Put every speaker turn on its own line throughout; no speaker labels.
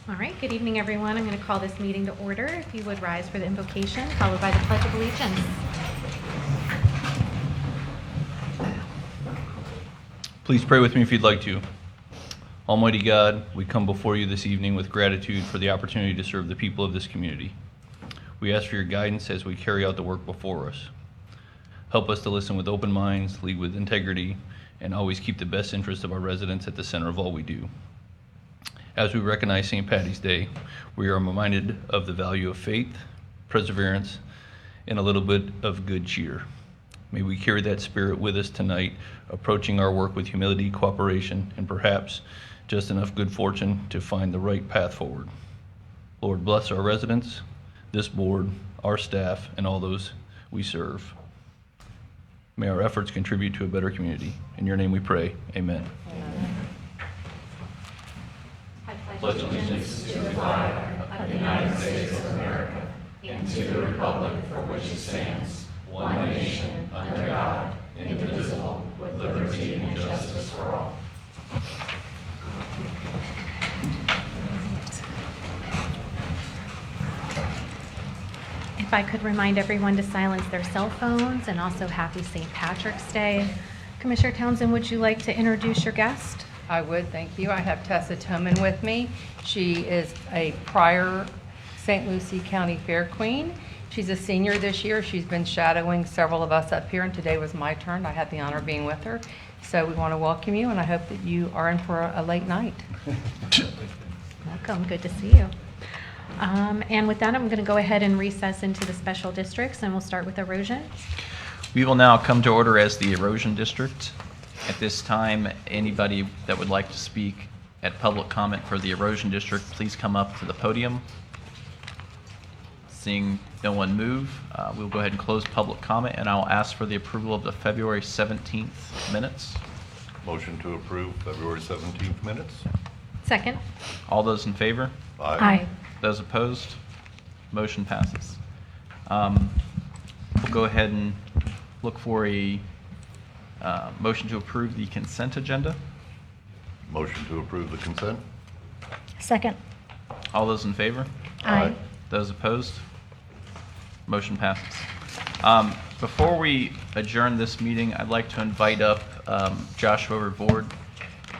All right, good evening, everyone. I'm going to call this meeting to order. If you would rise for the invocation, followed by the Pledge of Allegiance.
Please pray with me if you'd like to. Almighty God, we come before you this evening with gratitude for the opportunity to serve the people of this community. We ask for your guidance as we carry out the work before us. Help us to listen with open minds, lead with integrity, and always keep the best interests of our residents at the center of all we do. As we recognize St. Paddy's Day, we are reminded of the value of faith, perseverance, and a little bit of good cheer. May we carry that spirit with us tonight, approaching our work with humility, cooperation, and perhaps just enough good fortune to find the right path forward. Lord, bless our residents, this board, our staff, and all those we serve. May our efforts contribute to a better community. In your name we pray, amen.
Pledge allegiance to the flag of the United States of America and to the republic for which it stands, one nation, under God, indivisible, with liberty and justice for all.
If I could remind everyone to silence their cell phones, and also happy St. Patrick's Day. Commissioner Townsend, would you like to introduce your guest?
I would, thank you. I have Tessa Toman with me. She is a prior St. Lucie County Fair Queen. She's a senior this year. She's been shadowing several of us up here, and today was my turn. I had the honor of being with her. So we want to welcome you, and I hope that you are in for a late night.
Welcome, good to see you. And with that, I'm going to go ahead and recess into the special districts, and we'll start with erosion.
We will now come to order as the erosion district. At this time, anybody that would like to speak at public comment for the erosion district, please come up to the podium. Seeing no one move, we'll go ahead and close public comment, and I'll ask for the approval of the February 17th minutes.
Motion to approve February 17th minutes.
Second.
All those in favor?
Aye.
Those opposed? Motion passes. We'll go ahead and look for a motion to approve the consent agenda.
Motion to approve the consent.
Second.
All those in favor?
Aye.
Those opposed? Motion passes. Before we adjourn this meeting, I'd like to invite up Joshua Revord.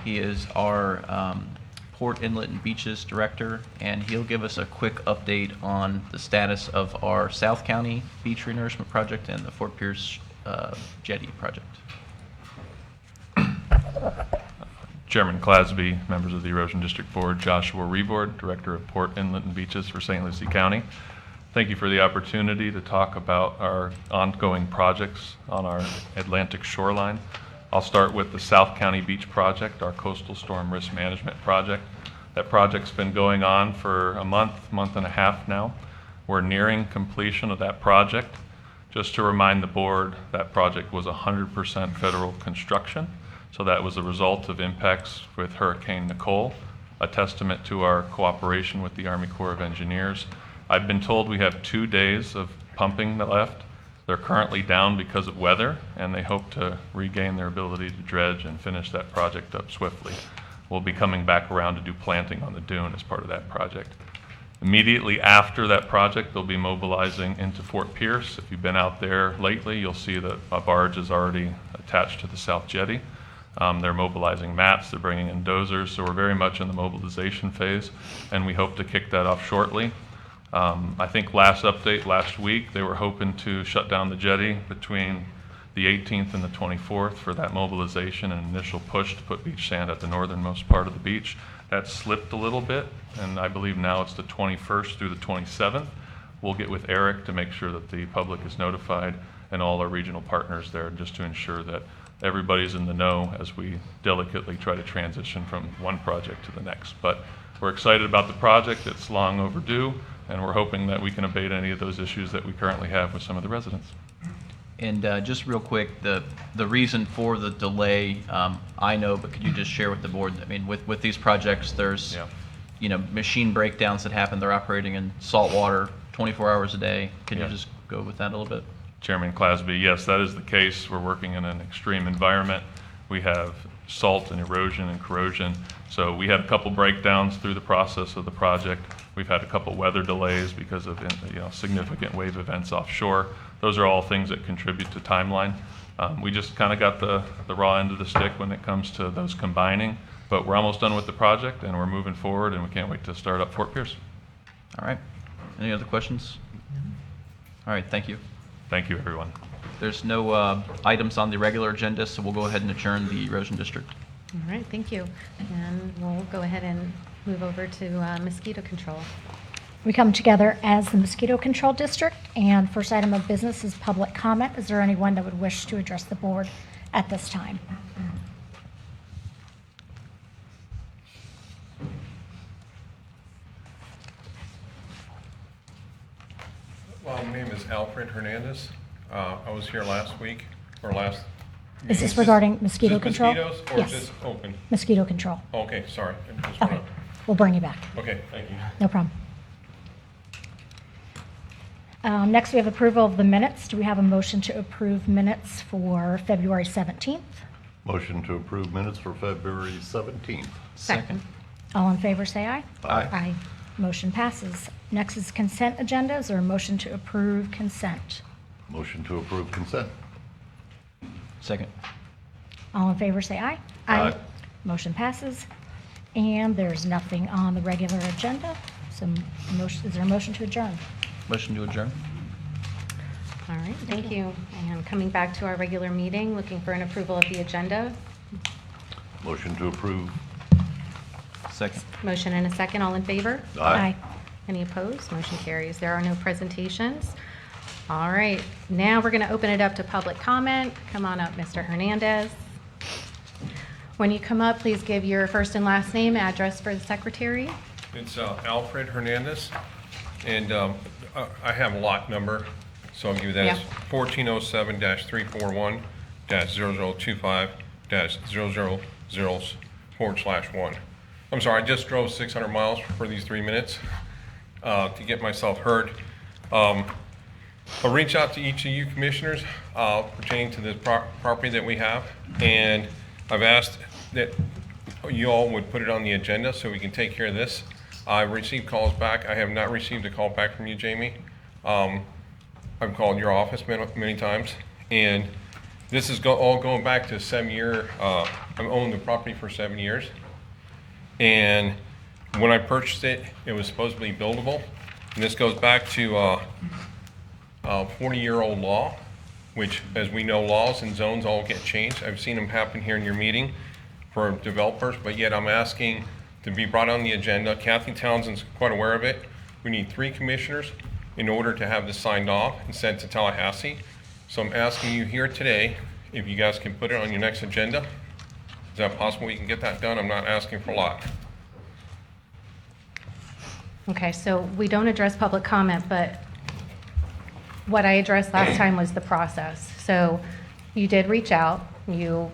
He is our Port Inlet and Beaches Director, and he'll give us a quick update on the status of our South County Beach Renourishment Project and the Fort Pierce Jetty Project.
Chairman Clasby, members of the Erosion District Board, Joshua Revord, Director of Port Inlet and Beaches for St. Lucie County. Thank you for the opportunity to talk about our ongoing projects on our Atlantic shoreline. I'll start with the South County Beach Project, our coastal storm risk management project. That project's been going on for a month and a half now. We're nearing completion of that project. Just to remind the board, that project was 100% federal construction. So that was a result of impacts with Hurricane Nicole, a testament to our cooperation with the Army Corps of Engineers. I've been told we have 2 days of pumping left. They're currently down because of weather, and they hope to regain their ability to dredge and finish that project up swiftly. We'll be coming back around to do planting on the dune as part of that project. Immediately after that project, they'll be mobilizing into Fort Pierce. If you've been out there lately, you'll see that a barge is already attached to the South Jetty. They're mobilizing mats, they're bringing in dozers, so we're very much in the mobilization phase, and we hope to kick that off shortly. I think last update last week, they were hoping to shut down the jetty between the 18th and the 24th for that mobilization and initial push to put beach sand at the northernmost part of the beach. That slipped a little bit, and I believe now it's the 21st through the 27th. We'll get with Eric to make sure that the public is notified and all our regional partners there, just to ensure that everybody's in the know as we delicately try to transition from one project to the next. But we're excited about the project. It's long overdue, and we're hoping that we can abate any of those issues that we currently have with some of the residents.
And just real quick, the reason for the delay, I know, but could you just share with the board? I mean, with these projects, there's machine breakdowns that happen. They're operating in salt water 24 hours a day. Can you just go with that a little bit?
Chairman Clasby, yes, that is the case. We're working in an extreme environment. We have salt and erosion and corrosion. So we had a couple breakdowns through the process of the project. We've had a couple weather delays because of significant wave events offshore. Those are all things that contribute to timeline. We just kind of got the raw end of the stick when it comes to those combining, but we're almost done with the project and we're moving forward and we can't wait to start up Fort Pierce.
All right. Any other questions? All right, thank you.
Thank you, everyone.
There's no items on the regular agenda, so we'll go ahead and adjourn the erosion district.
All right, thank you. And we'll go ahead and move over to mosquito control.
We come together as the Mosquito Control District, and first item of business is public comment. Is there anyone that would wish to address the board at this time?
Well, my name is Alfred Hernandez. I was here last week, or last...
Is this regarding mosquito
Is this
control?
mosquitoes, or is
Yes.
this open?
Mosquito control.
Okay, sorry. I just
Okay,
wanna-
we'll bring you back.
Okay, thank you.
No problem. Next, we have approval of the minutes. Do we have a motion to approve minutes for February 17th?
Motion to approve minutes for February 17th.
Second.
All in favor, say aye.
Aye.
Aye. Motion passes. Next is consent agenda. Is there a motion to approve consent?
Motion to approve consent.
Second.
All in favor, say aye.
Aye.
Motion passes. And there's nothing on the regular agenda. So is there a motion to adjourn?
Motion to adjourn.
All right, thank you. And coming back to our regular meeting, looking for an approval of the agenda.
Motion to approve.
Second.
Motion and a second, all in favor?
Aye.
Any opposed? Motion carries. There are no presentations. All right, now we're going to open it up to public comment. Come on up, Mr. Hernandez. When you come up, please give your first and last name, address for the secretary.
It's Alfred Hernandez, and I have a lot number, so I'll give you that. It's
Yeah.
1407-341-002.5-000/1. I'm sorry, I just drove 600 miles for these 3 minutes to get myself heard. I'll reach out to each of you commissioners pertaining to the property that we have, and I've asked that you all would put it on the agenda so we can take care of this. I've received calls back. I have not received a call back from you, Jamie. I've called your office many times, and this is all going back to a 7-year, I've owned the property for 7 years. And when I purchased it, it was supposed to be buildable. And this goes back to a 40-year-old law, which, as we know, laws and zones all get changed. I've seen them happen here in your meeting for developers, but yet I'm asking to be brought on the agenda. Kathy Townsend's quite aware of it. We need 3 commissioners in order to have this signed off and sent to Tallahassee. So I'm asking you here today if you guys can put it on your next agenda. Is that possible we can get that done? I'm not asking for a lot.
Okay, so we don't address public comment, but what I addressed last time was the process. So you did reach out, you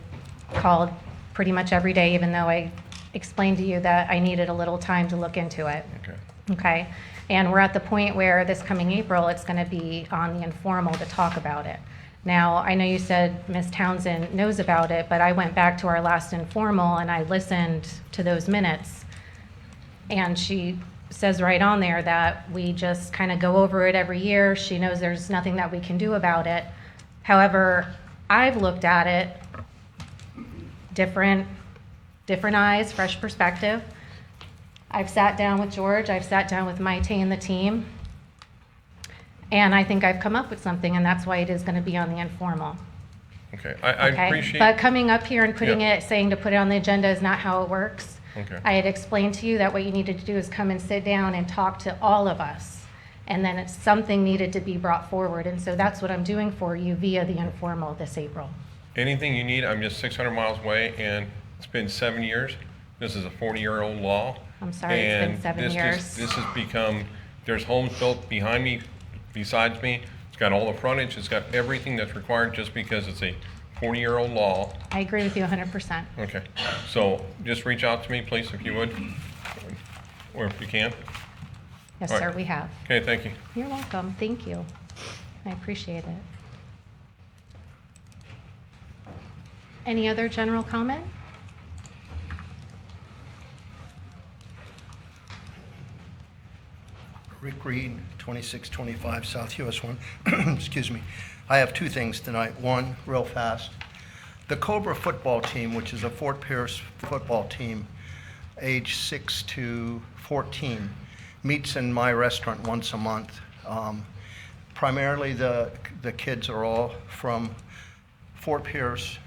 called pretty much every day, even though I explained to you that I needed a little time to look into it.
Okay.
Okay, and we're at the point where this coming April, it's going to be on the informal to talk about it. Now, I know you said Ms. Townsend knows about it, but I went back to our last informal and I listened to those minutes. And she says right on there that we just kind of go over it every year. She knows there's nothing that we can do about it. However, I've looked at it, different eyes, fresh perspective. I've sat down with George, I've sat down with Maite and the team, and I think I've come up with something, and that's why it is going to be on the informal.
Okay, I
Okay?
appreciate.
But coming up here and putting
Yeah.
it, saying to put it on the agenda is not how it works.
Okay.
I had explained to you that what you needed to do is come and sit down and talk to all of us, and then something needed to be brought forward, and so that's what I'm doing for you via the informal this April.
Anything you need, I'm just 600 miles away, and it's been 7 years. This is a 40-year-old law.
I'm sorry, it's been
And
7 years.
This has become, there's homes built behind me, besides me. It's got all the frontage, it's got everything that's required just because it's a 40-year-old law.
I agree with you 100%.
Okay, so just reach out to me, please, if you would, or if you can.
Yes,
All
sir,
right.
we have.
Okay, thank you.
You're welcome, thank you. I appreciate it. Any other general comment?
Rick Reed, 2625 South US 1. Excuse me. I have two things tonight. One, real fast. The Cobra football team, which is a Fort Pierce football team, age 6 to 14, meets in my restaurant once a month. Primarily, the kids are all from Fort Pierce,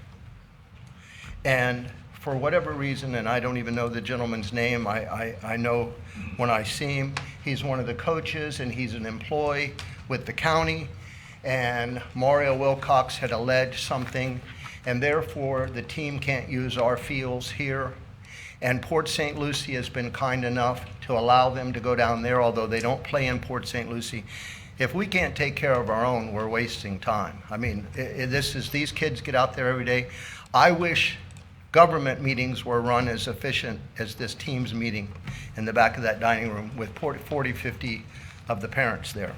and for whatever reason, and I don't even know the gentleman's name, I know when I see him, he's one of the coaches and he's an employee with the county, and Mario Wilcox had alleged something, and therefore the team can't use our fields here. And Port St. Lucie has been kind enough to allow them to go down there, although they don't play in Port St. Lucie. If we can't take care of our own, we're wasting time. I mean, these kids get out there every day. I wish government meetings were run as efficient as this team's meeting in the back of that dining room with 40, 50 of the parents there.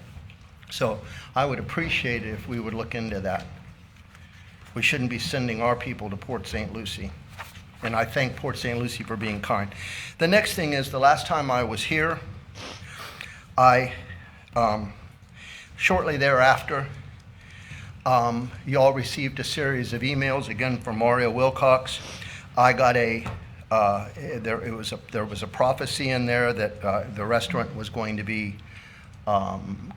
So I would appreciate it if we would look into that. We shouldn't be sending our people to Port St. Lucie. And I thank Port St. Lucie for being kind. The next thing is, the last time I was here, shortly thereafter, you all received a series of emails, again from Mario Wilcox. I got there was a prophecy in there that the restaurant was going to be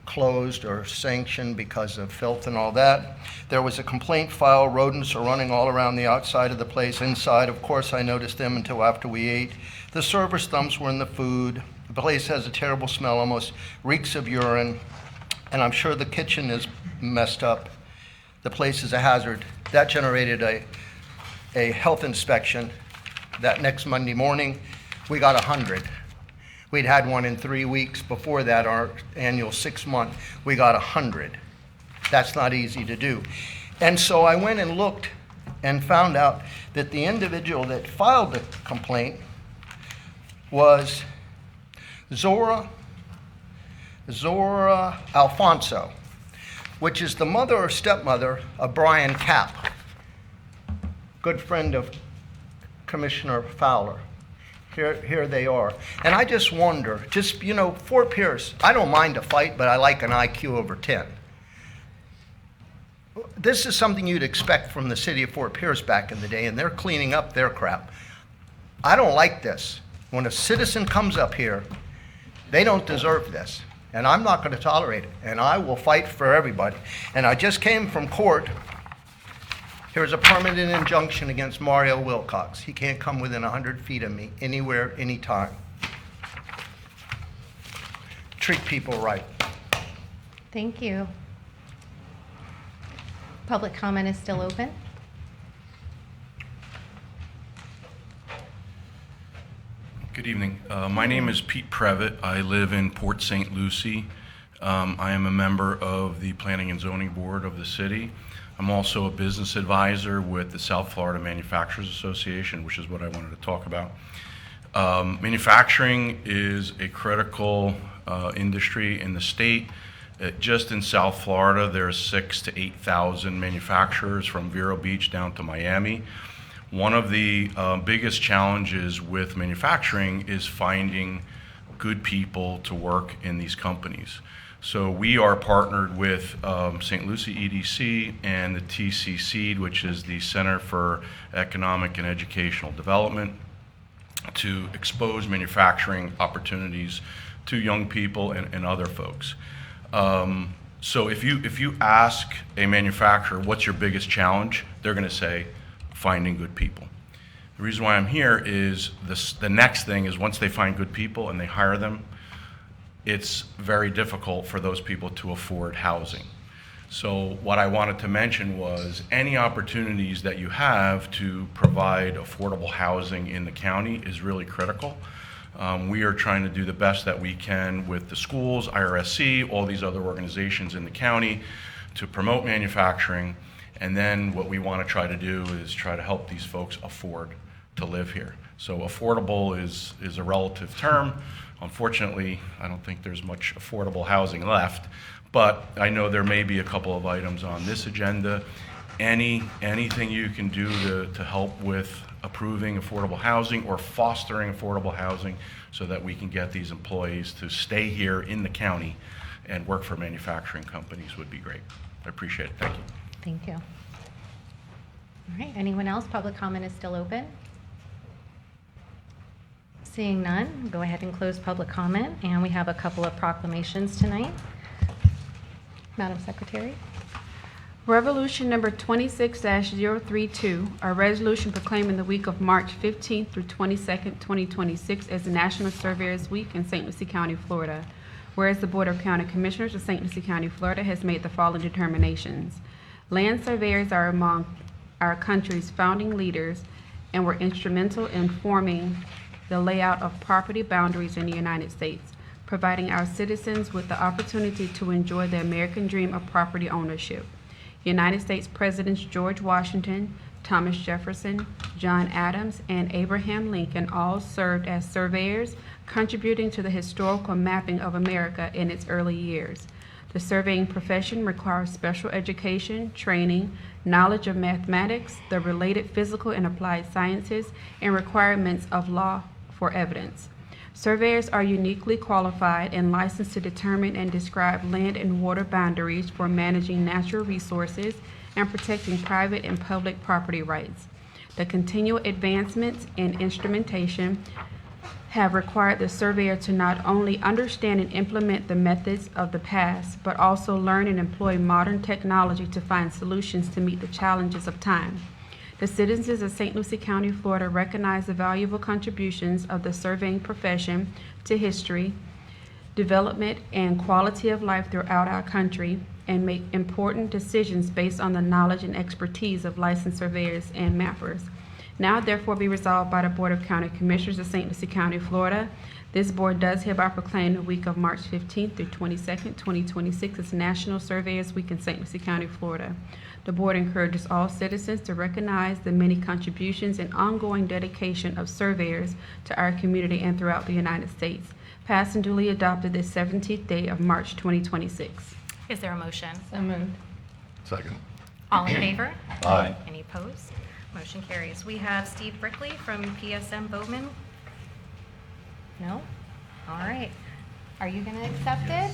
closed or sanctioned because of filth and all that. There was a complaint filed. Rodents are running all around the outside of the place. Inside, of course, I noticed them until after we ate. The server's thumbs were in the food. The place has a terrible smell, almost reeks of urine. And I'm sure the kitchen is messed up. The place is a hazard. That generated a health inspection. That next Monday morning, we got 100. We'd had one in 3 weeks. Before that, our annual 6-month, we got 100. That's not easy to do. And so I went and looked and found out that the individual that filed the complaint was Zora Alfonso, which is the mother or stepmother of Brian Kapp, good friend of Commissioner Fowler. Here they are. And I just wonder, Fort Pierce, I don't mind a fight, but I like an IQ over 10. This is something you'd expect from the city of Fort Pierce back in the day, and they're cleaning up their crap. I don't like this. When a citizen comes up here, they don't deserve this. And I'm not going to tolerate it. And I will fight for everybody. And I just came from court. Here's a permanent injunction against Mario Wilcox. He can't come within 100 feet of me, anywhere, anytime. Treat people right.
Thank you. Public comment is still open.
Good evening. My name is Pete Previtt. I live in Port St. Lucie. I am a member of the Planning and Zoning Board of the city. I'm also a business advisor with the South Florida Manufacturers Association, which is what I wanted to talk about. Manufacturing is a critical industry in the state. Just in South Florida, there's 6,000 to 8,000 manufacturers from Vero Beach down to Miami. One of the biggest challenges with manufacturing is finding good people to work in these companies. So we are partnered with St. Lucie EDC and the TCC, which is the Center for Economic and Educational Development, to expose manufacturing opportunities to young people and other folks. So if you ask a manufacturer, what's your biggest challenge? They're going to say, finding good people. The reason why I'm here is the next thing is, once they find good people and they hire them, it's very difficult for those people to afford housing. So what I wanted to mention was, any opportunities that you have to provide affordable housing in the county is really critical. We are trying to do the best that we can with the schools, IRSC, all these other organizations in the county to promote manufacturing. And then what we want to try to do is try to help these folks afford to live here. So affordable is a relative term. Unfortunately, I don't think there's much affordable housing left, but I know there may be a couple of items on this agenda anything you can do to help with approving affordable housing or fostering affordable housing so that we can get these employees to stay here in the county and work for manufacturing companies would be great. I appreciate it. Thank you.
Thank you. All right, anyone else? Public comment is still open. Seeing none, go ahead and close public comment, and we have a couple of proclamations tonight. Madam Secretary.
Resolution number 26-032, a resolution proclaiming the week of March 15th through 22nd, 2026 as the National Surveyors Week in St. Lucie County, Florida. Whereas the Board of County Commissioners of St. Lucie County, Florida has made the following determinations. Land surveyors are among our country's founding leaders and were instrumental in forming the layout of property boundaries in the United States, providing our citizens with the opportunity to enjoy the American dream of property ownership. United States Presidents George Washington, Thomas Jefferson, John Adams, and Abraham Lincoln all served as surveyors, contributing to the historical mapping of America in its early years. The surveying profession requires special education, training, knowledge of mathematics, the related physical and applied sciences, and requirements of law for evidence. Surveyors are uniquely qualified and licensed to determine and describe land and water boundaries for managing natural resources and protecting private and public property rights. The continual advancements in instrumentation have required the surveyor to not only understand and implement the methods of the past, but also learn and employ modern technology to find solutions to meet the challenges of time. The citizens of St. Lucie County, Florida recognize the valuable contributions of the surveying profession to history, development, and quality of life throughout our country, and make important decisions based on the knowledge and expertise of licensed surveyors and mappers. Now therefore be resolved by the Board of County Commissioners of St. Lucie County, Florida. This board does hereby proclaim the week of March 15th through 22nd, 2026 as National Surveyors Week in St. Lucie County, Florida. The board encourages all citizens to recognize the many contributions and ongoing dedication of surveyors to our community and throughout the United States. Passed and duly adopted this 17th day of March 2026.
Is there a motion?
So moved.
Second.
All in favor?
Aye.
Any opposed? Motion carries. We have Steve Brickley from PSM Bowman. No? All right. Are you going to accept it?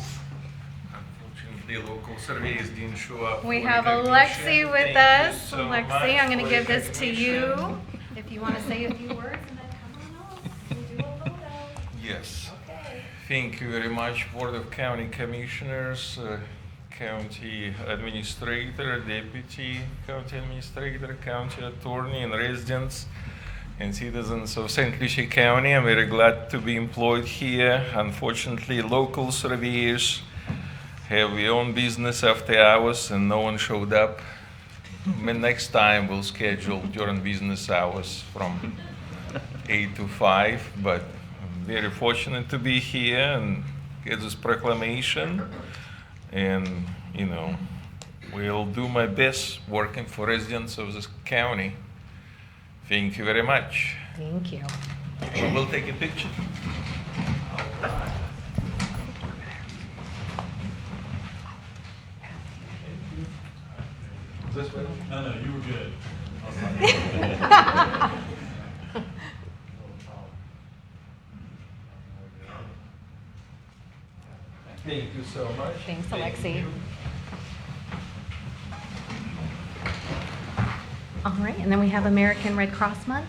Unfortunately, local surveys didn't show up.
We
for
have
recognition.
Alexi with
Thank you
us.
so
Alexi,
much
I'm going
for
to give this to you.
recognition.
If you want to say a few words and then come on up. We'll do a photo.
Yes.
Okay.
Thank you very much, Board of County Commissioners, County Administrator, Deputy County Administrator, County Attorney, and residents and citizens of St. Lucie County. I'm very glad to be employed here. Unfortunately, local surveyors have their own business after hours and no one showed up. Next time we'll schedule during business hours from 8 to 5, but I'm very fortunate to be here and get this proclamation. And, you know, will do my best working for residents of this county. Thank you very much.
Thank you.
We'll take a picture. This way?
No, you were good.
Thank you so much.
Thanks,
Thank
Alexi.
you.
All right, and then we have American Red Cross Month.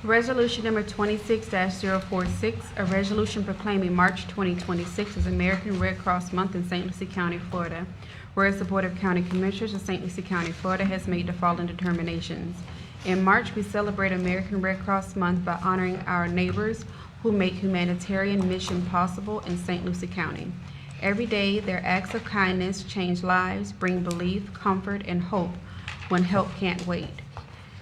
Resolution number 26-046, a resolution proclaiming March 2026 as American Red Cross Month in St. Lucie County, Florida. Whereas the Board of County Commissioners of St. Lucie County, Florida has made the following determinations. In March, we celebrate American Red Cross Month by honoring our neighbors who make humanitarian mission possible in St. Lucie County. Every day, their acts of kindness change lives, bring belief, comfort, and hope when help can't wait.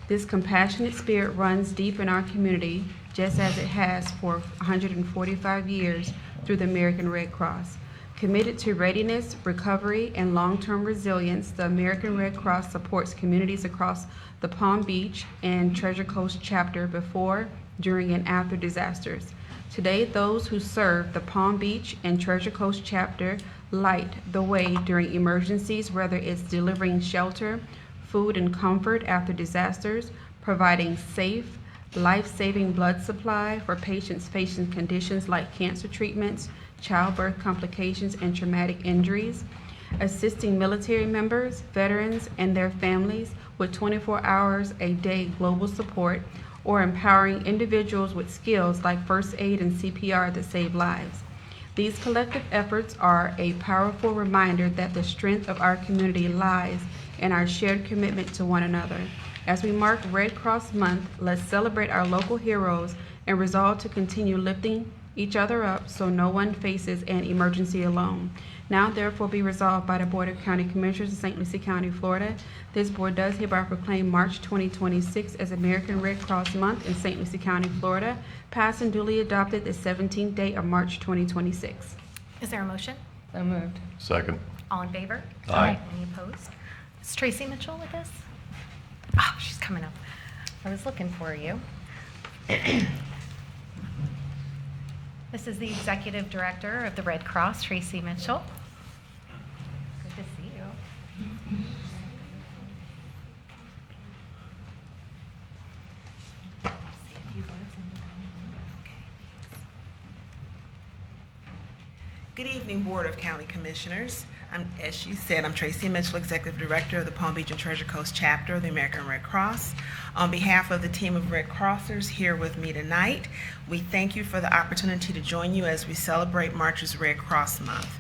This compassionate spirit runs deep in our community, just as it has for 145 years through the American Red Cross. Committed to readiness, recovery, and long-term resilience, the American Red Cross supports communities across the Palm Beach and Treasure Coast chapter before, during, and after disasters. Today, those who serve the Palm Beach and Treasure Coast chapter light the way during emergencies, whether it's delivering shelter, food and comfort after disasters, providing safe, life-saving blood supply for patients facing conditions like cancer treatments, childbirth complications, and traumatic injuries, assisting military members, veterans, and their families with 24 hours a day global support, or empowering individuals with skills like first aid and CPR that save lives. These collective efforts are a powerful reminder that the strength of our community lies in our shared commitment to one another. As we mark Red Cross Month, let's celebrate our local heroes and resolve to continue lifting each other up so no one faces an emergency alone. Now therefore be resolved by the Board of County Commissioners of St. Lucie County, Florida. This board does hereby proclaim March 2026 as American Red Cross Month in St. Lucie County, Florida, passed and duly adopted the 17th day of March 2026.
Is there a motion?
So moved.
Second.
All in favor?
Aye.
Any opposed? Is Tracy Mitchell with us? Oh, she's coming up. I was looking for you. This is the Executive Director of the Red Cross, Tracy Mitchell. Good to see you.
Good evening, Board of County Commissioners. As she said, I'm Tracy Mitchell, Executive Director of the Palm Beach and Treasure Coast Chapter of the American Red Cross. On behalf of the team of Red Crossers here with me tonight, we thank you for the opportunity to join you as we celebrate March's Red Cross Month.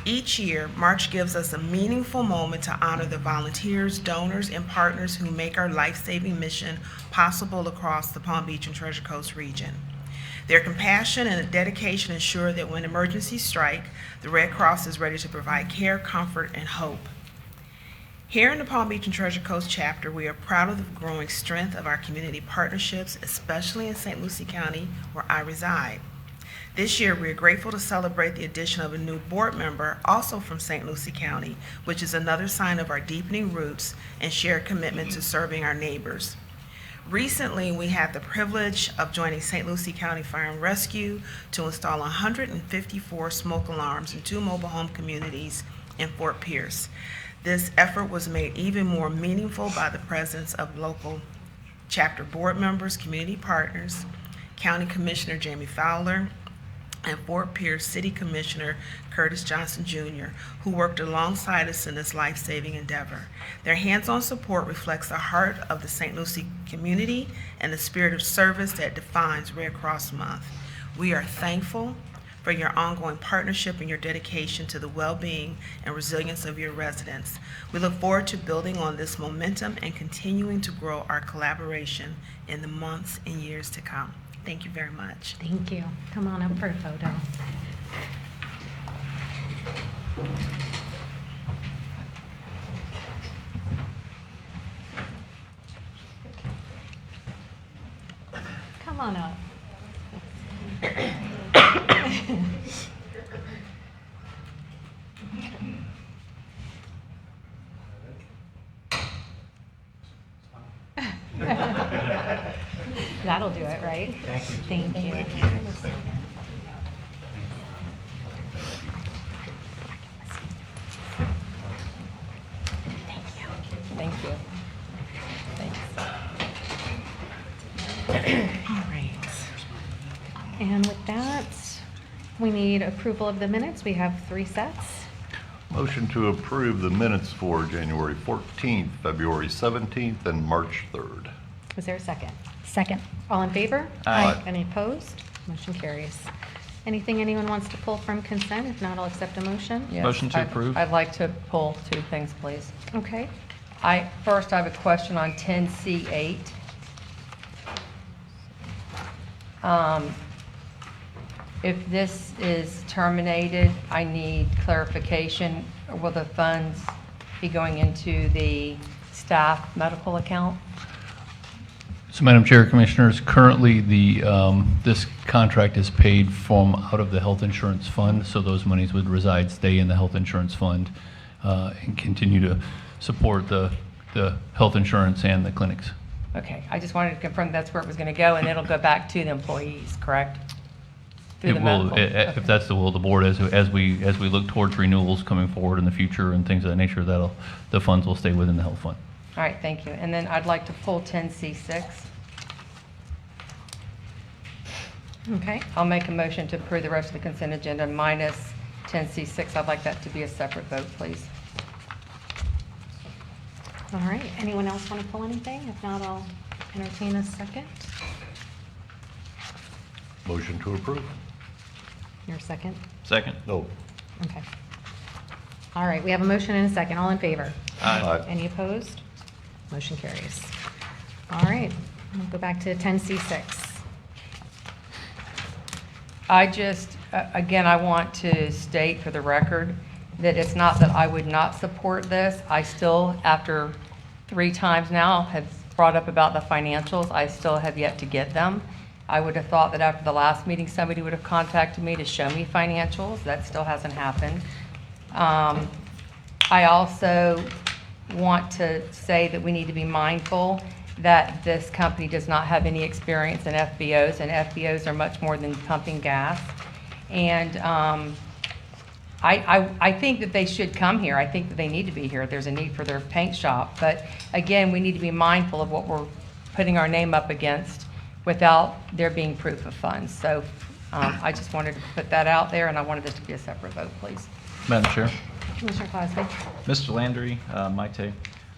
Each year, March gives us a meaningful moment to honor the volunteers, donors, and partners who make our life-saving mission possible across the Palm Beach and Treasure Coast region. Their compassion and dedication ensure that when emergencies strike, the Red Cross is ready to provide care, comfort, and hope. Here in the Palm Beach and Treasure Coast chapter, we are proud of the growing strength of our community partnerships, especially in St. Lucie County, where I reside. This year, we are grateful to celebrate the addition of a new board member, also from St. Lucie County, which is another sign of our deepening roots and shared commitment to serving our neighbors. Recently, we had the privilege of joining St. Lucie County Fire and Rescue to install 154 smoke alarms in 2 mobile home communities in Fort Pierce. This effort was made even more meaningful by the presence of local chapter board members, community partners, County Commissioner Jamie Fowler, and Fort Pierce City Commissioner Curtis Johnson Jr., who worked alongside us in this life-saving endeavor. Their hands-on support reflects the heart of the St. Lucie community and the spirit of service that defines Red Cross Month. We are thankful for your ongoing partnership and your dedication to the well-being and resilience of your residents. We look forward to building on this momentum and continuing to grow our collaboration in the months and years to come. Thank you very much.
Thank you. Come on up for a photo. Come on up. That'll do it, right? Thank you. Thank you.
Thank you. Thanks.
All right. And with that, we need approval of the minutes. We have 3 sets.
Motion to approve the minutes for January 14th, February 17th, and March 3rd.
Was there a second?
Second.
All in favor?
Aye.
Any opposed? Motion carries. Anything anyone wants to pull from consent? If not, I'll accept a motion.
Yes,
Motion to
I'd-
approve.
I'd like to pull 2 things, please.
Okay.
First, I have a question on 10C8. If this is terminated, I need clarification. Will the funds be going into the staff medical account?
So, Madam Chair, Commissioners, currently this contract is paid from out of the health insurance fund, so those monies would stay in the health insurance fund, and continue to support the health insurance and the clinics.
Okay, I just wanted to confirm that's where it was going to go, and it'll go back to the employees, correct? Through
It
the
will,
medical.
if
Okay.
that's the will of the board, as we look towards renewals coming forward in the future and things of that nature, the funds will stay within the health fund.
All right, thank you. And then I'd like to pull 10C6.
Okay.
I'll make a motion to approve the rest of the consent agenda minus 10C6. I'd like that to be a separate vote, please.
All right. Anyone else want to pull anything? If not, I'll entertain a second.
Motion to approve?
Your second?
Second.
No.
Okay. All right, we have a motion and a second. All in favor?
Aye.
Any opposed? Motion carries. All right, we'll go back to 10C6.
I just, again, I want to state for the record that it's not that I would not support this. I still, after 3 times now, have brought up about the financials. I still have yet to get them. I would have thought that after the last meeting, somebody would have contacted me to show me financials. That still hasn't happened. I also want to say that we need to be mindful that this company does not have any experience in FBOs, and FBOs are much more than pumping gas. And I think that they should come here. I think that they need to be here. There's a need for their paint shop. But again, we need to be mindful of what we're putting our name up against without there being proof of funds. So I just wanted to put that out there, and I wanted it to be a separate vote, please.
Madam Chair.
Commissioner Cosby?
Mr. Landry, Maite,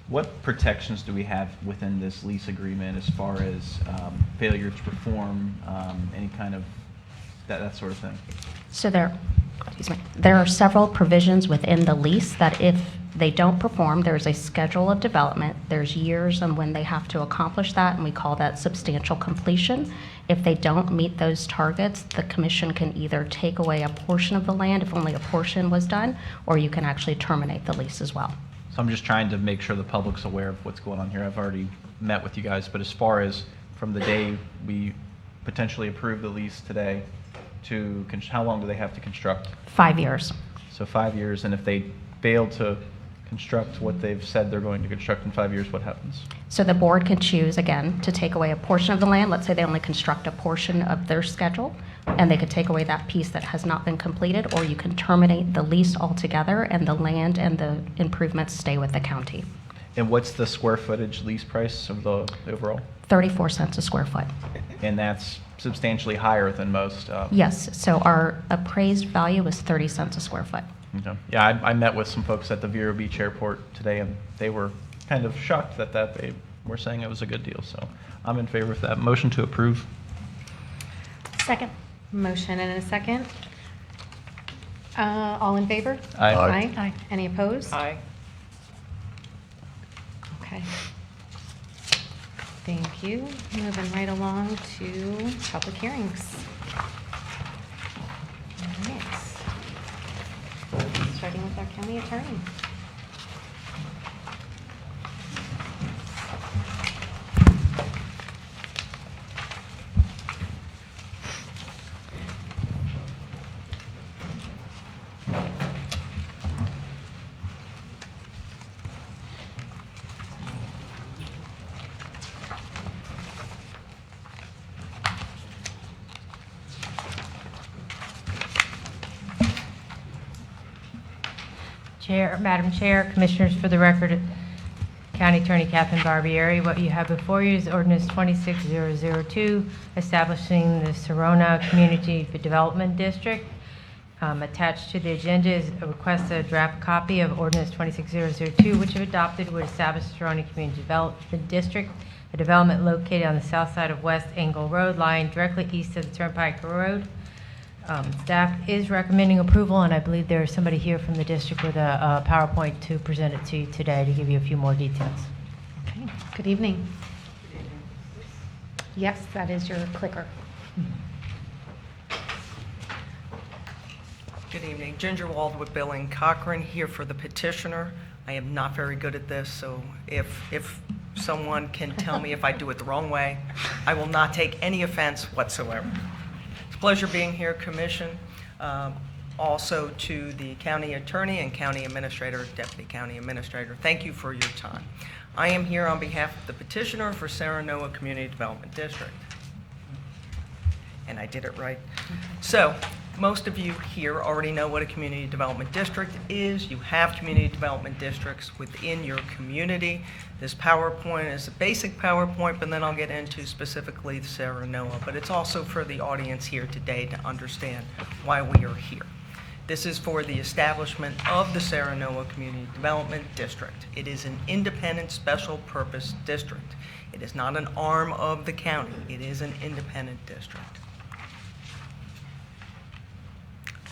what protections do we have within this lease agreement as far as failure to perform, any kind of that sort of thing?
So there are several provisions within the lease that if they don't perform, there's a schedule of development. There's years on when they have to accomplish that, and we call that substantial completion. If they don't meet those targets, the commission can either take away a portion of the land if only a portion was done, or you can actually terminate the lease as well.
So I'm just trying to make sure the public's aware of what's going on here. I've already met with you guys, but as far as from the day we potentially approve the lease today to, how long do they have to construct?
5 years.
So 5 years, and if they fail to construct what they've said they're going to construct in 5 years, what happens?
So the board can choose, again, to take away a portion of the land. Let's say they only construct a portion of their schedule, and they could take away that piece that has not been completed, or you can terminate the lease altogether, and the land and the improvements stay with the county.
And what's the square footage lease price of the overall?
34 cents a square foot.
And that's substantially higher than most.
Yes, so our appraised value is 30 cents a square foot.
Okay. Yeah, I met with some folks at the Vero Beach Airport today, and they were kind of shocked that they were saying it was a good deal. So I'm in favor of that. Motion to approve.
Second.
Motion and a second. All in favor?
Aye.
Aye.
Aye. Any opposed?
Aye.
Okay. Thank you. Moving right along to public hearings. All right. Starting with our county attorney.
Madam Chair, Commissioners, for the record, County Attorney Catherine Barbieri. What you have before you is Ordinance 26002, establishing the Serona Community Development District. Attached to the agenda is a request to draft copy of Ordinance 26002, which if adopted would establish the Serona Community Development District, a development located on the south side of West Angle Road, lying directly east of the Turnpike Road. Staff is recommending approval, and I believe there is somebody here from the district with a PowerPoint to present it to you today to give you a few more details.
Okay. Good evening. Yes, that is your clicker.
Good evening. Ginger Wald with Billing Cochran here for the petitioner. I am not very good at this, so if someone can tell me if I do it the wrong way, I will not take any offense whatsoever. It's a pleasure being here, Commission. Also to the County Attorney and County Administrator, Deputy County Administrator, thank you for your time. I am here on behalf of the petitioner for Serenoa Community Development District. And I did it right. So, most of you here already know what a community development district is. You have community development districts within your community. This PowerPoint is a basic PowerPoint, but then I'll get into specifically Serenoa. But it's also for the audience here today to understand why we are here. This is for the establishment of the Serenoa Community Development District. It is an independent special purpose district. It is not an arm of the county. It is an independent district.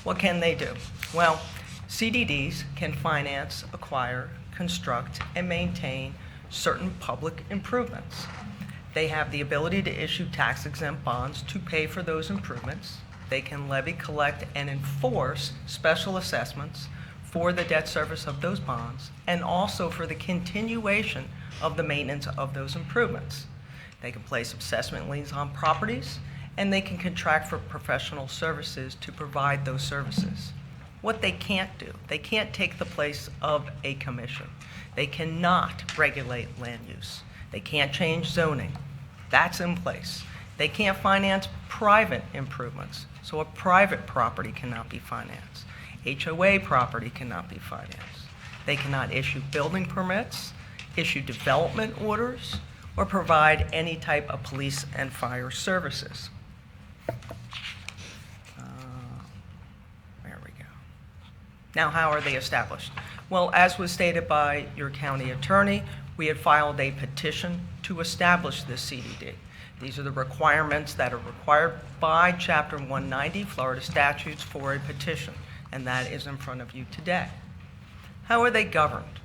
What can they do? Well, CDDs can finance, acquire, construct, and maintain certain public improvements. They have the ability to issue tax-exempt bonds to pay for those improvements. They can levy, collect, and enforce special assessments for the debt service of those bonds, and also for the continuation of the maintenance of those improvements. They can place assessment liens on properties, and they can contract for professional services to provide those services. What they can't do, they can't take the place of a commission. They cannot regulate land use. They can't change zoning. That's in place. They can't finance private improvements, so a private property cannot be financed. HOA property cannot be financed. They cannot issue building permits, issue development orders, or provide any type of police and fire services. There we go. Now, how are they established? Well, as was stated by your county attorney, we had filed a petition to establish this CDD. These are the requirements that are required by Chapter 190 Florida statutes for a petition, and that is in front of you today. How are they governed?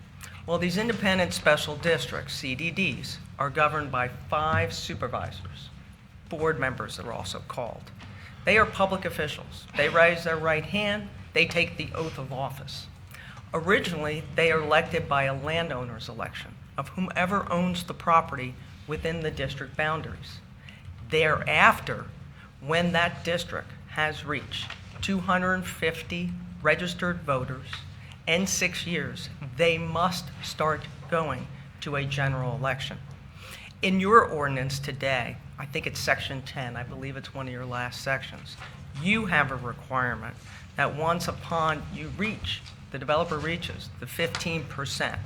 Well, these independent special districts, CDDs, are governed by 5 supervisors. Board members are also called. They are public officials. They raise their right hand. They take the oath of office. Originally, they are elected by a landowner's election of whomever owns the property within the district boundaries. Thereafter, when that district has reached 250 registered voters and 6 years, they must start going to a general election. In your ordinance today, I think it's section 10, I believe it's one of your last sections, you have a requirement that once upon you reach, the developer reaches the 15%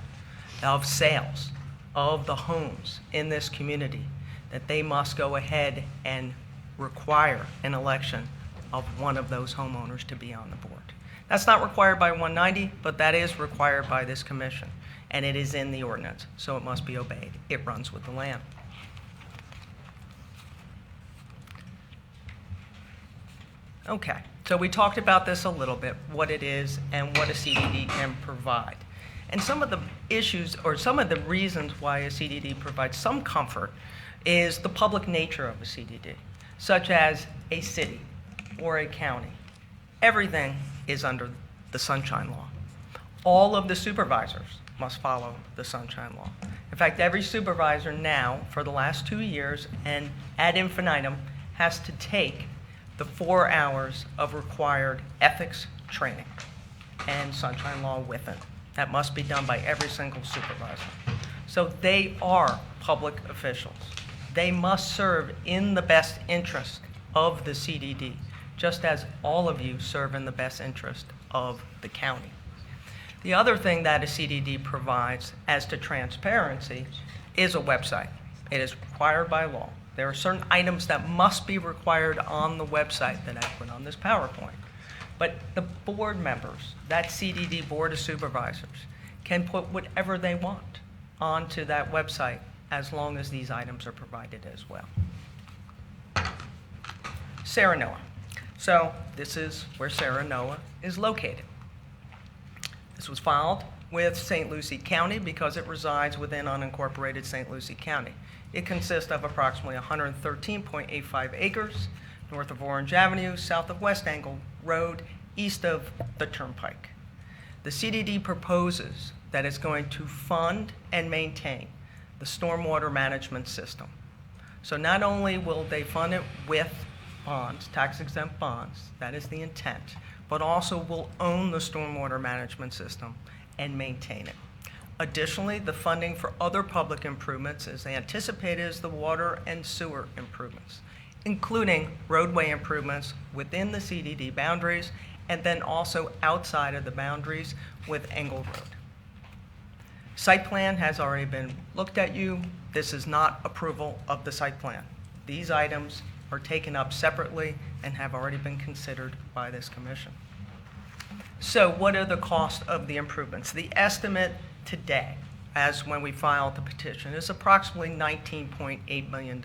of sales of the homes in this community, that they must go ahead and require an election of one of those homeowners to be on the board. That's not required by 190, but that is required by this commission, and it is in the ordinance, so it must be obeyed. It runs with the land. Okay, so we talked about this a little bit, what it is and what a CDD can provide. And some of the issues or some of the reasons why a CDD provides some comfort is the public nature of a CDD, such as a city or a county. Everything is under the Sunshine Law. All of the supervisors must follow the Sunshine Law. In fact, every supervisor now, for the last 2 years and ad infinitum, has to take the 4 hours of required ethics training and Sunshine Law with it. That must be done by every single supervisor. So they are public officials. They must serve in the best interest of the CDD, just as all of you serve in the best interest of the county. The other thing that a CDD provides as to transparency is a website. It is required by law. There are certain items that must be required on the website that I put on this PowerPoint. But the board members, that CDD Board of Supervisors, can put whatever they want onto that website as long as these items are provided as well. Serenoa. So this is where Serenoa is located. This was filed with St. Lucie County because it resides within unincorporated St. Lucie County. It consists of approximately 113.85 acres north of Orange Avenue, south of West Angle Road, east of the Turnpike. The CDD proposes that it's going to fund and maintain the stormwater management system. So not only will they fund it with bonds, tax-exempt bonds, that is the intent, but also will own the stormwater management system and maintain it. Additionally, the funding for other public improvements is anticipated as the water and sewer improvements. including roadway improvements within the CDD boundaries and then also outside of the boundaries with Engle Road. Site plan has already been looked at you. This is not approval of the site plan. These items are taken up separately and have already been considered by this commission. So what are the costs of the improvements? The estimate today, as when we filed the petition, is approximately $19.8 million.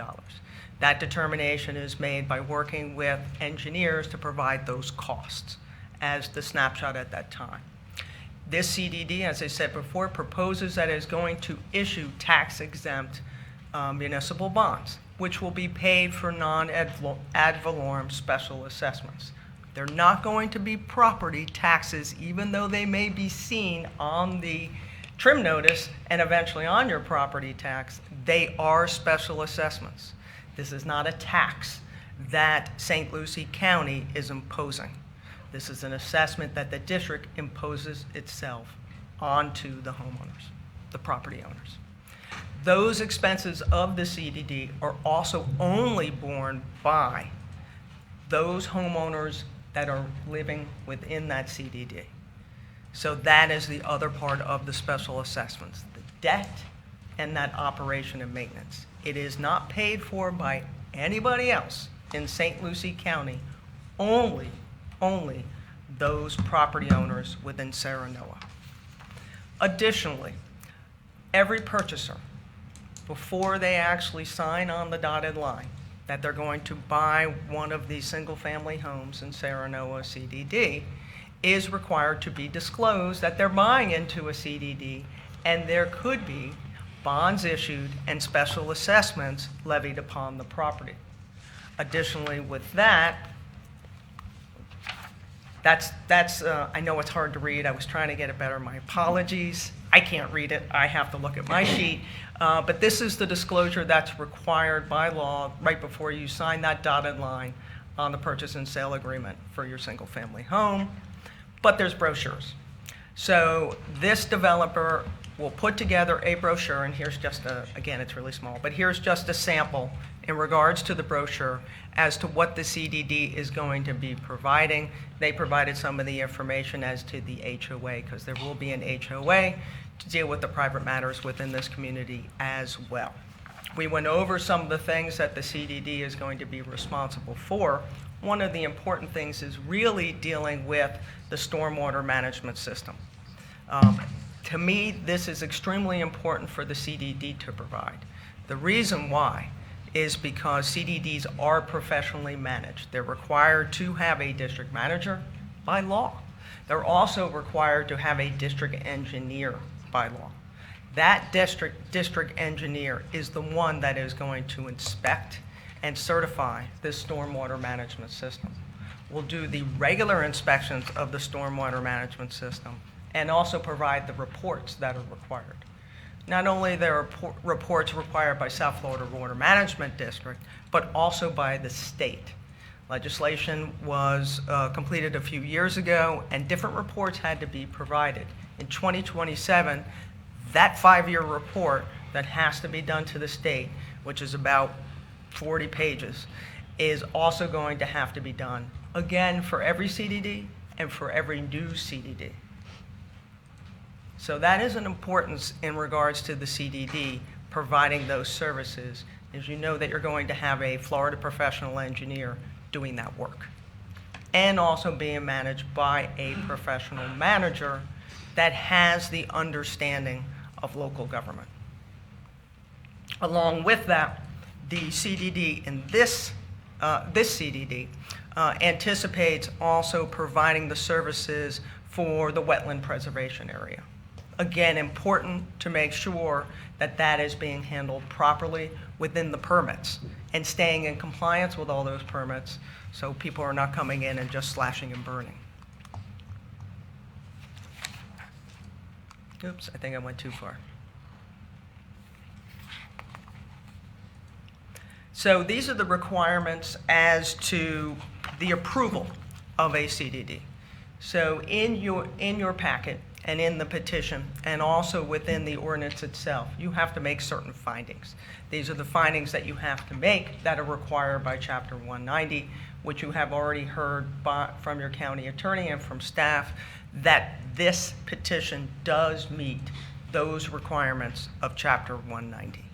That determination is made by working with engineers to provide those costs as the snapshot at that time. This CDD, as I said before, proposes that it is going to issue tax-exempt municipal bonds, which will be paid for non-ad valorem special assessments. They're not going to be property taxes, even though they may be seen on the trim notice and eventually on your property tax. They are special assessments. This is not a tax that St. Lucie County is imposing. This is an assessment that the district imposes itself onto the homeowners, the property owners. Those expenses of the CDD are also only borne by those homeowners that are living within that CDD. So that is the other part of the special assessments, the debt and that operation and maintenance. It is not paid for by anybody else in St. Lucie County, only those property owners within Serenoa. Additionally, every purchaser, before they actually sign on the dotted line that they're going to buy one of these single-family homes in Serenoa CDD, is required to be disclosed that they're buying into a CDD, and there could be bonds issued and special assessments levied upon the property. Additionally, with that, I know it's hard to read. I was trying to get it better. My apologies. I can't read it. I have to look at my sheet. But this is the disclosure that's required by law right before you sign that dotted line on the purchase and sale agreement for your single-family home. But there's brochures. So this developer will put together a brochure, and here's just again, it's really small, but here's just a sample in regards to the brochure as to what the CDD is going to be providing. They provided some of the information as to the HOA, because there will be an HOA to deal with the private matters within this community as well. We went over some of the things that the CDD is going to be responsible for. One of the important things is really dealing with the stormwater management system. To me, this is extremely important for the CDD to provide. The reason why is because CDDs are professionally managed. They're required to have a district manager by law. They're also required to have a district engineer by law. That district engineer is the one that is going to inspect and certify this stormwater management system. We'll do the regular inspections of the stormwater management system and also provide the reports that are required. Not only there are reports required by South Florida Water Management District, but also by the state. Legislation was completed a few years ago, and different reports had to be provided. In 2027, that 5-year report that has to be done to the state, which is about 40 pages, is also going to have to be done, again, for every CDD and for every new CDD. So that is an importance in regards to the CDD providing those services, is you know that you're going to have a Florida professional engineer doing that work, and also being managed by a professional manager that has the understanding of local government. Along with that, the CDD in this CDD anticipates also providing the services for the wetland preservation area. Again, important to make sure that that is being handled properly within the permits and staying in compliance with all those permits so people are not coming in and just slashing and burning. Oops, I think I went too far. So these are the requirements as to the approval of a CDD. So in your packet, and in the petition, and also within the ordinance itself, you have to make certain findings. These are the findings that you have to make that are required by Chapter 190, which you have already heard from your county attorney and from staff, that this petition does meet those requirements of Chapter 190.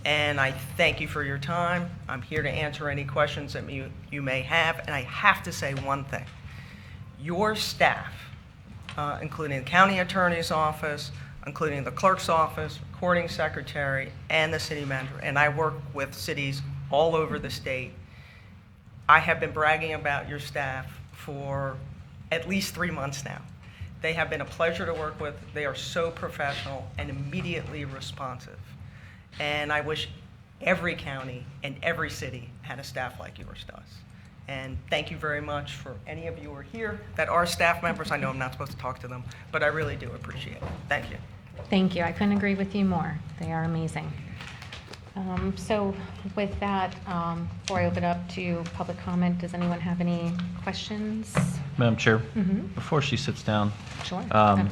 And I thank you for your time. I'm here to answer any questions that you may have. And I have to say one thing. Your staff, including the county attorney's office, including the clerk's office, recording secretary, and the city manager, and I work with cities all over the state, I have been bragging about your staff for at least 3 months now. They have been a pleasure to work with. They are so professional and immediately responsive. And I wish every county and every city had a staff like yours does. And thank you very much for any of you who are here that are staff members. I know I'm not supposed to talk to them, but I really do appreciate it. Thank you.
Thank you. I couldn't agree with you more. They are amazing. So with that, before I open up to public comment, does anyone have any questions?
Madam Chair,
Mhm.
before she sits down,
Sure.
I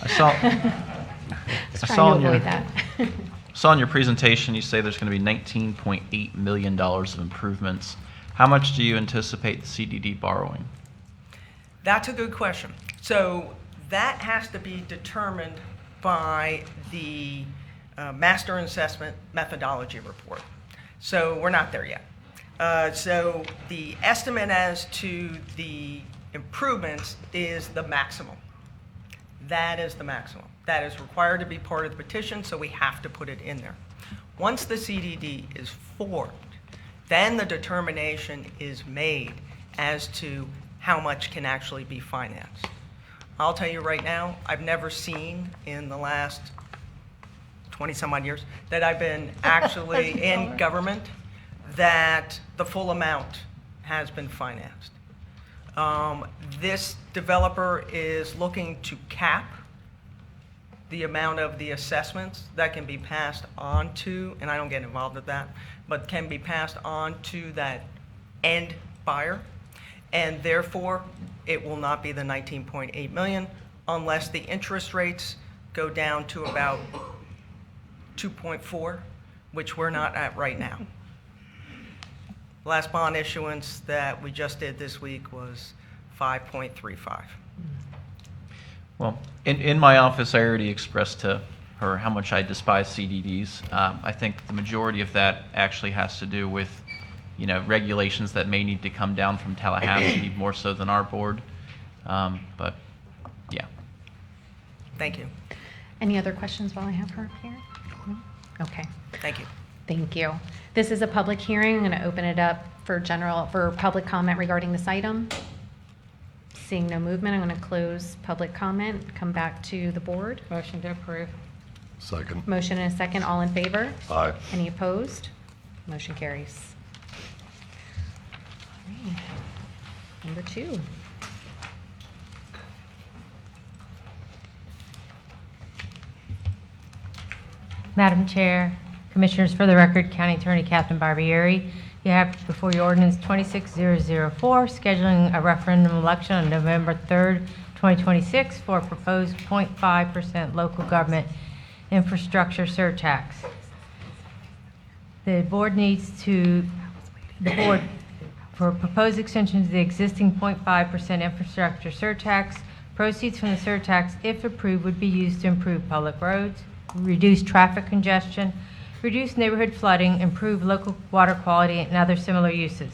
saw,
Just
I
trying
saw
to
in your,
avoid that.
saw in your presentation, you say there's going to be $19.8 million of improvements. How much do you anticipate the CDD borrowing?
That's a good question. So that has to be determined by the Master Assessment Methodology Report. So we're not there yet. So the estimate as to the improvements is the maximum. That is the maximum. That is required to be part of the petition, so we have to put it in there. Once the CDD is formed, then the determination is made as to how much can actually be financed. I'll tell you right now, I've never seen in the last 20-some odd years that I've been actually in government that the full amount has been financed. This developer is looking to cap the amount of the assessments that can be passed on to, and I don't get involved with that, but can be passed on to that end buyer. And therefore, it will not be the 19.8 million unless the interest rates go down to about 2.4, which we're not at right now. Last bond issuance that we just did this week was 5.35.
Well, in my office, I already expressed to her how much I despise CDDs. I think the majority of that actually has to do with, regulations that may need to come down from Tallahassee more so than our board. But yeah.
Thank you.
Any other questions while I have her up here? No? Okay.
Thank you.
Thank you. This is a public hearing. I'm going to open it up for public comment regarding this item. Seeing no movement, I'm going to close public comment, come back to the board.
Motion to approve.
Second.
Motion and a second. All in favor?
Aye.
Any opposed? Motion carries. All right. Number 2.
Madam Chair, Commissioners, for the record, County Attorney Catherine Barbieri. You have before you ordinance 26004, scheduling a referendum election on November 3rd, 2026 for a proposed 0.5% local government infrastructure surtax. The board for proposed extension to the existing 0.5% infrastructure surtax, proceeds from the surtax, if approved, would be used to improve public roads, reduce traffic congestion, reduce neighborhood flooding, improve local water quality, and other similar uses.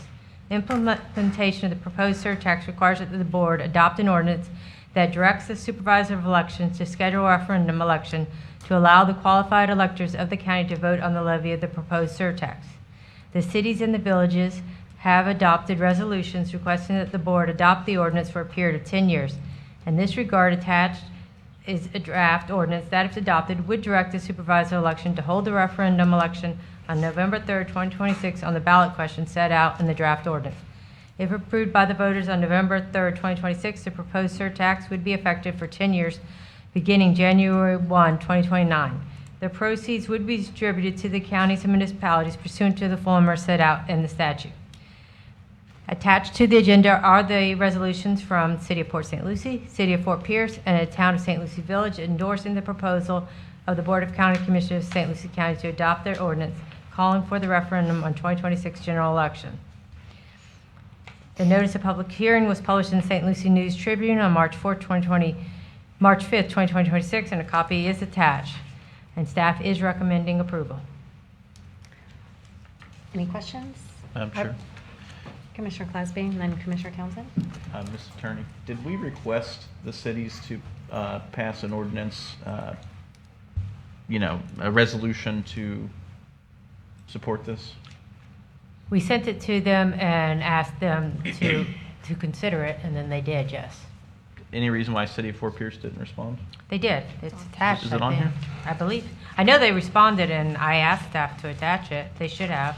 Implementation of the proposed surtax requires that the board adopt an ordinance that directs the supervisor of elections to schedule a referendum election to allow the qualified electors of the county to vote on the levy of the proposed surtax. The cities and the villages have adopted resolutions requesting that the board adopt the ordinance for a period of 10 years. In this regard, attached is a draft ordinance that, if adopted, would direct the supervisor election to hold the referendum election on November 3rd, 2026 on the ballot question set out in the draft ordinance. If approved by the voters on November 3rd, 2026, the proposed surtax would be effective for 10 years, beginning January 1, 2029. The proceeds would be distributed to the counties and municipalities pursuant to the formula set out in the statute. Attached to the agenda are the resolutions from City of Port St. Lucie, City of Fort Pierce, and the Town of St. Lucie Village endorsing the proposal of the Board of County Commissioners of St. Lucie County to adopt their ordinance calling for the referendum on 2026 general election. The notice of public hearing was published in the St. Lucie News Tribune on March 5th, 2026, and a copy is attached. And staff is recommending approval.
Any questions?
Madam Chair.
Commissioner Clasby and then Commissioner Townsend.
Mr. Attorney, did we request the cities to pass an ordinance, a resolution to support this?
We sent it to them and asked them to consider it, and then they did, yes.
Any reason why City of Fort Pierce didn't respond?
They did. It's attached,
Is it
I
on
think.
here?
I believe. I know they responded, and I asked staff to attach it. They should have.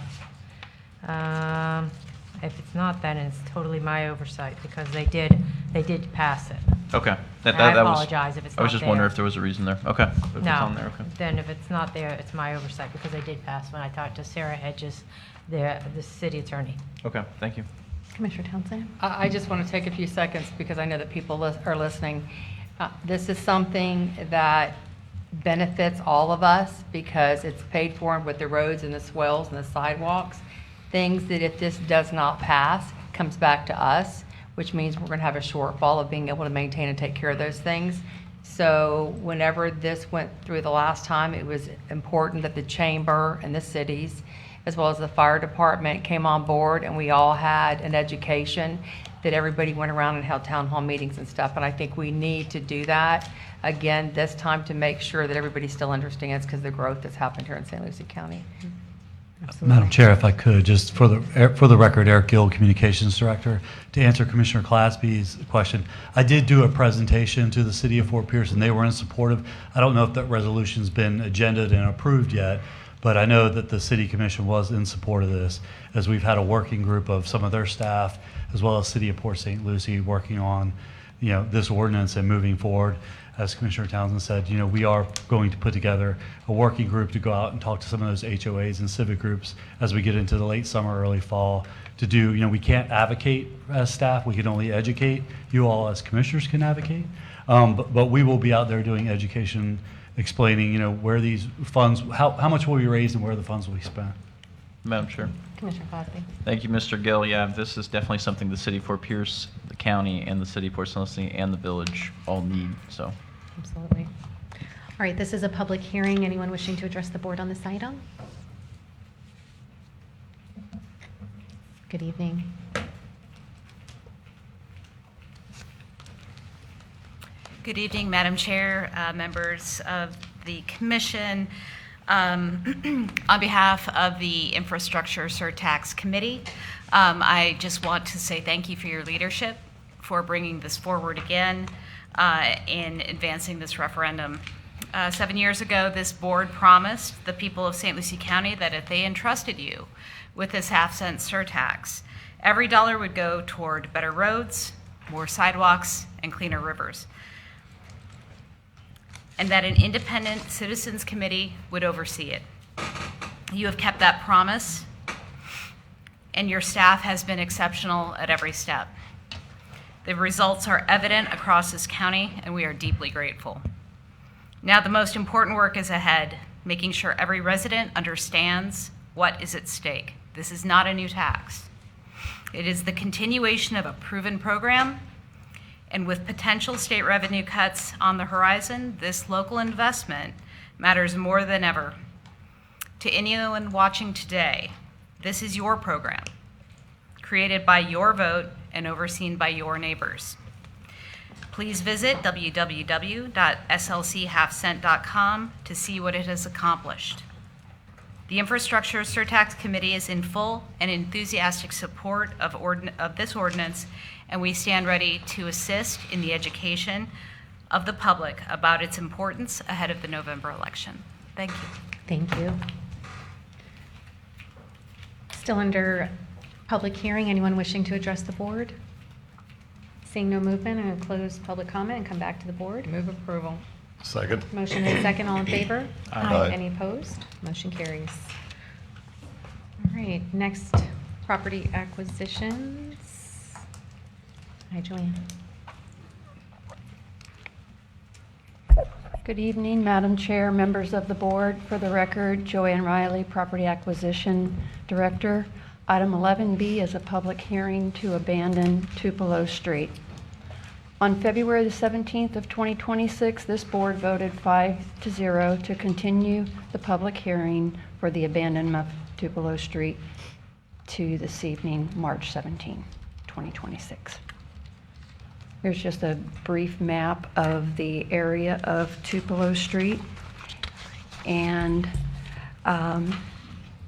If it's not, then it's totally my oversight, because they did pass it.
Okay.
And I apologize if it's
I was
not
just wondering
there.
if there was a reason there. Okay. If it's on there, okay.
Then if it's not there, it's my oversight, because they did pass when I talked to Sarah Hedges, the city attorney.
Okay, thank you.
Commissioner Townsend.
I just want to take a few seconds because I know that people are listening. This is something that benefits all of us because it's paid for with the roads and the swells and the sidewalks. Things that if this does not pass, comes back to us, which means we're going to have a shortfall of being able to maintain and take care of those things. So whenever this went through the last time, it was important that the chamber and the cities, as well as the fire department, came on board, and we all had an education that everybody went around and held town hall meetings and stuff. And I think we need to do that again this time to make sure that everybody still understands, because the growth that's happened here in St. Lucie County.
Madam Chair, if I could, just for the record, Eric Gill, Communications Director, to answer Commissioner Clasby's question. I did do a presentation to the City of Fort Pierce, and they were in support of. I don't know if that resolution's been agended and approved yet, but I know that the City Commission was in support of this, as we've had a working group of some of their staff, as well as City of Port St. Lucie, working on, this ordinance and moving forward. As Commissioner Townsend said, we are going to put together a working group to go out and talk to some of those HOAs and civic groups as we get into the late summer, early fall to do, we can't advocate as staff, we can only educate. You all as commissioners can advocate. But we will be out there doing education, explaining, where these funds, how much will be raised and where the funds will be spent.
Madam Chair.
Commissioner Clasby.
Thank you, Mr. Gill. Yeah, this is definitely something the City of Fort Pierce, the county, and the City of Port St. Lucie, and the village all need, so.
Absolutely. All right, this is a public hearing. Anyone wishing to address the board on this item? Good evening.
Good evening, Madam Chair, members of the commission. On behalf of the Infrastructure Surtax Committee, I just want to say thank you for your leadership, for bringing this forward again, in advancing this referendum. 7 years ago, this board promised the people of St. Lucie County that if they entrusted you with this half-cent surtax, every dollar would go toward better roads, more sidewalks, and cleaner rivers, and that an independent citizens committee would oversee it. You have kept that promise, and your staff has been exceptional at every step. The results are evident across this county, and we are deeply grateful. Now the most important work is ahead, making sure every resident understands what is at stake. This is not a new tax. It is the continuation of a proven program, and with potential state revenue cuts on the horizon, this local investment matters more than ever. To anyone watching today, this is your program, created by your vote and overseen by your neighbors. Please visit www.slchalfcent.com to see what it has accomplished. The Infrastructure Surtax Committee is in full and enthusiastic support of this ordinance, and we stand ready to assist in the education of the public about its importance ahead of the November election. Thank you.
Thank you. Still under public hearing. Anyone wishing to address the board? Seeing no movement, I'm going to close public comment and come back to the board.
Move approval.
Second.
Motion and second. All in favor?
Aye.
Any opposed? Motion carries. All right, next Property acquisitions. Hi, Joanne.
Good evening, Madam Chair, members of the board. For the record, Joanne Riley, Property Acquisition Director. Item 11B is a public hearing to abandon Tupelo Street. On February the 17th of 2026, this board voted 5-0 to continue the public hearing for the abandonment of Tupelo Street to this evening, March 17, 2026. Here's just a brief map of the area of Tupelo Street. And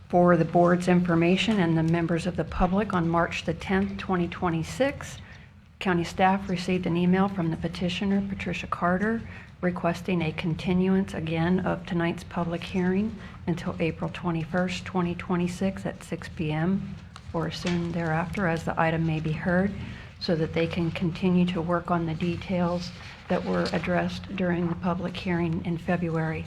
for the board's information and the members of the public, on March the 10th, 2026, county staff received an email from the petitioner, Patricia Carter, requesting a continuance again of tonight's public hearing until April 21st, 2026 at 6 p.m. or soon thereafter, as the item may be heard, so that they can continue to work on the details that were addressed during the public hearing in February.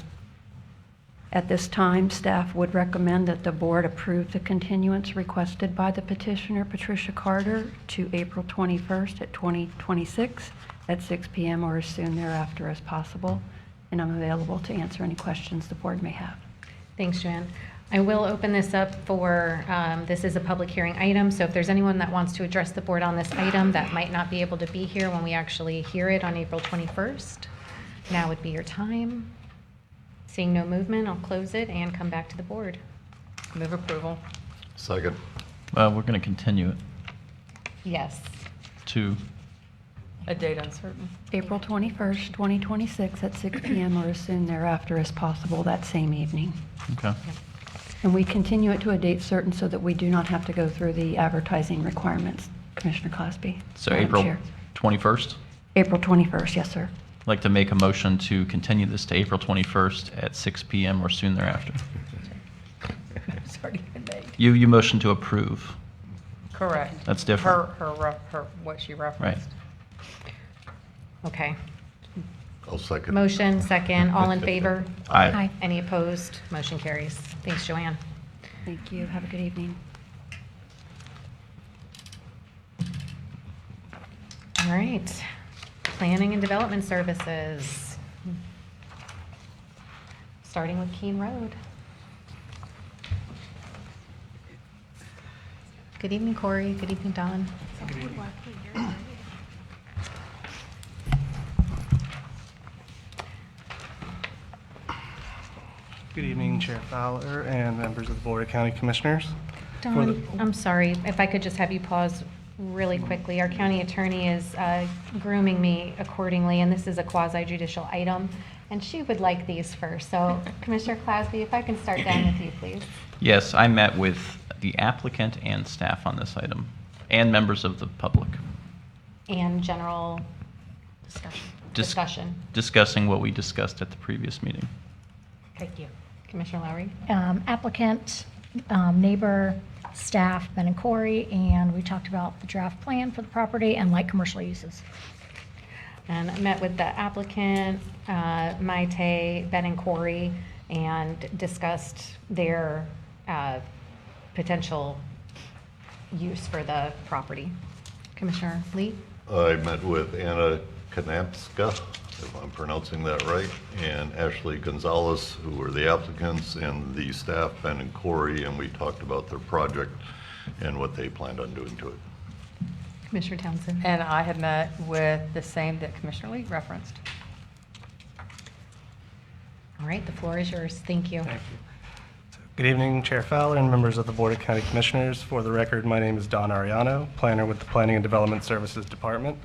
At this time, staff would recommend that the board approve the continuance requested by the petitioner, Patricia Carter, to April 21st at 2026 at 6 p.m. or as soon thereafter as possible. And I'm available to answer any questions the board may have.
Thanks, Joanne. I will open this up for, this is a public hearing item, so if there's anyone that wants to address the board on this item that might not be able to be here when we actually hear it on April 21st, now would be your time. Seeing no movement, I'll close it and come back to the board.
Move approval.
Second.
We're going to continue it
Yes.
to,
A date uncertain.
April 21st, 2026 at 6 p.m. or as soon thereafter as possible that same evening.
okay.
And we continue it to a date certain so that we do not have to go through the advertising requirements, Commissioner Cosby.
So
Madam
April
Chair.
21st?
April 21st, yes, sir.
I'd like to make a motion to continue this to April 21st at 6 p.m. or soon thereafter.
It's already been made.
You motion to approve.
Correct.
That's different.
Her, what she referenced.
Okay.
I'll second.
Motion, second, all in favor?
Aye.
Aye.
Any opposed? Motion carries. Thanks, Joanne.
Thank you. Have a good evening.
All right. Planning and Development Services. Starting with Keene Road. Good evening, Corey. Good evening, Don.
Good evening, Chair Fowler and members of the Board of County Commissioners. For the-
Don, I'm sorry, if I could just have you pause really quickly. Our county attorney is grooming me accordingly, and this is a quasi judicial item, and she would like these first. So Commissioner Clasby, if I can start down with you, please.
Yes, I met with the applicant and staff on this item, and members of the public.
And general discussion.
Discussing what we discussed at the previous meeting.
Thank you. Commissioner Lowry?
Applicant, neighbor, staff, Ben and Corey, and we talked about the draft plan for the property and light commercial uses.
And I met with the applicant, Maite, Ben and Corey, and discussed their potential use for the property. Commissioner Lee?
I met with Anna Kanapska, if I'm pronouncing that right, and Ashley Gonzalez, who were the applicants, and the staff, Ben and Corey, and we talked about their project and what they planned on doing to it.
Commissioner Townsend?
And I have met with the same that Commissioner Lee referenced.
All right, the floor is yours. Thank you.
Good evening, Chair Fowler and members of the Board of County Commissioners. For the record, my name is Don Ariano, planner with the Planning and Development Services Department.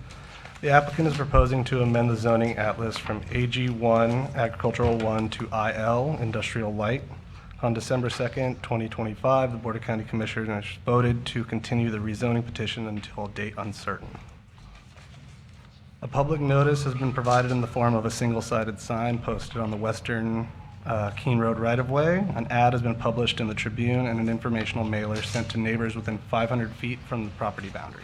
The applicant is proposing to amend the zoning atlas from AG1 Agricultural 1 to IL Industrial Light. On December 2nd, 2025, the Board of County Commissioners voted to continue the rezoning petition until a date uncertain. A public notice has been provided in the form of a single-sided sign posted on the western Keene Road right-of-way. An ad has been published in the Tribune and an informational mailer sent to neighbors within 500 feet from the property boundary.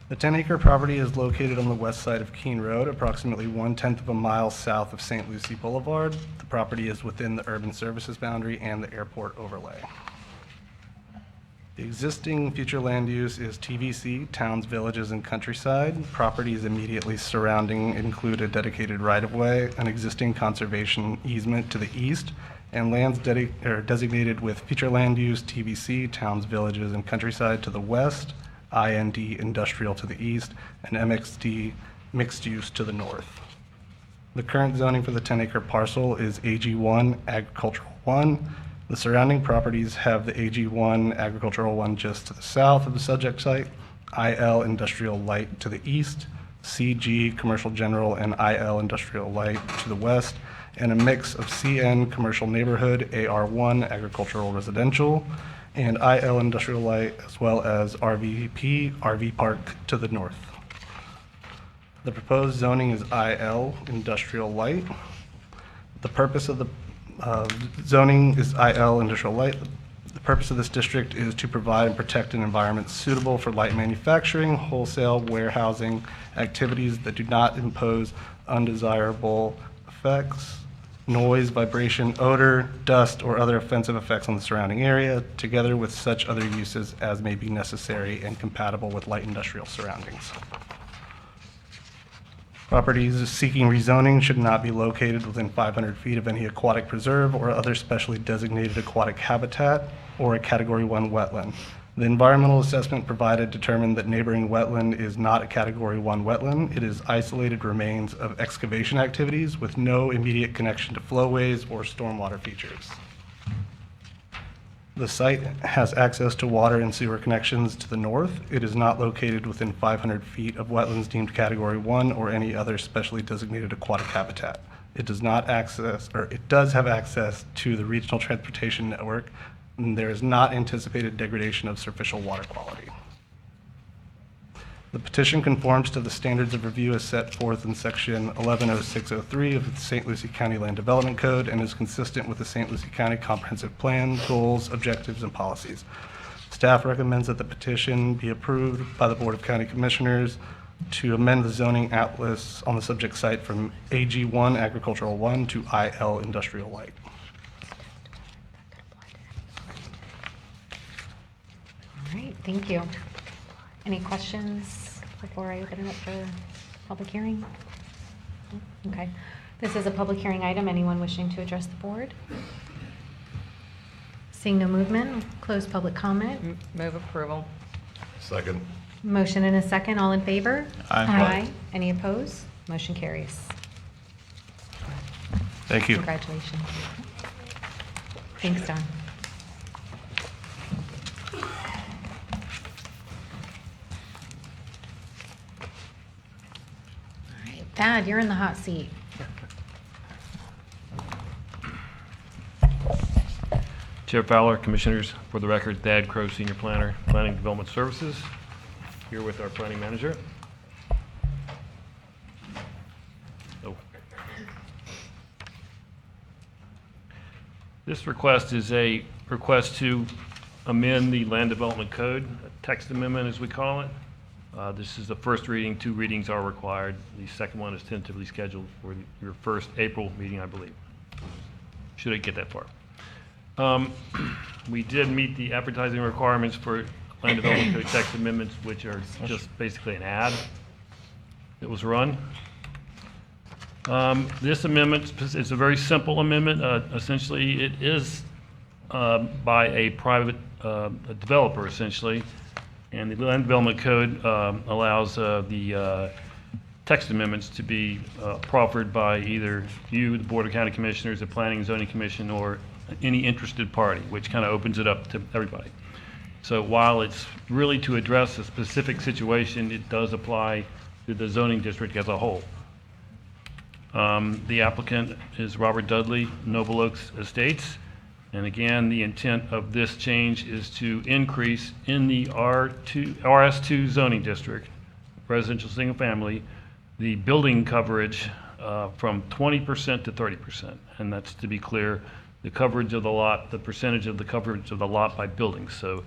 The 10-acre property is located on the west side of Keene Road, approximately 1/10 of a mile south of St. Lucie Boulevard. The property is within the urban services boundary and the airport overlay. The existing future land use is TVC, towns, villages, and countryside. Properties immediately surrounding include a dedicated right-of-way, an existing conservation easement to the east, and lands designated with future land use, TVC, towns, villages, and countryside to the west, IND industrial to the east, and MXD mixed use to the north. The current zoning for the 10-acre parcel is AG1 Agricultural 1. The surrounding properties have the AG1 Agricultural 1 just to the south of the subject site, IL Industrial Light to the east, CG Commercial General and IL Industrial Light to the west, and a mix of CN Commercial Neighborhood, AR1 Agricultural Residential, and IL Industrial Light, as well as RVP RV Park to the north. The proposed zoning is IL Industrial Light. The purpose of the zoning is IL Industrial Light. The purpose of this district is to provide and protect an environment suitable for light manufacturing, wholesale, warehousing, activities that do not impose undesirable effects, noise, vibration, odor, dust, or other offensive effects on the surrounding area, together with such other uses as may be necessary and compatible with light industrial surroundings. Properties seeking rezoning should not be located within 500 feet of any aquatic preserve or other specially designated aquatic habitat or a Category 1 wetland. The environmental assessment provided determined that neighboring wetland is not a Category 1 wetland. It is isolated remains of excavation activities with no immediate connection to flowways or stormwater features. The site has access to water and sewer connections to the north. It is not located within 500 feet of wetlands deemed Category 1 or any other specially designated aquatic habitat. It does have access to the regional transportation network, and there is not anticipated degradation of surficial water quality. The petition conforms to the standards of review as set forth in Section 110603 of the St. Lucie County Land Development Code and is consistent with the St. Lucie County Comprehensive Plan, goals, objectives, and policies. Staff recommends that the petition be approved by the Board of County Commissioners to amend the zoning atlas on the subject site from AG1 Agricultural 1 to IL Industrial Light.
All right, thank you. Any questions before I open it up for public hearing? Okay. This is a public hearing item. Anyone wishing to address the board? Seeing no movement, close public comment.
Move approval.
Second.
Motion and a second. All in favor?
Aye.
Any opposed? Motion carries.
Thank you.
Congratulations. Thanks, Don. All right, Thad, you're in the hot seat.
Chair Fowler, Commissioners, for the record, Thad Crow, Senior Planner, Planning Development Services, here with our Planning Manager. Oh. This request is a request to amend the Land Development Code, a text amendment as we call it. This is the first reading. 2 readings are required. The second one is tentatively scheduled for your first April meeting, I believe. Should I get that far? We did meet the advertising requirements for Land Development Code text amendments, which are just basically an ad that was run. This amendment is a very simple amendment. Essentially, it is by a private developer, essentially. And the Land Development Code allows the text amendments to be proffered by either you, the Board of County Commissioners, the Planning and Zoning Commission, or any interested party, which kind of opens it up to everybody. So while it's really to address a specific situation, it does apply to the zoning district as a whole. The applicant is Robert Dudley, Noble Oaks Estates. And again, the intent of this change is to increase in the RS2 zoning district, residential single family, the building coverage from 20% to 30%. And that's, to be clear, the coverage of the lot, the percentage of the coverage of the lot by buildings. So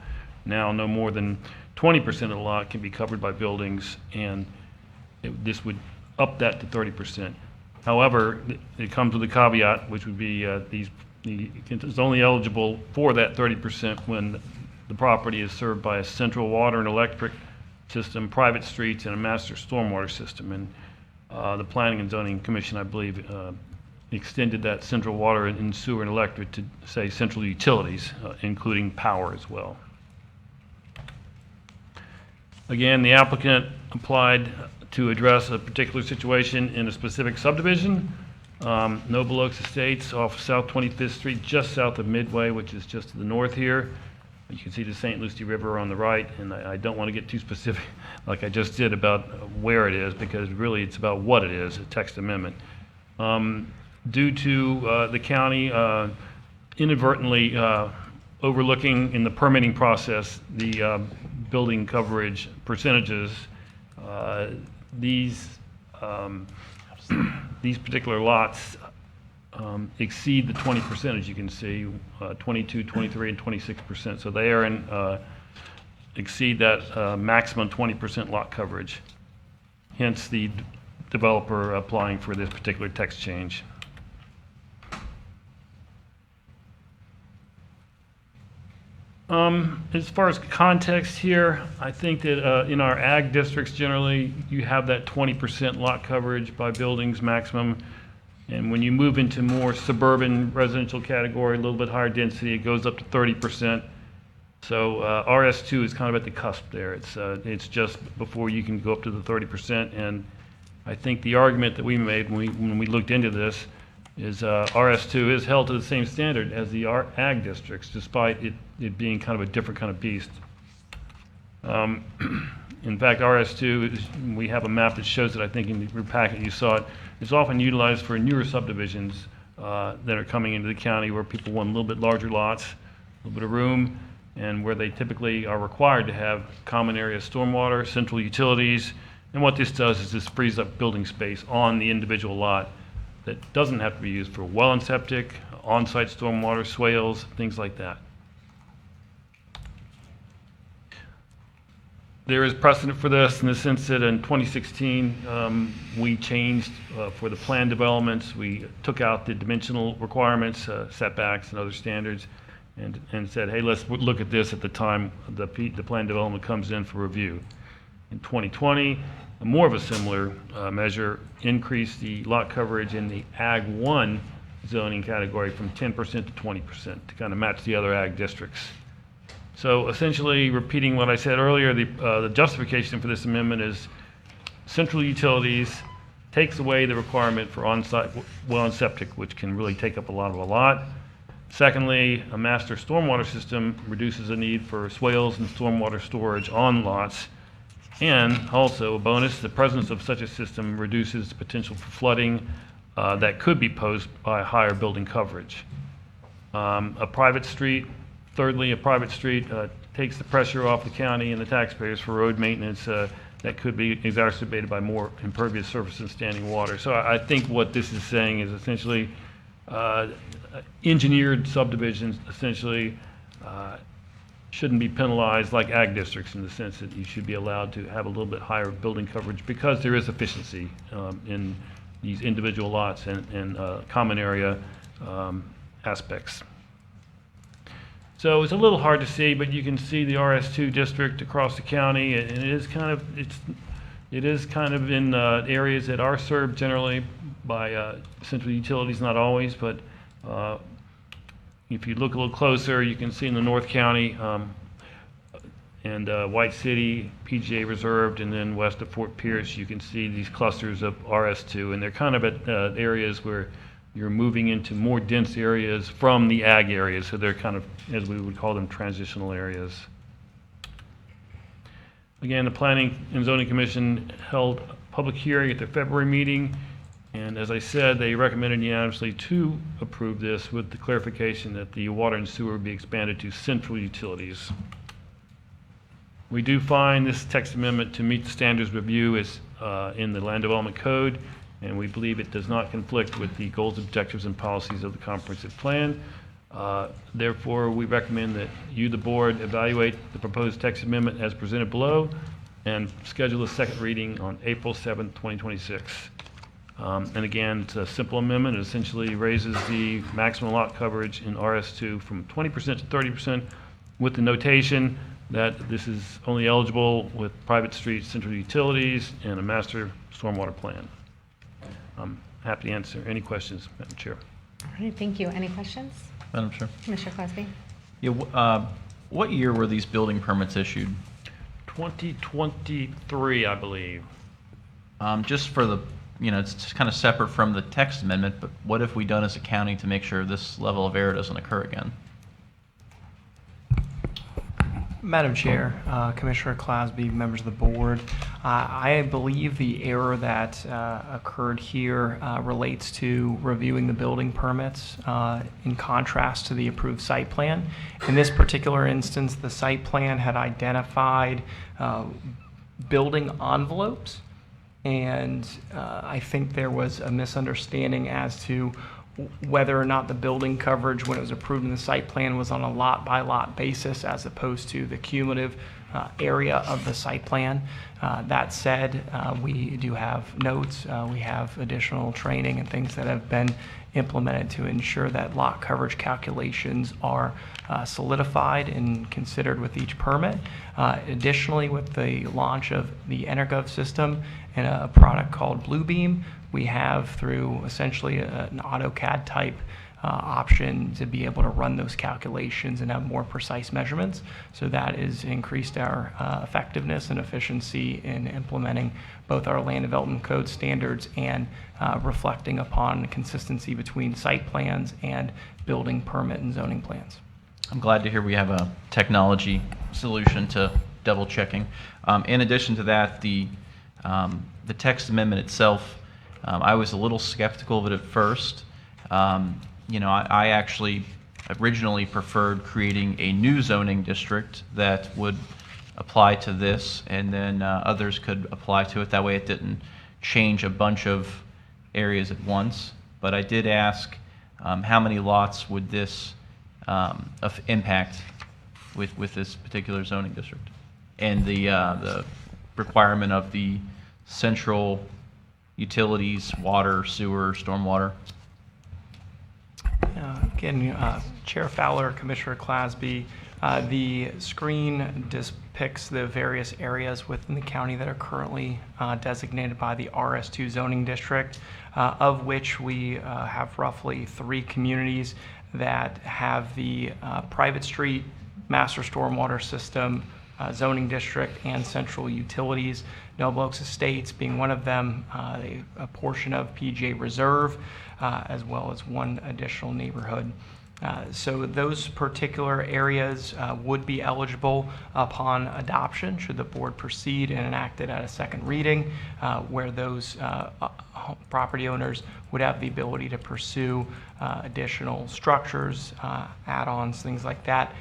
now no more than 20% of the lot can be covered by buildings, and this would up that to 30%. However, it comes with a caveat, which would be it's only eligible for that 30% when the property is served by a central water and electric system, private streets, and a master stormwater system. And the Planning and Zoning Commission, I believe, extended that central water and sewer and electric to say central utilities, including power as well. Again, the applicant applied to address a particular situation in a specific subdivision, Noble Oaks Estates off South 25th Street, just south of Midway, which is just to the north here. You can see the St. Lucie River on the right, and I don't want to get too specific like I just did about where it is, because really it's about what it is, a text amendment. Due to the county inadvertently overlooking in the permitting process the building coverage percentages, these particular lots exceed the 20%, as you can see, 22, 23, and 26%. So they are in exceed that maximum 20% lot coverage. Hence the developer applying for this particular text change. As far as context here, I think that in our ag districts generally, you have that 20% lot coverage by buildings maximum. And when you move into more suburban residential category, a little bit higher density, it goes up to 30%. So RS2 is kind of at the cusp there. It's just before you can go up to the 30%. And I think the argument that we made when we looked into this is RS2 is held to the same standard as the ag districts, despite it being kind of a different kind of beast. In fact, RS2, we have a map that shows it, I think in your packet you saw it. It's often utilized for newer subdivisions that are coming into the county where people want a little bit larger lots, a little bit of room, and where they typically are required to have common area stormwater, central utilities. And what this does is this frees up building space on the individual lot that doesn't have to be used for well and septic, on-site stormwater, swales, things like that. There is precedent for this in the sense that in 2016, we changed for the plan developments. We took out the dimensional requirements, setbacks, and other standards, and said, hey, let's look at this at the time the plan development comes in for review. In 2020, more of a similar measure increased the lot coverage in the Ag 1 zoning category from 10% to 20% to kind of match the other ag districts. So essentially, repeating what I said earlier, the justification for this amendment is central utilities takes away the requirement for on-site well and septic, which can really take up a lot of a lot. Secondly, a master stormwater system reduces the need for swales and stormwater storage on lots. And also, a bonus, the presence of such a system reduces the potential for flooding that could be posed by higher building coverage. A private street takes the pressure off the county and the taxpayers for road maintenance that could be exacerbated by more impervious surface and standing water. So I think what this is saying is essentially engineered subdivisions essentially shouldn't be penalized like ag districts in the sense that you should be allowed to have a little bit higher building coverage because there is efficiency in these individual lots and common area aspects. So it's a little hard to see, but you can see the RS2 district across the county, and it is kind of in areas that are served generally by central utilities, not always, but if you look a little closer, you can see in the North County and White City, PGA reserved, and then west of Fort Pierce, you can see these clusters of RS2, and they're kind of at areas where you're moving into more dense areas from the ag areas, so they're kind of, as we would call them, transitional areas. Again, the Planning and Zoning Commission held a public hearing at their February meeting, and as I said, they recommended unanimously to approve this with the clarification that the water and sewer be expanded to central utilities. We do find this text amendment to meet the standards review as in the Land Development Code, and we believe it does not conflict with the goals, objectives, and policies of the comprehensive plan. Therefore, we recommend that you, the board, evaluate the proposed text amendment as presented below and schedule a second reading on April 7th, 2026. And again, it's a simple amendment. It essentially raises the maximum lot coverage in RS2 from 20% to 30%, with the notation that this is only eligible with private streets, central utilities, and a master stormwater plan. I'm happy to answer any questions, Madam Chair.
All right, thank you. Any questions?
Madam Chair.
Commissioner Clasby?
Yeah, what year were these building permits issued?
2023, I believe.
Just for the, it's just kind of separate from the text amendment, but what have we done as a county to make sure this level of error doesn't occur again?
Madam Chair, Commissioner Clasby, members of the board, I believe the error that occurred here relates to reviewing the building permits in contrast to the approved site plan. In this particular instance, the site plan had identified building envelopes, and I think there was a misunderstanding as to whether or not the building coverage when it was approved in the site plan was on a lot-by-lot basis as opposed to the cumulative area of the site plan. That said, we do have notes, we have additional training and things that have been implemented to ensure that lot coverage calculations are solidified and considered with each permit. Additionally, with the launch of the EnerGov system and a product called Bluebeam, we have through essentially an AutoCAD type option to be able to run those calculations and have more precise measurements. So that has increased our effectiveness and efficiency in implementing both our land development code standards and reflecting upon consistency between site plans and building permit and zoning plans.
I'm glad to hear we have a technology solution to double checking. In addition to that, the text amendment itself, I was a little skeptical of it at first. I actually originally preferred creating a new zoning district that would apply to this, and then others could apply to it. That way it didn't change a bunch of areas at once. But I did ask how many lots would this impact with this particular zoning district, and the requirement of the central utilities, water, sewer, stormwater.
Again, Chair Fowler, Commissioner Clasby, the screen depicts the various areas within the county that are currently designated by the RS2 zoning district, of which we have roughly 3 communities that have the private street, master stormwater system, zoning district, and central utilities. Noble Oaks Estates being one of them, a portion of PGA Reserve, as well as one additional neighborhood. So those particular areas would be eligible upon adoption should the board proceed and enact it at a second reading, where those property owners would have the ability to pursue additional structures, add-ons, things like that.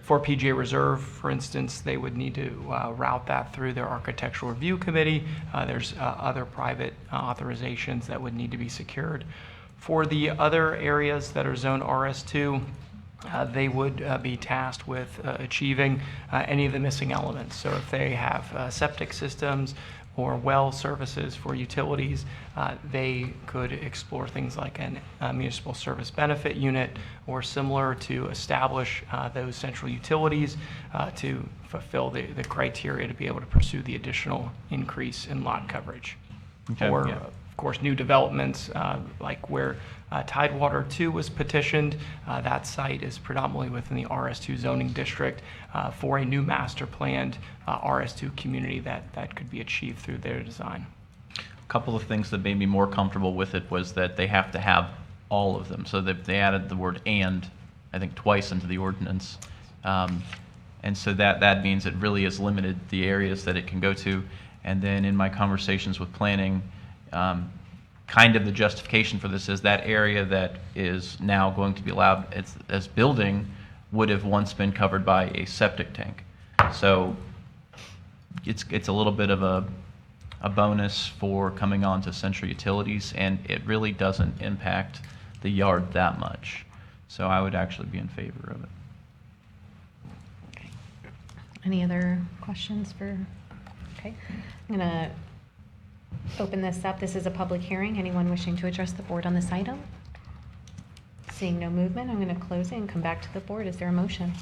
For PGA Reserve, for instance, they would need to route that through their architectural review committee. There's other private authorizations that would need to be secured. For the other areas that are zone RS2, they would be tasked with achieving any of the missing elements. So if they have septic systems or well services for utilities, they could explore things like a municipal service benefit unit or similar to establish those central utilities to fulfill the criteria to be able to pursue the additional increase in lot coverage.
Okay,
Or,
yeah.
of course, new developments like where Tidewater 2 was petitioned. That site is predominantly within the RS2 zoning district for a new master planned RS2 community that could be achieved through their design.
A couple of things that made me more comfortable with it was that they have to have all of them. So they added the word "and," I think, twice into the ordinance. And so that means it really is limited the areas that it can go to. And then in my conversations with planning, kind of the justification for this is that area that is now going to be allowed as building would have once been covered by a septic tank. So it's a little bit of a bonus for coming on to central utilities, and it really doesn't impact the yard that much. So I would actually be in favor of it.
Any other questions for, okay. I'm gonna open this up. This is a public hearing. Anyone wishing to address the board on this item? Seeing no movement, I'm gonna close it and come back to the board. Is there a motion?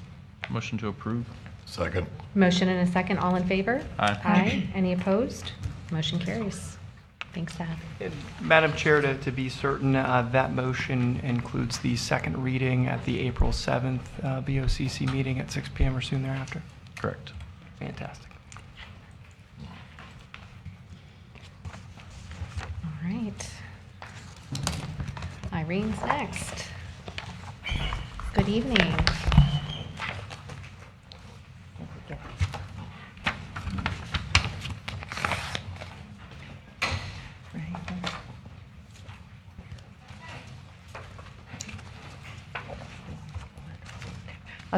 Motion to approve.
Second.
Motion and a second, all in favor?
Aye.
Aye. Any opposed? Motion carries. Thanks, staff.
Madam Chair, to be certain, that motion includes the second reading at the April 7th BOCC meeting at 6 PM or soon thereafter.
Correct.
Fantastic.
All right. Irene's next. Good evening.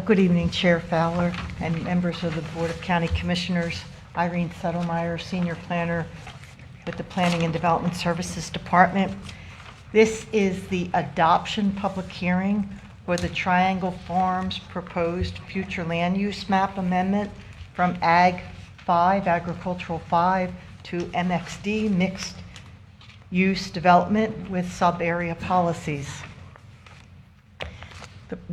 Good evening, Chair Fowler and members of the Board of County Commissioners. Irene Settlemyer, Senior Planner with the Planning and Development Services Department. This is the adoption public hearing for the Triangle Farms proposed future land use map amendment from Ag 5, Agricultural 5, to MXD, Mixed Use Development with Sub-Area Policies.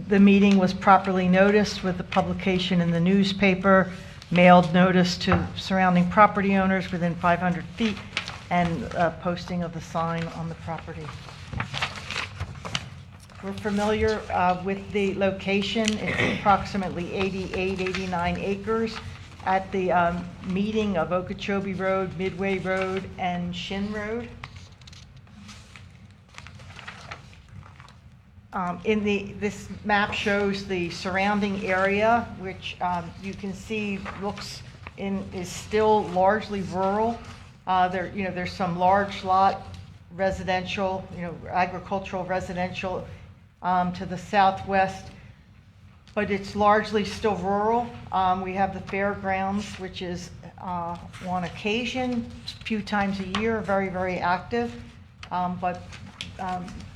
The meeting was properly noticed with the publication in the newspaper, mailed notice to surrounding property owners within 500 feet, and posting of the sign on the property. We're familiar with the location. It's approximately 88, 89 acres at the meeting of Okeechobee Road, Midway Road, and Shin Road. This map shows the surrounding area, which you can see is still largely rural. There's some large lot residential, agricultural residential to the southwest, but it's largely still rural. We have the fairgrounds, which is on occasion, a few times a year, very, very active, but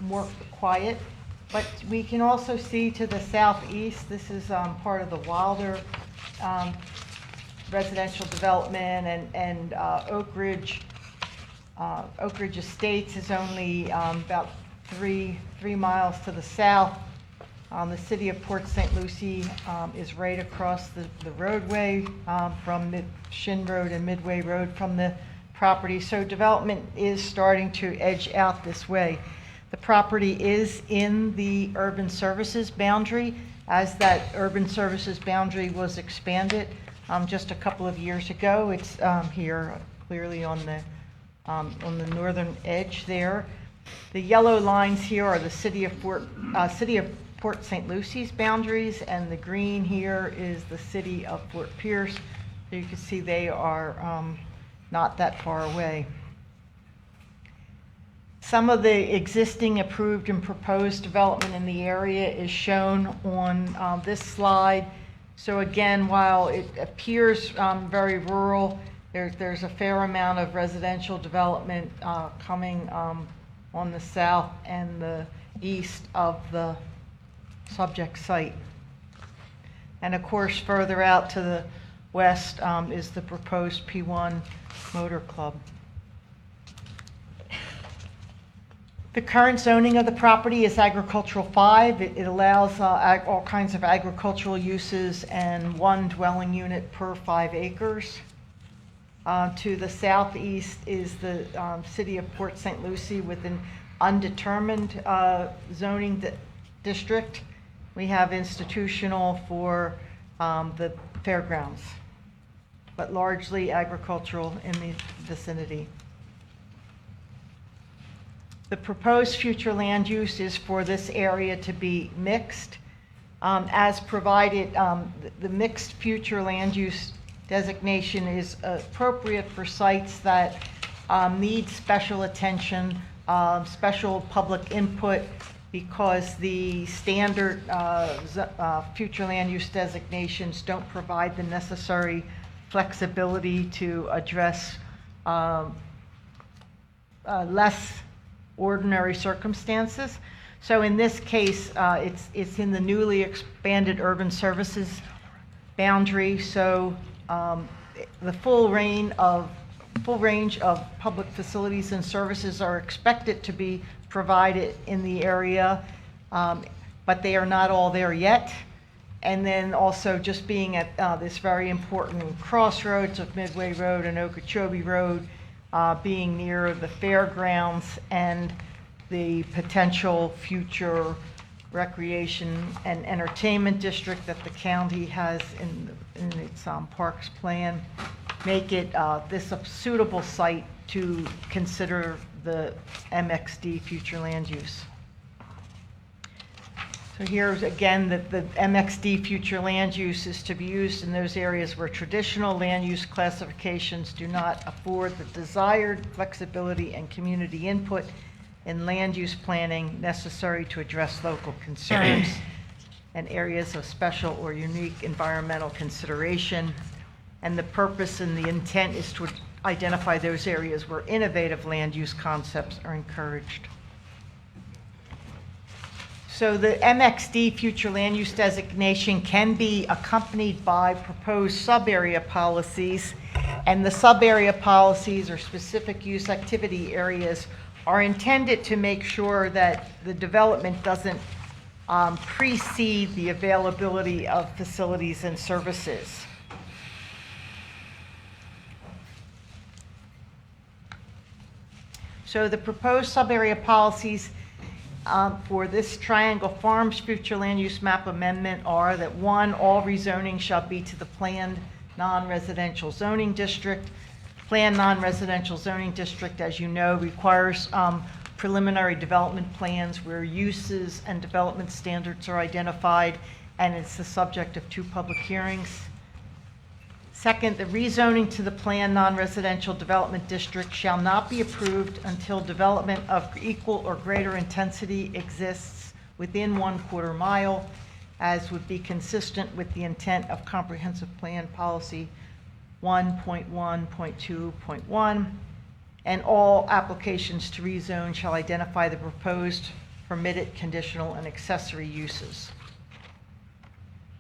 more quiet. But we can also see to the southeast, this is part of the Wilder residential development, and Oak Ridge Estates is only about three miles to the south. The city of Port St. Lucie is right across the roadway from Shin Road and Midway Road from the property. So development is starting to edge out this way. The property is in the urban services boundary, as that urban services boundary was expanded just a couple of years ago. It's here clearly on the northern edge there. The yellow lines here are the city of Port St. Lucie's boundaries, and the green here is the city of Fort Pierce. So you can see they are not that far away. Some of the existing approved and proposed development in the area is shown on this slide. So again, while it appears very rural, there's a fair amount of residential development coming on the south and the east of the subject site. And of course, further out to the west is the proposed P1 Motor Club. The current zoning of the property is agricultural 5. It allows all kinds of agricultural uses and one dwelling unit per 5 acres. To the southeast is the city of Port St. Lucie with an undetermined zoning district. We have institutional for the fairgrounds, but largely agricultural in the vicinity. The proposed future land use is for this area to be mixed. As provided, the mixed future land use designation is appropriate for sites that need special attention, special public input, because the standard future land use designations don't provide the necessary flexibility to address less ordinary circumstances. So in this case, it's in the newly expanded urban services boundary. So the full range of public facilities and services are expected to be provided in the area, but they are not all there yet. And then also just being at this very important crossroads of Midway Road and Okeechobee Road, being near the fairgrounds and the potential future recreation and entertainment district that the county has in its parks plan, make it this a suitable site to consider the MXD future land use. So here's again that the MXD future land use is to be used in those areas where traditional land use classifications do not afford the desired flexibility and community input in land use planning necessary to address local concerns and areas of special or unique environmental consideration. And the purpose and the intent is to identify those areas where innovative land use concepts are encouraged. So the MXD future land use designation can be accompanied by proposed sub-area policies, and the sub-area policies or specific use activity areas are intended to make sure that the development doesn't precede the availability of facilities and services. So the proposed sub-area policies for this Triangle Farms future land use map amendment are that 1, all rezoning shall be to the planned non-residential zoning district. Planned non-residential zoning district, as you know, requires preliminary development plans where uses and development standards are identified, and it's the subject of 2 public hearings. Second, the rezoning to the planned non-residential development district shall not be approved until development of equal or greater intensity exists within 1/4 mile, as would be consistent with the intent of Comprehensive Plan Policy 1.1.2.1. And all applications to rezone shall identify the proposed permitted conditional and accessory uses.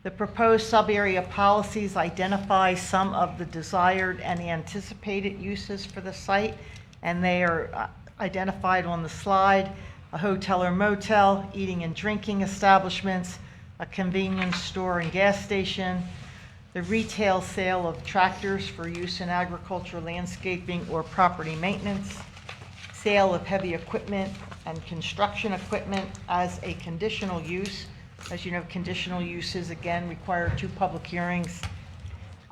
The proposed sub-area policies identify some of the desired and anticipated uses for the site, and they are identified on the slide: a hotel or motel, eating and drinking establishments, a convenience store and gas station, the retail sale of tractors for use in agriculture, landscaping, or property maintenance, sale of heavy equipment and construction equipment as a conditional use. As you know, conditional uses, again, require 2 public hearings.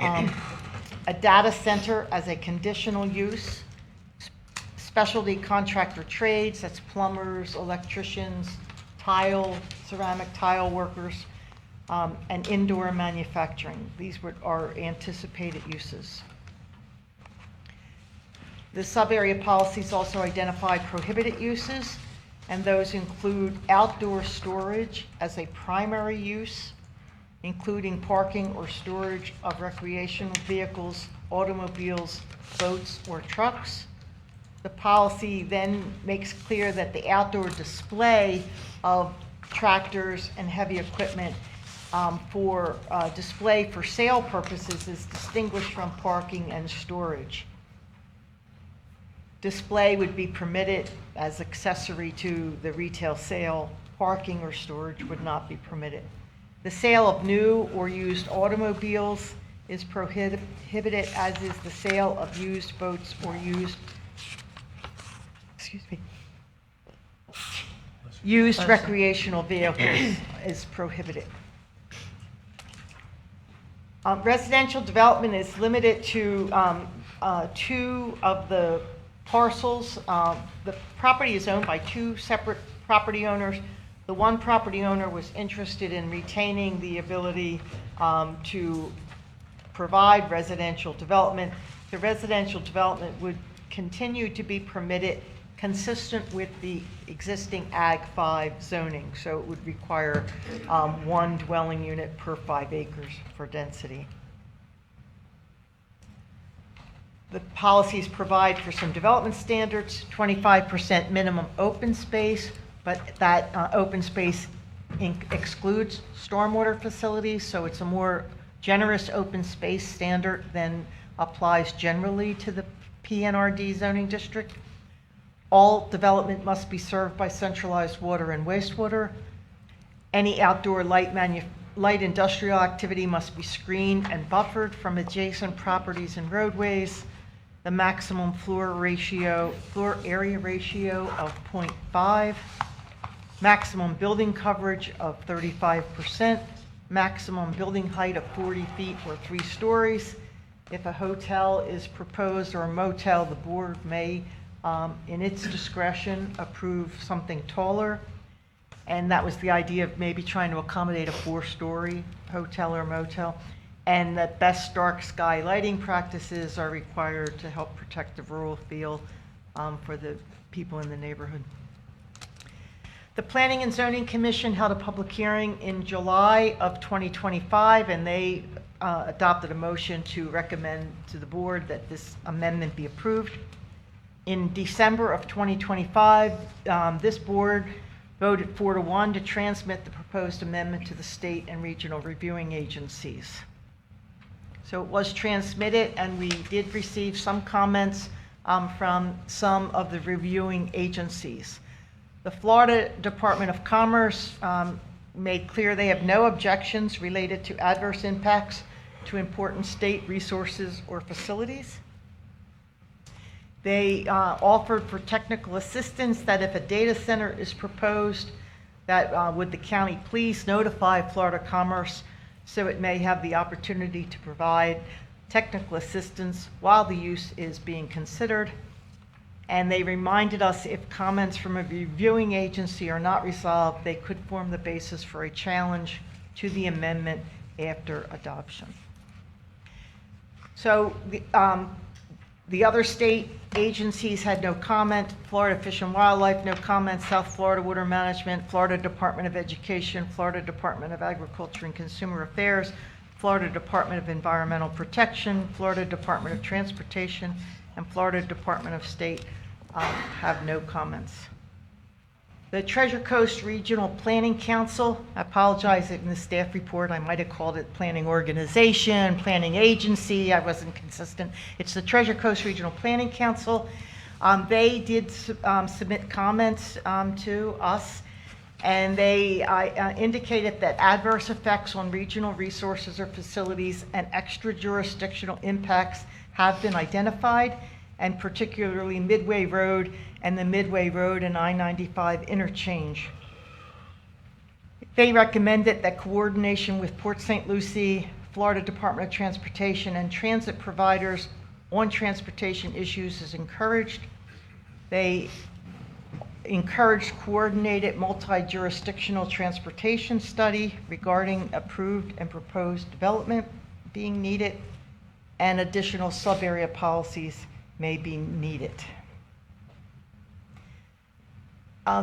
A data center as a conditional use. Specialty contractor trades, that's plumbers, electricians, ceramic tile workers, and indoor manufacturing. These are anticipated uses. The sub-area policies also identify prohibited uses, and those include outdoor storage as a primary use, including parking or storage of recreational vehicles, automobiles, boats, or trucks. The policy then makes clear that the outdoor display of tractors and heavy equipment for display for sale purposes is distinguished from parking and storage. Display would be permitted as accessory to the retail sale. Parking or storage would not be permitted. The sale of new or used automobiles is prohibited, as is the sale of used boats or used recreational vehicles is prohibited. Residential development is limited to 2 of the parcels. The property is owned by 2 separate property owners. The one property owner was interested in retaining the ability to provide residential development. The residential development would continue to be permitted consistent with the existing Ag 5 zoning. So it would require 1 dwelling unit per 5 acres for density. The policies provide for some development standards: 25% minimum open space, but that open space excludes stormwater facilities, so it's a more generous open space standard than applies generally to the PNRD zoning district. All development must be served by centralized water and wastewater. Any outdoor light light industrial activity must be screened and buffered from adjacent properties and roadways. The maximum floor area ratio of 0.5, maximum building coverage of 35%, maximum building height of 40 feet or 3 stories. If a hotel is proposed or a motel, the board may, in its discretion, approve something taller. And that was the idea of maybe trying to accommodate a 4-story hotel or motel. And that best dark sky lighting practices are required to help protect the rural feel for the people in the neighborhood. The Planning and Zoning Commission held a public hearing in July of 2025, and they adopted a motion to recommend to the board that this amendment be approved. In December of 2025, this board voted 4-1 to transmit the proposed amendment to the state and regional reviewing agencies. So it was transmitted, and we did receive some comments from some of the reviewing agencies. The Florida Department of Commerce made clear they have no objections related to adverse impacts to important state resources or facilities. They offered for technical assistance that if a data center is proposed, that would the county please notify Florida Commerce so it may have the opportunity to provide technical assistance while the use is being considered. And they reminded us if comments from a reviewing agency are not resolved, they could form the basis for a challenge to the amendment after adoption. So the other state agencies had no comment. Florida Fish and Wildlife, no comment. South Florida Water Management, Florida Department of Education, Florida Department of Agriculture and Consumer Affairs, Florida Department of Environmental Protection, Florida Department of Transportation, and Florida Department of State have no comments. The Treasure Coast Regional Planning Council, I apologize in the staff report, I might have called it planning organization, planning agency, I wasn't consistent. It's the Treasure Coast Regional Planning Council. They did submit comments to us, and they indicated that adverse effects on regional resources or facilities and extra-jurisdictional impacts have been identified, and particularly Midway Road and the Midway Road and I-95 interchange. They recommended that coordination with Port St. Lucie, Florida Department of Transportation, and transit providers on transportation issues is encouraged. They encouraged coordinated multi-jurisdictional transportation study regarding approved and proposed development being needed, and additional sub-area policies may be needed.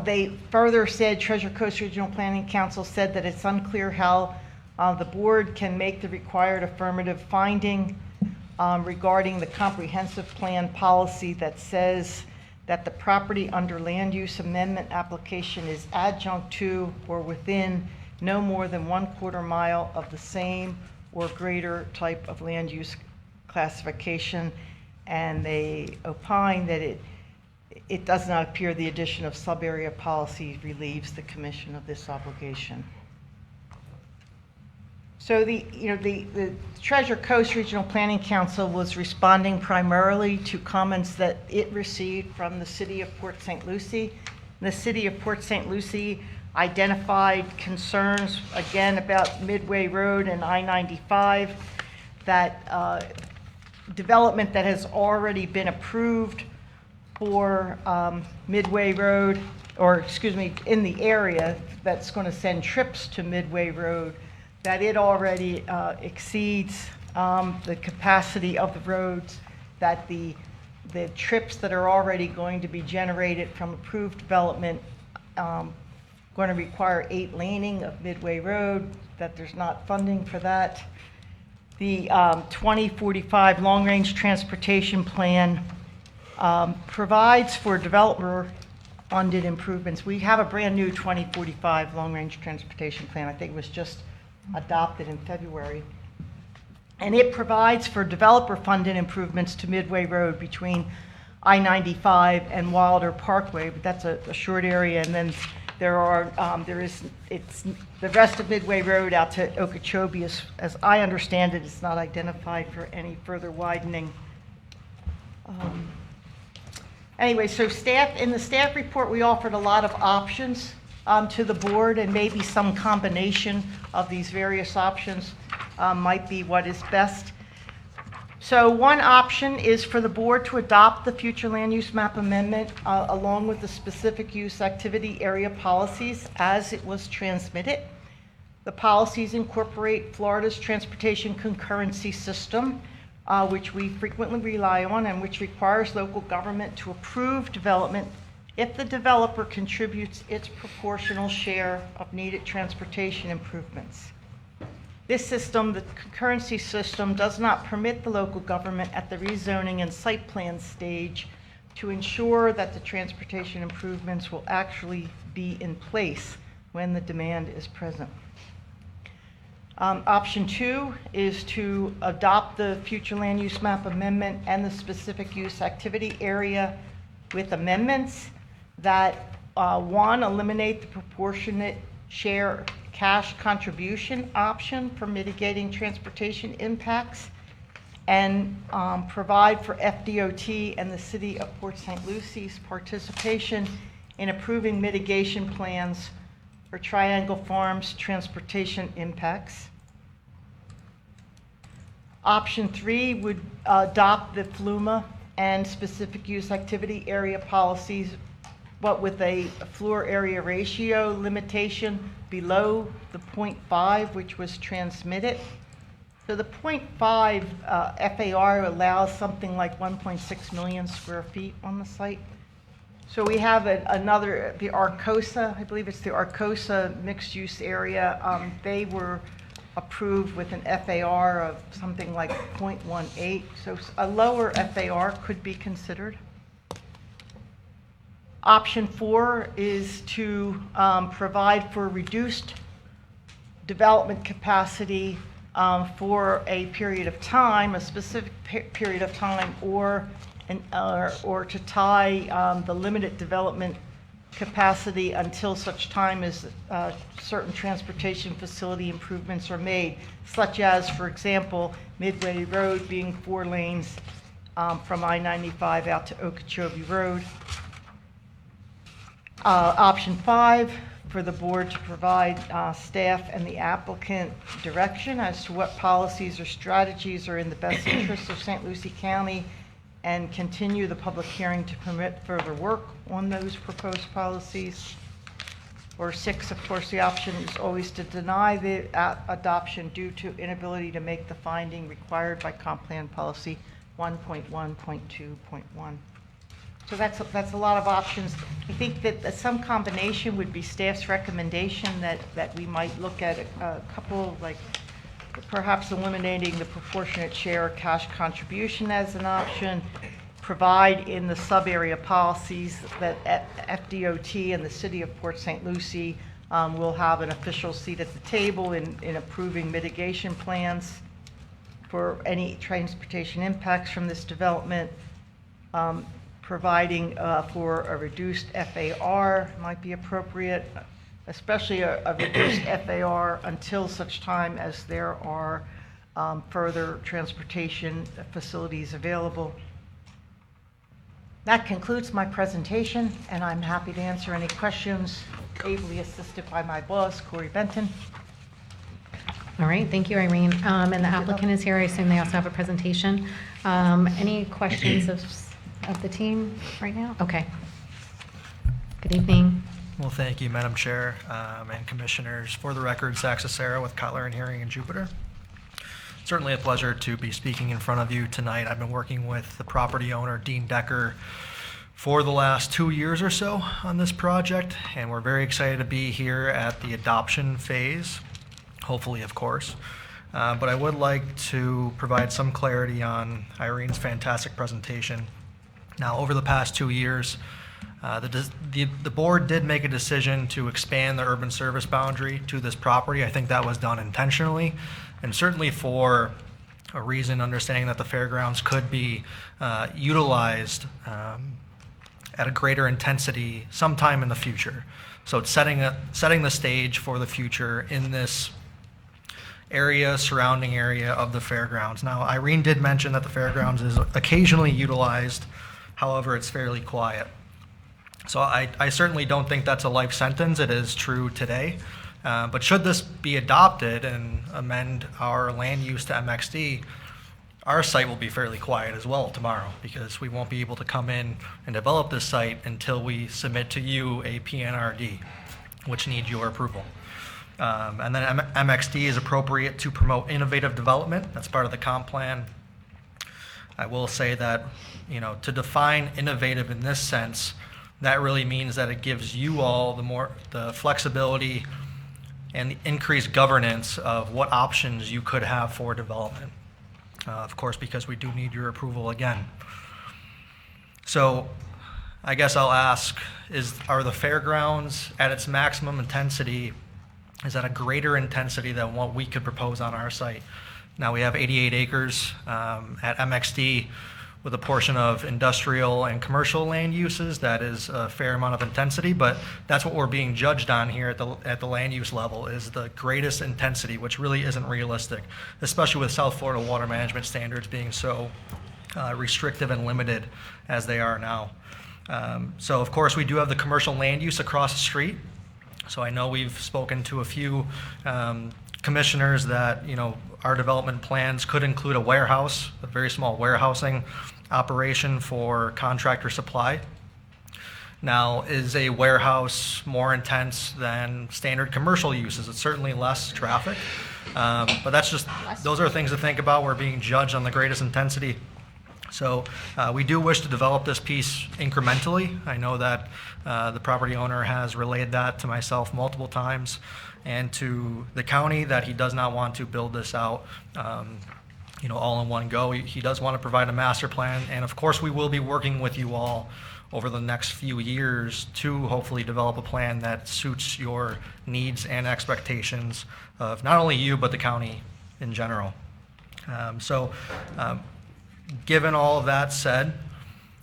They further said, Treasure Coast Regional Planning Council said that it's unclear how the board can make the required affirmative finding regarding the comprehensive plan policy that says that the property under land use amendment application is adjunct to or within no more than 1/4 mile of the same or greater type of land use classification. And they opine that it does not appear the addition of sub-area policy relieves the commission of this obligation. So the Treasure Coast Regional Planning Council was responding primarily to comments that it received from the city of Port St. Lucie. The city of Port St. Lucie identified concerns, again, about Midway Road and I-95, that development that has already been approved for Midway Road, or excuse me, in the area that's going to send trips to Midway Road, that it already exceeds the capacity of the roads, that the trips that are already going to be generated from approved development going to require 8 laning of Midway Road, that there's not funding for that. The 2045 Long-Range Transportation Plan provides for developer-funded improvements. We have a brand-new 2045 Long-Range Transportation Plan. I think it was just adopted in February. And it provides for developer-funded improvements to Midway Road between I-95 and Wilder Parkway, but that's a short area, and then it's the rest of Midway Road out to Okeechobee, as I understand it, is not identified for any further widening. Anyway, so in the staff report, we offered a lot of options to the board, and maybe some combination of these various options might be what is best. So one option is for the board to adopt the future land use map amendment along with the specific use activity area policies as it was transmitted. The policies incorporate Florida's transportation concurrency system, which we frequently rely on and which requires local government to approve development if the developer contributes its proportional share of needed transportation improvements. This system, the concurrency system, does not permit the local government at the rezoning and site plan stage to ensure that the transportation improvements will actually be in place when the demand is present. Option 2 is to adopt the future land use map amendment and the specific use activity area with amendments that, 1, eliminate the proportionate share cash contribution option for mitigating transportation impacts, and provide for FDOT and the City of Port St. Lucie's participation in approving mitigation plans for Triangle Farms transportation impacts. Option 3 would adopt the FLUMA and specific use activity area policies, but with a floor area ratio limitation below the 0.5, which was transmitted. So the 0.5 FAR allows something like 1.6 million square feet on the site. So we have another, the Arcosa, I believe it's the Arcosa mixed use area. They were approved with an FAR of something like 0.18. So a lower FAR could be considered. Option 4 is to provide for reduced development capacity for a period of time, a specific period of time, or to tie the limited development capacity until such time as certain transportation facility improvements are made, such as, for example, Midway Road being 4 lanes from I-95 out to Okeechobee Road. Option 5, for the board to provide staff and the applicant direction as to what policies or strategies are in the best interest of St. Lucie County, and continue the public hearing to permit further work on those proposed policies. Or 6, of course, the option is always to deny the adoption due to inability to make the finding required by Comp Plan Policy 1.1.2.1. So that's a lot of options. I think that some combination would be staff's recommendation that we might look at a couple, like perhaps eliminating the proportionate share cash contribution as an option, provide in the sub-area policies that FDOT and the City of Port St. Lucie will have an official seat at the table in approving mitigation plans for any transportation impacts from this development. Providing for a reduced FAR might be appropriate, especially a reduced FAR until such time as there are further transportation facilities available. That concludes my presentation, and I'm happy to answer any questions, ably assisted by my boss, Corey Benton.
All right, thank you, Irene. And the applicant is here. I assume they also have a presentation. Any questions of the team right now? Okay. Good evening.
Well, thank you, Madam Chair and Commissioners. For the record, Zach Cicero with Cutler and Hearing in Jupiter. Certainly a pleasure to be speaking in front of you tonight. I've been working with the property owner, Dean Decker, for the last 2 years or so on this project, and we're very excited to be here at the adoption phase, hopefully, of course. But I would like to provide some clarity on Irene's fantastic presentation. Now, over the past 2 years, the board did make a decision to expand the urban service boundary to this property. I think that was done intentionally, and certainly for a reason, understanding that the fairgrounds could be utilized at a greater intensity sometime in the future. So it's setting the stage for the future in this surrounding area of the fairgrounds. Now, Irene did mention that the fairgrounds is occasionally utilized, however, it's fairly quiet. So I certainly don't think that's a life sentence. It is true today. But should this be adopted and amend our land use to MXD, our site will be fairly quiet as well tomorrow, because we won't be able to come in and develop this site until we submit to you a PNRD, which needs your approval. And then MXD is appropriate to promote innovative development. That's part of the comp plan. I will say that, to define innovative in this sense, that really means that it gives you all the flexibility and the increased governance of what options you could have for development. Of course, because we do need your approval again. So I guess I'll ask, are the fairgrounds at its maximum intensity, is that a greater intensity than what we could propose on our site? Now, we have 88 acres at MXD with a portion of industrial and commercial land uses. That is a fair amount of intensity, but that's what we're being judged on here at the land use level, is the greatest intensity, which really isn't realistic, especially with South Florida water management standards being so restrictive and limited as they are now. So of course we do have the commercial land use across the street. So I know we've spoken to a few commissioners that, our development plans could include a warehouse, a very small warehousing operation for contractor supply. Now, is a warehouse more intense than standard commercial uses? It's certainly less traffic, but those are things to think about. We're being judged on the greatest intensity. So we do wish to develop this piece incrementally. I know that the property owner has relayed that to myself multiple times, and to the county, that he does not want to build this out all in one go. He does want to provide a master plan, and of course we will be working with you all over the next few years to hopefully develop a plan that suits your needs and expectations of not only you, but the county in general. Given all of that said,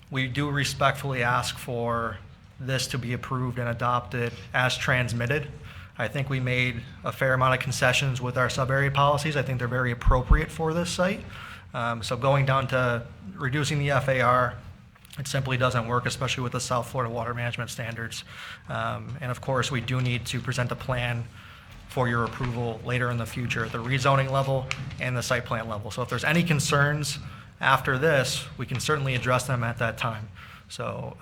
we do respectfully ask for this to be approved and adopted as transmitted. I think we made a fair amount of concessions with our sub-area policies. I think they're very appropriate for this site. So going down to reducing the FAR, it simply doesn't work, especially with the South Florida water management standards. And of course, we do need to present a plan for your approval later in the future at the rezoning level and the site plan level. So if there's any concerns after this, we can certainly address them at that time. So,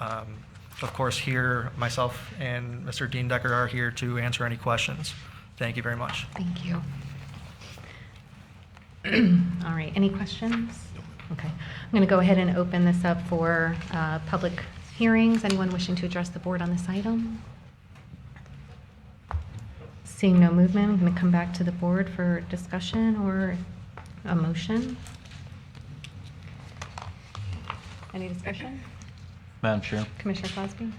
of course, here, myself and Mr. Dean Decker are here to answer any questions. Thank you very much.
Thank you. All right, any questions? Okay, I'm going to go ahead and open this up for public hearings. Anyone wishing to address the board on this item? Seeing no movement, I'm going to come back to the board for discussion or a motion. Any discussion?
Madam Chair.
Commissioner Cosby?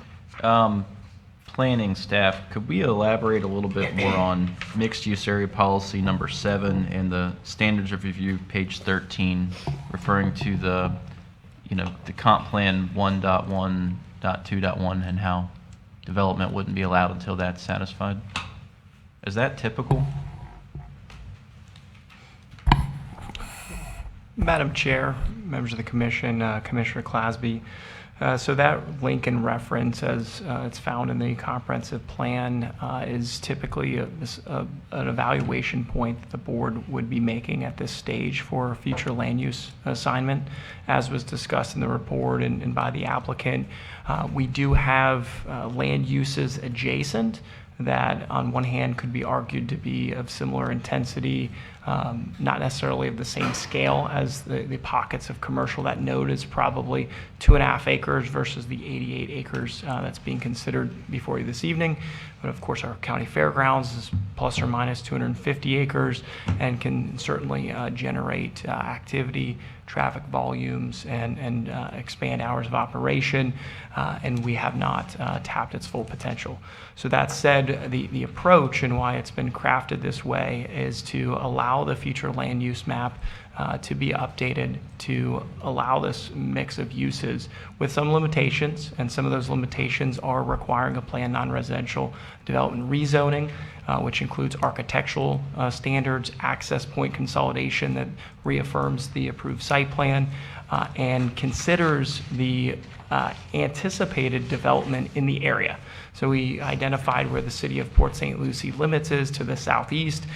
Planning staff, could we elaborate a little bit more on mixed-use area policy number 7 and the standards of review, page 13, referring to the comp plan 1.1.2.1 and how development wouldn't be allowed until that's satisfied? Is that typical?
Madam Chair, members of the Commission, Commissioner Clasby, so that link and reference, as it's found in the comprehensive plan, is typically an evaluation point that the board would be making at this stage for future land use assignment. As was discussed in the report and by the applicant, we do have land uses adjacent that on one hand could be argued to be of similar intensity, not necessarily of the same scale as the pockets of commercial. That node is probably 2.5 acres versus the 88 acres that's being considered before you this evening. But of course, our county fairgrounds is plus or minus 250 acres and can certainly generate activity, traffic volumes, and expand hours of operation, and we have not tapped its full potential. So that said, the approach and why it's been crafted this way is to allow the future land use map to be updated to allow this mix of uses with some limitations, and some of those limitations are requiring a planned non-residential development rezoning, which includes architectural standards, access point consolidation that reaffirms the approved site plan, and considers the anticipated development in the area. So we identified where the city of Port St. Lucie limits is to the southeast.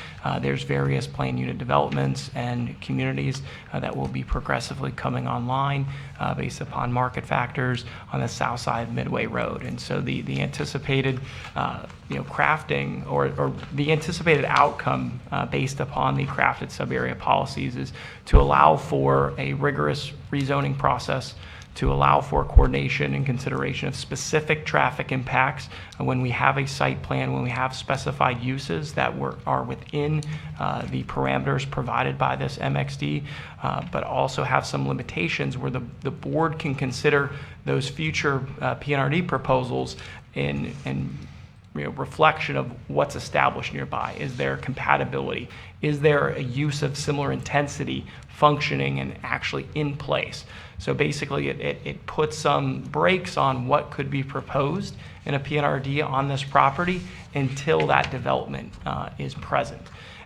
There's various planned unit developments and communities that will be progressively coming online based upon market factors on the south side of Midway Road. And so the anticipated crafting or the anticipated outcome based upon the crafted sub-area policies is to allow for a rigorous rezoning process, to allow for coordination and consideration of specific traffic impacts when we have a site plan, when we have specified uses that are within the parameters provided by this MXD, but also have some limitations where the board can consider those future PNRD proposals in reflection of what's established nearby. Is there compatibility? Is there a use of similar intensity functioning and actually in place? So basically, it puts some brakes on what could be proposed in a PNRD on this property until that development is present.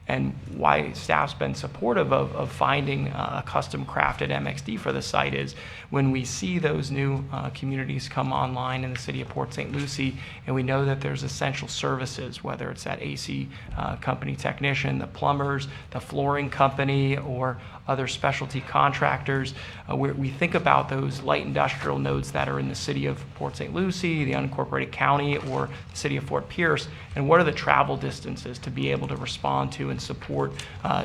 And why staff's been supportive of finding a custom crafted MXD for the site is when we see those new communities come online in the city of Port St. Lucie, and we know that there's essential services, whether it's that AC company technician, the plumbers, the flooring company, or other specialty contractors. We think about those light industrial nodes that are in the city of Port St. Lucie, the unincorporated county, or the city of Fort Pierce, and what are the travel distances to be able to respond to and support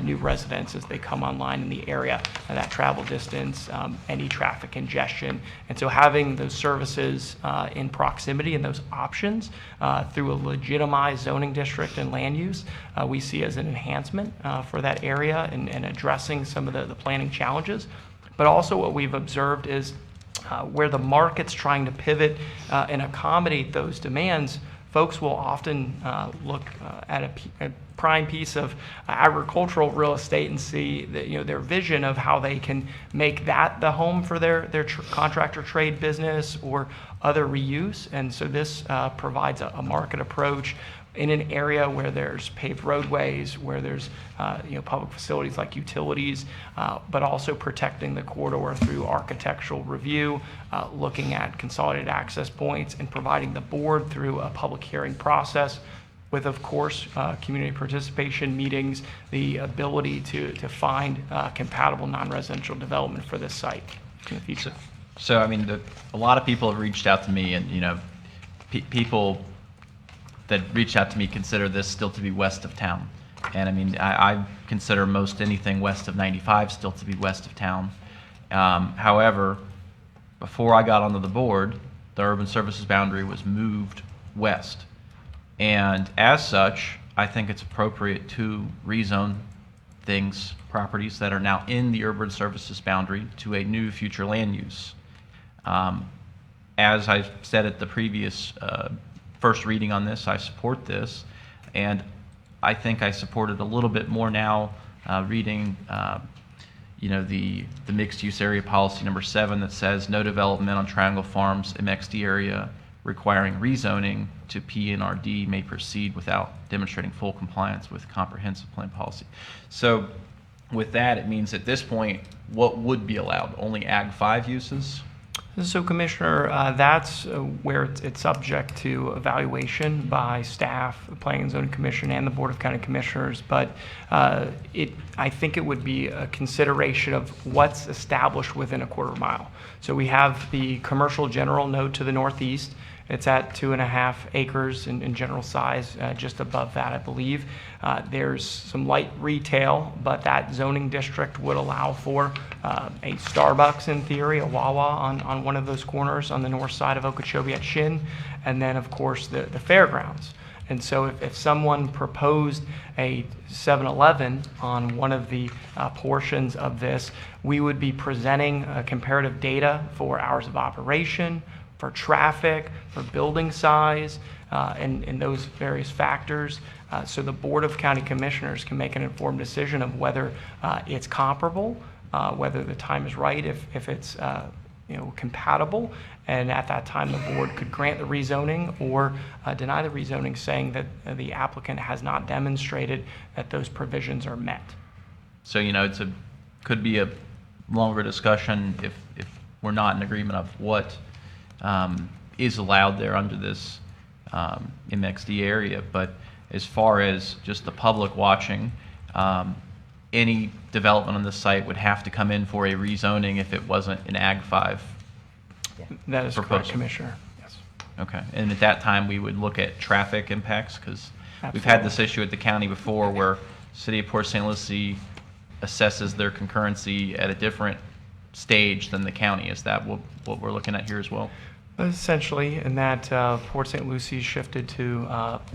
new residents as they come online in the area, that travel distance, any traffic congestion. And so having those services in proximity and those options through a legitimized zoning district and land use, we see as an enhancement for that area and addressing some of the planning challenges. But also what we've observed is where the market's trying to pivot and accommodate those demands, folks will often look at a prime piece of agricultural real estate and see that, their vision of how they can make that the home for their contractor trade business or other reuse. And so this provides a market approach in an area where there's paved roadways, where there's public facilities like utilities, but also protecting the corridor through architectural review, looking at consolidated access points, and providing the board through a public hearing process with, of course, community participation meetings, the ability to find compatible non-residential development for this site in the future.
So, I mean, a lot of people have reached out to me, and, people that reach out to me consider this still to be west of town. And I mean, I consider most anything west of 95 still to be west of town. However, before I got onto the board, the urban services boundary was moved west. And as such, I think it's appropriate to rezone properties that are now in the urban services boundary to a new future land use. As I said at the previous first reading on this, I support this, and I think I support it a little bit more now reading the mixed use area policy number 7 that says no development on Triangle Farms MXD area requiring rezoning to PNRD may proceed without demonstrating full compliance with comprehensive plan policy. So with that, it means at this point, what would be allowed? Only Ag 5 uses?
So, Commissioner, that's where it's subject to evaluation by staff, the Planning and Zoning Commission, and the Board of County Commissioners. But I think it would be a consideration of what's established within a quarter mile. So we have the commercial general node to the northeast. It's at 2.5 acres in general size, just above that, I believe. There's some light retail, but that zoning district would allow for a Starbucks in theory, a Wawa on one of those corners on the north side of Okeechobee at Shin, and then of course the fairgrounds. And so if someone proposed a 7-Eleven on one of the portions of this, we would be presenting comparative data for hours of operation, for traffic, for building size, and those various factors. So the Board of County Commissioners can make an informed decision of whether it's comparable, whether the time is right, if it's compatible, and at that time the board could grant the rezoning or deny the rezoning, saying that the applicant has not demonstrated that those provisions are met.
So, could be a longer discussion if we're not in agreement of what is allowed there under this MXD area. But as far as just the public watching, any development on this site would have to come in for a rezoning if it wasn't an Ag 5
That is correct,
proposal.
Commissioner. Yes.
Okay, and at that time, we would look at traffic impacts, because we've had this issue at the county before where City of Port St. Lucie assesses their concurrency at a different stage than the county. Is that what we're looking at here as well?
Essentially, in that Port St. Lucie shifted to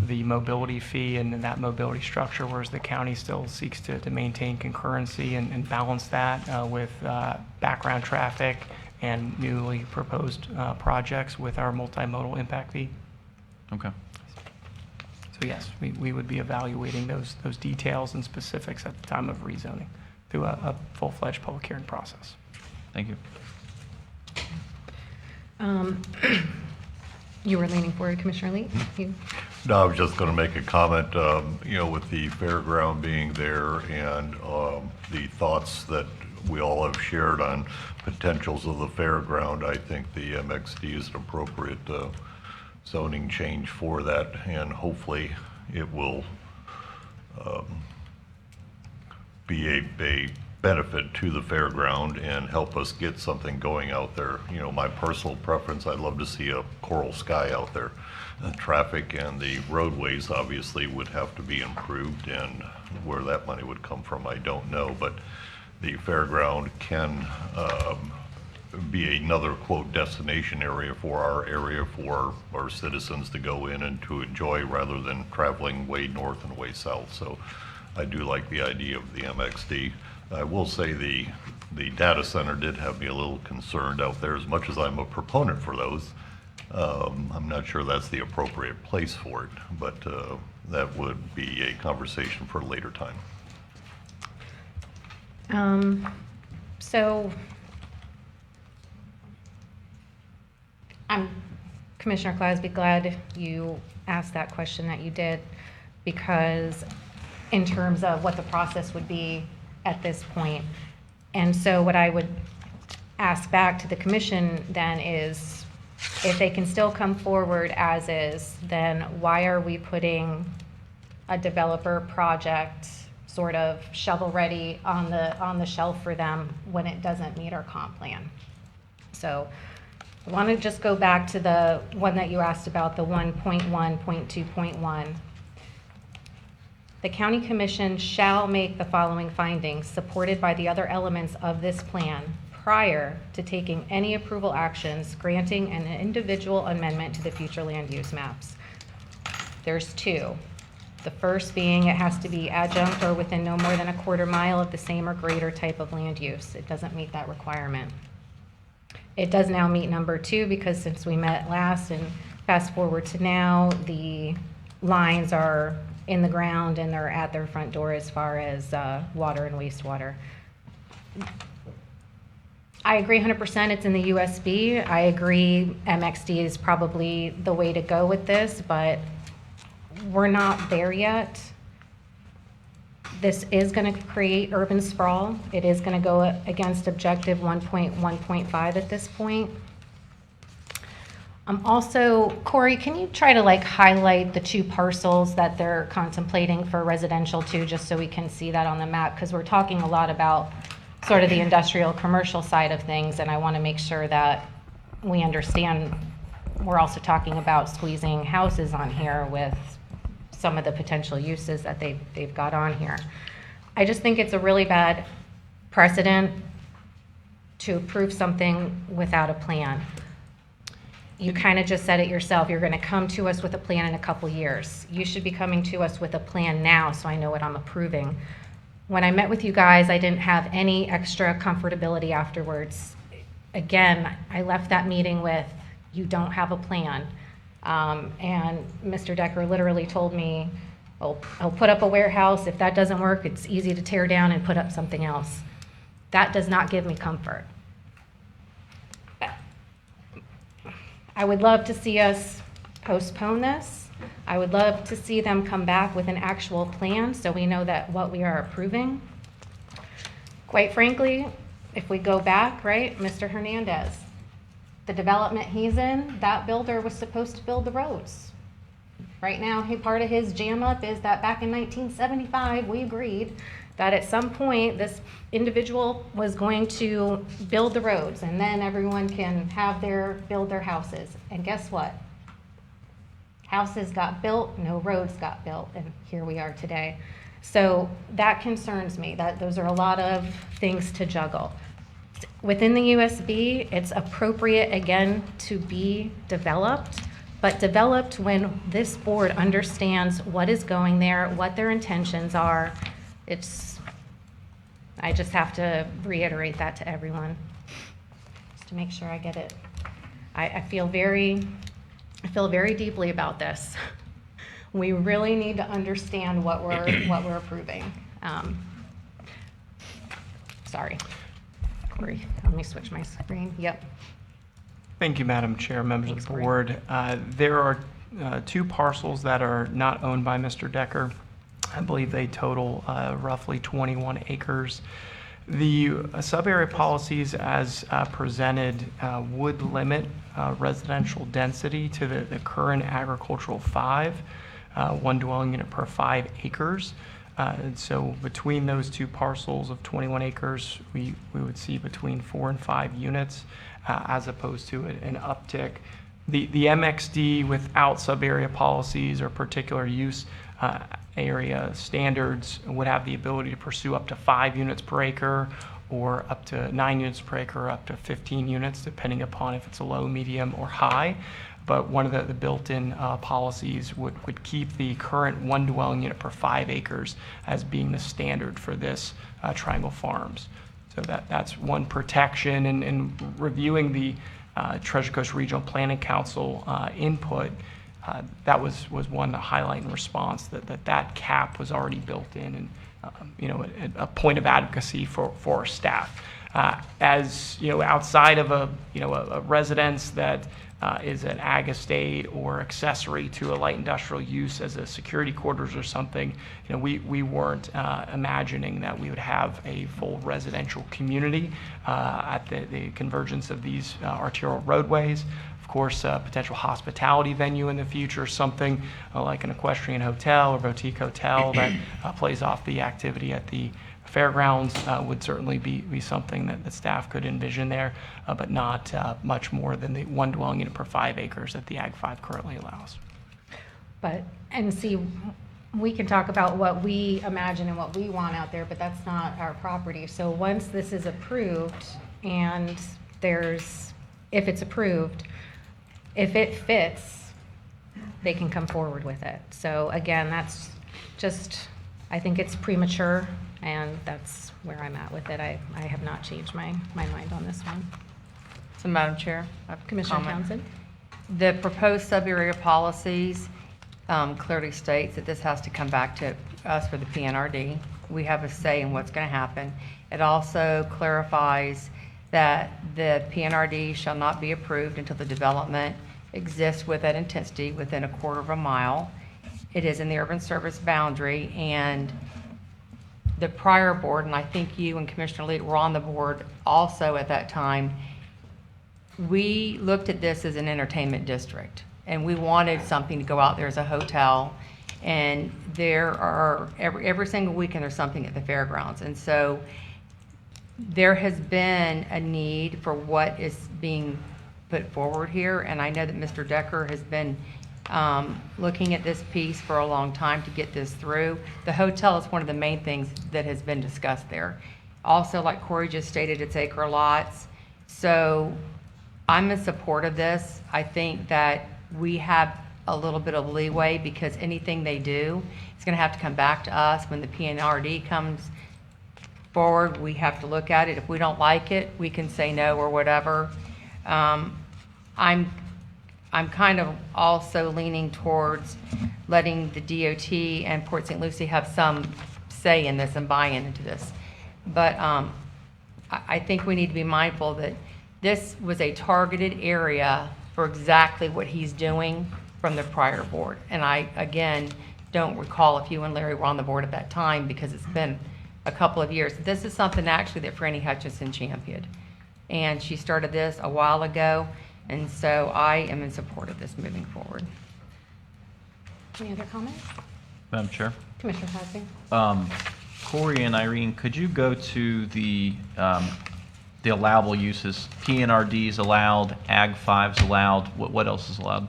the mobility fee and that mobility structure, whereas the county still seeks to maintain concurrency and balance that with background traffic and newly proposed projects with our multimodal impact fee.
Okay.
So yes, we would be evaluating those details and specifics at the time of rezoning through a full-fledged public hearing process.
Thank you.
You were leaning forward, Commissioner Lee?
No, I was just going to make a comment, with the fairground being there and the thoughts that we all have shared on potentials of the fairground, I think the MXD is an appropriate zoning change for that, and hopefully it will be a benefit to the fairground and help us get something going out there. My personal preference, I'd love to see a coral sky out there. The traffic and the roadways obviously would have to be improved, and where that money would come from, I don't know, but the fairground can be another, quote, destination area for our citizens to go in and to enjoy rather than traveling way north and way south. So I do like the idea of the MXD. I will say the data center did have me a little concerned out there. As much as I'm a proponent for those, I'm not sure that's the appropriate place for it, but that would be a conversation for a later time.
So I'm, Commissioner Clasby, glad you asked that question that you did, because in terms of what the process would be at this point. And so what I would ask back to the commission then is, if they can still come forward as is, then why are we putting a developer project sort of shovel-ready on the shelf for them when it doesn't meet our comp plan? So I want to just go back to the one that you asked about, the 1.1.2.1. The county commission shall make the following findings supported by the other elements of this plan prior to taking any approval actions granting an individual amendment to the future land use maps. There's two. The first being it has to be adjunct or within no more than a quarter mile of the same or greater type of land use. It doesn't meet that requirement. It does now meet number two, because since we met last and fast forward to now, the lines are in the ground and they're at their front door as far as water and wastewater. I agree 100% it's in the USB. I agree MXD is probably the way to go with this, but we're not there yet. This is going to create urban sprawl. It is going to go against objective 1.1.5 at this point. Also, Corey, can you try to highlight the two parcels that they're contemplating for residential too, just so we can see that on the map? Because we're talking a lot about sort of the industrial commercial side of things, and I want to make sure that we understand we're also talking about squeezing houses on here with some of the potential uses that they've got on here. I just think it's a really bad precedent to approve something without a plan. You kind of just said it yourself. You're going to come to us with a plan in a couple years. You should be coming to us with a plan now so I know what I'm approving. When I met with you guys, I didn't have any extra comfortability afterwards. Again, I left that meeting with, you don't have a plan. And Mr. Decker literally told me, well, I'll put up a warehouse. If that doesn't work, it's easy to tear down and put up something else. That does not give me comfort. I would love to see us postpone this. I would love to see them come back with an actual plan so we know that what we are approving. Quite frankly, if we go back, right, Mr. Hernandez, the development he's in, that builder was supposed to build the roads. Right now, part of his jam up is that back in 1975, we agreed that at some point this individual was going to build the roads and then everyone can build their houses. And guess what? Houses got built, no roads got built, and here we are today. So that concerns me, that those are a lot of things to juggle. Within the USB, it's appropriate, again, to be developed, but developed when this board understands what is going there, what their intentions are. I just have to reiterate that to everyone, just to make sure I get it. I feel very deeply about this. We really need to understand what we're approving. Sorry, Corey, let me switch my screen. Yep.
Thank you, Madam Chair, members of the board. There are 2 parcels that are not owned by Mr. Decker. I believe they total roughly 21 acres. The sub-area policies as presented would limit residential density to the current agricultural 5, 1 dwelling unit per 5 acres. And so between those 2 parcels of 21 acres, we would see between 4 and 5 units as opposed to an uptick. The MXD without sub-area policies or particular use area standards would have the ability to pursue up to 5 units per acre or up to 9 units per acre, or up to 15 units, depending upon if it's a low, medium, or high. But one of the built-in policies would keep the current 1 dwelling unit per 5 acres as being the standard for this Triangle Farms. So that's one protection. And reviewing the Treasure Coast Regional Planning Council input, that was one to highlight in response that cap was already built in, and a point of advocacy for our staff. As outside of a residence that is an ag estate or accessory to a light industrial use as a security quarters or something, we weren't imagining that we would have a full residential community at the convergence of these arterial roadways. Of course, a potential hospitality venue in the future, something like an equestrian hotel or boutique hotel that plays off the activity at the fairgrounds would certainly be something that the staff could envision there, but not much more than the 1 dwelling unit per 5 acres that the Ag 5 currently allows.
And see, we can talk about what we imagine and what we want out there, but that's not our property. So once this is approved and if it's approved, if it fits, they can come forward with it. So again, that's just, I think it's premature, and that's where I'm at with it. I have not changed my mind on this one.
So, Madam Chair, I have a
Commissioner
comment.
Townsend?
The proposed sub-area policies clearly states that this has to come back to us for the PNRD. We have a say in what's going to happen. It also clarifies that the PNRD shall not be approved until the development exists with that intensity within 1/4 mile. It is in the urban service boundary, and the prior board, and I think you and Commissioner Leet were on the board also at that time, we looked at this as an entertainment district, and we wanted something to go out there as a hotel, and there are, every single weekend there's something at the fairgrounds. And so there has been a need for what is being put forward here, and I know that Mr. Decker has been looking at this piece for a long time to get this through. The hotel is one of the main things that has been discussed there. Also, like Corey just stated, it's acre lots. So I'm in support of this. I think that we have a little bit of leeway because anything they do is going to have to come back to us when the PNRD comes forward. We have to look at it. If we don't like it, we can say no or whatever. I'm I'm kind of also leaning towards letting the DOT and Port St. Lucie have some say in this and buy-in into this. But I think we need to be mindful that this was a targeted area for exactly what he's doing from the prior board. And I, again, don't recall if you and Larry were on the board at that time because it's been a couple of years. This is something actually that Franny Hutchinson championed. And she started this a while ago, and so I am in support of this moving forward.
Any other comments?
Madam Chair.
Commissioner Clausby?
Corey and Irene, could you go to the allowable uses? PNRDs allowed, Ag 5's allowed. What else is allowed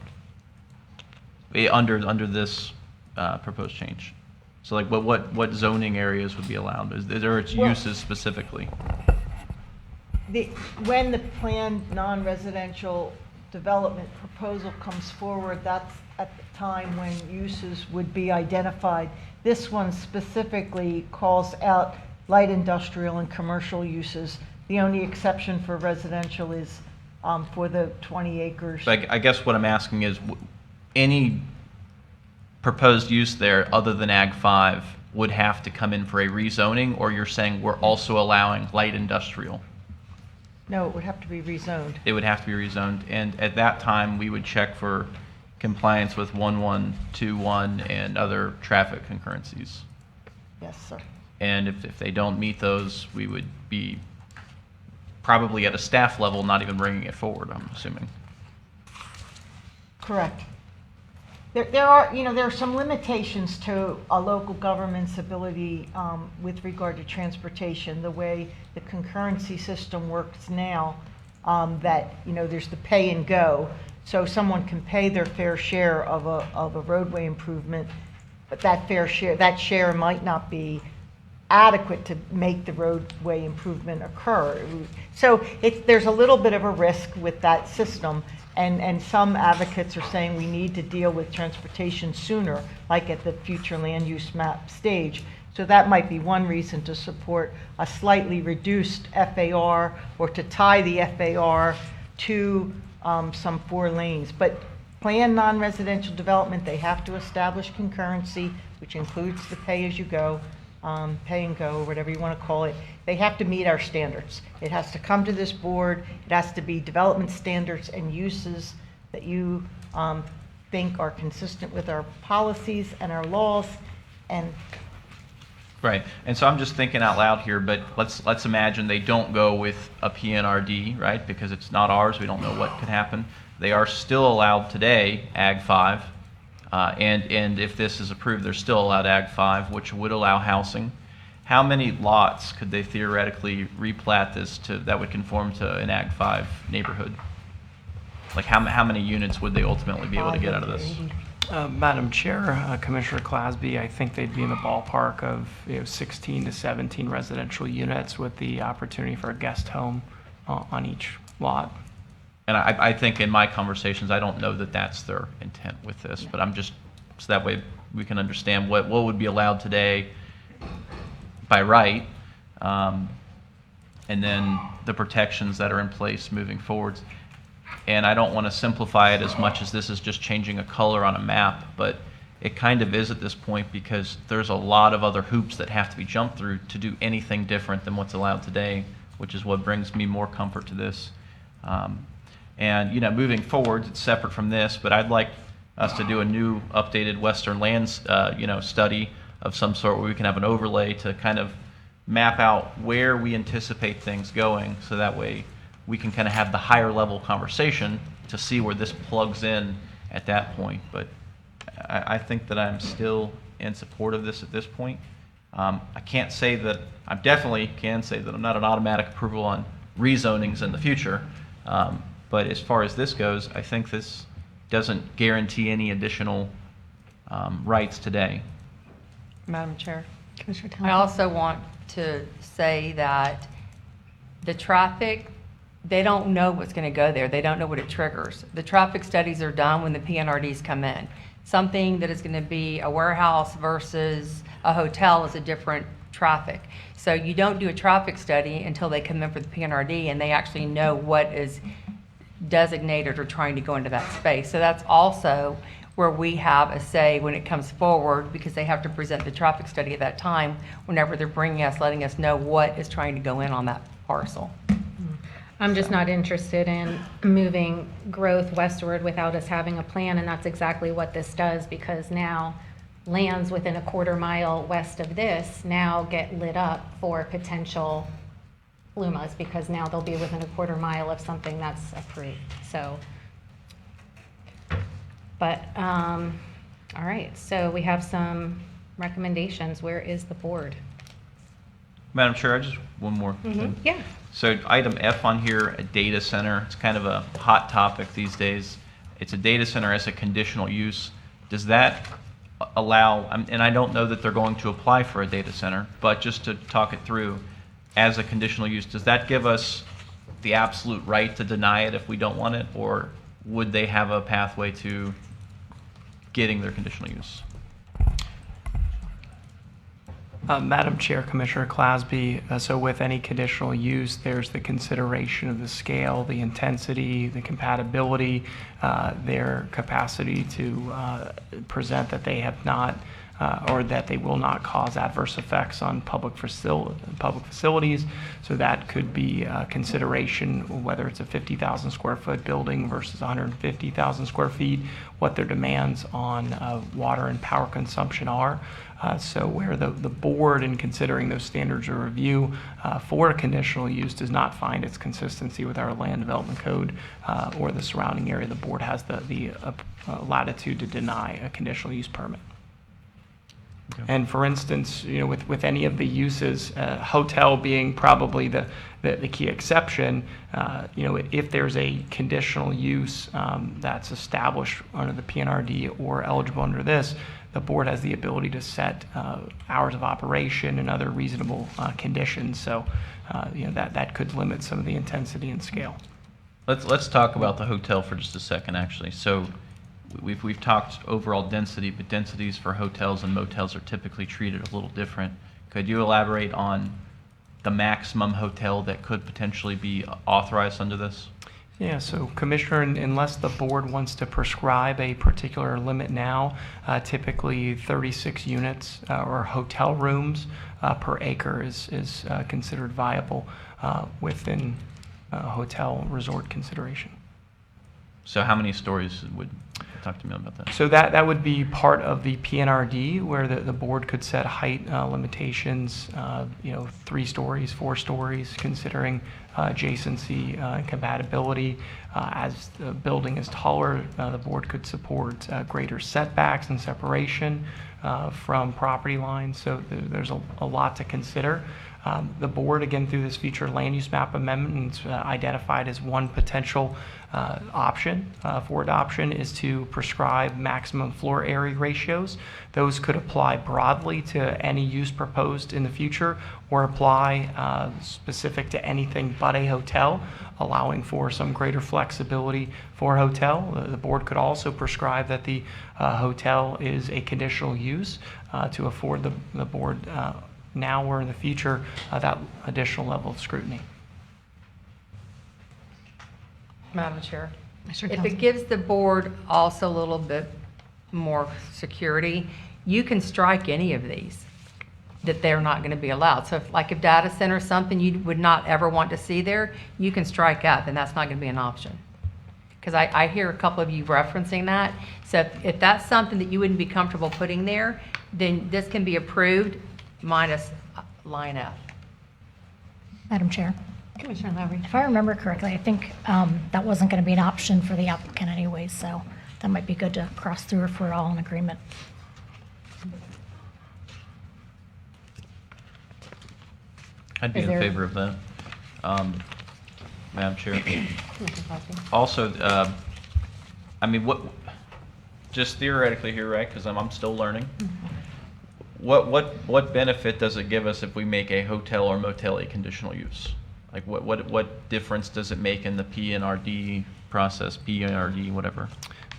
under this proposed change? So like what zoning areas would be allowed? Is there its uses specifically?
When the planned non-residential development proposal comes forward, that's at the time when uses would be identified. This one specifically calls out light industrial and commercial uses. The only exception for residential is for the 20 acres.
But I guess what I'm asking is, any proposed use there other than Ag 5 would have to come in for a rezoning, or you're saying we're also allowing light industrial?
No, it would have to be rezoned.
It would have to be rezoned, and at that time, we would check for compliance with 1121 and other traffic concurrencies.
Yes, sir.
And if they don't meet those, we would be probably at a staff level not even bringing it forward, I'm assuming.
Correct. There are some limitations to a local government's ability with regard to transportation. The way the concurrency system works now, that there's the pay and go, so someone can pay their fair share of a roadway improvement, but that share might not be adequate to make the roadway improvement occur. So there's a little bit of a risk with that system. And some advocates are saying we need to deal with transportation sooner, like at the future land use map stage. So that might be one reason to support a slightly reduced FAR or to tie the FAR to some 4 lanes. But planned non-residential development, they have to establish concurrency, which includes the pay-as-you-go, pay and go, or whatever you want to call it. They have to meet our standards. It has to come to this board. It has to be development standards and uses that you think are consistent with our policies and our laws. And
Right, and so I'm just thinking out loud here, but let's imagine they don't go with a PNRD, right? Because it's not ours, we don't know what could happen. They are still allowed today, Ag 5, and if this is approved, they're still allowed Ag 5, which would allow housing. How many lots could they theoretically replat this to that would conform to an Ag 5 neighborhood? Like how many units would they ultimately be able to get out of this?
Madam Chair, Commissioner Clausby, I think they'd be in the ballpark of 16 to 17 residential units with the opportunity for a guest home on each lot.
And I think in my conversations, I don't know that that's their intent with this, but I'm just, so that way we can understand what would be allowed today by right, and then the protections that are in place moving forwards. And I don't want to simplify it as much as this is just changing a color on a map, but it kind of is at this point because there's a lot of other hoops that have to be jumped through to do anything different than what's allowed today, which is what brings me more comfort to this. And moving forward, it's separate from this, but I'd like us to do a new updated Western lands study of some sort where we can have an overlay to kind of map out where we anticipate things going, so that way we can kind of have the higher level conversation to see where this plugs in at that point. But I think that I'm still in support of this at this point. I can't say that, I definitely can say that I'm not an automatic approval on rezonings in the future. But as far as this goes, I think this doesn't guarantee any additional rights today.
Madam Chair,
Commissioner
I also want to say that the traffic, they don't know what's going to go there. They don't know what it triggers. The traffic studies are done when the PNRDs come in. Something that is going to be a warehouse versus a hotel is a different traffic. So you don't do a traffic study until they come in for the PNRD and they actually know what is designated or trying to go into that space. So that's also where we have a say when it comes forward, because they have to present the traffic study at that time whenever they're bringing us, letting us know what is trying to go in on that parcel.
I'm just not interested in moving growth westward without us having a plan, and that's exactly what this does, because now lands within a quarter-mile west of this now get lit up for potential LUMAs, because now they'll be within a quarter-mile of something that's approved. So, but, all right, so we have some recommendations. Where is the board?
Madam Chair, I just, one more thing.
Yeah.
So item F on here, a data center, it's kind of a hot topic these days. It's a data center as a conditional use. Does that allow, and I don't know that they're going to apply for a data center, but just to talk it through, as a conditional use, does that give us the absolute right to deny it if we don't want it, or would they have a pathway to getting their conditional use?
Madam Chair, Commissioner Clasby, so with any conditional use, there's the consideration of the scale, the intensity, the compatibility, their capacity to present that they have not or that they will not cause adverse effects on public facilities. So that could be consideration, whether it's a 50,000 square foot building versus 150,000 square feet, what their demands on water and power consumption are. So where the board, in considering those standards of review for a conditional use, does not find its consistency with our land development code or the surrounding area, the board has the latitude to deny a conditional use permit. Okay. And for instance, you know, with any of the uses, hotel being probably the key exception, you know, if there's a conditional use that's established under the PNRD or eligible under this, the board has the ability to set hours of operation and other reasonable conditions. So, you know, that could limit some of the intensity and scale.
Let's talk about the hotel for just a second, actually. So we've talked overall density, but densities for hotels and motels are typically treated a little different. Could you elaborate on the maximum hotel that could potentially be authorized under this?
Yeah, so Commissioner, unless the board wants to prescribe a particular limit now, typically 36 units or hotel rooms per acre is considered viable within hotel resort consideration.
So how many stories would, talk to me about that?
So that would be part of the PNRD, where the board could set height limitations, you know, 3 stories, 4 stories, considering adjacency and compatibility. As the building is taller, the board could support greater setbacks and separation from property lines. So there's a lot to consider. The board, again, through this future land use map amendment, identified as one potential option for adoption is to prescribe maximum floor area ratios. Those could apply broadly to any use proposed in the future, or apply specific to anything but a hotel, allowing for some greater flexibility for a hotel. The board could also prescribe that the hotel is a conditional use to afford the board now or in the future that additional level of scrutiny.
Madam Chair, if it gives the board also a little bit more security, you can strike any of these that they're not going to be allowed. So if data center is something you would not ever want to see there, you can strike out, and that's not going to be an option. Because I hear a couple of you referencing that. So if that's something that you wouldn't be comfortable putting there, then this can be approved minus line F.
Madam Chair,
Commissioner Lowry.
if I remember correctly, I think that wasn't going to be an option for the applicant anyways, so that might be good to cross through if we're all in agreement.
I'd be
Is
in
there-
favor of that. Madam Chair. Also, I mean, just theoretically here, right, because I'm still learning. What benefit does it give us if we make a hotel or motel a conditional use? Like what difference does it make in the PNRD process, PNRD, whatever?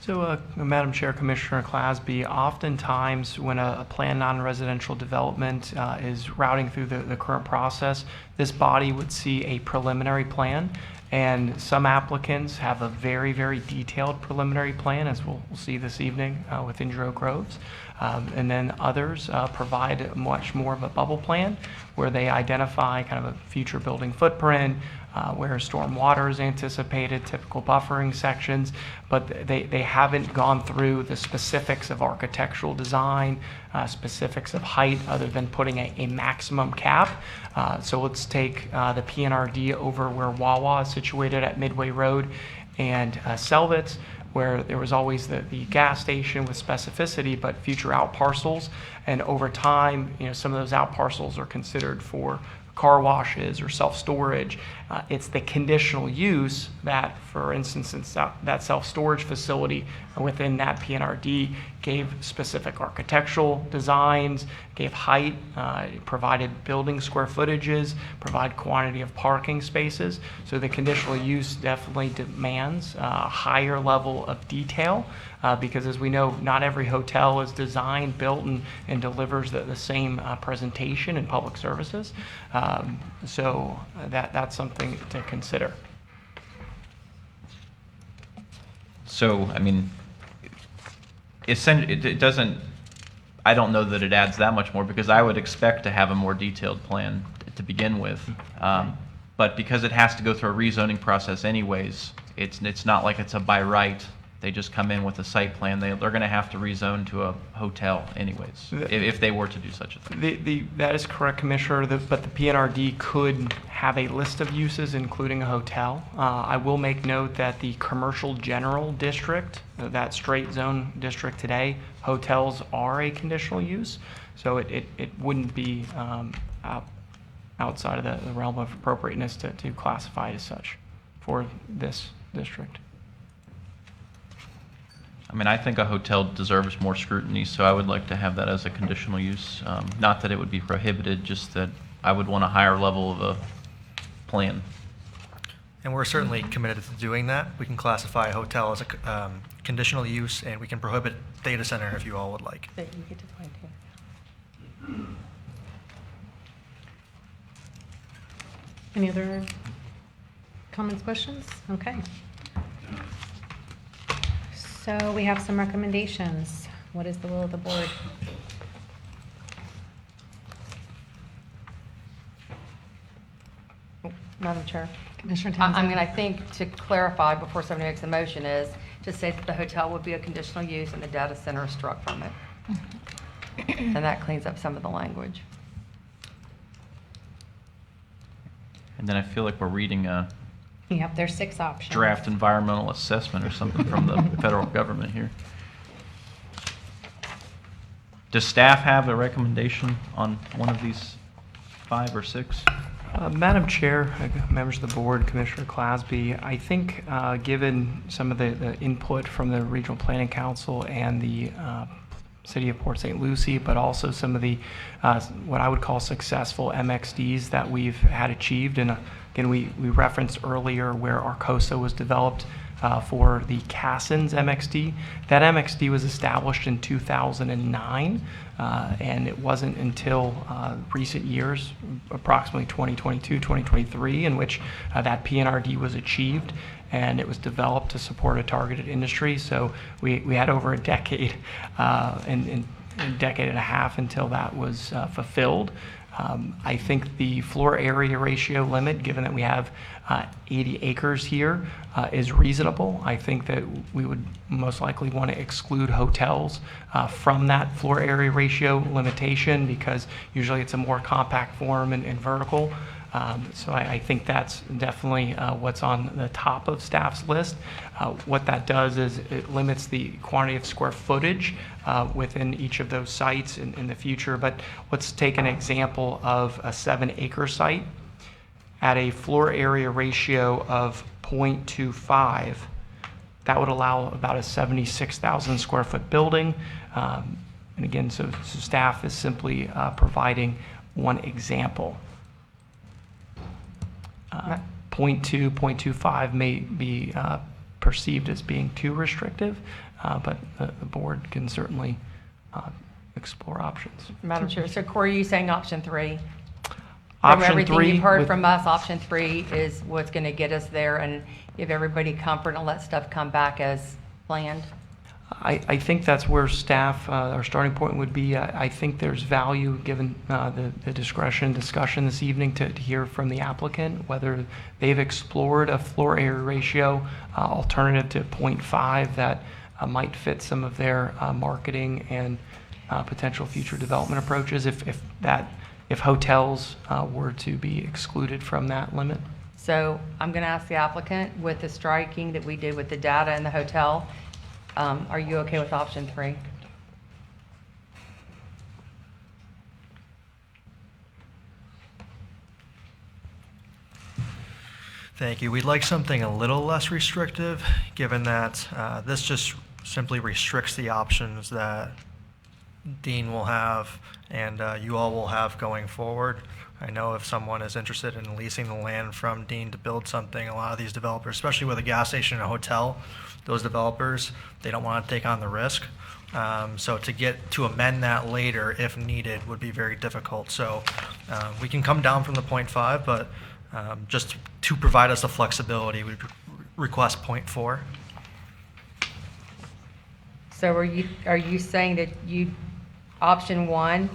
So, Madam Chair, Commissioner Clasby, oftentimes when a planned non-residential development is routing through the current process, this body would see a preliminary plan, and some applicants have a very, very detailed preliminary plan, as we'll see this evening within Drew Groves. And then others provide much more of a bubble plan where they identify kind of a future building footprint, where storm water is anticipated, typical buffering sections, but they haven't gone through the specifics of architectural design, specifics of height, other than putting a maximum cap. So let's take the PNRD over where Wawa is situated at Midway Road and Selvitz, where there was always the gas station with specificity, but future out parcels. And over time, some of those out parcels are considered for car washes or self-storage. It's the conditional use that, for instance, that self-storage facility within that PNRD gave specific architectural designs, gave height, provided building square footages, provide quantity of parking spaces. So the conditional use definitely demands a higher level of detail because, as we know, not every hotel is designed, built, and delivers the same presentation in public services. So that's something to consider.
So, I mean, it doesn't, I don't know that it adds that much more because I would expect to have a more detailed plan to begin with. But because it has to go through a rezoning process anyways, it's not like it's a by right. They just come in with a site plan. They're going to have to rezone to a hotel anyways, if they were to do such a thing.
That is correct, Commissioner, but the PNRD could have a list of uses, including a hotel. I will make note that the commercial general district, that straight zone district today, hotels are a conditional use, so it wouldn't be outside of the realm of appropriateness to classify as such for this district.
I mean, I think a hotel deserves more scrutiny, so I would like to have that as a conditional use. Not that it would be prohibited, just that I would want a higher level of a plan.
And we're certainly committed to doing that. We can classify a hotel as a conditional use, and we can prohibit data center if you all would like.
That you get to find here.
Any other comments, questions? Okay. So we have some recommendations. What is the will of the board?
Madam Chair.
Commissioner
I
Townsend?
mean, I think to clarify before somebody makes a motion is to say that the hotel would be a conditional use and the data center is struck from it. And that cleans up some of the language.
And then I feel like we're reading a
Yep, there's 6 options.
draft environmental assessment or something from the federal government here. Does staff have a recommendation on one of these 5 or 6?
Madam Chair, members of the board, Commissioner Clasby, I think given some of the input from the Regional Planning Council and the City of Port St. Lucie, but also some of the what I would call successful MXDs that we've had achieved. And again, we referenced earlier where Arcosa was developed for the Cassins MXD. That MXD was established in 2009, and it wasn't until recent years, approximately 2022, 2023, in which that PNRD was achieved, and it was developed to support a targeted industry. So we had over a decade and a decade and a half until that was fulfilled. I think the floor area ratio limit, given that we have 80 acres here, is reasonable. I think that we would most likely want to exclude hotels from that floor area ratio limitation because usually it's a more compact form and vertical. So I think that's definitely what's on the top of staff's list. What that does is it limits the quantity of square footage within each of those sites in the future. But let's take an example of a 7-acre site. At a floor area ratio of 0.25, that would allow about a 76,000 square foot building. And again, so staff is simply providing one example. 0.2, 0.25 may be perceived as being too restrictive, but the board can certainly explore options.
Madam Chair, so Corey, are you saying option 3? From
Option
everything
3
you've heard
with-
from us, option 3 is what's going to get us there and give everybody comfort and let stuff come back as planned?
I think that's where staff, our starting point would be. I think there's value, given the discretion discussion this evening, to hear from the applicant, whether they've explored a floor area ratio alternative to 0.5 that might fit some of their marketing and potential future development approaches, if hotels were to be excluded from that limit.
So I'm going to ask the applicant, with the striking that we did with the data and the hotel, are you okay with option 3?
Thank you. We'd like something a little less restrictive, given that this just simply restricts the options that Dean will have and you all will have going forward. I know if someone is interested in leasing the land from Dean to build something, a lot of these developers, especially with a gas station and a hotel, those developers, they don't want to take on the risk. So to amend that later, if needed, would be very difficult. So we can come down from the 0.5, but just to provide us the flexibility, we request 0.4.
So are you saying that option 1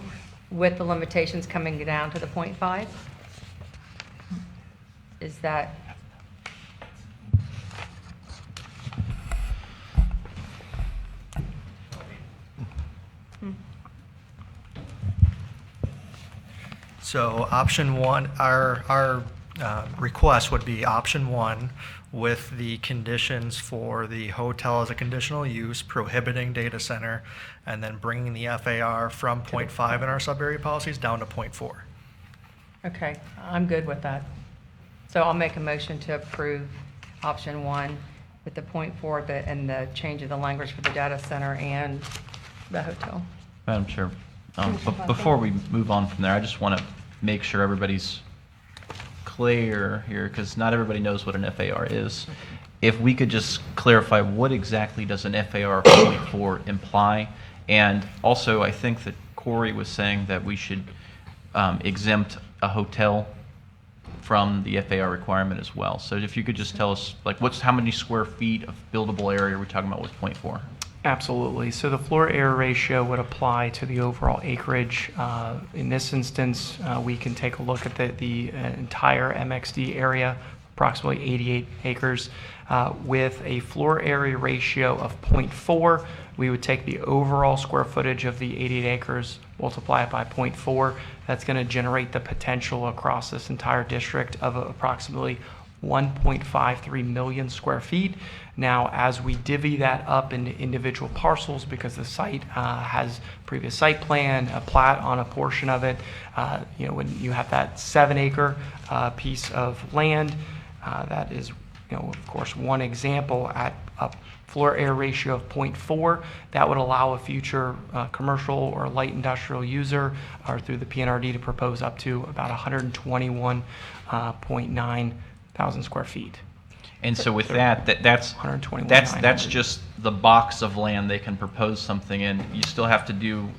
with the limitations coming down to the 0.5? Is that?
So option 1, our request would be option 1 with the conditions for the hotel as a conditional use, prohibiting data center, and then bringing the FAR from 0.5 in our sub-area policies down to 0.4.
Okay, I'm good with that. So I'll make a motion to approve option 1 with the 0.4 and the change of the language for the data center and the hotel.
Madam Chair, before we move on from there, I just want to make sure everybody's clear here, because not everybody knows what an FAR is. If we could just clarify, what exactly does an FAR 0.4 imply? And also, I think that Corey was saying that we should exempt a hotel from the FAR requirement as well. So if you could just tell us, like, how many square feet of buildable area are we talking about with 0.4?
Absolutely. So the floor area ratio would apply to the overall acreage. In this instance, we can take a look at the entire MXD area, approximately 88 acres. With a floor area ratio of 0.4, we would take the overall square footage of the 88 acres, multiply it by 0.4. That's going to generate the potential across this entire district of approximately 1.53 million square feet. Now, as we divvy that up into individual parcels, because the site has previous site plan, a plat on a portion of it, when you have that 7-acre piece of land, that is, of course, one example at a floor area ratio of 0.4, that would allow a future commercial or light industrial user, or through the PNRD, to propose up to about 121.9 thousand square feet.
And so with that's just the box of land they can propose something in. You still have to do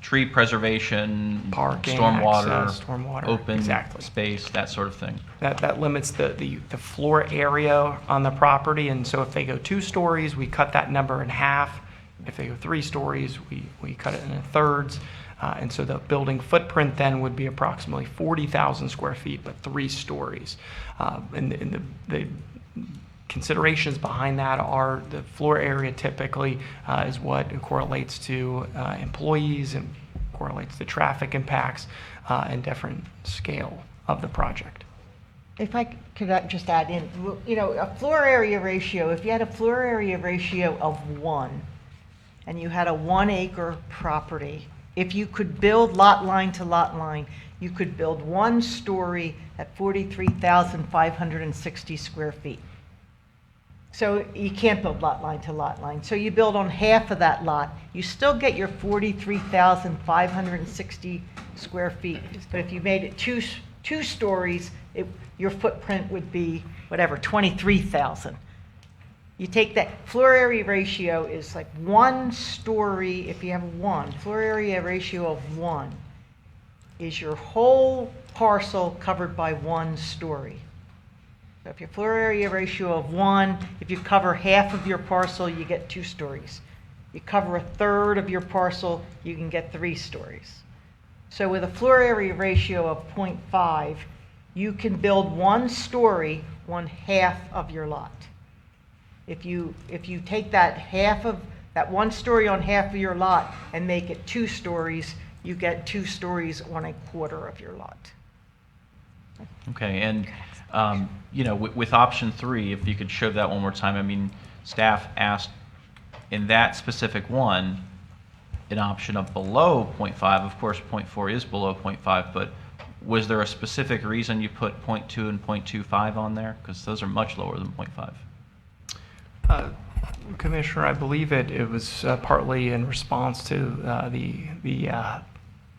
tree preservation,
parking,
stormwater,
access, stormwater,
open
exactly.
space, that sort of thing.
That limits the floor area on the property, and so if they go 2 stories, we cut that number in half. If they go 3 stories, we cut it in thirds. And so the building footprint then would be approximately 40,000 square feet, but 3 stories. And the considerations behind that are the floor area typically is what correlates to employees and correlates to traffic impacts and different scale of the project.
If I could just add in, a floor area ratio, if you had a floor area ratio of 1 and you had a 1-acre property, if you could build lot line to lot line, you could build 1 story at 43,560 square feet. So you can't build lot line to lot line. So you build on half of that lot. You still get your 43,560 square feet. But if you made it two stories, your footprint would be, 23,000. You take that, floor area ratio is like 1 story, if you have 1, floor area ratio of 1 is your whole parcel covered by 1 story. So if your floor area ratio of 1, if you cover half of your parcel, you get 2 stories. You cover a third of your parcel, you can get 3 stories. So with a floor area ratio of 0.5, you can build 1 story on half of your lot. If you take that half of that 1 story on half of your lot and make it 2 stories, you get 2 stories on a quarter of your lot.
Okay, and with option 3, if you could show that one more time. I mean, staff asked in that specific one an option of below 0.5. Of course, 0.4 is below 0.5, but was there a specific reason you put 0.2 and 0.25 on there? Because those are much lower than 0.5.
Commissioner, I believe it was partly in response to the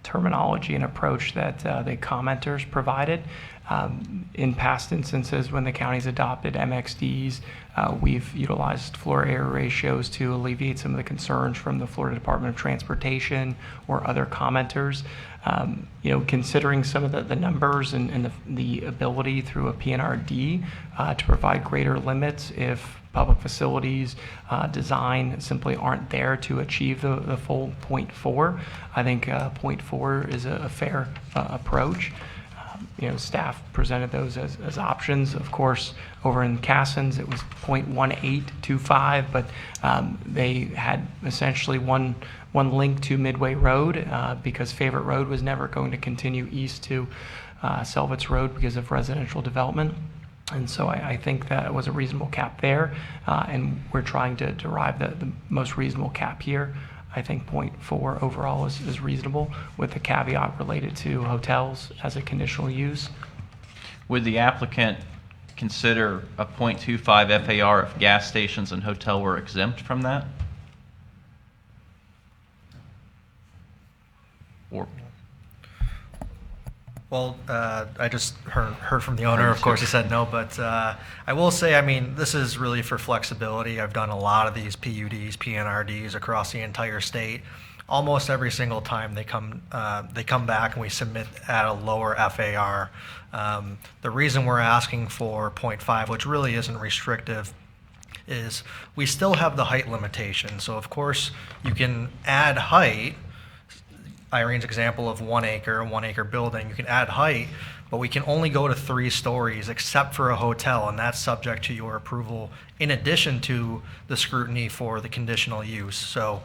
terminology and approach that the commenters provided. In past instances, when the county's adopted MXDs, we've utilized floor area ratios to alleviate some of the concerns from the Florida Department of Transportation or other commenters. Considering some of the numbers and the ability through a PNRD to provide greater limits if public facilities design simply aren't there to achieve the full 0.4. I think 0.4 is a fair approach. Staff presented those as options. Of course, over in Cassens, it was 0.1825, but they had essentially one link to Midway Road because Favorite Road was never going to continue east to Selvets Road because of residential development. And so I think that was a reasonable cap there, and we're trying to derive the most reasonable cap here. I think 0.4 overall is reasonable with the caveat related to hotels as a conditional use.
Would the applicant consider a 0.25 FAR if gas stations and hotel were exempt from that? Or
Well, I just heard from the owner. Of course, he said no, but I will say, I mean, this is really for flexibility. I've done a lot of these PUDs, PNRDs across the entire state. Almost every single time they come back and we submit at a lower FAR. The reason we're asking for 0.5, which really isn't restrictive, is we still have the height limitation. So of course, you can add height. Irene's example of 1 acre, a 1 acre building, you can add height, but we can only go to 3 stories except for a hotel, and that's subject to your approval in addition to the scrutiny for the conditional use. So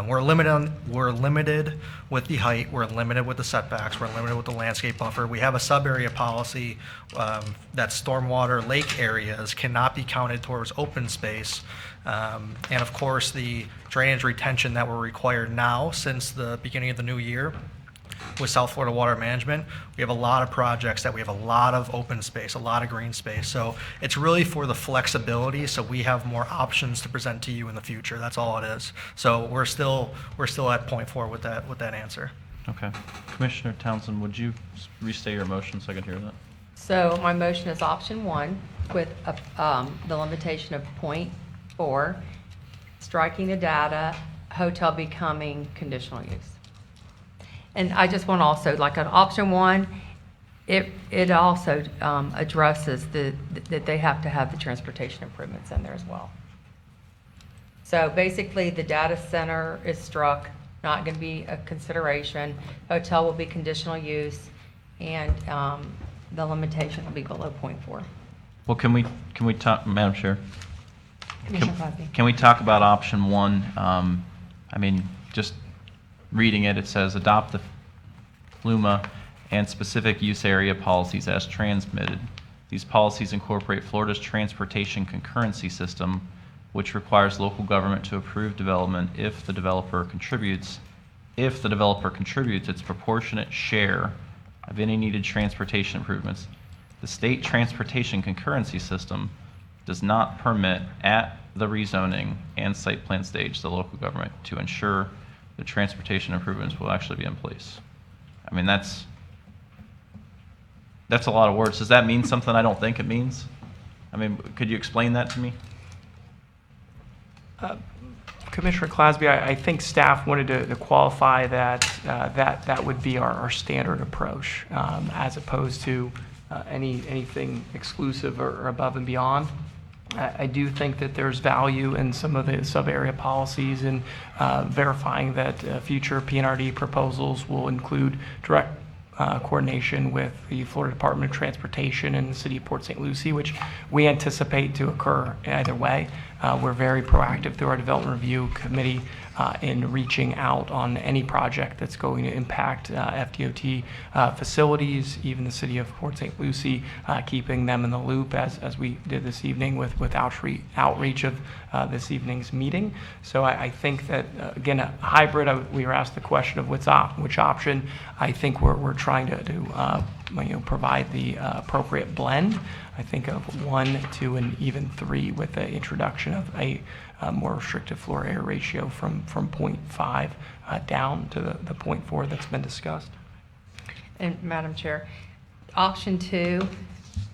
we're limited with the height, we're limited with the setbacks, we're limited with the landscape buffer. We have a sub-area policy that stormwater lake areas cannot be counted towards open space. And of course, the drainage retention that we're required now since the beginning of the new year with South Florida Water Management, we have a lot of projects that we have a lot of open space, a lot of green space. So it's really for the flexibility, so we have more options to present to you in the future. That's all it is. So we're still at 0.4 with that answer.
Okay. Commissioner Townsend, would you restate your motion so I could hear that?
So my motion is option 1 with the limitation of 0.4, striking the data, hotel becoming conditional use. And I just want to also, like on option 1, it also addresses that they have to have the transportation improvements in there as well. So basically, the data center is struck, not going to be a consideration. Hotel will be conditional use, and the limitation will be below 0.4.
Well, can we talk, Madam Chair?
Commissioner Cosby.
Can we talk about option 1? I mean, just reading it, it says adopt the FLUMA and specific use area policies as transmitted. These policies incorporate Florida's transportation concurrency system, which requires local government to approve development if the developer contributes its proportionate share of any needed transportation improvements. The state transportation concurrency system does not permit at the rezoning and site plan stage the local government to ensure the transportation improvements will actually be in place. I mean, that's a lot of words. Does that mean something I don't think it means? I mean, could you explain that to me?
Commissioner Clasby, I think staff wanted to qualify that that would be our standard approach, as opposed to anything exclusive or above and beyond. I do think that there's value in some of the sub-area policies and verifying that future PNRD proposals will include direct coordination with the Florida Department of Transportation and the City of Port St. Lucie, which we anticipate to occur either way. We're very proactive through our Development Review Committee in reaching out on any project that's going to impact FDOT facilities, even the City of Port St. Lucie, keeping them in the loop as we did this evening with outreach of this evening's meeting. So I think that, again, a hybrid, we were asked the question of which option. I think we're trying to provide the appropriate blend. I think of 1, 2, and even 3 with the introduction of a more restrictive floor area ratio from 0.5 down to the 0.4 that's been discussed.
And Madam Chair, option 2,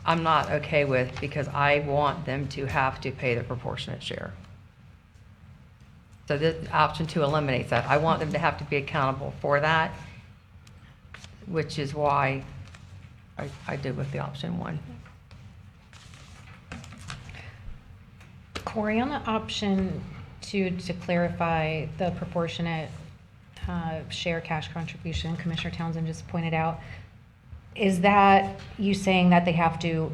I'm not okay with because I want them to have to pay the proportionate share. So this option 2 eliminates that. I want them to have to be accountable for that, which is why I did with the option 1.
Corey, on the option 2, to clarify the proportionate share cash contribution, Commissioner Townsend just pointed out, is that you saying that they have to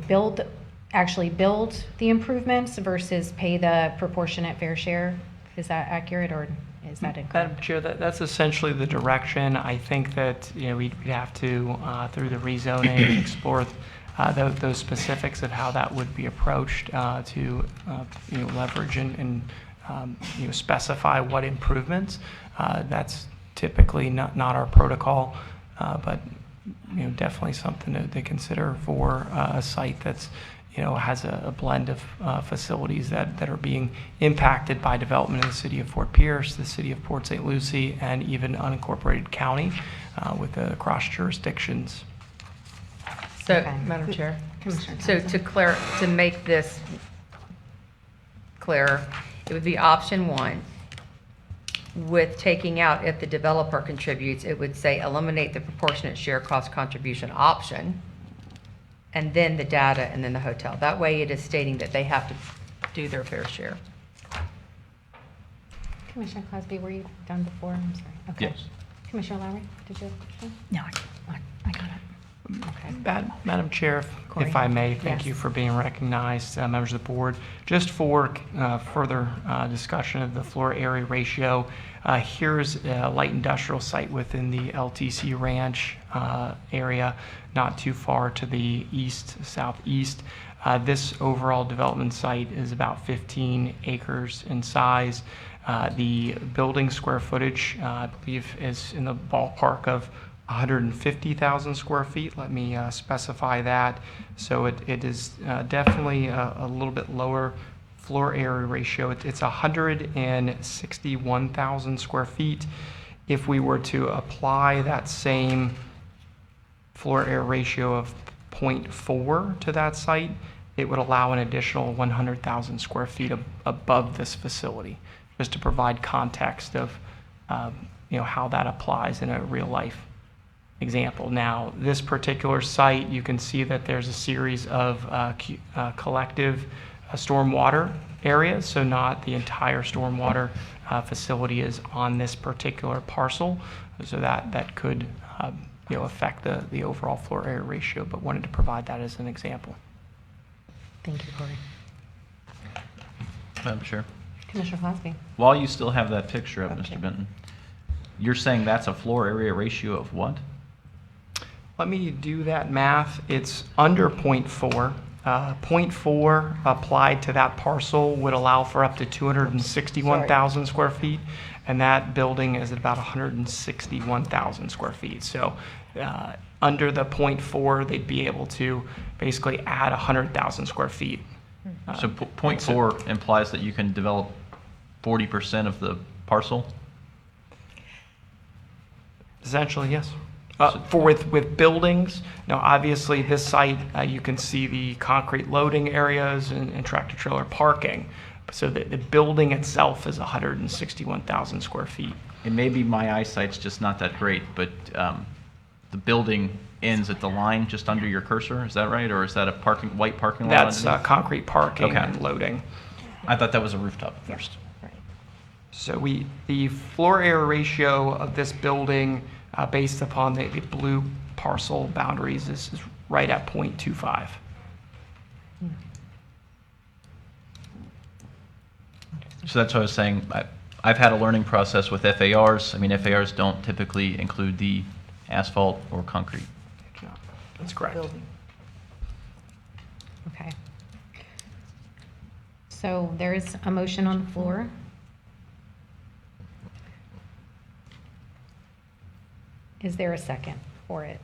actually build the improvements versus pay the proportionate fair share? Is that accurate, or is that incorrect?
Madam Chair, that's essentially the direction. I think that we'd have to, through the rezoning, explore those specifics of how that would be approached to leverage and specify what improvements. That's typically not our protocol, but definitely something to consider for a site that's has a blend of facilities that are being impacted by development in the City of Fort Pierce, the City of Port St. Lucie, and even unincorporated county with the cross jurisdictions.
So, Madam Chair, so to make this clear, it would be option 1. With taking out if the developer contributes, it would say eliminate the proportionate share cost contribution option, and then the data, and then the hotel. That way it is stating that they have to do their fair share.
Commissioner Cosby, were you done before? I'm sorry. Okay.
Yes.
Commissioner Lowry, did you have a question?
No, I got it.
Okay.
Madam Chair,
Corey?
if I may, thank
Yes.
you for being recognized, members of the board. Just for further discussion of the floor area ratio, here's a light industrial site within the LTC Ranch area, not too far to the southeast. This overall development site is about 15 acres in size. The building square footage, I believe, is in the ballpark of 150,000 square feet. Let me specify that. So it is definitely a little bit lower floor area ratio. It's 161,000 square feet. If we were to apply that same floor area ratio of 0.4 to that site, it would allow an additional 100,000 square feet above this facility, just to provide context of how that applies in a real life example. Now, this particular site, you can see that there's a series of collective stormwater areas, so not the entire stormwater facility is on this particular parcel, so that could affect the overall floor area ratio, but wanted to provide that as an example.
Thank you, Corey.
Madam Chair,
Commissioner Cosby.
while you still have that picture up,
Okay.
Mr. Benton, you're saying that's a floor area ratio of what?
Let me do that math. It's under 0.4. 0.4 applied to that parcel would allow for up to 261,000 square feet, and that building is at about 161,000 square feet. So under the 0.4, they'd be able to basically add 100,000 square feet.
So 0.4 implies that you can develop 40% of the
Essentially, yes. With buildings, now obviously this site, you can see the concrete loading areas and tractor trailer parking. So the building itself is 161,000 square feet.
And maybe my eyesight's just not that great, but the building ends at the line just under your cursor, is that right? Or is that a white parking lot?
That's concrete parking
Okay.
and loading.
I thought that was a rooftop at first.
So the floor area ratio of this building, based upon the blue parcel boundaries, is right at 0.25.
So that's what I was saying. I've had a learning process with FARs. I mean, FARs don't typically include the asphalt or concrete.
That's correct.
Okay. So there is a motion on the floor. Is there a second for it?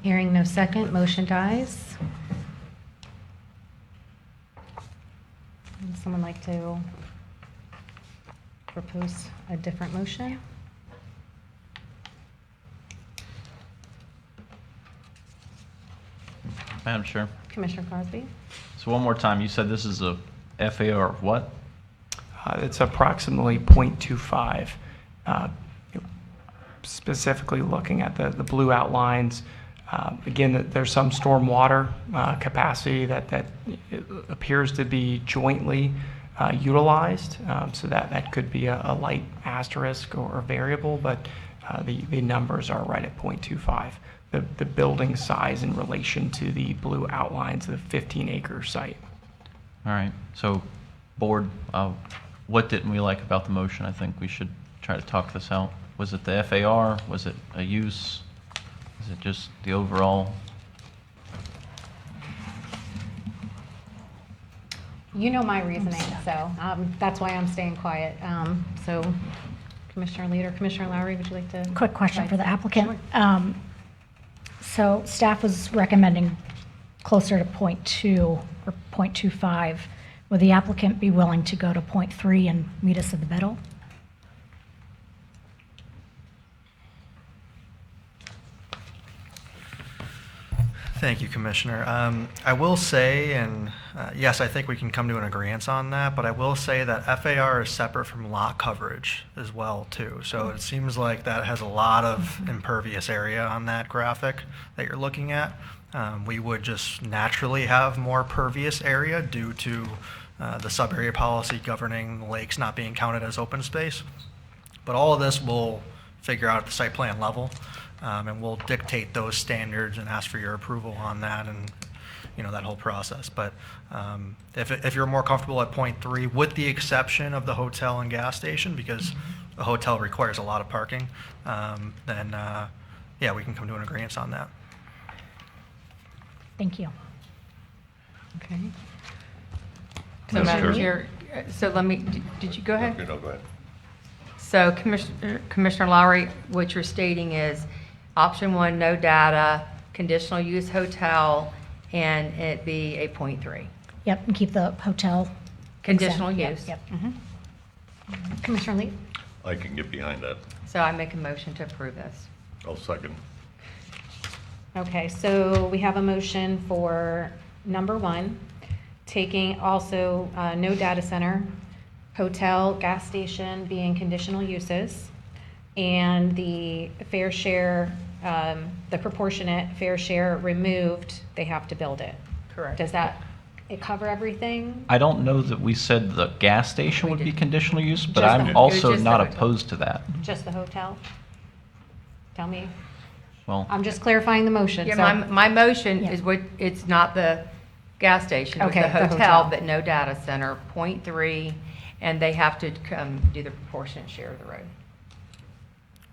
Hearing no second, motion dies. Would someone like to propose a different motion?
Madam Chair.
Commissioner Crosby?
So one more time, you said this is a FAR of what?
It's approximately 0.25. Specifically looking at the blue outlines, again, there's some stormwater capacity that appears to be jointly utilized, so that could be a light asterisk or variable, but the numbers are right at 0.25. The building size in relation to the blue outlines of the 15-acre site.
All right, so board, what didn't we like about the motion? I think we should try to talk this out. Was it the FAR? Was it a use? Is it just the overall?
You know my reasoning, so that's why I'm staying quiet. So Commissioner Leader, Commissioner Lowry, would you like to?
Quick question for the
Sure.
applicant. So staff was recommending closer to 0.2 or 0.25. Would the applicant be willing to go to 0.3 and meet us in the middle?
Thank you, Commissioner. I will say, and yes, I think we can come to an agreement on that, but I will say that FAR is separate from lot coverage as well, too. So it seems like that has a lot of impervious area on that graphic that you're looking at. We would just naturally have more pervious area due to the sub-area policy governing the lakes not being counted as open space. But all of this we'll figure out at the site plan level. And we'll dictate those standards and ask for your approval on that and, that whole process. But if you're more comfortable at 0.3, with the exception of the hotel and gas station, because the hotel requires a lot of parking, then, yeah, we can come to an agreement on that.
Thank you.
Okay.
So Madam Chair, so let me, did you go ahead?
Okay, no, go ahead.
So Commissioner Lowry, what you're stating is option one, no data, conditional use hotel, and it be a 0.3.
Yep, and keep the hotel.
Conditional
exempt.
use.
Yep.
Commissioner Lee?
I can get behind that.
So I make a motion to approve this.
I'll second.
Okay, so we have a motion for number one, taking also no data center, hotel, gas station being conditional uses, and the fair share, the proportionate fair share removed, they have to build it.
Correct.
Does that cover everything?
I don't know that we said the gas station would be conditional use, but
Just the-
I'm
it was
also
just the
not
hotel.
opposed to that.
Just the hotel? Tell me.
Well,
I'm just clarifying the motion.
Yeah,
so-
my motion is what, it's not the gas station, it's
Okay,
the
the
hotel,
hotel.
but no data center, 0.3, and they have to do the proportionate share of the road.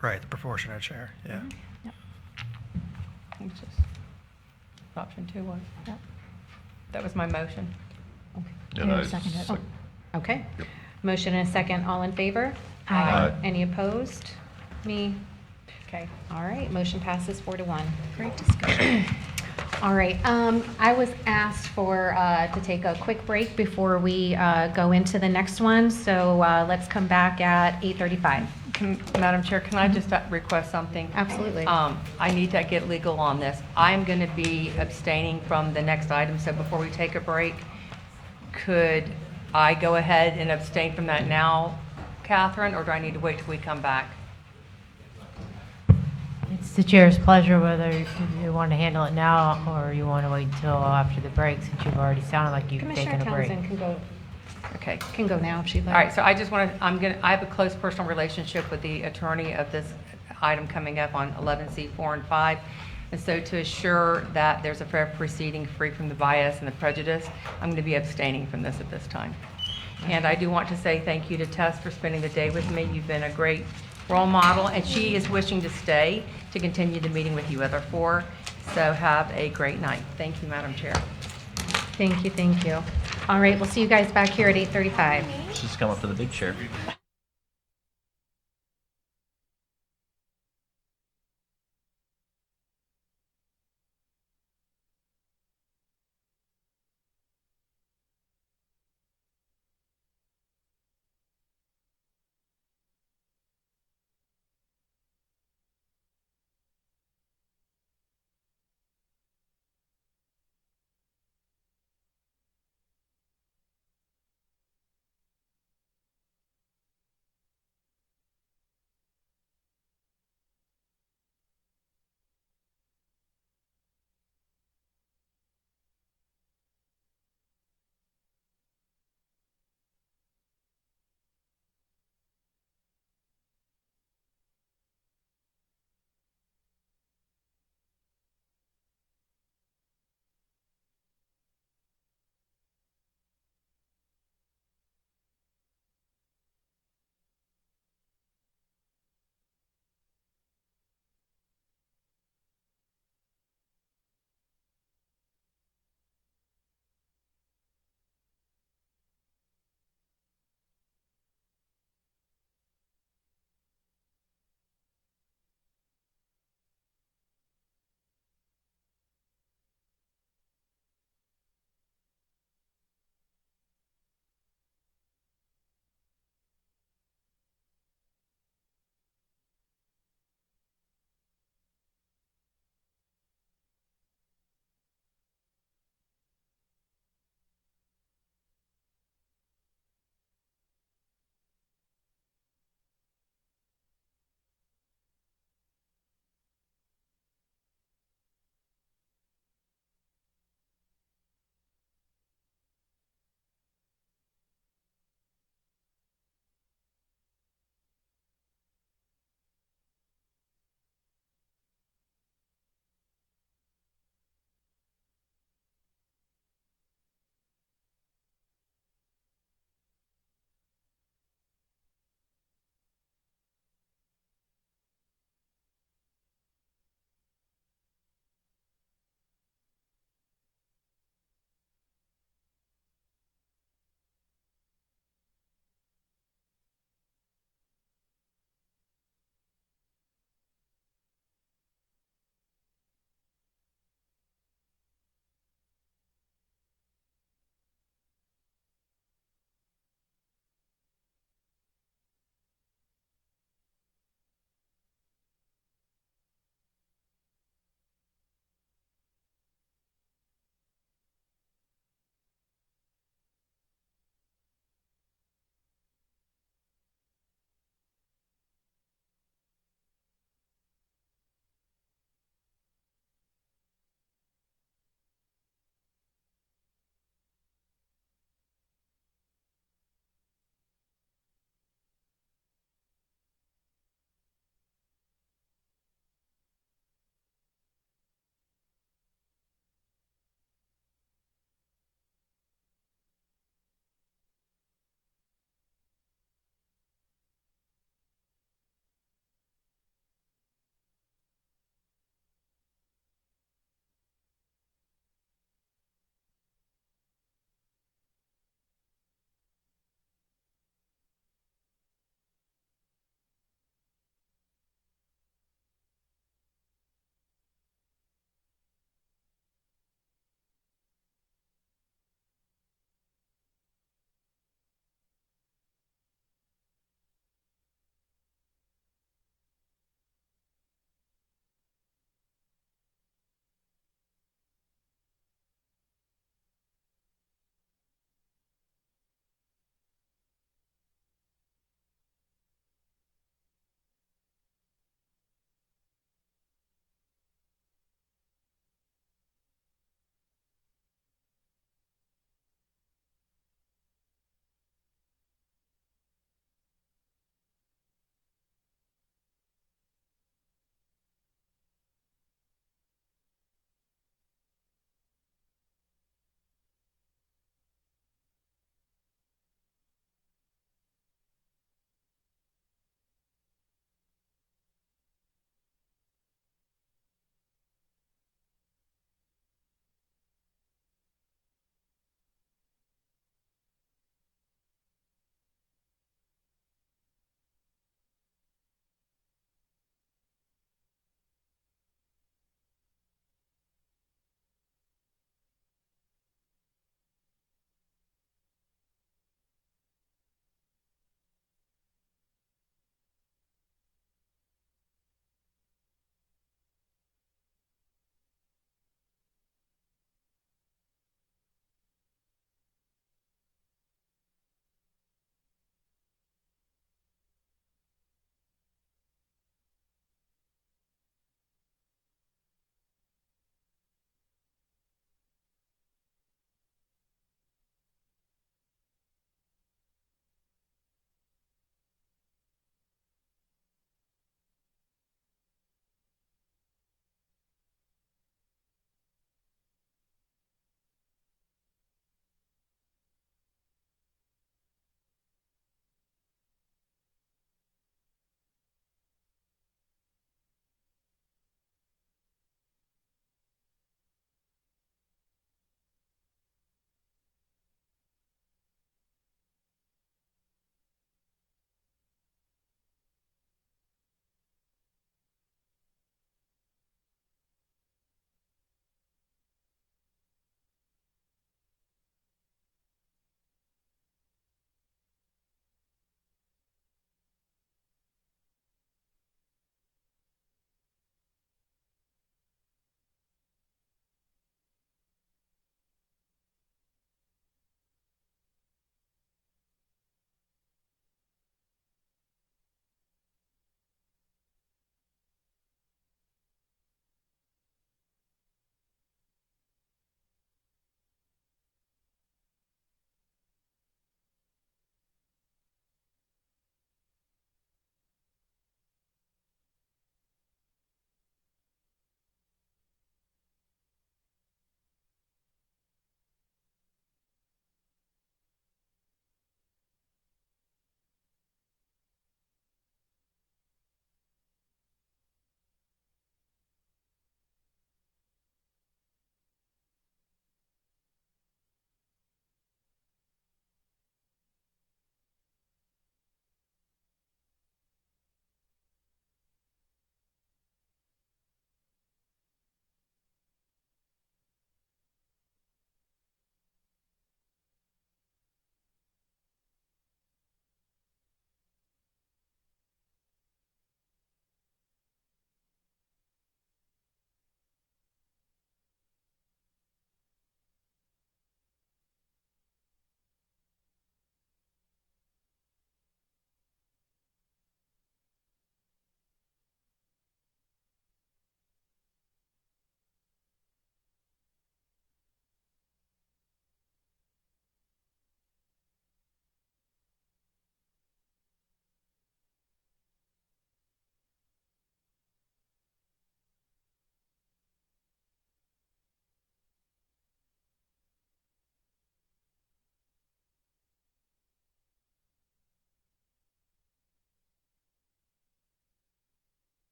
Right, the proportionate share, yeah.
It's just- Option two was, that was my motion.
And
Mayor
I
seconded it.
sec-
Okay. Motion and a second, all in favor?
Aye.
Any opposed? Me? Okay, all right, motion passes 4-1. Great discussion. All right, I was asked to take a quick break before we go into the next one, so let's come back at 8:35.
Madam Chair, can I just request something?
Absolutely.
I need to get legal on this. I'm going to be abstaining from the next item, so before we take a break, could I go ahead and abstain from that now, Catherine, or do I need to wait till we come back?
It's the chair's pleasure whether you want to handle it now or you want to wait until after the break, since you've already sounded like you've
Commissioner
taken a break.
Townsend can go,
Okay.
can go now if she'd like.
All right, so I just want to, I have a close personal relationship with the attorney of this item coming up on 11C4 and 5. And so to assure that there's a fair proceeding free from the bias and the prejudice, I'm going to be abstaining from this at this time. And I do want to say thank you to Tess for spending the day with me. You've been a great role model, and she is wishing to stay to continue the meeting with you other four. So have a great night. Thank you, Madam Chair.
Thank you, thank you. All right, we'll see you guys back here at 8:35.
Just come up to the big chair.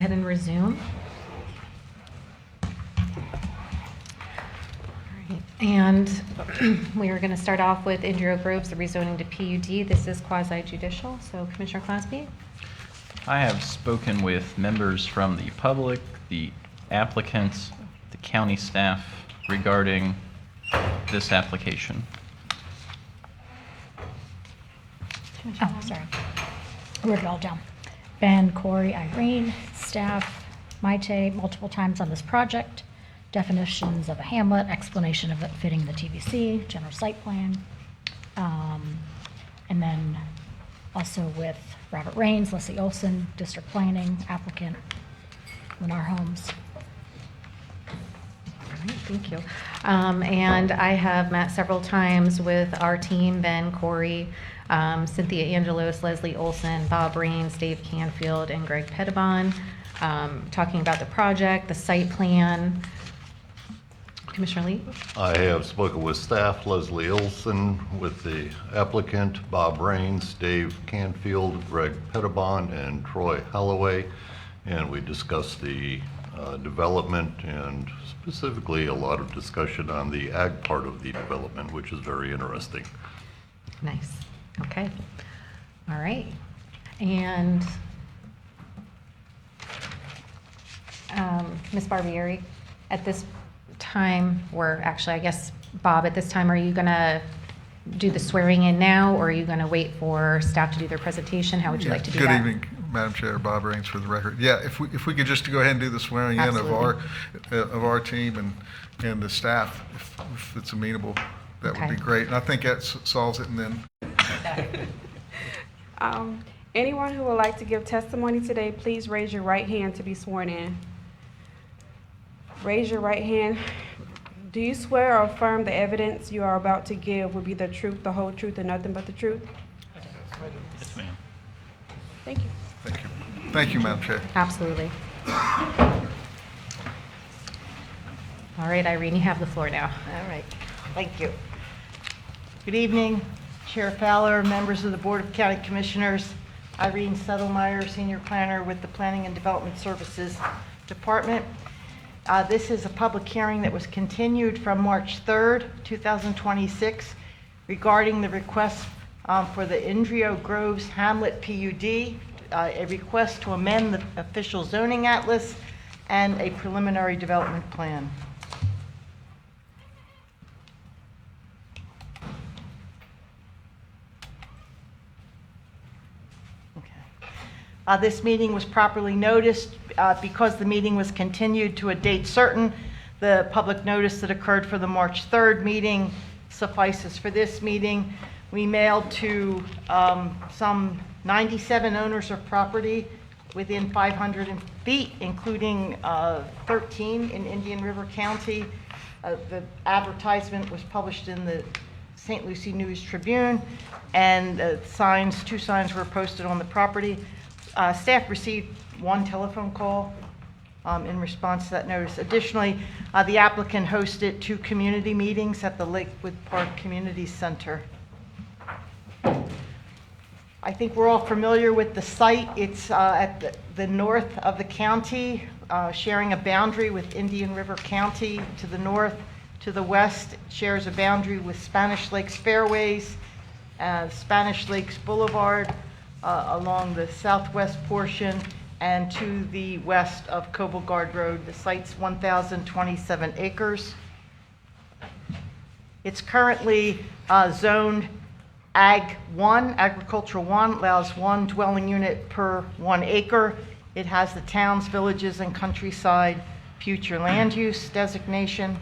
ahead and resume. And we are going to start off with Indrio Groves, the rezoning to PUD. This is quasi-judicial, so Commissioner Clasby.
I have spoken with members from the public, the applicants, the county staff regarding this application.
Oh, sorry. Wrote it all down. Ben, Corey, Irene, staff, Maite, multiple times on this project. Definitions of a hamlet, explanation of it fitting the TVC, general site plan. And then also with Robert Raines, Leslie Olson, district planning, applicant, Lennar Homes.
All right, thank you. And I have met several times with our team, Ben, Corey, Cynthia Angelos, Leslie Olson, Bob Raines, Dave Canfield, and Greg Pettibon, talking about the project, the site plan. Commissioner Lee?
I have spoken with staff, Leslie Olson, with the applicant, Bob Raines, Dave Canfield, Greg Pettibon, and Troy Holloway, and we discussed the development and specifically a lot of discussion on the ag part of the development, which is very interesting.
Nice. Okay. All right. And Ms. Barbieri, at this time, or actually, I guess, Bob, at this time, are you going to do the swearing in now, or are you going to wait for staff to do their presentation? How would you like to do
Good
that?
evening, Madam Chair. Bob Raines for the record. Yeah, if we could just go ahead and do the swearing in of our team and the staff, if it's amenable, that would be great. And I think that solves it. And then
Anyone who would like to give testimony today, please raise your right hand to be sworn in. Raise your right hand. Do you swear or affirm the evidence you are about to give will be the truth, the whole truth, and nothing but the truth?
Yes, ma'am.
Thank you.
Thank you. Thank you, Madam Chair.
Absolutely. All right, Irene, you have the floor now.
All right, thank you. Good evening, Chair Fowler, members of the Board of County Commissioners. Irene Settlemyer, Senior Planner with the Planning and Development Services Department. This is a public hearing that was continued from March 3rd, 2026, regarding the request for the Indrio Groves Hamlet PUD, a request to amend the official zoning atlas, and a preliminary development plan. This meeting was properly noticed because the meeting was continued to a date certain. The public notice that occurred for the March 3rd meeting suffices for this meeting. We mailed to some 97 owners of property within 500 feet, including 13 in Indian River County. The advertisement was published in the St. Lucie News Tribune, and two signs were posted on the property. Staff received one telephone call in response to that notice. Additionally, the applicant hosted 2 community meetings at the Lakewood Park Community Center. I think we're all familiar with the site. It's at the north of the county, sharing a boundary with Indian River County to the north. To the west, it shares a boundary with Spanish Lakes Fairways, Spanish Lakes Boulevard, along the southwest portion, and to the west of Cobelgard Road. The site's 1,027 acres. It's currently zoned Ag 1, Agricultural 1, allows 1 dwelling unit per 1 acre. It has the towns, villages, and countryside future land use designation.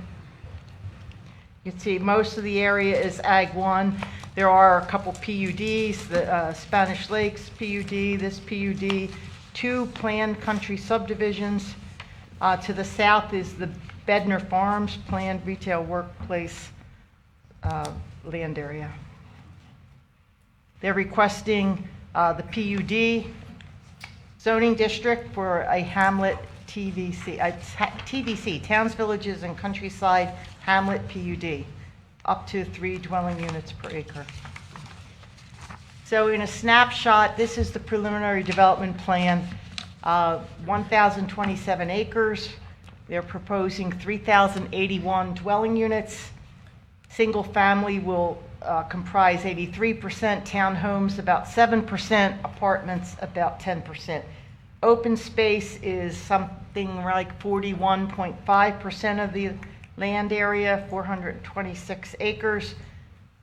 You can see most of the area is Ag 1. There are a couple PUDs, the Spanish Lakes PUD, this PUD, 2 planned country subdivisions. To the south is the Bedner Farms planned retail workplace land area. They're requesting the PUD zoning district for a hamlet TVC, Towns, Villages, and Countryside Hamlet PUD, up to 3 dwelling units per acre. So in a snapshot, this is the preliminary development plan. 1,027 acres. They're proposing 3,081 dwelling units. Single family will comprise 83%, townhomes about 7%, apartments about 10%. Open space is something like 41.5% of the land area, 426 acres.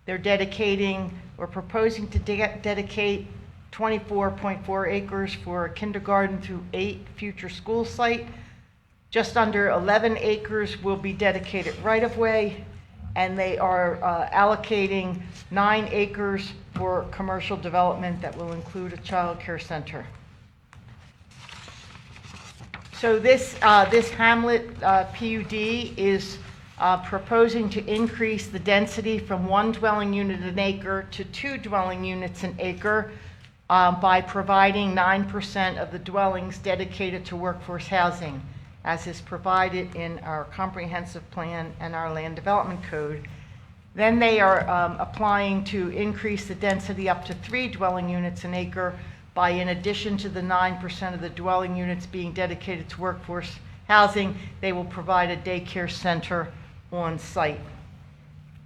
They're dedicating or proposing to dedicate 24.4 acres for a kindergarten through 8 future school site. Just under 11 acres will be dedicated right-of-way, and they are allocating 9 acres for commercial development that will include a child care center. So this Hamlet PUD is proposing to increase the density from 1 dwelling unit an acre to 2 dwelling units an acre by providing 9% of the dwellings dedicated to workforce housing, as is provided in our comprehensive plan and our land development code. Then they are applying to increase the density up to 3 dwelling units an acre by, in addition to the 9% of the dwelling units being dedicated to workforce housing, they will provide a daycare center on site.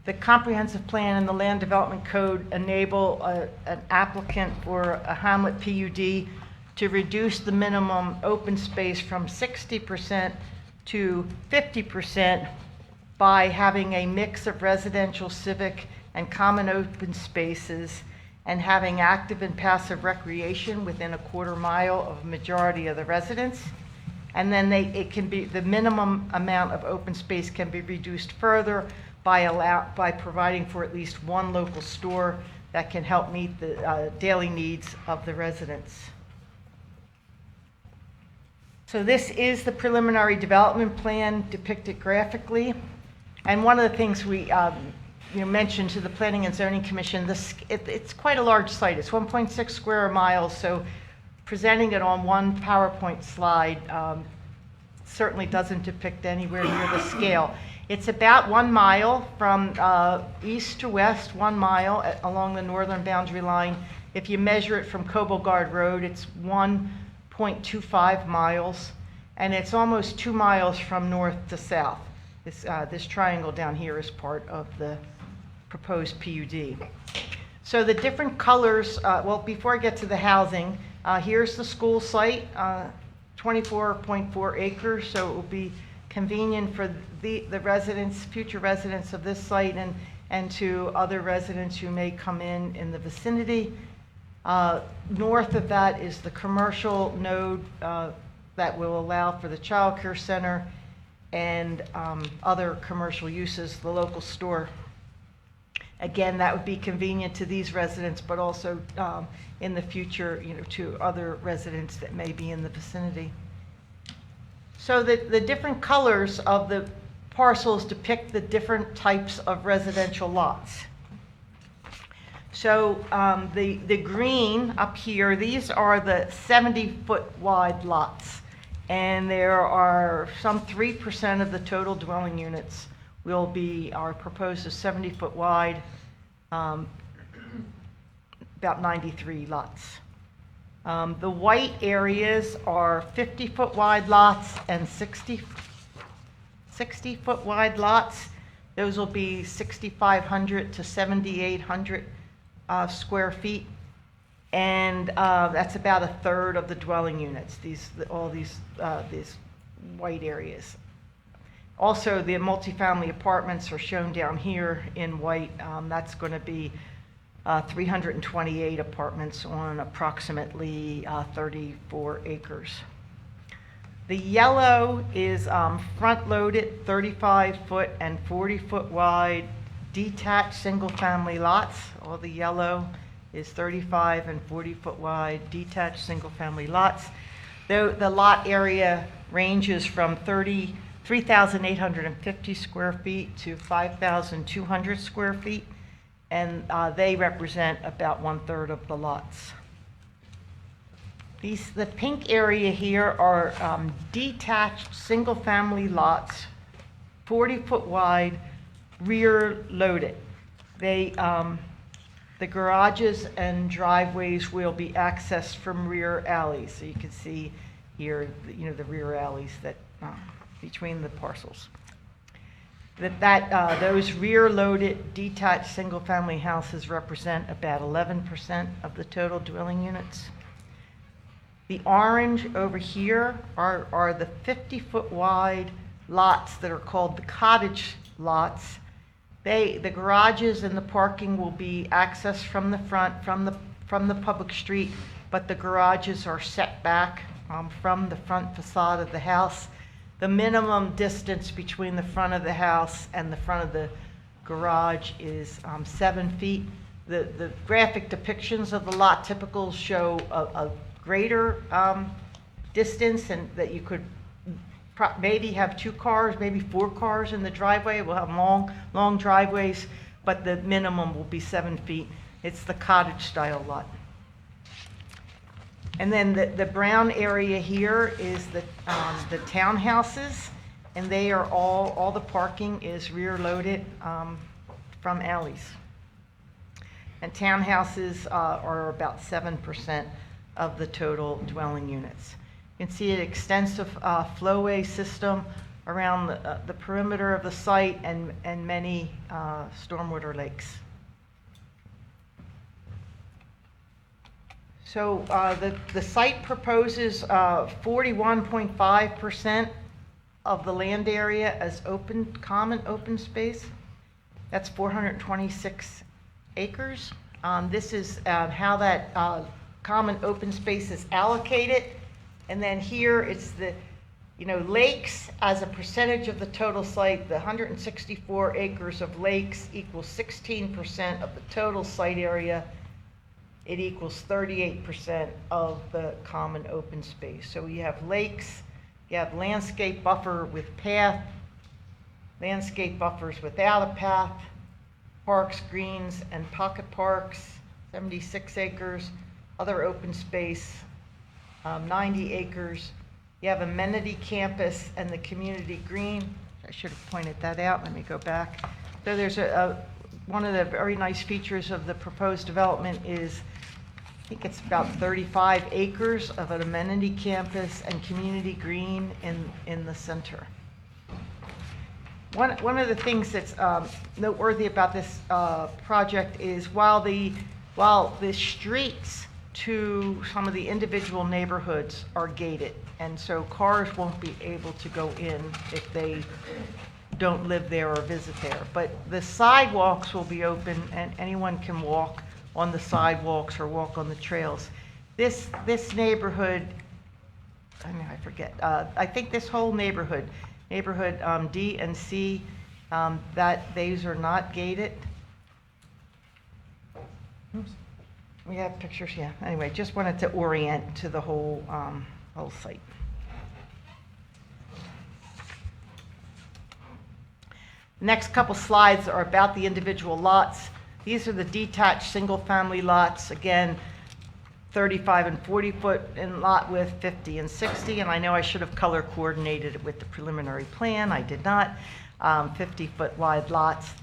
The comprehensive plan and the land development code enable an applicant for a Hamlet PUD to reduce the minimum open space from 60% to 50% by having a mix of residential, civic, and common open spaces, and having active and passive recreation within a quarter mile of a majority of the residents. And then the minimum amount of open space can be reduced further by providing for at least 1 local store that can help meet the daily needs of the residents. So this is the preliminary development plan depicted graphically. And one of the things we mentioned to the Planning and Zoning Commission, it's quite a large site. It's 1.6 square miles, so presenting it on one PowerPoint slide certainly doesn't depict anywhere near the scale. It's about 1 mile from east to west, 1 mile along the northern boundary line. If you measure it from Cobelgard Road, it's 1.25 miles, and it's almost 2 miles from north to south. This triangle down here is part of the proposed PUD. So the different colors, well, before I get to the housing, here's the school site, 24.4 acres, so it will be convenient for the residents, future residents of this site, and to other residents who may come in the vicinity. North of that is the commercial node that will allow for the child care center and other commercial uses, the local store. Again, that would be convenient to these residents, but also in the future, to other residents that may be in the vicinity. So the different colors of the parcels depict the different types of residential lots. So the green up here, these are the 70-foot wide lots. And there are some 3% of the total dwelling units are proposed as 70-foot wide, about 93 lots. The white areas are 50-foot wide lots and 60-foot wide lots. Those will be 6,500 to 7,800 square feet. And that's about 1/3 of the dwelling units, all these white areas. Also, the multifamily apartments are shown down here in white. That's going to be 328 apartments on approximately 34 acres. The yellow is front-loaded 35-foot and 40-foot wide detached single-family lots. All the yellow is 35 and 40-foot wide detached single-family lots. The lot area ranges from 3,850 square feet to 5,200 square feet, and they represent about 1/3 of the lots. The pink area here are detached single-family lots, 40-foot wide, rear loaded. The garages and driveways will be accessed from rear alleys. So you can see here, the rear alleys that, between the parcels. Those rear-loaded detached single-family houses represent about 11% of the total dwelling units. The orange over here are the 50-foot wide lots that are called the cottage lots. The garages and the parking will be accessed from the front, from the public street, but the garages are set back from the front facade of the house. The minimum distance between the front of the house and the front of the garage is 7 feet. The graphic depictions of the lot typicals show a greater distance, and that you could maybe have 2 cars, maybe 4 cars in the driveway. We'll have long driveways, but the minimum will be 7 feet. It's the cottage style lot. And then the brown area here is the townhouses, and they are all the parking is rear loaded from alleys. And townhouses are about 7% of the total dwelling units. You can see an extensive flowway system around the perimeter of the site and many stormwater lakes. So the site proposes 41.5% of the land area as common open space. That's 426 acres. This is how that common open space is allocated. And then here it's the, lakes as a percentage of the total site. The 164 acres of lakes equals 16% of the total site area. It equals 38% of the common open space. So you have lakes, you have landscape buffer with path, landscape buffers without a path, parks, greens, and pocket parks, 76 acres, other open space, 90 acres. You have amenity campus and the community green. I should have pointed that out. Let me go back. So there's one of the very nice features of the proposed development is, I think it's about 35 acres of an amenity campus and community green in the center. One of the things that's noteworthy about this project is while the streets to some of the individual neighborhoods are gated, and so cars won't be able to go in if they don't live there or visit there. But the sidewalks will be open and anyone can walk on the sidewalks or walk on the trails. This neighborhood, I forget, I think this whole neighborhood D and C, these are not gated. Oops. We have pictures, yeah. Anyway, just wanted to orient to the whole site. Next couple slides are about the individual lots. These are the detached single-family lots. Again, 35 and 40 foot in lot width, 50 and 60. And I know I should have color coordinated it with the preliminary plan. I did not. 50 foot wide lots,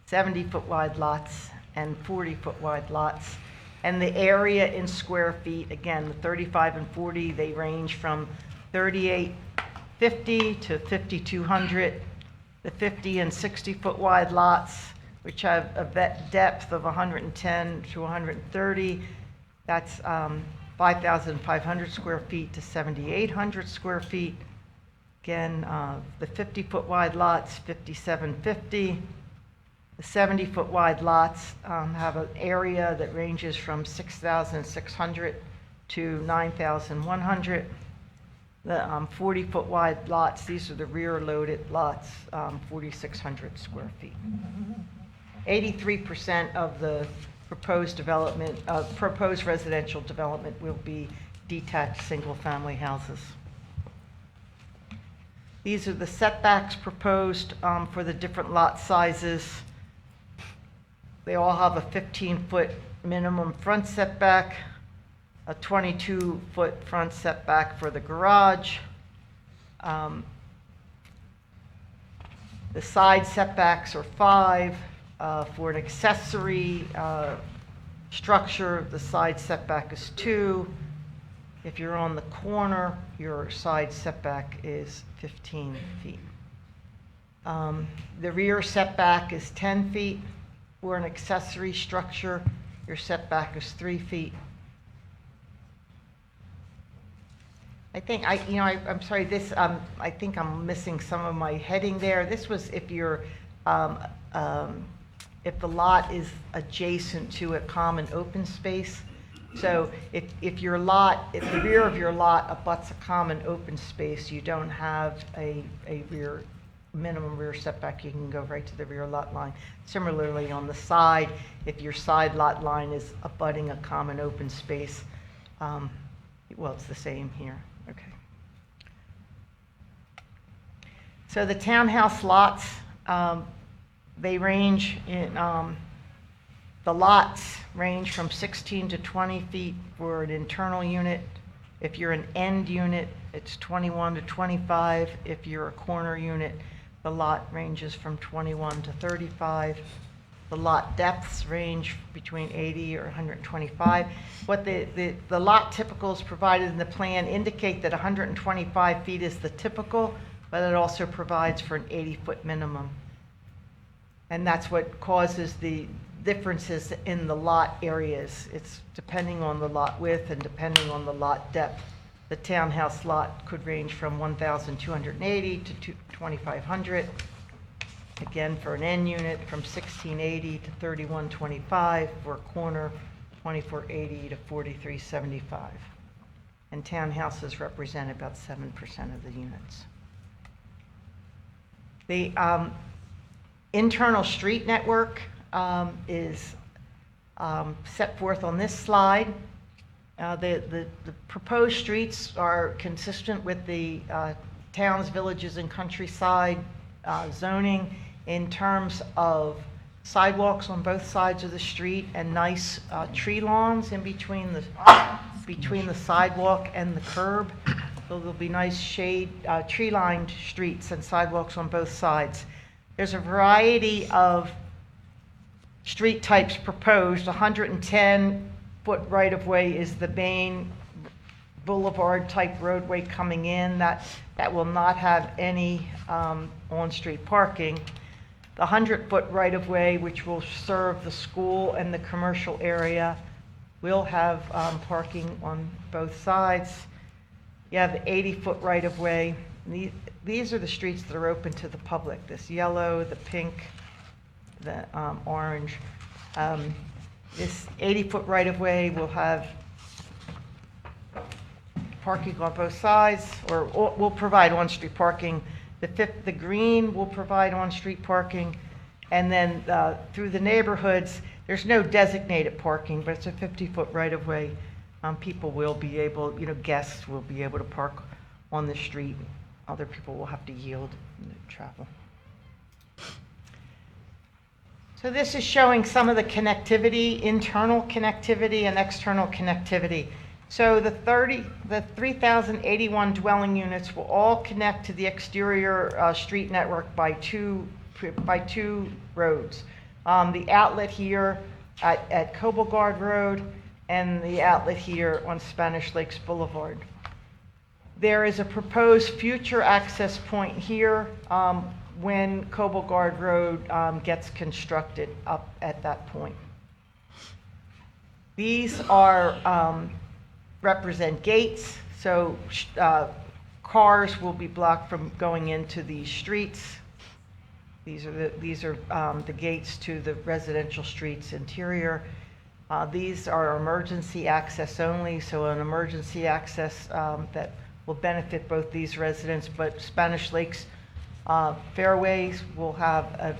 70 foot wide lots, and 40 foot wide lots. And the area in square feet, again, the 35 and 40, they range from 3,850 to 5,200. The 50 and 60 foot wide lots, which have a depth of 110 to 130, that's 5,500 square feet to 7,800 square feet. Again, the 50 foot wide lots, 5,750. The 70 foot wide lots have an area that ranges from 6,600 to 9,100. The 40 foot wide lots, these are the rear loaded lots, 4,600 square feet. 83% of the proposed development, proposed residential development will be detached single-family houses. These are the setbacks proposed for the different lot sizes. They all have a 15-foot minimum front setback, a 22-foot front setback for the garage. The side setbacks are 5. For an accessory structure, the side setback is 2. If you're on the corner, your side setback is 15 feet. The rear setback is 10 feet. For an accessory structure, your setback is 3 feet. I think I'm sorry, this, I think I'm missing some of my heading there. This was if you're, if the lot is adjacent to a common open space. So if your lot, if the rear of your lot abuts a common open space, you don't have a minimum rear setback, you can go right to the rear lot line. Similarly, on the side, if your side lot line is abutting a common open space, well, it's the same here. Okay. So the townhouse lots, they range in, the lots range from 16 to 20 feet for an internal unit. If you're an end unit, it's 21 to 25. If you're a corner unit, the lot ranges from 21 to 35. The lot depths range between 80 or 125. What the lot typicals provided in the plan indicate that 125 feet is the typical, but it also provides for an 80-foot minimum. And that's what causes the differences in the lot areas. It's depending on the lot width and depending on the lot depth. The townhouse lot could range from 1,280 to 2,500. Again, for an end unit, from 1,680 to 3,125. For a corner, 2,480 to 4,375. And townhouses represent about 7% of the units. The internal street network is set forth on this slide. The proposed streets are consistent with the towns, villages, and countryside zoning in terms of sidewalks on both sides of the street and nice tree lawns in between the sidewalk and the curb. So there'll be nice shade, tree-lined streets and sidewalks on both sides. There's a variety of street types proposed. 110-foot right-of-way is the main boulevard type roadway coming in. That will not have any on-street parking. The 100-foot right-of-way, which will serve the school and the commercial area, will have parking on both sides. You have the 80-foot right-of-way. These are the streets that are open to the public. This yellow, the pink, the orange. This 80-foot right-of-way will have parking on both sides, or will provide on-street parking. The green will provide on-street parking, and then through the neighborhoods, there's no designated parking, but it's a 50-foot right-of-way. People will be able, guests will be able to park on the street. Other people will have to yield and travel. So this is showing some of the connectivity, internal connectivity and external connectivity. So the 3,081 dwelling units will all connect to the exterior street network by two roads. The outlet here at Cobelgard Road and the outlet here on Spanish Lakes Boulevard. There is a proposed future access point here when Cobelgard Road gets constructed up at that point. These are represent gates, so cars will be blocked from going into these streets. These are the gates to the residential streets interior. These are emergency access only, so an emergency access that will benefit both these residents, but Spanish Lakes Fairways will have an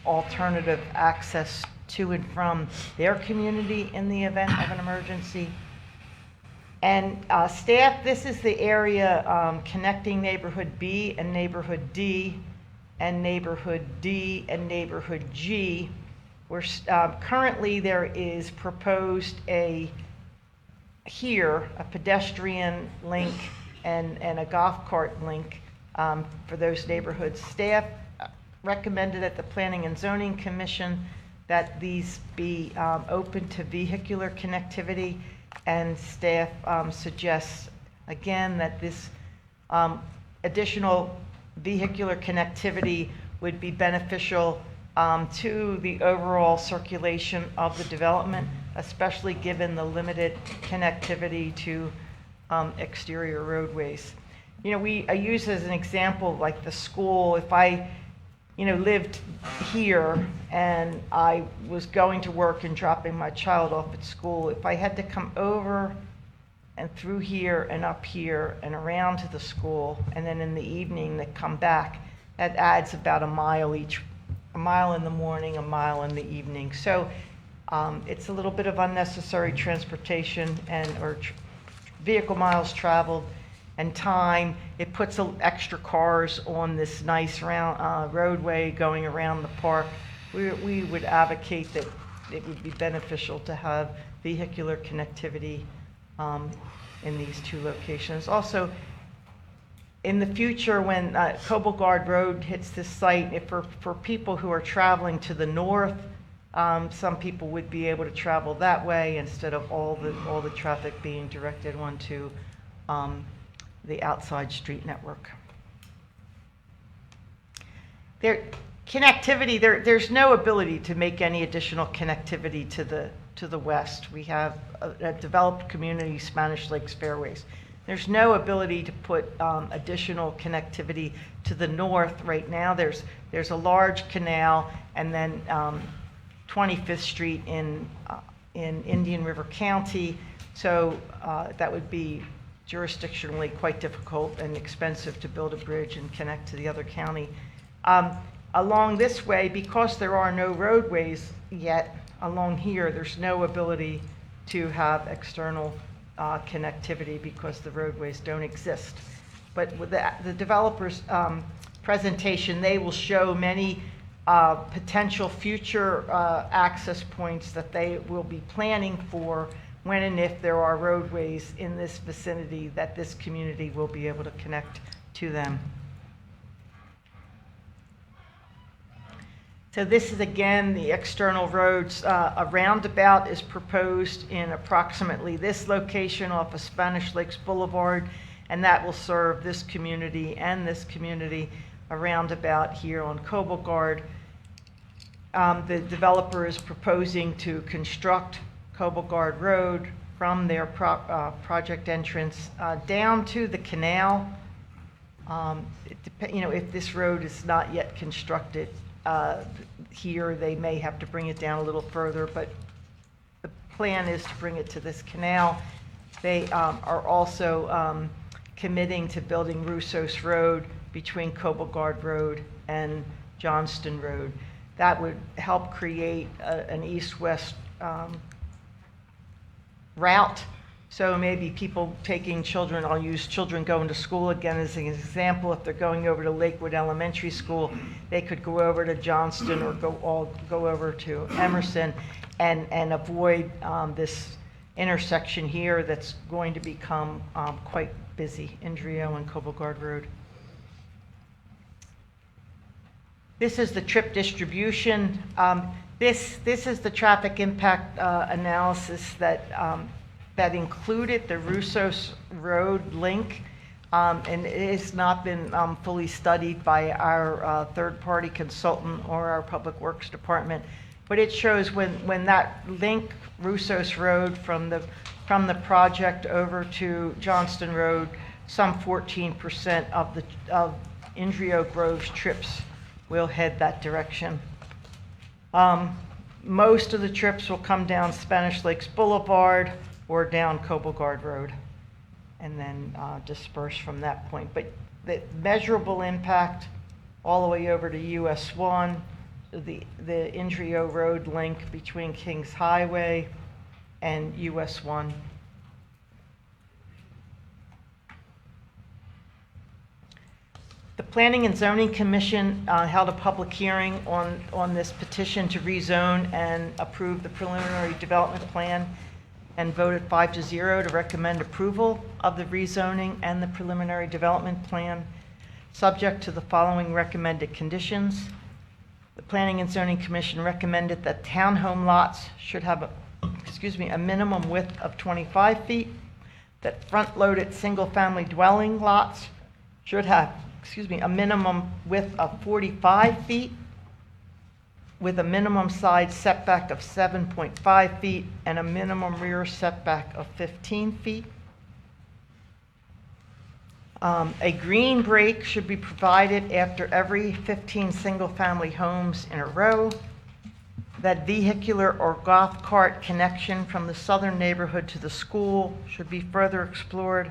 alternative access to and from their community in the event of an emergency. And staff, this is the area connecting neighborhood B and neighborhood D and neighborhood D and neighborhood G, where currently there is proposed a pedestrian link and a golf cart link for those neighborhoods. Staff recommended at the Planning and Zoning Commission that these be open to vehicular connectivity. and staff suggests, again, that this additional vehicular connectivity would be beneficial to the overall circulation of the development, especially given the limited connectivity to exterior roadways. You know, I use as an example, like the school, if I, you know, lived here and I was going to work and dropping my child off at school, if I had to come over and through here and up here and around to the school, and then in the evening to come back, that adds about a mile each, a mile in the morning, a mile in the evening. So it's a little bit of unnecessary transportation or vehicle miles traveled and time. It puts extra cars on this nice round roadway going around the park. We would advocate that it would be beneficial to have vehicular connectivity in these two locations. Also, in the future, when Coblegarde Road hits this site, if for people who are traveling to the north, some people would be able to travel that way instead of all the traffic being directed onto the outside street network. There's no ability to make any additional connectivity to the west. We have a developed community, Spanish Lakes Fairways. There's no ability to put additional connectivity to the north right now. There's a large canal, and then 25th Street in Indian River County. So that would be jurisdictionally quite difficult and expensive to build a bridge and connect to the other county. Along this way, because there are no roadways yet along here, there's no ability to have external connectivity because the roadways don't exist. But with the developer's presentation, they will show many potential future access points that they will be planning for when and if there are roadways in this vicinity, that this community will be able to connect to them. So this is, again, the external roads. A roundabout is proposed in approximately this location off of Spanish Lakes Boulevard, and that will serve this community and this community. A roundabout here on Coblegarde. The developer is proposing to construct Coblegarde Road from their project entrance down to the canal. You know, if this road is not yet constructed here, they may have to bring it down a little further, but the plan is to bring it to this canal. They are also committing to building Russos Road between Coblegarde Road and Johnston Road. That would help create an east-west route. So maybe people taking children, I'll use children going to school again as an example. If they're going over to Lakewood Elementary School, they could go over to Johnston or go over to Emerson and avoid this intersection here that's going to become quite busy, Indrio and Coblegarde Road. This is the trip distribution. This is the traffic impact analysis that included the Russos Road link, and it has not been fully studied by our third-party consultant or our Public Works Department. But it shows when that link, Russos Road, from the project over to Johnston Road, some 14% of Indrio Grove's trips will head that direction. Most of the trips will come down Spanish Lakes Boulevard or down Coblegarde Road and then disperse from that point. But the measurable impact all the way over to US 1, the Indrio Road link between Kings Highway and US 1. The Planning and Zoning Commission held a public hearing on this petition to rezone and approve the preliminary development plan and voted 5-0 to recommend approval of the rezoning and the preliminary development plan, subject to the following recommended conditions. The Planning and Zoning Commission recommended that townhome lots should have a minimum width of 25 feet, that front-loaded single-family dwelling lots should have, a minimum width of 45 feet with a minimum side setback of 7.5 feet and a minimum rear setback of 15 feet. A green break should be provided after every 15 single-family homes in a row. That vehicular or golf cart connection from the southern neighborhood to the school should be further explored.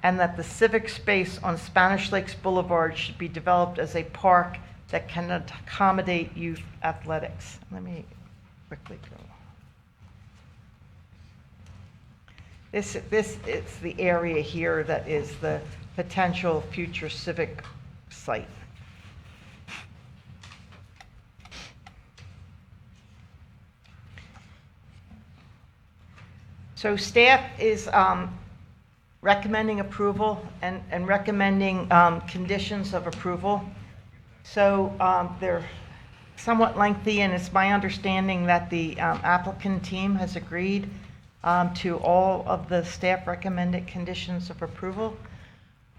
And that the civic space on Spanish Lakes Boulevard should be developed as a park that can accommodate youth athletics. Let me quickly go. This is the area here that is the potential future civic site. So staff is recommending approval and recommending conditions of approval. So they're somewhat lengthy, and it's my understanding that the applicant team has agreed to all of the staff recommended conditions of approval.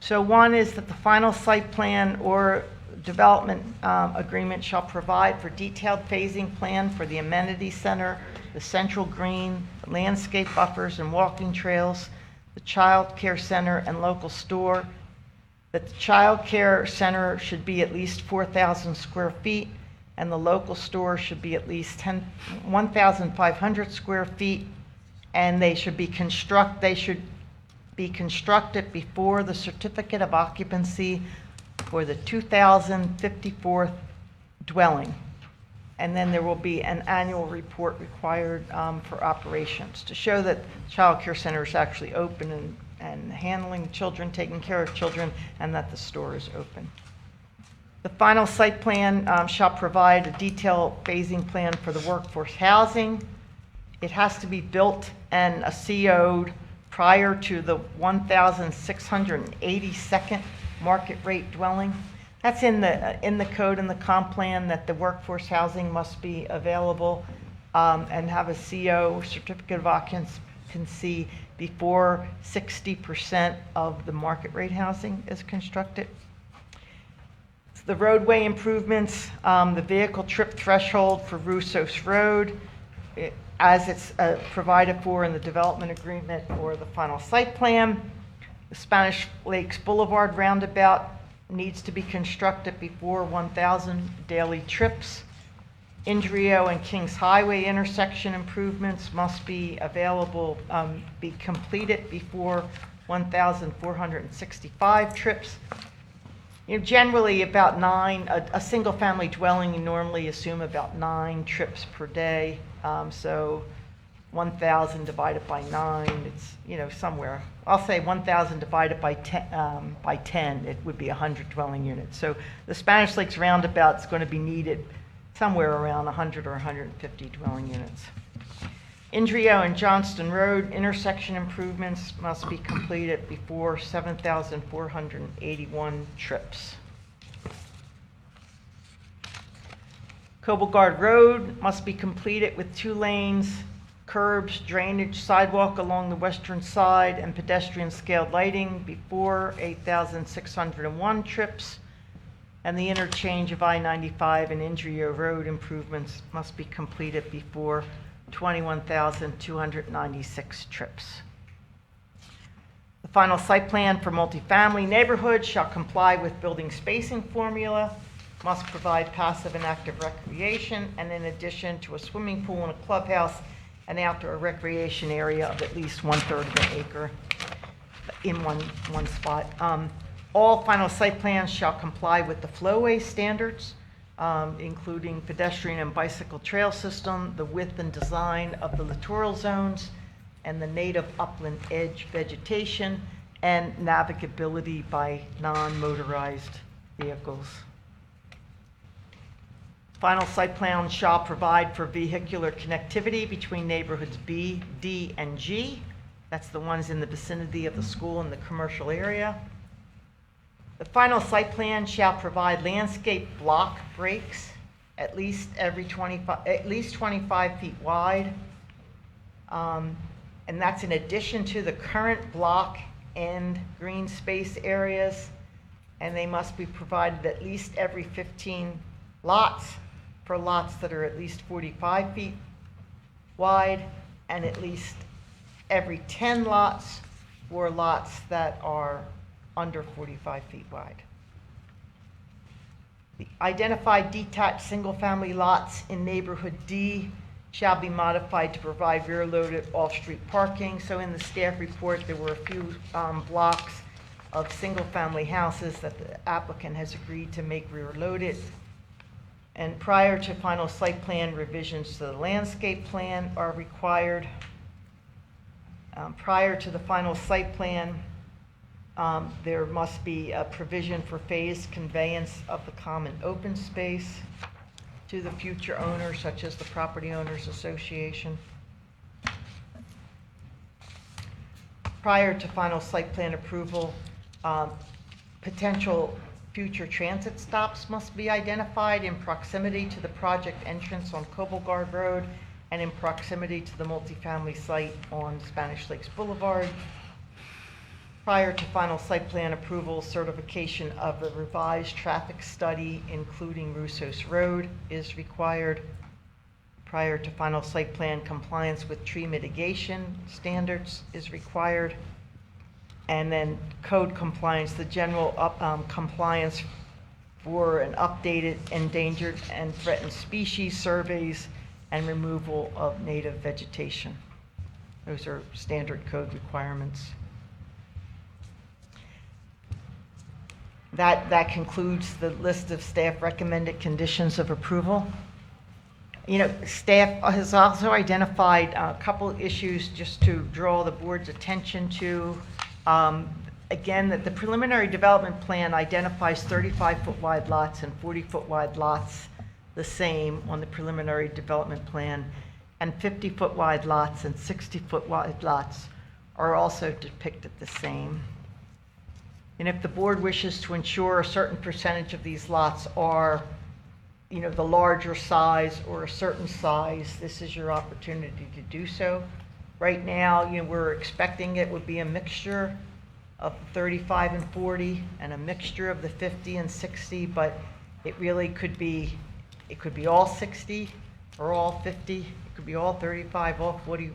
So one is that the final site plan or development agreement shall provide for detailed phasing plan for the amenity center, the central green, landscape buffers and walking trails, the child care center and local store. That the child care center should be at least 4,000 square feet and the local store should be at least 1,500 square feet, and they should be constructed before the certificate of occupancy for the 2054th dwelling. And then there will be an annual report required for operations to show that child care center is actually open and handling children, taking care of children, and that the store is open. The final site plan shall provide a detailed phasing plan for the workforce housing. It has to be built and CO'd prior to the 1,682nd market rate dwelling. That's in the code and the comp plan, that the workforce housing must be available and have a CO, certificate of occupancy, before 60% of the market rate housing is constructed. The roadway improvements, the vehicle trip threshold for Russos Road, as it's provided for in the development agreement or the final site plan. The Spanish Lakes Boulevard roundabout needs to be constructed before 1,000 daily trips. Indrio and Kings Highway intersection improvements must be available, be completed before 1,465 trips. You know, generally about 9, a single family dwelling, you normally assume about 9 trips per day. So 1,000 divided by 9, it's, you know, somewhere, I'll say 1,000 divided by 10, it would be 100 dwelling units. So the Spanish Lakes roundabout is going to be needed somewhere around 100 or 150 dwelling units. Indrio and Johnston Road intersection improvements must be completed before 7,481 trips. Coblegard Road must be completed with 2 lanes, curbs, drainage, sidewalk along the western side, and pedestrian scaled lighting before 8,601 trips. And the interchange of I-95 and Indrio Road improvements must be completed before 21,296 trips. The final site plan for multifamily neighborhoods shall comply with building spacing formula, must provide passive and active recreation, and in addition to a swimming pool and a clubhouse, and outdoor recreation area of at least 1/3 of an acre in one spot. All final site plans shall comply with the flowway standards, including pedestrian and bicycle trail system, the width and design of the littoral zones, and the native upland edge vegetation, and navigability by non-motorized vehicles. Final site plan shall provide for vehicular connectivity between neighborhoods B, D, and G. That's the ones in the vicinity of the school and the commercial area. The final site plan shall provide landscape block breaks at least 25 feet wide, And that's in addition to the current block and green space areas. And they must be provided at least every 15 lots for lots that are at least 45 feet wide, and at least every 10 lots for lots that are under 45 feet wide. The identified detached single-family lots in neighborhood D shall be modified to provide rear-loaded off-street parking. So in the staff report, there were a few blocks of single-family houses that the applicant has agreed to make rear-loaded. And prior to final site plan, revisions to the landscape plan are required. Prior to the final site plan, there must be a provision for phased conveyance of the common open space to the future owners, such as the Property Owners Association. Prior to final site plan approval, potential future transit stops must be identified in proximity to the project entrance on Cobelgard Road and in proximity to the multifamily site on Spanish Lakes Boulevard. Prior to final site plan approval, certification of a revised traffic study, including Russos Road, is required. Prior to final site plan, compliance with tree mitigation standards is required. And then code compliance, the general compliance for an updated endangered and threatened species surveys and removal of native vegetation. Those are standard code requirements. That concludes the list of staff recommended conditions of approval. You know, staff has also identified a couple of issues just to draw the board's attention to. Again, that the preliminary development plan identifies 35-foot wide lots and 40-foot wide lots the same on the preliminary development plan, and 50-foot wide lots and 60-foot wide lots are also depicted the same. And if the board wishes to ensure a certain percentage of these lots are, you know, the larger size or a certain size, this is your opportunity to do so. Right now, you know, we're expecting it would be a mixture of 35 and 40 and a mixture of the 50 and 60, but it really could be, it could be all 60 or all 50. It could be all 35, all 40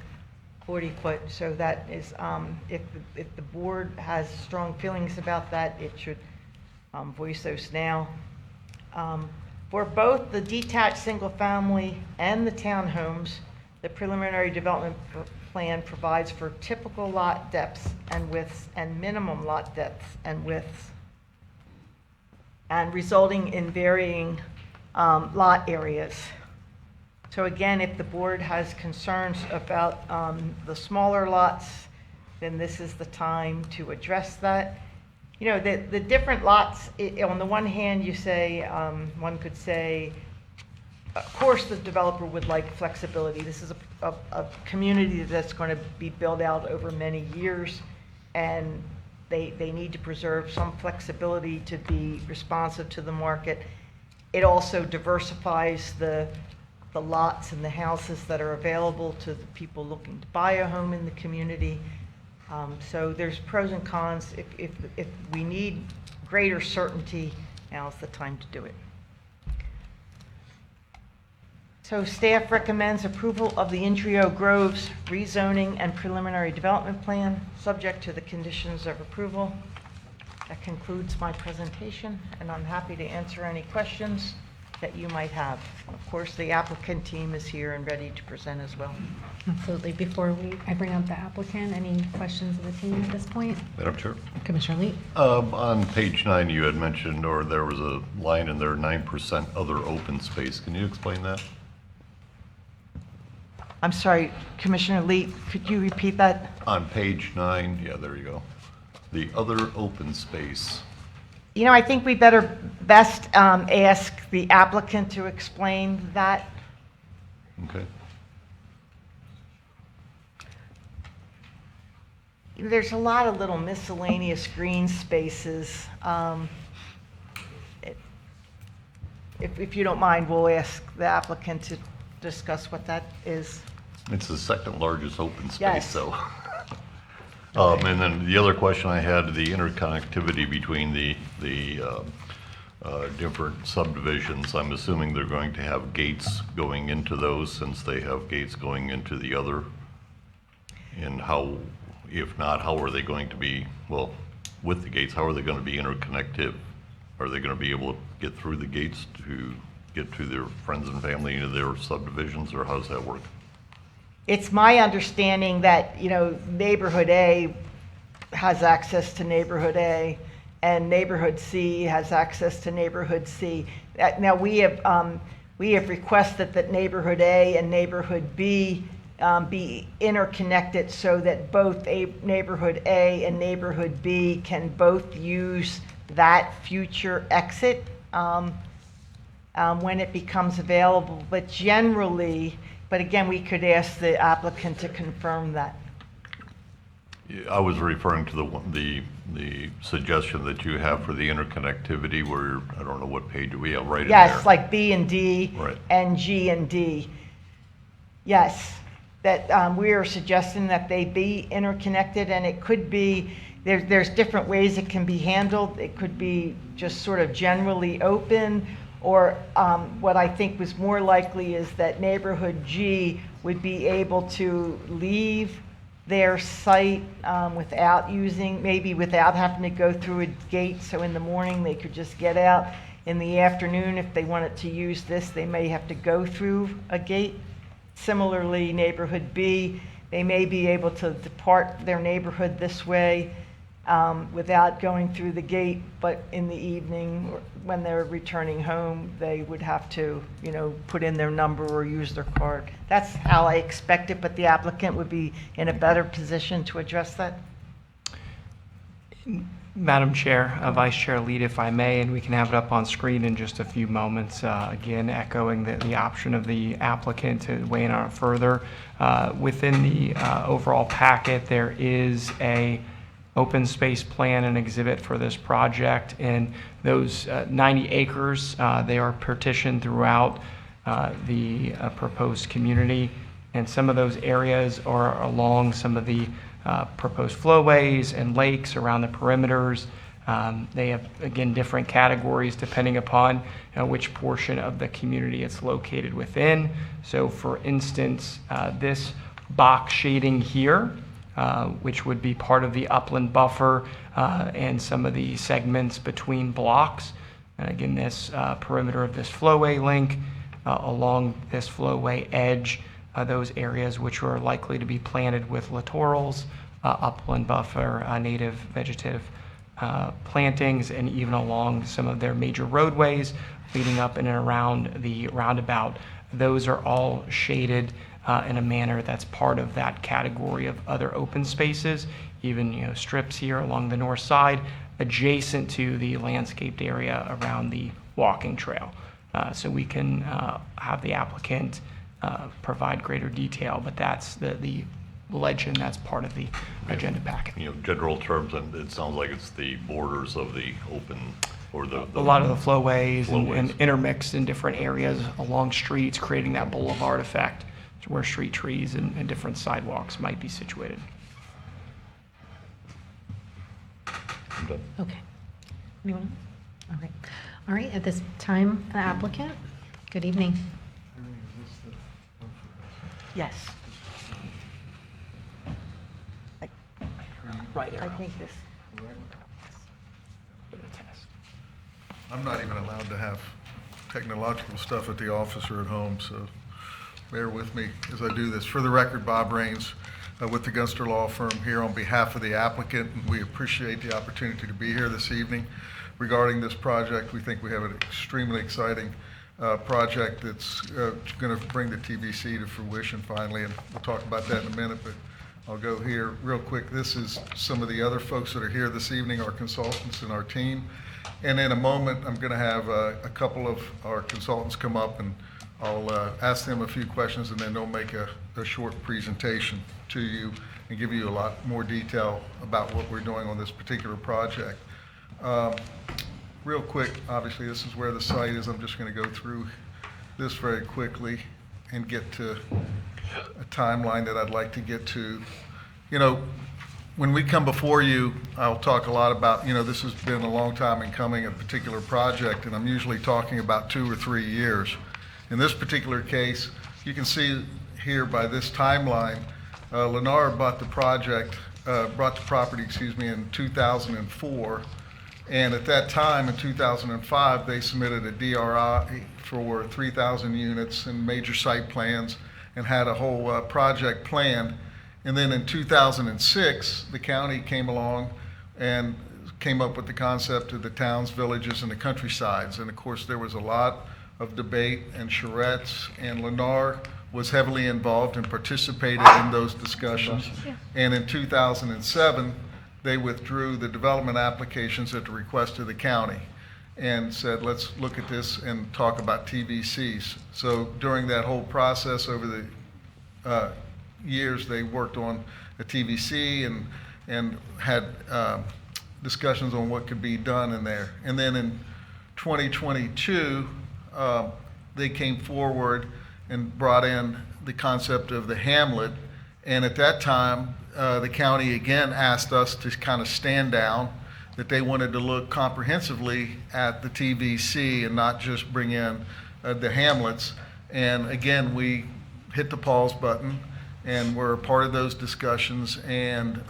foot. So that is, if the board has strong feelings about that, it should voice those now. For both the detached single family and the townhomes, the preliminary development plan provides for typical lot depths and widths and minimum lot depths and widths, and resulting in varying lot areas. So again, if the board has concerns about the smaller lots, then this is the time to address that. You know, the different lots, on the one hand, you say, one could say, of course, the developer would like flexibility. This is a community that's going to be built out over many years, and they need to preserve some flexibility to be responsive to the market. It also diversifies the lots and the houses that are available to the people looking to buy a home in the community. So there's pros and cons. If we need greater certainty, now's the time to do it. So staff recommends approval of the Indrio Groves rezoning and preliminary development plan, subject to the conditions of approval. That concludes my presentation, and I'm happy to answer any questions that you might have. Of course, the applicant team is here and ready to present as well.
Absolutely. Before I bring up the applicant, any questions of the team at this point?
Madam Chair?
Commissioner Lee?
On page 9, you had mentioned, or there was a line in there, 9% other open space. Can you explain that?
I'm sorry, Commissioner Lee, could you repeat that?
On page 9, yeah, there you go. The other open space.
You know, I think we better best ask the applicant to explain that.
Okay.
There's a lot of little miscellaneous green spaces. If you don't mind, we'll ask the applicant to discuss what that is.
It's the second largest open space,
Yes.
so. And then the other question I had, the interconnectivity between the different subdivisions. I'm assuming they're going to have gates going into those since they have gates going into the other. And how, if not, how are they going to be, well, with the gates, how are they going to be interconnected? Are they going to be able to get through the gates to get to their friends and family into their subdivisions, or how does that work?
It's my understanding that, Neighborhood A has access to Neighborhood A, and Neighborhood C has access to Neighborhood C. Now, we have requested that Neighborhood A and Neighborhood B be interconnected so that both Neighborhood A and Neighborhood B can both use that future exit when it becomes available. But generally, but again, we could ask the applicant to confirm that.
I was referring to the suggestion that you have for the interconnectivity where, I don't know what page we have right in there.
Yes, like B and D
Right.
and G and D. Yes, that we are suggesting that they be interconnected, and it could be, there's different ways it can be handled. It could be just sort of generally open, or what I think was more likely is that Neighborhood G would be able to leave their site without having to go through a gate. So in the morning, they could just get out. In the afternoon, if they wanted to use this, they may have to go through a gate. Similarly, Neighborhood B, they may be able to depart their neighborhood this way without going through the gate, but in the evening, or when they're returning home, they would have to, put in their number or use their card. That's how I expect it, but the applicant would be in a better position to address that.
Madam Chair, Vice Chair Lead, if I may, and we can have it up on screen in just a few moments. Again, echoing the option of the applicant to weigh in on it further. Within the overall packet, there is a open space plan and exhibit for this project, and those 90 acres, they are partitioned throughout the proposed community, and some of those areas are along some of the proposed flowways and lakes around the perimeters. They have, again, different categories depending upon which portion of the community it's located within. So for instance, this box shading here, which would be part of the upland buffer and some of the segments between blocks. And again, this perimeter of this flowway link along this flowway edge, those areas which are likely to be planted with littorals, upland buffer, native vegetative plantings, and even along some of their major roadways leading up in and around the roundabout. Those are all shaded in a manner that's part of that category of other open spaces, even strips here along the north side adjacent to the landscaped area around the walking trail. So we can have the applicant provide greater detail, but that's the legend that's part of the agenda packet.
General terms, and it sounds like it's the borders of the open, or
a lot of the flowways and intermixed in different areas along streets, creating that boulevard effect where street trees and different sidewalks might be situated.
Okay. Anyone else? All right. All right, at this time, the applicant, good evening.
Yes. I think this.
I'm not even allowed to have technological stuff at the office or at home, so bear with me as I do this. For the record, Bob Raines with the Gunster Law Firm here on behalf of the applicant. We appreciate the opportunity to be here this evening regarding this project. We think we have an extremely exciting project that's going to bring the TVC to fruition finally, and we'll talk about that in a minute, but I'll go here real quick. This is some of the other folks that are here this evening, our consultants and our team. And in a moment, I'm going to have a couple of our consultants come up, and I'll ask them a few questions, and then they'll make a short presentation to you and give you a lot more detail about what we're doing on this particular project. Real quick, obviously, this is where the site is. I'm just going to go through this very quickly and get to timeline that I'd like to get to. You know, when we come before you, I'll talk a lot about, you know, this has been a long time in coming, a particular project, and I'm usually talking about 2 or 3 years. In this particular case, you can see here by this timeline, Lennar bought the property, in 2004. And at that time, in 2005, they submitted a DRI for 3,000 units and major site plans and had a whole project planned. And then in 2006, the county came along and came up with the concept of the towns, villages, and the countrysides. And of course, there was a lot of debate and charrettes, and Lennar was heavily involved and participated in those discussions. And in 2007, they withdrew the development applications at the request of the county and said, let's look at this and talk about TVCs. So during that whole process over the years, they worked on a TVC and had discussions on what could be done in there. And then in 2022, they came forward and brought in the concept of the hamlet. And at that time, the county again asked us to kind of stand down, that they wanted to look comprehensively at the TVC and not just bring in the hamlets. And again, we hit the pause button and were a part of those discussions. And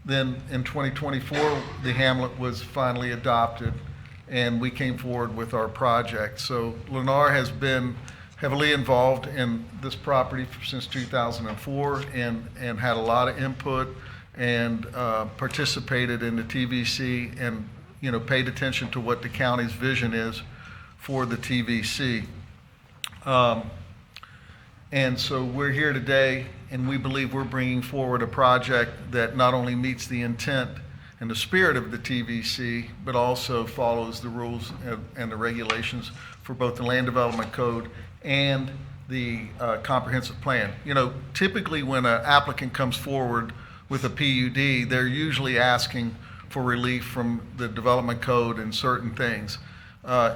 then in 2024, the hamlet was finally adopted and we came forward with our project. So Lennar has been heavily involved in this property since 2004 and had a lot of input and participated in the TVC and, you know, paid attention to what the county's vision is for the TVC. And so we're here today, and we believe we're bringing forward a project that not only meets the intent and the spirit of the TVC, but also follows the rules and the regulations for both the Land Development Code and the comprehensive plan. You know, typically when an applicant comes forward with a PUD, they're usually asking for relief from the development code and certain things.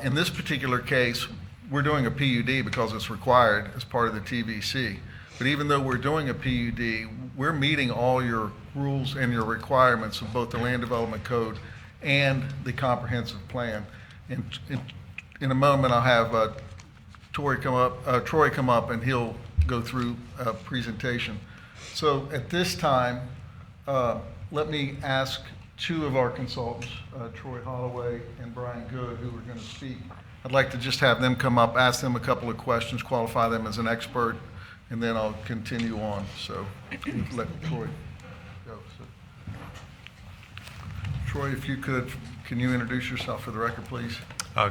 In this particular case, we're doing a PUD because it's required as part of the TVC. But even though we're doing a PUD, we're meeting all your rules and your requirements of both the Land Development Code and the comprehensive plan. And in a moment, I'll have Troy come up and he'll go through a presentation. So at this time, let me ask 2 of our consultants, Troy Holloway and Brian Good, who are going to speak. I'd like to just have them come up, ask them a couple of questions, qualify them as an expert, and then I'll continue on. So let Troy go. So, Troy, if you could, can you introduce yourself for the record, please?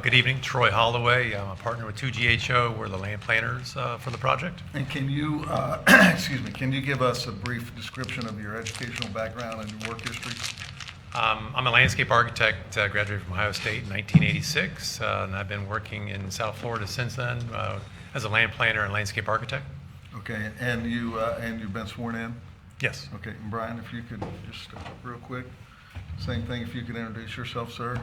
Good evening, Troy Holloway. I'm a partner with 2GHO. We're the land planners for the project.
And can you, excuse me, can you give us a brief description of your educational background and your work history?
I'm a landscape architect, graduated from Ohio State in 1986, and I've been working in South Florida since then as a land planner and landscape architect.
Okay, and you've been sworn in?
Yes.
Okay, and Brian, if you could just real quick, same thing, if you could introduce yourself, sir.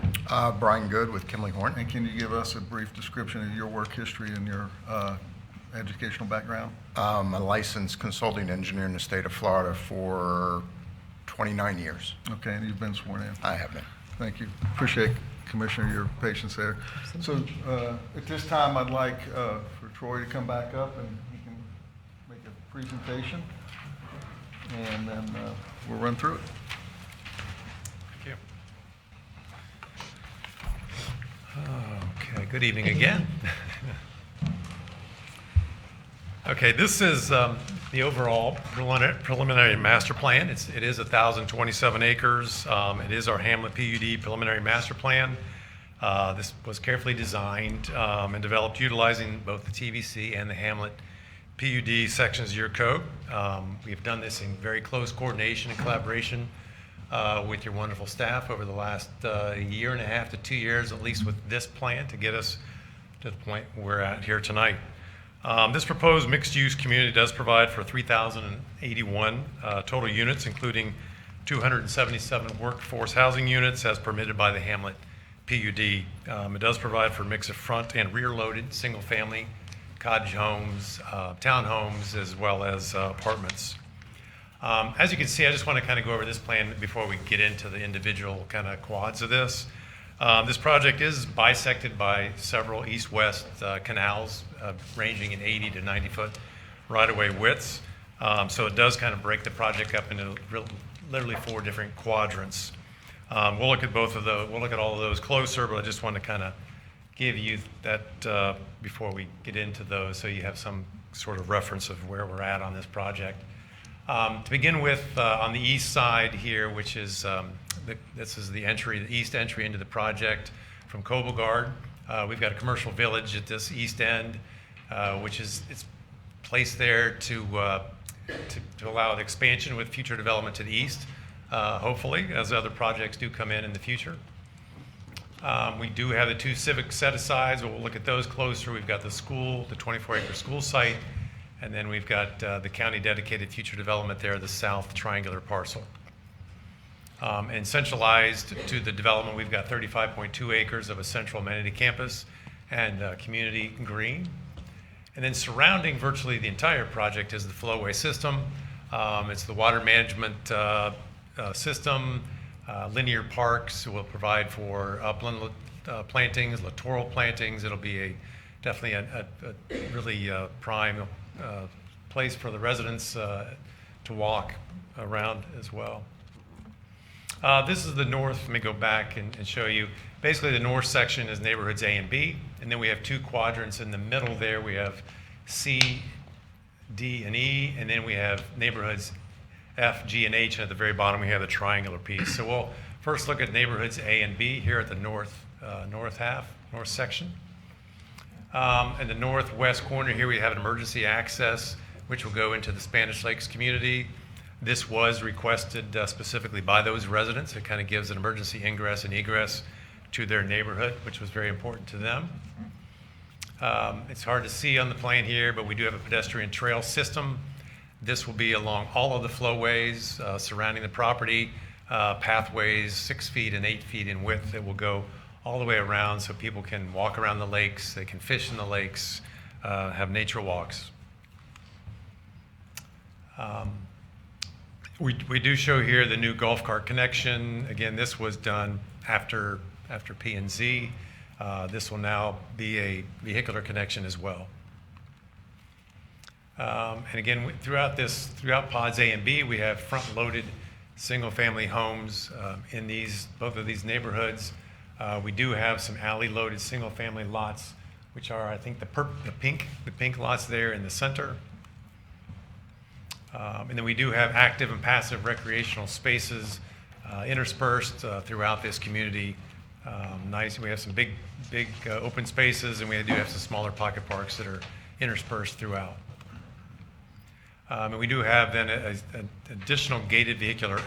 Brian Good with Kimley Horn.
And can you give us a brief description of your work history and your educational background?
I'm a licensed consulting engineer in the state of Florida for 29 years.
Okay, and you've been sworn in?
I have been.
Thank you. Appreciate, Commissioner, your patience there. So at this time, I'd like for Troy to come back up and he can make a presentation, and then we'll run through it.
Thank you. Okay, good evening again. Okay, this is the overall preliminary master plan. It is 1,027 acres. It is our Hamlet PUD preliminary master plan. This was carefully designed and developed utilizing both the TVC and the Hamlet PUD sections of your code. We've done this in very close coordination and collaboration with your wonderful staff over the last year and a half to 2 years, at least with this plan, to get us to the point we're at here tonight. This proposed mixed-use community does provide for 3,081 total units, including 277 workforce housing units as permitted by the Hamlet PUD. It does provide for a mix of front and rear-loaded single-family cottage homes, townhomes, as well as apartments. As you can see, I just want to kind of go over this plan before we get into the individual kind of quads of this. This project is bisected by several east-west canals ranging in 80 to 90-foot right-of-way widths. So it does kind of break the project up into literally 4 different quadrants. We'll look at both of those. We'll look at all of those closer, but I just want to kind of give you that before we get into those, so you have some sort of reference of where we're at on this project. To begin with, on the east side here, which is this is the entry, the east entry into the project from Kobelgard. We've got a commercial village at this east end, which is it's placed there to allow the expansion with future development to the east, hopefully, as other projects do come in the future. We do have the 2 civic set-asides. We'll look at those closer. We've got the school, the 24-acre school site, and then we've got the county-dedicated future development there, the south triangular parcel. And centralized to the development, we've got 35.2 acres of a central amenity campus and community green. And then surrounding virtually the entire project is the flowway system. It's the water management system. Linear parks will provide for upland plantings, littoral plantings. It'll be definitely a really prime place for the residents to walk around as well. This is the north. Let me go back and show you. Basically, the north section is neighborhoods A and B, and then we have 2 quadrants in the middle there. We have C, D, and E, and then we have neighborhoods F, G, and H, and at the very bottom we have the triangular piece. So we'll first look at neighborhoods A and B here at the north section. In the northwest corner here we have an emergency access, which will go into the Spanish Lakes community. This was requested specifically by those residents. It kind of gives an emergency ingress and egress to their neighborhood, which was very important to them. It's hard to see on the plan here, but we do have a pedestrian trail system. This will be along all of the flowways surrounding the property, pathways 6 feet and 8 feet in width that will go all the way around so people can walk around the lakes, they can fish in the lakes, have nature walks. We do show here the new golf cart connection. Again, this was done after P&Z. This will now be a vehicular connection as well. And again, throughout pods A and B, we have front-loaded single-family homes in both of these neighborhoods. We do have some alley-loaded single-family lots, which are, I think, the pink lots there in the center. And then we do have active and passive recreational spaces interspersed throughout this community. Nice. We have some big open spaces, and we do have some smaller pocket parks that are interspersed throughout. And we do have then an additional gated vehicular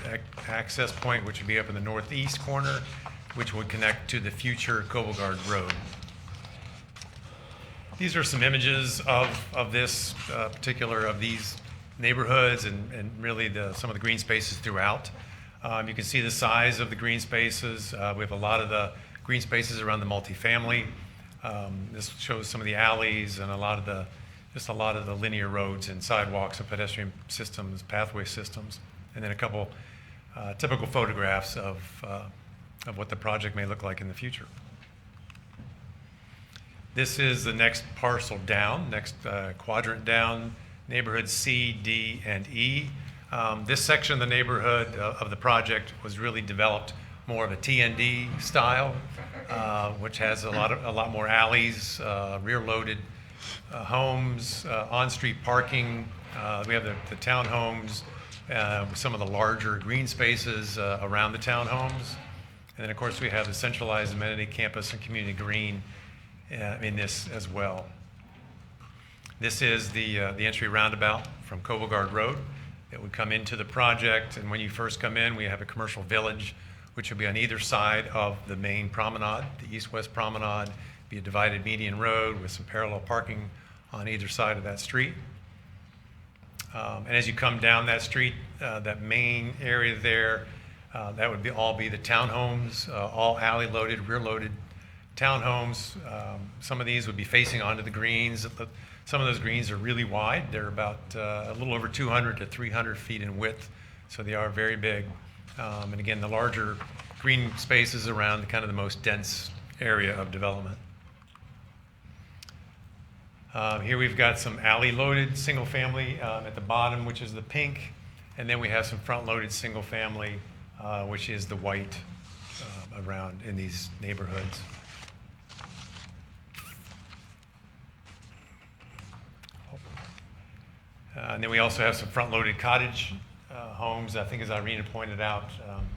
access point, which would be up in the northeast corner, which would connect to the future Kobelgard Road. These are some images of this of these neighborhoods and really some of the green spaces throughout. You can see the size of the green spaces. We have a lot of the green spaces around the multifamily. This shows some of the alleys and a lot of the linear roads and sidewalks and pedestrian systems, pathway systems, and then a couple typical photographs of what the project may look like in the future. This is the next parcel down, next quadrant down, neighborhoods C, D, and E. This section of the neighborhood of the project was really developed more of a TND style, which has a lot more alleys, rear-loaded homes, on-street parking. We have the townhomes, with some of the larger green spaces around the townhomes. And then, of course, we have the centralized amenity campus and community green in this as well. This is the entry roundabout from Kobelgard Road. It would come into the project, and when you first come in, we have a commercial village, which will be on either side of the main promenade, the east-west promenade, be a divided median road with some parallel parking on either side of that street. And as you come down that street, that main area there, that would all be the townhomes, all alley-loaded, rear-loaded townhomes. Some of these would be facing onto the greens. Some of those greens are really wide. They're about a little over 200 to 300 feet in width, so they are very big. And again, the larger green spaces around the kind of the most dense area of development. Here we've got some alley-loaded single-family at the bottom, which is the pink, and then we have some front-loaded single-family, which is the white around in these neighborhoods. And then we also have some front-loaded cottage homes. I think, as Irina pointed out,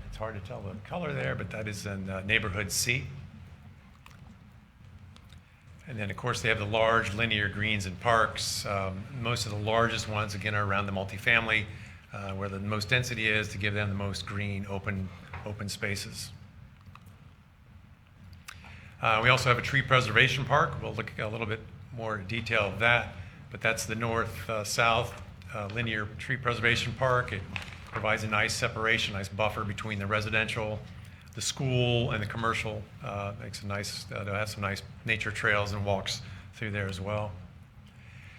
it's hard to tell the color there, but that is in neighborhood C. And then, of course, they have the large linear greens and parks. Most of the largest ones, again, are around the multifamily, where the most density is, to give them the most green, open spaces. We also have a tree preservation park. We'll look at a little bit more detail of that, but that's the north-south linear tree preservation park. It provides a nice separation, nice buffer between the residential, the school, and the commercial. Makes a nice, they'll have some nice nature trails and walks through there as well.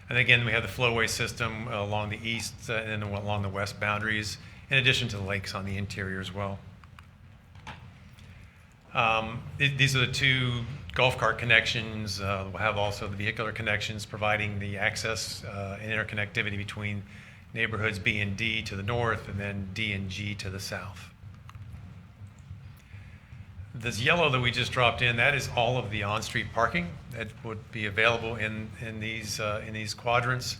And again, we have the flowway system along the east and along the west boundaries, in addition to the lakes on the interior as well. These are the two golf cart connections. We'll have also the vehicular connections, providing the access and interconnectivity between neighborhoods B and D to the north, and then D and G to the south. This yellow that we just dropped in, that is all of the on-street parking that would be available in these quadrants.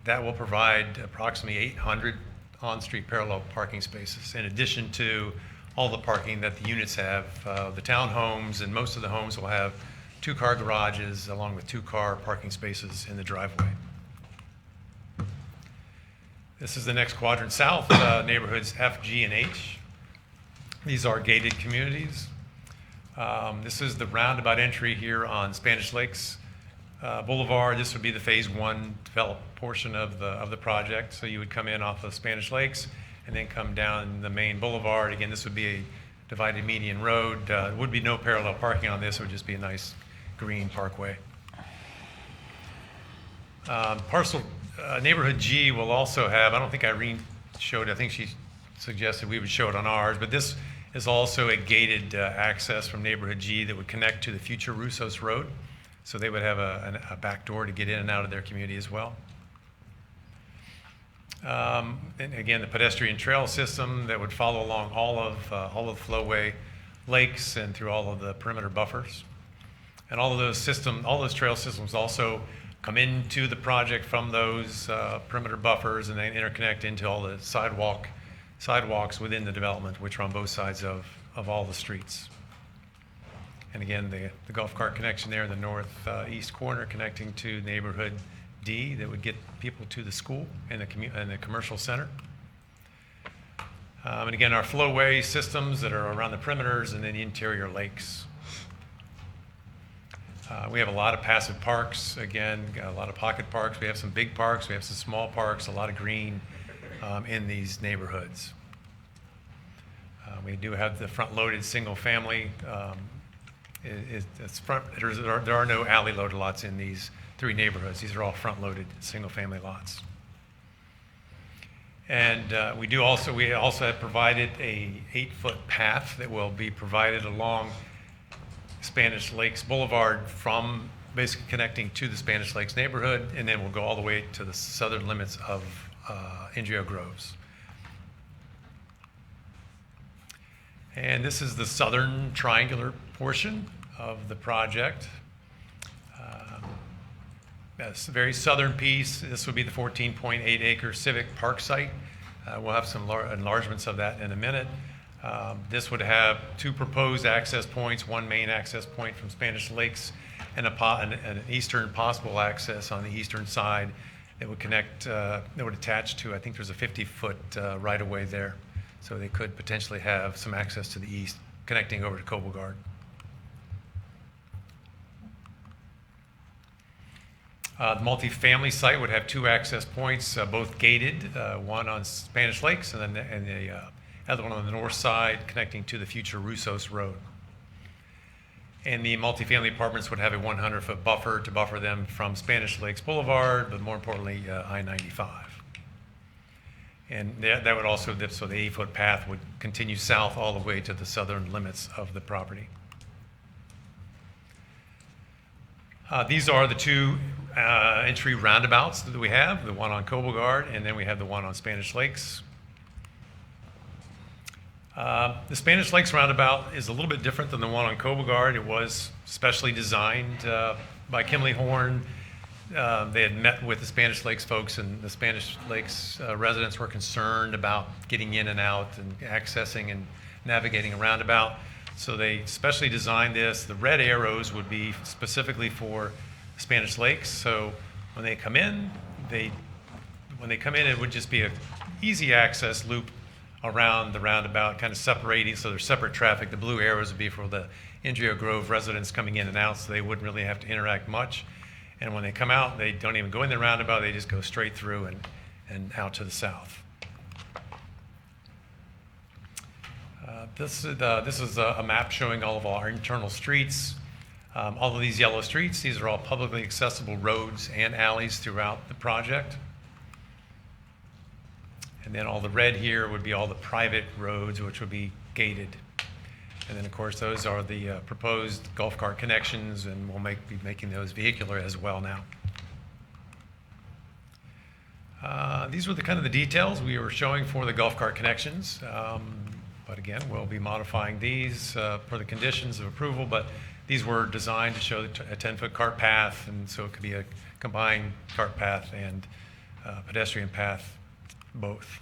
That will provide approximately 800 on-street parallel parking spaces, in addition to all the parking that the units have. The townhomes and most of the homes will have 2-car garages along with 2-car parking spaces in the driveway. This is the next quadrant south, neighborhoods F, G, and H. These are gated communities. This is the roundabout entry here on Spanish Lakes Boulevard. This would be the phase 1 developed portion of the project. So you would come in off of Spanish Lakes and then come down the main boulevard. Again, this would be a divided median road. There would be no parallel parking on this. It would just be a nice green parkway. Neighborhood G will also have, I don't think Irene showed it, I think she suggested we would show it on ours, but this is also a gated access from neighborhood G that would connect to the future Russos Road. So they would have a back door to get in and out of their community as well. And again, the pedestrian trail system that would follow along all of the flowway lakes and through all of the perimeter buffers. And all those trail systems also come into the project from those perimeter buffers, and they interconnect into all the sidewalks within the development, which are on both sides of all the streets. And again, the golf cart connection there in the northeast corner, connecting to neighborhood D, that would get people to the school and the commercial center. And again, our flowway systems that are around the perimeters and then the interior lakes. We have a lot of passive parks, again, a lot of pocket parks. We have some big parks, we have some small parks, a lot of green in these neighborhoods. We do have the front-loaded single-family. There are no alley-loaded lots in these 3 neighborhoods. These are all front-loaded single-family lots. And we also have provided a 8-foot path that will be provided along Spanish Lakes Boulevard, from basically connecting to the Spanish Lakes neighborhood, and then we'll go all the way to the southern limits of Indrio Groves. And this is the southern triangular portion of the project. That's a very southern piece. This would be the 14.8 acre civic park site. We'll have some enlargements of that in a minute. This would have 2 proposed access points, 1 main access point from Spanish Lakes, and an eastern possible access on the eastern side that would connect, that would attach to, I think there's a 50-foot right-of-way there. So they could potentially have some access to the east, connecting over to Cobelgard. The multifamily site would have 2 access points, both gated, one on Spanish Lakes and then the other one on the north side, connecting to the future Russos Road. And the multifamily apartments would have a 100-foot buffer to buffer them from Spanish Lakes Boulevard, but more importantly, I-95. And that would also, so the 8-foot path would continue south all the way to the southern limits of the property. These are the two entry roundabouts that we have, the one on Cobogard, and then we have the one on Spanish Lakes. The Spanish Lakes roundabout is a little bit different than the one on Cobogard. It was specially designed by Kimley Horn. They had met with the Spanish Lakes folks, and the Spanish Lakes residents were concerned about getting in and out and accessing and navigating a roundabout. So they specially designed this. The red arrows would be specifically for Spanish Lakes. So when they come in, it would just be an easy access loop around the roundabout, kind of separating, so there's separate traffic. The blue arrows would be for the Indrio Grove residents coming in and out, so they wouldn't really have to interact much. And when they come out, they don't even go in the roundabout, they just go straight through and out to the south. This is a map showing all of our internal streets. All of these yellow streets, these are all publicly accessible roads and alleys throughout the project. And then all the red here would be all the private roads, which would be gated. And then, of course, those are the proposed golf cart connections, and we'll be making those vehicular as well now. These were the kind of the details we were showing for the golf cart connections. But again, we'll be modifying these for the conditions of approval, but these were designed to show a 10-foot cart path, and so it could be a combined cart path and pedestrian path, both.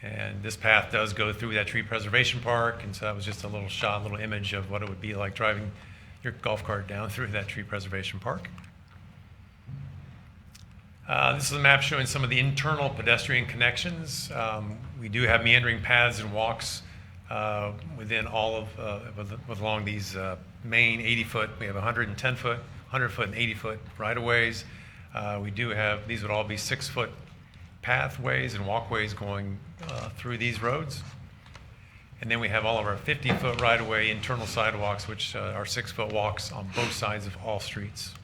And this path does go through that tree preservation park, and so that was just a little shot, a little image of what it would be like driving your golf cart down through that tree preservation park. This is a map showing some of the internal pedestrian connections. We do have meandering paths and walks within all of, along these main 80-foot, we have 110-foot, 100-foot, and 80-foot right-of-ways. We do have, these would all be 6-foot pathways and walkways going through these roads. And then we have all of our 50-foot right-of-way internal sidewalks, which are 6-foot walks on both sides of all streets.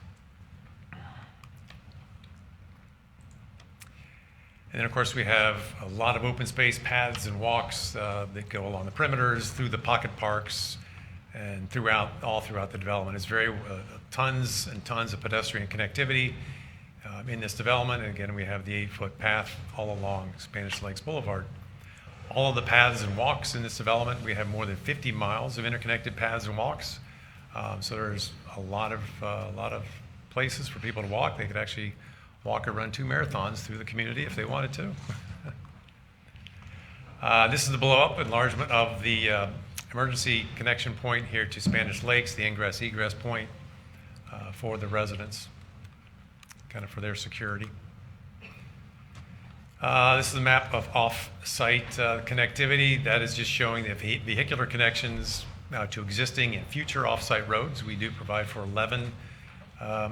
And then, of course, we have a lot of open space paths and walks that go along the perimeters, through the pocket parks, and all throughout the development. It's very tons and tons of pedestrian connectivity in this development. And again, we have the 8-foot path all along Spanish Lakes Boulevard. All of the paths and walks in this development, we have more than 50 miles of interconnected paths and walks. So there's a lot of places for people to walk. They could actually walk or run 2 marathons through the community if they wanted to. This is the blow-up enlargement of the emergency connection point here to Spanish Lakes, the ingress-egress point for the residents, kind of for their security. This is a map of off-site connectivity. That is just showing the vehicular connections to existing and future off-site roads. We do provide for 11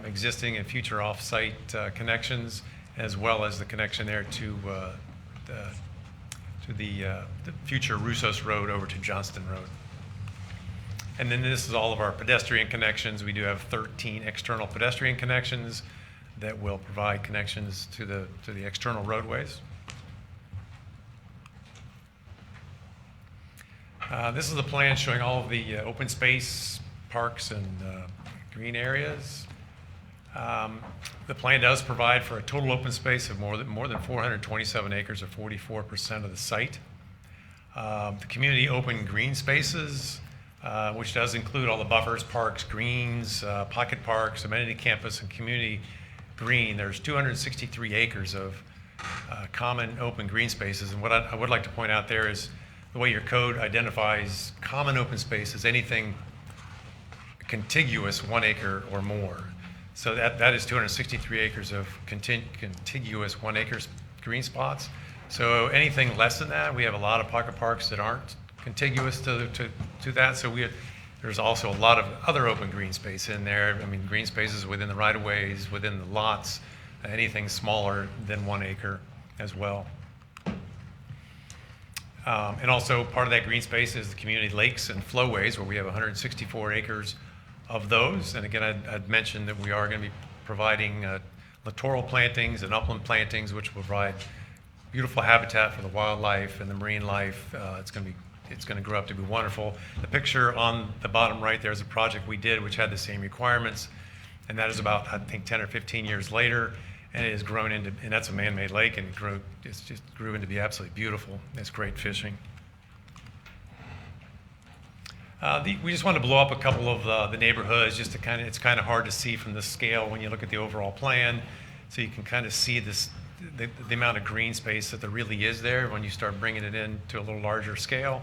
existing and future off-site connections, as well as the connection there to the future Russos Road over to Johnston Road. And then this is all of our pedestrian connections. We do have 13 external pedestrian connections that will provide connections to the external roadways. This is a plan showing all of the open space, parks, and green areas. The plan does provide for a total open space of more than 427 acres, or 44% of the site. The community open green spaces, which does include all the buffers, parks, greens, pocket parks, amenity campus, and community green. There's 263 acres of common open green spaces. And what I would like to point out there is the way your code identifies common open space as anything contiguous 1 acre or more. So that is 263 acres of contiguous 1 acre green spots. So anything less than that, we have a lot of pocket parks that aren't contiguous to that. So there's also a lot of other open green space in there. I mean, green spaces within the right-of-ways, within the lots, anything smaller than 1 acre as well. And also part of that green space is the community lakes and flowways, where we have 164 acres of those. And again, I'd mentioned that we are going to be providing littoral plantings and upland plantings, which will provide beautiful habitat for the wildlife and the marine life. It's going to grow up to be wonderful. The picture on the bottom right there is a project we did which had the same requirements, and that is about, I think, 10 or 15 years later, and it has grown into, and that's a man-made lake, and it just grew into be absolutely beautiful. It's great fishing. We just wanted to blow up a couple of the neighborhoods, just to it's kind of hard to see from this scale when you look at the overall plan, so you can kind of see the amount of green space that there really is there when you start bringing it in to a little larger scale.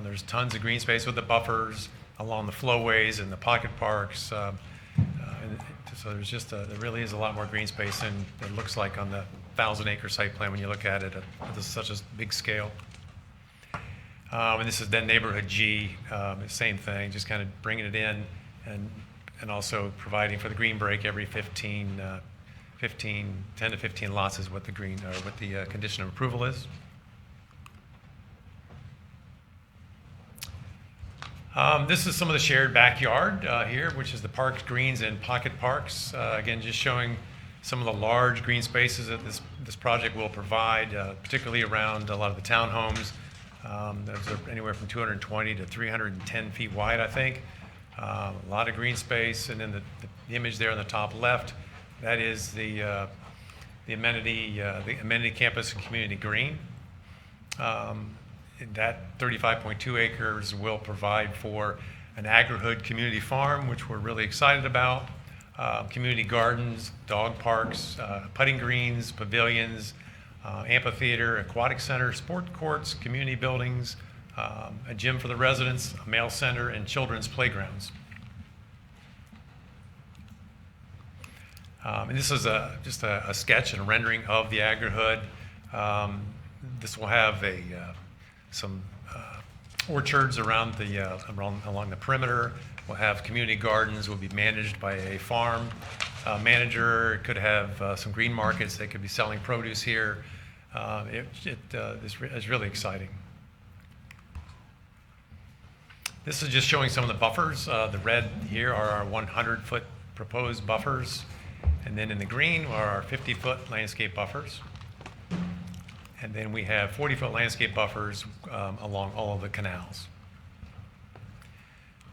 There's tons of green space with the buffers along the flowways and the pocket parks. And so there's just there really is a lot more green space than it looks like on the 1,000-acre site plan when you look at it at such a big scale. And this is then neighborhood G, same thing, just kind of bringing it in and also providing for the green break every 10 to 15 lots is what the condition of approval is. This is some of the shared backyard here, which is the parks, greens, and pocket parks. Again, just showing some of the large green spaces that this project will provide, particularly around a lot of the townhomes. Those are anywhere from 220 to 310 feet wide, I think. A lot of green space, and then the image there on the top left, that is the amenity campus community green. That 35.2 acres will provide for an AgriHood community farm, which we're really excited about. Community gardens, dog parks, putting greens, pavilions, amphitheater, aquatic center, sport courts, community buildings, a gym for the residents, a mail center, and children's playgrounds. And this is just a sketch and a rendering of the AgriHood. This will have some orchards around along the perimeter. We'll have community gardens. Will be managed by a farm manager. It could have some green markets. They could be selling produce here. This is really exciting. This is just showing some of the buffers. The red here are our 100-foot proposed buffers, and then in the green are our 50-foot landscape buffers. And then we have 40-foot landscape buffers along all of the canals.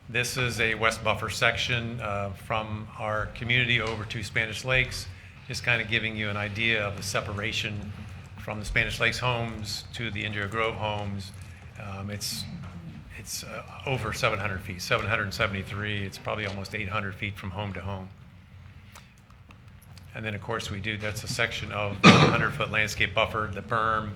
This is a west buffer section from our community over to Spanish Lakes, just kind of giving you an idea of the separation from the Spanish Lakes homes to the Indian Grove homes. It's over 700 feet, 773. It's probably almost 800 feet from home to home. And then, of course, that's a section of the 100-foot landscape buffer, the berm,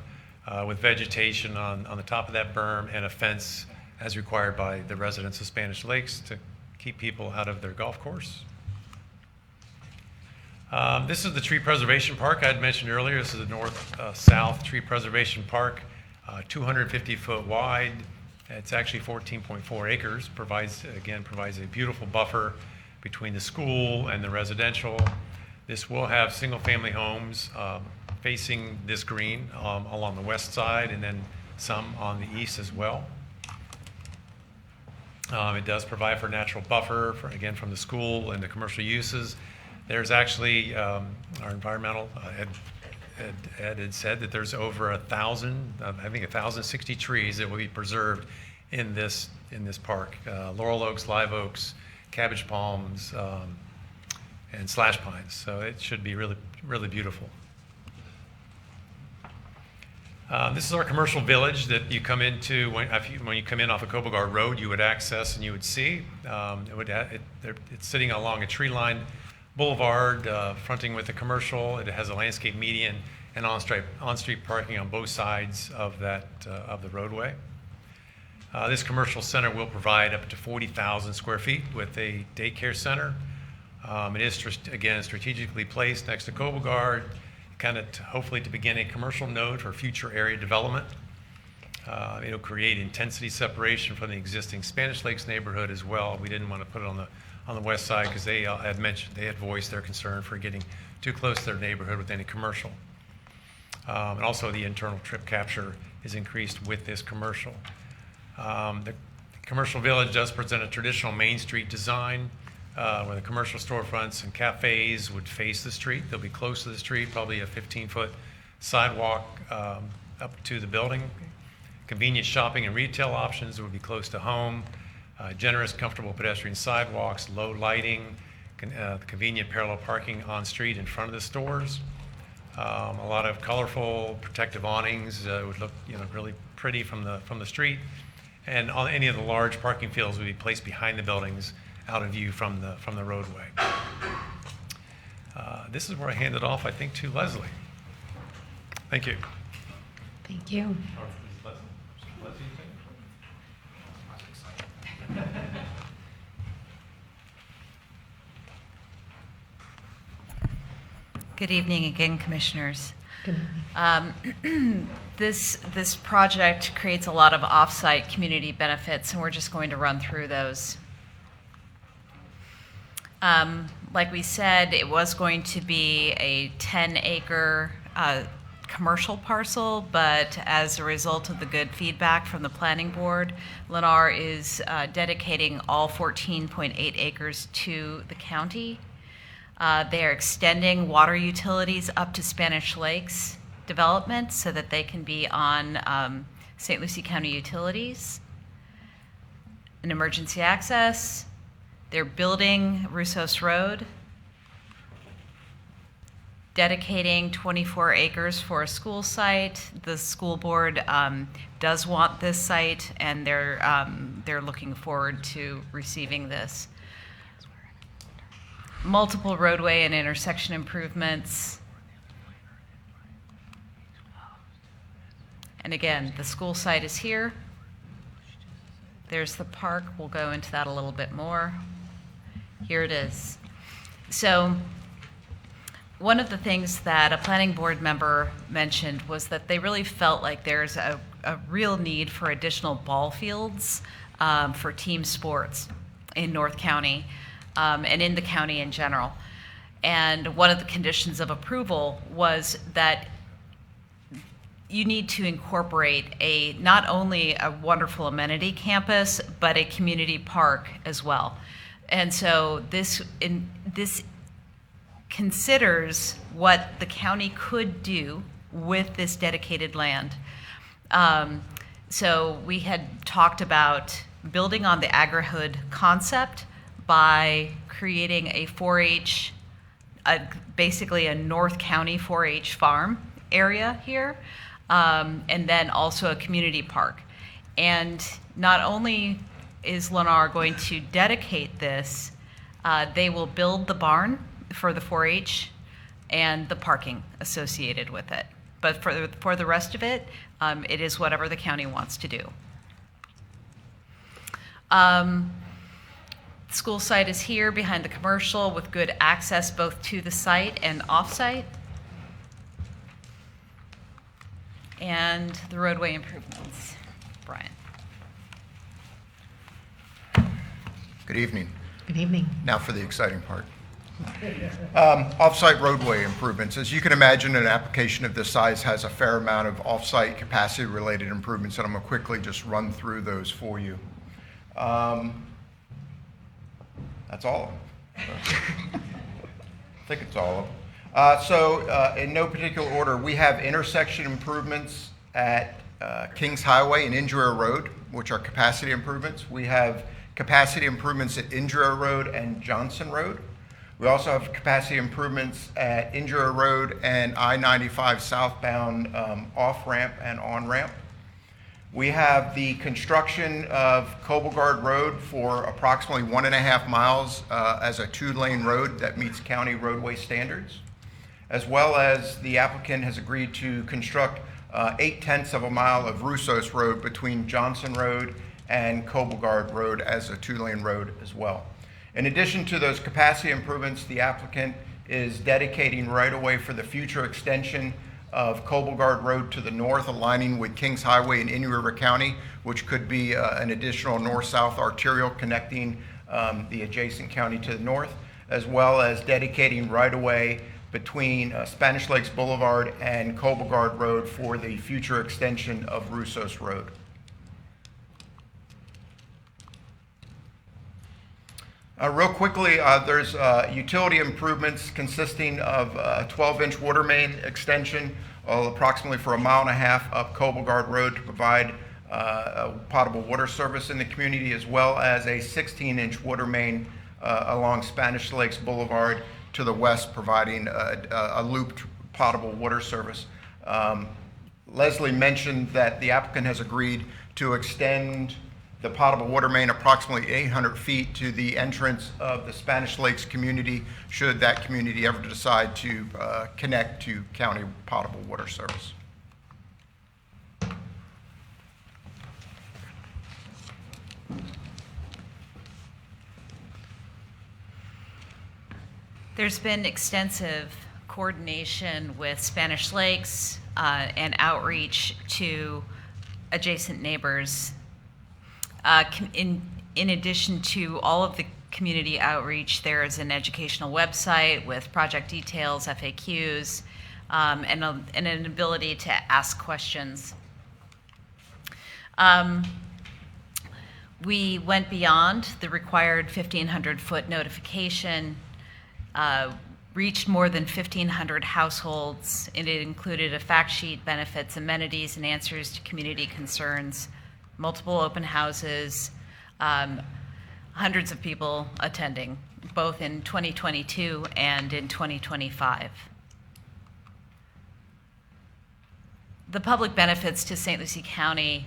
with vegetation on the top of that berm and a fence as required by the residents of Spanish Lakes to keep people out of their golf course. This is the tree preservation park I had mentioned earlier. This is the north-south tree preservation park, 250 foot wide. It's actually 14.4 acres, provides a beautiful buffer between the school and the residential. This will have single-family homes facing this green along the west side, and then some on the east as well. It does provide for natural buffer, again, from the school and the commercial uses. There's actually, our environmental, Ed had said that there's over 1,060 trees that will be preserved in this park. Laurel oaks, live oaks, cabbage palms, and slash pines. So it should be really, really beautiful. This is our commercial village that you come into when you come in off of Cobogard Road. You would access and you would see. It's sitting along a tree-lined boulevard, fronting with a commercial. It has a landscape median and on-street parking on both sides of the roadway. This commercial center will provide up to 40,000 square feet with a daycare center. It is, again, strategically placed next to Cobogard, kind of hopefully to begin a commercial node for future area development. It'll create intensity separation from the existing Spanish Lakes neighborhood as well. We didn't want to put it on the west side because they had voiced their concern for getting too close to their neighborhood with any commercial. And also the internal trip capture is increased with this commercial. The commercial village does present a traditional Main Street design where the commercial storefronts and cafes would face the street. They'll be close to the street, probably a 15-foot sidewalk up to the building. Convenient shopping and retail options would be close to home. Generous, comfortable pedestrian sidewalks, low lighting, convenient parallel parking on street in front of the stores. A lot of colorful protective awnings would look, really pretty from the street. And on any of the large parking fields would be placed behind the buildings, out of view from the roadway. This is where I hand it off, I think, to Leslie. Thank you.
Thank you.
Good evening again, Commissioners.
Good evening.
This project creates a lot of off-site community benefits, and we're just going to run through those. Like we said, it was going to be a 10-acre commercial parcel, but as a result of the good feedback from the planning board, Lennar is dedicating all 14.8 acres to the county. They are extending water utilities up to Spanish Lakes development so that they can be on St. Lucie County utilities. An emergency access. They're building Russos Road, dedicating 24 acres for a school site. The school board does want this site, and they're looking forward to receiving this. Multiple roadway and intersection improvements. And again, the school site is here. There's the park. We'll go into that a little bit more. Here it is. So one of the things that a planning board member mentioned was that they really felt like there's a real need for additional ball fields for team sports in North County. And in the county in general. And one of the conditions of approval was that you need to incorporate not only a wonderful amenity campus, but a community park as well. And so this considers what the county could do with this dedicated land. So we had talked about building on the Agri-Hood concept by creating a 4-H, basically a North County 4-H farm area here, and then also a community park. And not only is Lennar going to dedicate this, they will build the barn for the 4-H and the parking associated with it. But for the rest of it, it is whatever the county wants to do. School site is here behind the commercial with good access both to the site and off-site. And the roadway improvements. Brian.
Good evening.
Good evening.
Now for the exciting part. Off-site roadway improvements. As you can imagine, an application of this size has a fair amount of off-site capacity-related improvements, and I'm going to quickly just run through those for you. That's all of them. I think it's all of them. In no particular order, we have intersection improvements at Kings Highway and Indra Road, which are capacity improvements. We have capacity improvements at Indra Road and Johnson Road. We also have capacity improvements at Indra Road and I-95 southbound off-ramp and on-ramp. We have the construction of Cobelgard Road for approximately 1.5 miles as a 2-lane road that meets county roadway standards, as well as the applicant has agreed to construct 0.8 of a mile of Russos Road between Johnson Road and Cobelgard Road as a 2-lane road as well. In addition to those capacity improvements, the applicant is dedicating right-of-way for the future extension of Cobelgard Road to the north, aligning with Kings Highway in Indian River County, which could be an additional north-south arterial connecting the adjacent county to the north, as well as dedicating right-of-way between Spanish Lakes Boulevard and Cobelgard Road for the future extension of Russos Road. Real quickly, there's utility improvements consisting of a 12-inch water main extension, approximately for 1.5 miles up Cobelgard Road to provide potable water service in the community, as well as a 16-inch water main along Spanish Lakes Boulevard to the west, providing a looped potable water service. Leslie mentioned that the applicant has agreed to extend the potable water main approximately 800 feet to the entrance of the Spanish Lakes community, should that community ever decide to connect to county potable water service.
There's been extensive coordination with Spanish Lakes and outreach to adjacent neighbors. In addition to all of the community outreach, there is an educational website with project details, FAQs, and an ability to ask questions. We went beyond the required 1,500-foot notification, reached more than 1,500 households, and it included a fact sheet, benefits, amenities, and answers to community concerns, multiple open houses, hundreds of people attending, both in 2022 and in 2025. The public benefits to St. Lucie County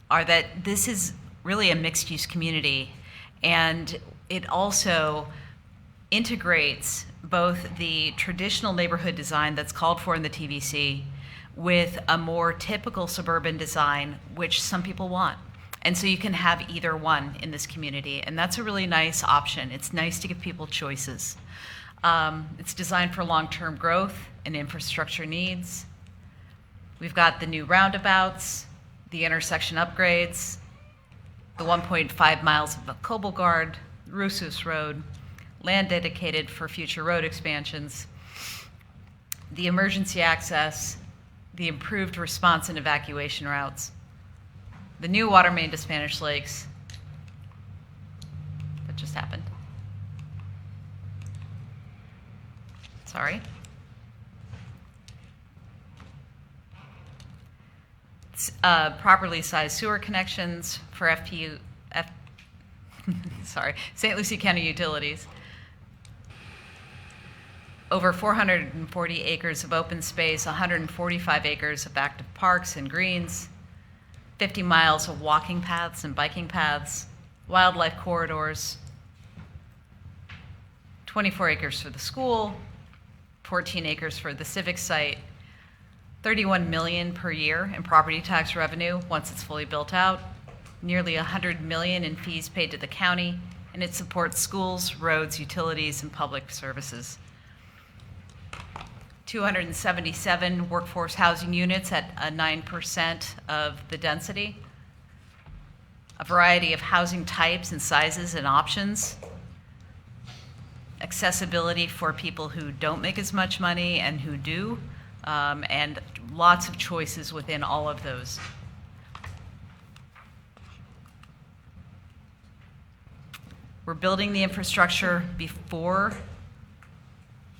are that this is really a mixed-use community, and it also integrates both the traditional neighborhood design that's called for in the TVC with a more typical suburban design, which some people want. And so you can have either one in this community, and that's a really nice option. It's nice to give people choices. It's designed for long-term growth and infrastructure needs. We've got the new roundabouts, the intersection upgrades, the 1.5 miles of Cobelgard, Russos Road, land dedicated for future road expansions, the emergency access, the improved response and evacuation routes, the new water main to Spanish Lakes. That just happened. Sorry. Properly sized sewer connections for St. Lucie County Utilities. Over 440 acres of open space, 145 acres of active parks and greens, 50 miles of walking paths and biking paths, wildlife corridors, 24 acres for the school, 14 acres for the civic site, 31 million per year in property tax revenue once it's fully built out, nearly 100 million in fees paid to the county, and it supports schools, roads, utilities, and public services. 277 workforce housing units at 9% of the density, a variety of housing types and sizes and options, accessibility for people who don't make as much money and who do, and lots of choices within all of those. We're building the infrastructure before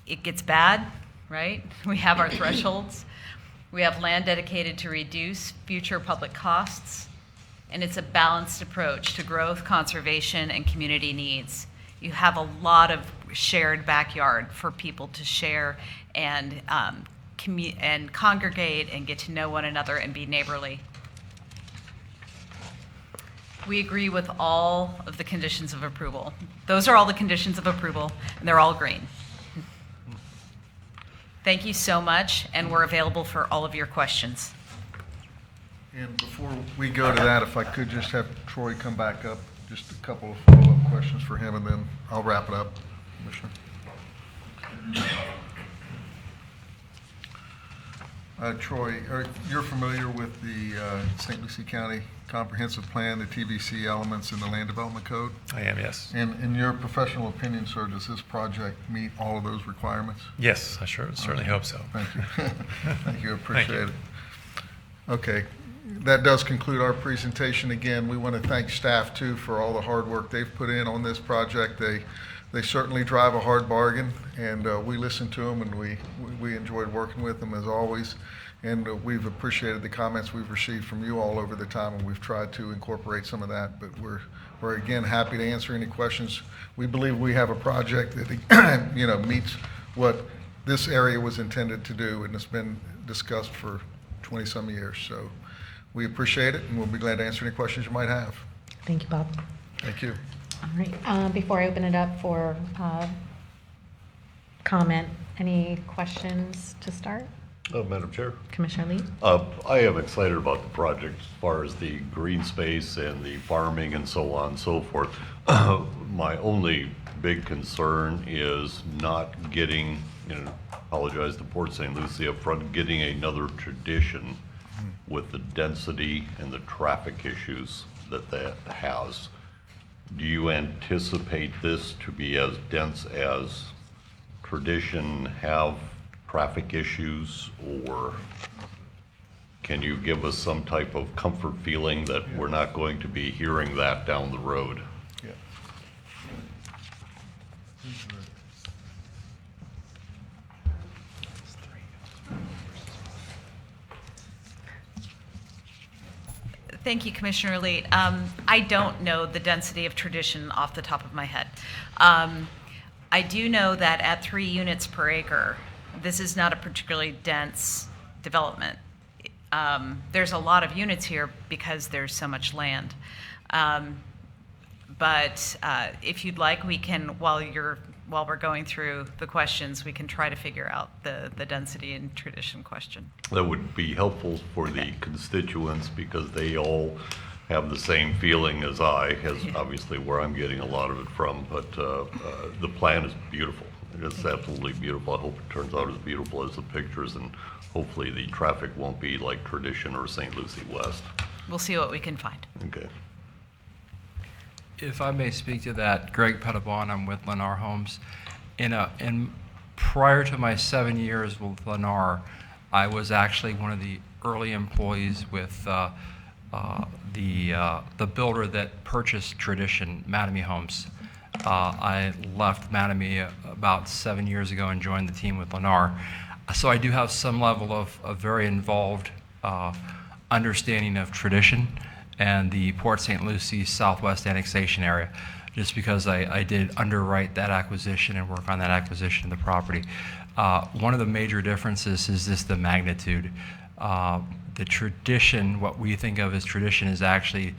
it gets bad, right? We have our thresholds. We have land dedicated to reduce future public costs, and it's a balanced approach to growth, conservation, and community needs. You have a lot of shared backyard for people to share and congregate and get to know one another and be neighborly. We agree with all of the conditions of approval. Those are all the conditions of approval, and they're all green. Thank you so much, and we're available for all of your questions.
And before we go to that, if I could just have Troy come back up, just a couple of follow-up questions for him, and then I'll wrap it up, Commissioner. Troy, you're familiar with the St. Lucie County Comprehensive Plan, the TBC elements in the Land Development Code?
I am, yes.
And in your professional opinion, sir, does this project meet all of those requirements?
Yes, I certainly hope so.
Thank you. Thank you, appreciate it. Okay, that does conclude our presentation. Again, we want to thank staff too for all the hard work they've put in on this project. They certainly drive a hard bargain, and we listened to them, and we enjoyed working with them as always. And we've appreciated the comments we've received from you all over the time, and we've tried to incorporate some of that. But we're again happy to answer any questions. We believe we have a project that meets what this area was intended to do, and it's been discussed for 20-some years. So we appreciate it, and we'll be glad to answer any questions you might have.
Thank you, Bob.
Thank you.
All right, before I open it up for comment, any questions to start?
Madam Chair?
Commissioner Lee?
I am excited about the project as far as the green space and the farming and so on and so forth. My only big concern is not getting, apologize to Port St. Lucie up front, getting another tradition with the density and the traffic issues that has. Do you anticipate this to be as dense as tradition have traffic issues, or can you give us some type of comfort feeling that we're not going to be hearing that down the road?
Yeah.
Thank you, Commissioner Lee. I don't know the density of tradition off the top of my head. I do know that at 3 units per acre, this is not a particularly dense development. There's a lot of units here because there's so much land. But if you'd like, we can, while we're going through the questions, we can try to figure out the density and tradition question.
That would be helpful for the constituents because they all have the same feeling as obviously where I'm getting a lot of it from. But the plan is beautiful. It's absolutely beautiful. I hope it turns out as beautiful as the pictures, and hopefully the traffic won't be like Tradition or St. Lucie West.
We'll see what we can find.
Okay.
If I may speak to that, Greg Pettibon, I'm with Lennar Homes. Prior to my 7 years with Lennar, I was actually one of the early employees with the builder that purchased Tradition, Mattamy Homes. I left Mattamy about 7 years ago and joined the team with Lennar. So I do have some level of very involved understanding of Tradition and the Port St. Lucie Southwest annexation area, just because I did underwrite that acquisition and work on that acquisition of the property. One of the major differences is just the magnitude. The Tradition, what we think of as Tradition, is actually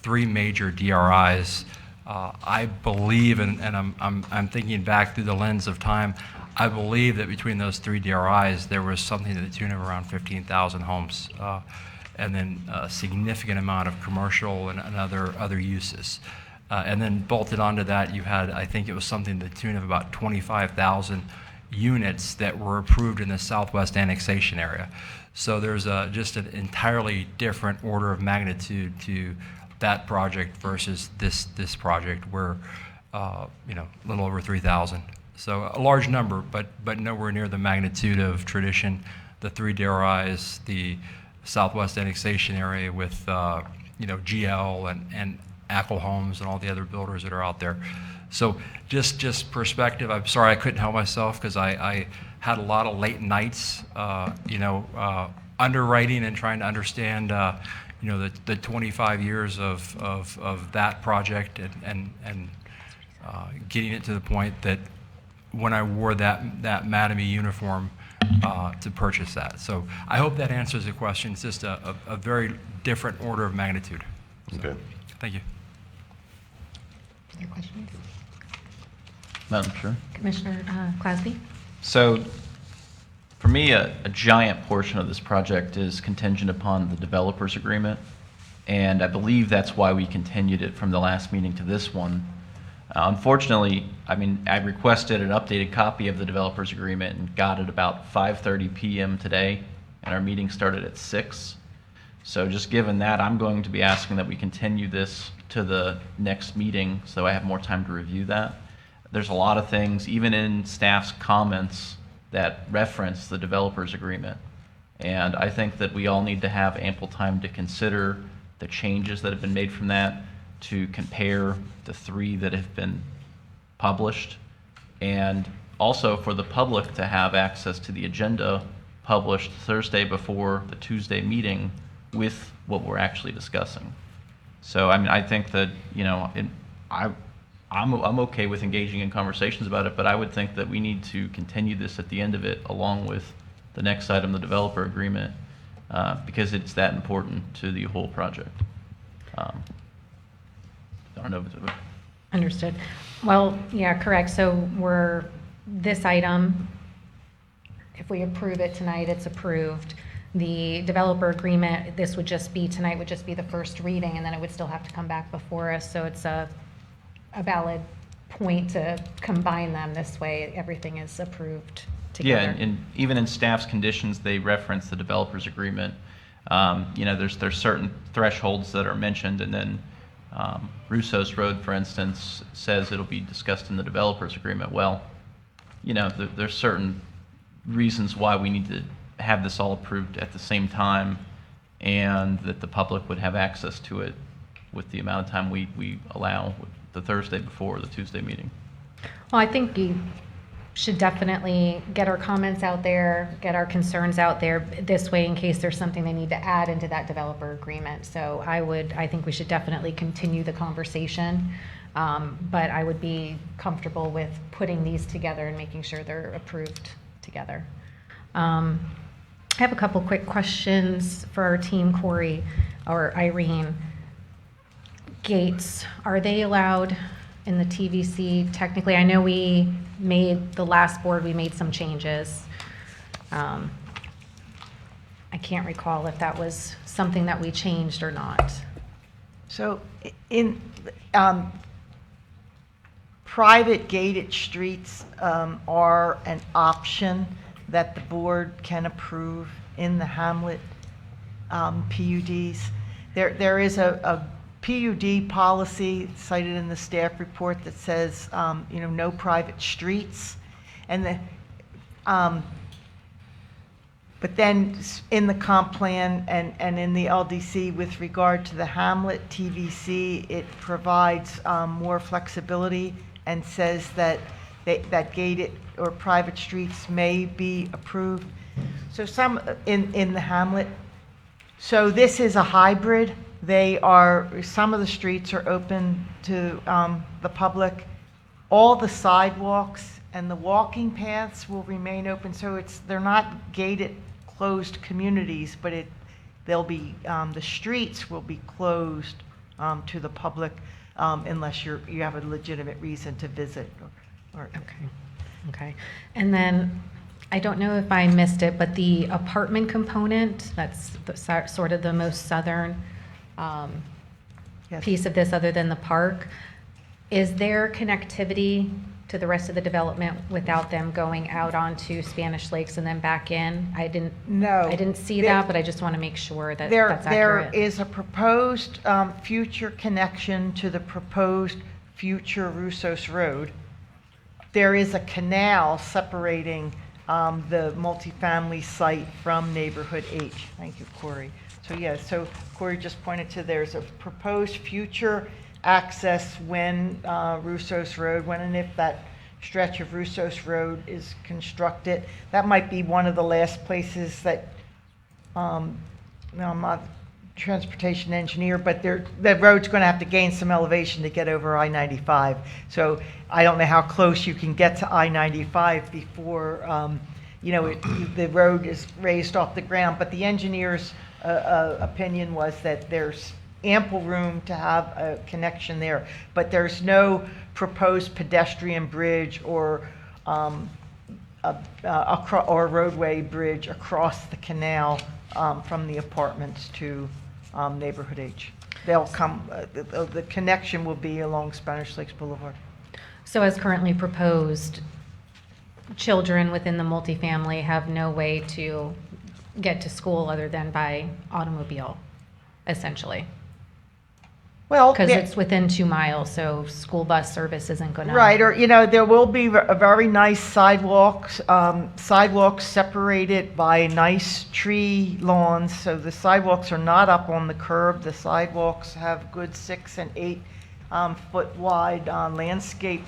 3 major DRIs. I believe, and I'm thinking back through the lens of time, I believe that between those 3 DRIs, there was something to the tune of around 15,000 homes, and then a significant amount of commercial and other uses. And then bolted onto that, you had, I think it was something to the tune of about 25,000 units that were approved in the Southwest annexation area. So there's just an entirely different order of magnitude to that project versus this project, where a little over 3,000. So a large number, but nowhere near the magnitude of Tradition, the 3 DRIs, the Southwest annexation area with GL and Ackle Homes and all the other builders that are out there. So just perspective. I'm sorry I couldn't help myself because I had a lot of late nights, underwriting and trying to understand, the 25 years of that project and getting it to the point that when I wore that Mattamy uniform to purchase that. So I hope that answers the question. It's just a very different order of magnitude. So,
okay.
Thank you.
Other questions?
Madam Chair.
Commissioner Clasby?
So for me, a giant portion of this project is contingent upon the developer's agreement. And I believe that's why we continued it from the last meeting to this one. Unfortunately, I requested an updated copy of the developer's agreement and got it about 5:30 p.m. today. and our meeting started at 6. So just given that, I'm going to be asking that we continue this to the next meeting so I have more time to review that. There's a lot of things, even in staff's comments, that reference the developers agreement. And I think that we all need to have ample time to consider the changes that have been made from that, to compare the 3 that have been published, and also for the public to have access to the agenda published Thursday before the Tuesday meeting with what we're actually discussing. So, I mean, I think that, you know, I'm okay with engaging in conversations about it, but I would think that we need to continue this at the end of it, along with the next item, the developer agreement, because it's that important to the whole project. I don't know.
Understood. Well, yeah, correct. So this item, if we approve it tonight, it's approved. The developer agreement, tonight would just be the first reading, and then it would still have to come back before us. So it's a valid point to combine them. This way, everything is approved together.
Yeah, and even in staff's conditions, they reference the developer's agreement. You know, there's certain thresholds that are mentioned, and then Russo's Road, for instance, says it'll be discussed in the developer's agreement. Well, you know, there's certain reasons why we need to have this all approved at the same time, and that the public would have access to it with the amount of time we allow the Thursday before the Tuesday meeting.
Well, I think we should definitely get our comments out there, get our concerns out there this way in case there's something they need to add into that developer agreement. So I think we should definitely continue the conversation, but I would be comfortable with putting these together and making sure they're approved together. I have a couple quick questions for our team, Corey or Irene. Gates, are they allowed in the TVC technically? I know the last board, we made some changes. I can't recall if that was something that we changed or not.
So in private gated streets are an option that the board can approve in the Hamlet PUDs. There is a PUD policy cited in the staff report that says, you know, no private streets. And but then in the comp plan and in the LDC with regard to the Hamlet TVC, it provides more flexibility and says that that gated or private streets may be approved. So some in the Hamlet. So this is a hybrid. Some of the streets are open to the public. All the sidewalks and the walking paths will remain open. So they're not gated, closed communities, but they'll be the streets will be closed to the public unless you have a legitimate reason to visit.
Okay. And then I don't know if I missed it, but the apartment component, that's sort of the most southern piece of this other than the park. Is there connectivity to the rest of the development without them going out onto Spanish Lakes and then back in? I didn't see that, but I just want to make sure that that's accurate.
There is a proposed future connection to the proposed future Russos Road. There is a canal separating the multifamily site from Neighborhood H. Thank you, Corey. So Corey just pointed to there's a proposed future access when Russos Road, when and if that stretch of Russos Road is constructed. That might be one of the last places that, I'm not a transportation engineer, but the road's going to have to gain some elevation to get over I-95. So I don't know how close you can get to I-95 before, the road is raised off the ground. But the engineer's opinion was that there's ample room to have a connection there, but there's no proposed pedestrian bridge or roadway bridge across the canal from the apartments to Neighborhood H. They'll come. The connection will be along Spanish Lakes Boulevard.
So as currently proposed, children within the multifamily have no way to get to school other than by automobile, essentially.
Well,
Because
there-
it's within 2 miles, so school bus service isn't going to.
Right, or, there will be a very nice sidewalks, sidewalks separated by nice tree lawns, so the sidewalks are not up on the curb. The sidewalks have good 6 and 8 foot wide landscape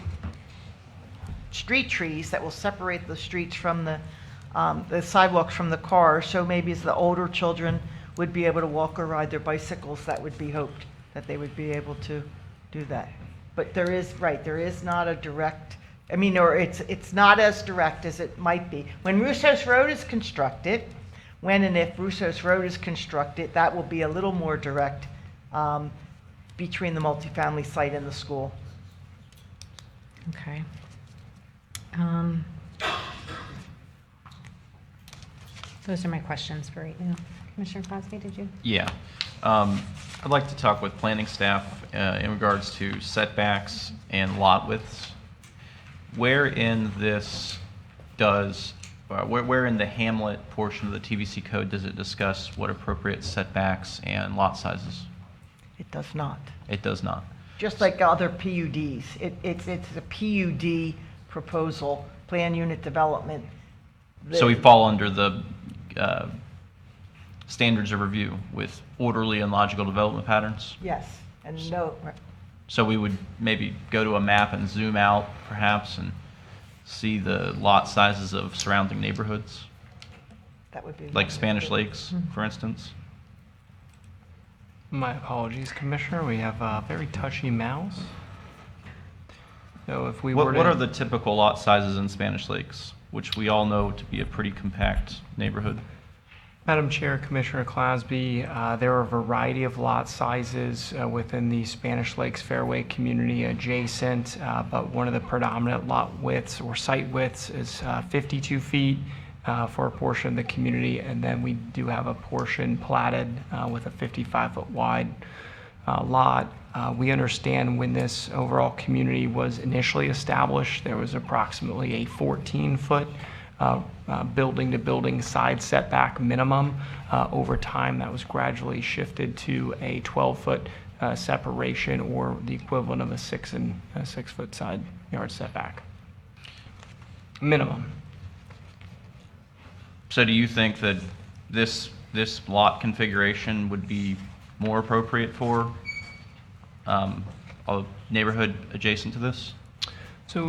street trees that will separate the streets from the sidewalks from the cars, so maybe as the older children would be able to walk or ride their bicycles, that would be hoped, that they would be able to do that. But there is not a direct, or it's not as direct as it might be. When Russo's Road is constructed, when and if Russo's Road is constructed, that will be a little more direct between the multifamily site and the school.
Okay. Those are my questions for right now. Commissioner Crosby, did you?
Yeah. I'd like to talk with planning staff in regards to setbacks and lot widths. Where in this where in the Hamlet portion of the TVC code does it discuss what appropriate setbacks and lot sizes?
It does not.
It does not.
Just like other PUDs. It's a PUD proposal, plan unit development.
So we fall under the standards of review with orderly and logical development patterns?
Yes, and no,
So we would maybe go to a map and zoom out perhaps and see the lot sizes of surrounding neighborhoods?
that would be.
Like Spanish Lakes, for instance?
My apologies, Commissioner. We have a very touchy mouse. So if we were
What
to...
are the typical lot sizes in Spanish Lakes, which we all know to be a pretty compact neighborhood?
Madam Chair, Commissioner Clasby, there are a variety of lot sizes within the Spanish Lakes Fairway community adjacent, but one of the predominant lot widths or site widths is 52 feet for a portion of the community, and then we do have a portion platted with a 55-foot wide lot. We understand when this overall community was initially established, there was approximately a 14-foot building-to-building side setback minimum. Over time, that was gradually shifted to a 12-foot separation, or the equivalent of a 6-foot side yard setback minimum.
So do you think that this lot configuration would be more appropriate for a neighborhood adjacent to this?
So,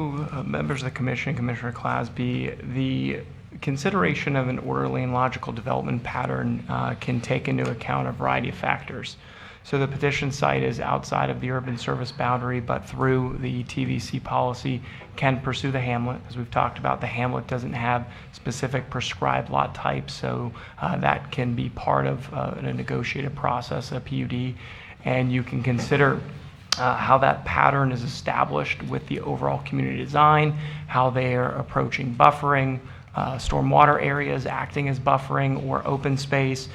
members of the Commission, Commissioner Clasby, the consideration of an orderly and logical development pattern can take into account a variety of factors. So the petition site is outside of the urban service boundary, but through the TVC policy can pursue the hamlet. As we've talked about, the hamlet doesn't have specific prescribed lot types, so that can be part of a negotiated process, a PUD, and you can consider how that pattern is established with the overall community design, how they are approaching buffering, stormwater areas acting as buffering or open space.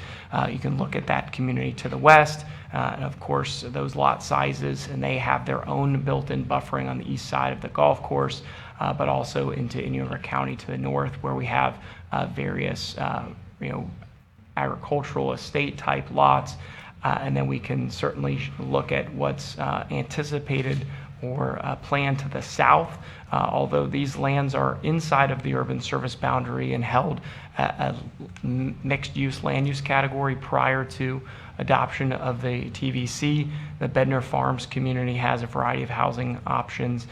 You can look at that community to the west, and of course those lot sizes, and they have their own built-in buffering on the east side of the golf course, but also into Indian River County to the north, where we have various agricultural estate type lots. And then we can certainly look at what's anticipated or planned to the south. Although these lands are inside of the urban service boundary and held a mixed-use land use category prior to adoption of the TVC, the Bednar Farms community has a variety of housing options,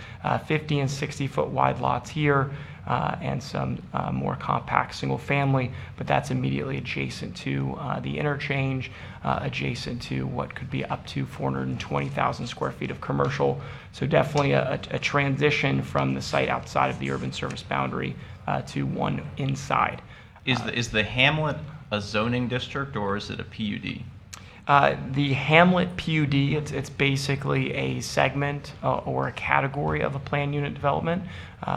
50 and 60-foot wide lots here, and some more compact single family, but that's immediately adjacent to the interchange, adjacent to what could be up to 420,000 square feet of commercial. So definitely a transition from the site outside of the urban service boundary to one inside.
Is the hamlet a zoning district or is it a PUD?
The Hamlet PUD, it's basically a segment or a category of a plan unit development.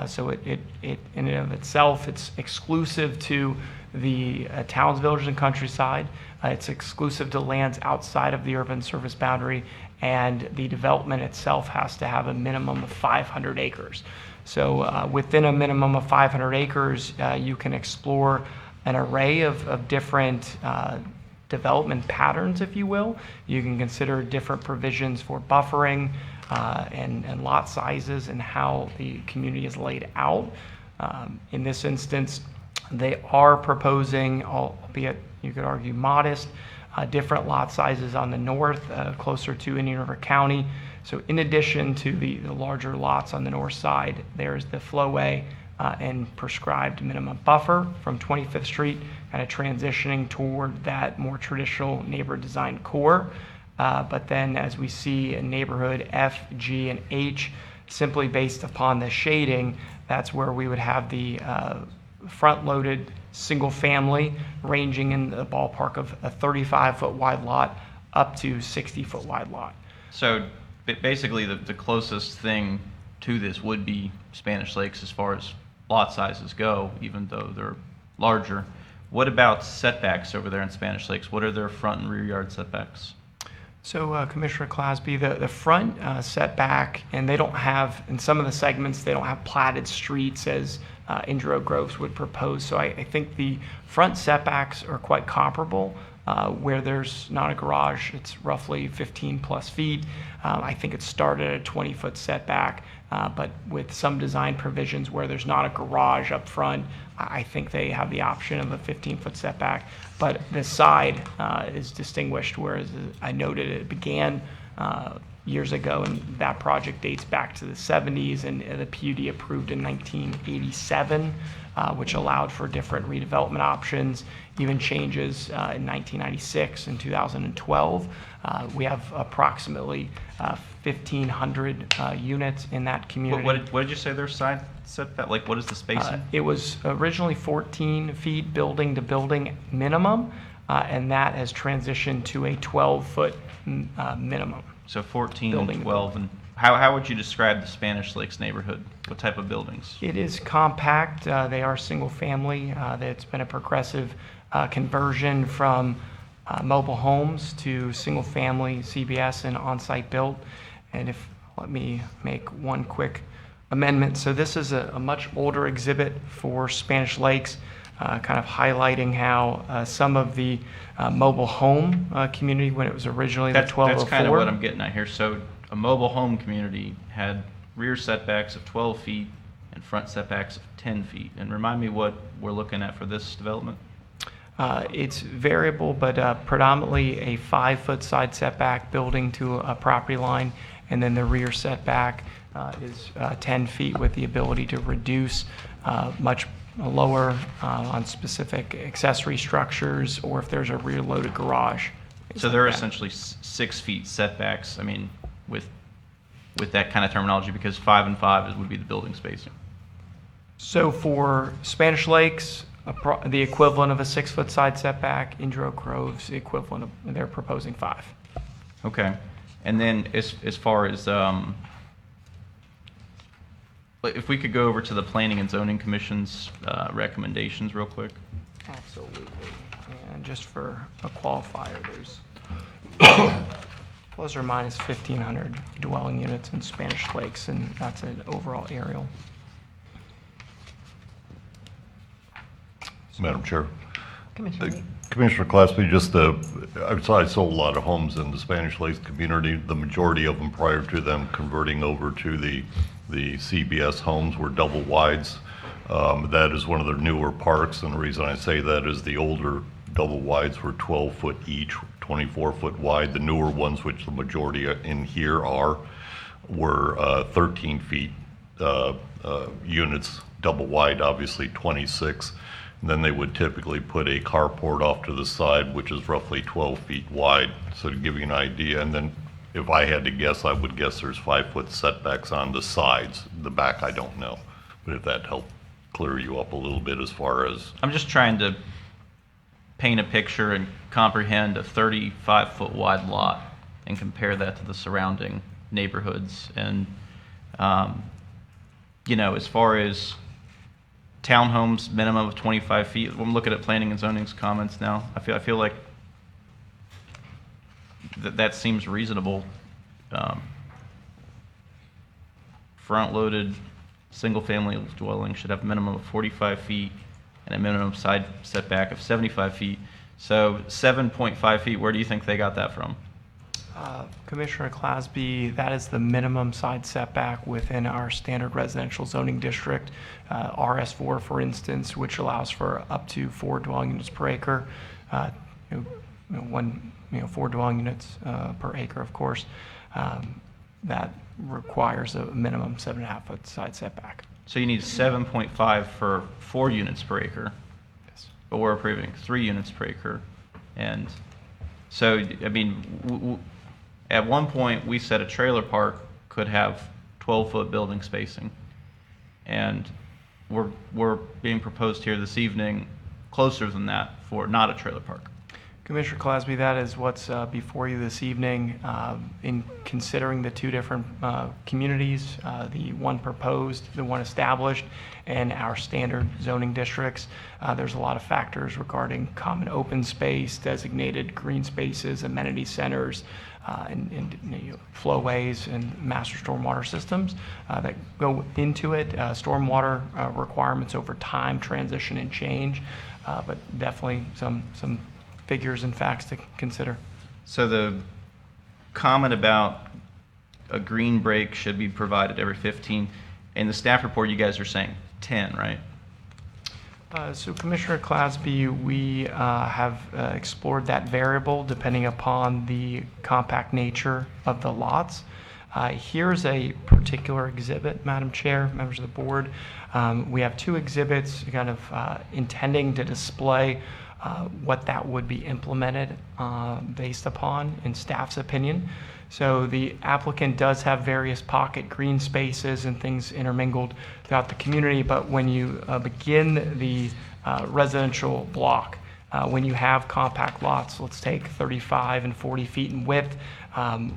So it in and of itself, it's exclusive to the towns, villages, and countryside. It's exclusive to lands outside of the urban service boundary, and the development itself has to have a minimum of 500 acres. So within a minimum of 500 acres, you can explore an array of different development patterns, if you will. You can consider different provisions for buffering and lot sizes and how the community is laid out. In this instance, they are proposing, albeit you could argue modest, different lot sizes on the north, closer to Indian River County. So in addition to the larger lots on the north side, there's the flowway and prescribed minimum buffer from 25th Street, kind of transitioning toward that more traditional neighborhood design core. But then as we see in neighborhood F, G, and H, simply based upon the shading, that's where we would have the front-loaded single family ranging in the ballpark of a 35-foot wide lot up to 60-foot wide lot.
So basically, the closest thing to this would be Spanish Lakes as far as lot sizes go, even though they're larger. What about setbacks over there in Spanish Lakes? What are their front and rear yard setbacks?
So Commissioner Clasby, the front setback, and they don't have, in some of the segments, they don't have platted streets as Indro Groves would propose. So I think the front setbacks are quite comparable. Where there's not a garage, it's roughly 15 plus feet. I think it started at a 20-foot setback, but with some design provisions where there's not a garage up front, I think they have the option of a 15-foot setback. But the side is distinguished, whereas I noted it began years ago, and that project dates back to the 70s, and the PUD approved in 1987, which allowed for different redevelopment options, even changes in 1996 and 2012. We have approximately 1,500 units in that community.
What did you say their side setback? Like, what is the spacing?
It was originally 14 feet building to building minimum, and that has transitioned to a 12-foot minimum.
So 14
building
and 12. And how would you describe the Spanish Lakes neighborhood? What type of buildings?
It is compact. They are single family. It's been a progressive conversion from mobile homes to single family CBS and on-site built. And let me make one quick amendment. So this is a much older exhibit for Spanish Lakes, kind of highlighting how some of the mobile home community, when it was originally the 1204.
That's kind of what I'm getting at here. So a mobile home community had rear setbacks of 12 feet and front setbacks of 10 feet. And remind me what we're looking at for this development?
It's variable, but predominantly a 5-foot side setback building to a property line, and then the rear setback is 10 feet with the ability to reduce much lower on specific accessory structures, or if there's a rear-loaded garage.
So they're essentially 6 feet setbacks, I mean, with that kind of terminology, because 5 and 5 would be the building spacing.
So for Spanish Lakes, the equivalent of a 6-foot side setback, Indro Groves, the equivalent of, they're proposing 5.
Okay. And then as far as, if we could go over to the Planning and Zoning Commission's recommendations real quick.
Absolutely. And just for a qualifier, there's plus or minus 1,500 dwelling units in Spanish Lakes, and that's an overall aerial.
Madam Chair.
Commissioner.
Commissioner Clasby, I sold a lot of homes in the Spanish Lakes community. The majority of them prior to them converting over to the CBS homes were double wides. That is one of their newer parks, and the reason I say that is the older double wides were 12 foot each, 24 foot wide. The newer ones, which the majority in here were 13 feet units, double wide, obviously 26. And then they would typically put a carport off to the side, which is roughly 12 feet wide. So to give you an idea, and then if I had to guess, I would guess there's 5-foot setbacks on the sides. The back, I don't know. But if that helped clear you up a little bit as far as...
I'm just trying to paint a picture and comprehend a 35-foot wide lot and compare that to the surrounding neighborhoods. And, as far as townhomes, minimum of 25 feet, I'm looking at Planning and Zoning's comments now. I feel like that seems reasonable. Front-loaded single-family dwelling should have a minimum of 45 feet and a minimum side setback of 75 feet. So 7.5 feet, where do you think they got that from?
Commissioner Clasby, that is the minimum side setback within our standard residential zoning district, RS4, for instance, which allows for up to 4 dwelling units per acre. 4 dwelling units per acre, of course. That requires a minimum 7.5-foot side setback.
So you need 7.5 for 4 units per acre.
Yes.
But we're approving 3 units per acre. And so, I mean, at one point, we said a trailer park could have 12-foot building spacing. And we're being proposed here this evening closer than that for not a trailer park.
Commissioner Clasby, that is what's before you this evening. In considering the 2 different communities, the one proposed, the one established, and our standard zoning districts, there's a lot of factors regarding common open space, designated green spaces, amenity centers, and flowways and master stormwater systems that go into it. Stormwater requirements over time, transition and change, but definitely some figures and facts to consider.
So the comment about a green break should be provided every 15. In the staff report, you guys are saying 10, right?
So Commissioner Clasby, we have explored that variable depending upon the compact nature of the lots. Here's a particular exhibit, Madam Chair, members of the board. We have 2 exhibits kind of intending to display what that would be implemented based upon in staff's opinion. So the applicant does have various pocket green spaces and things intermingled throughout the community, but when you begin the residential block, when you have compact lots, let's take 35 and 40 feet in width,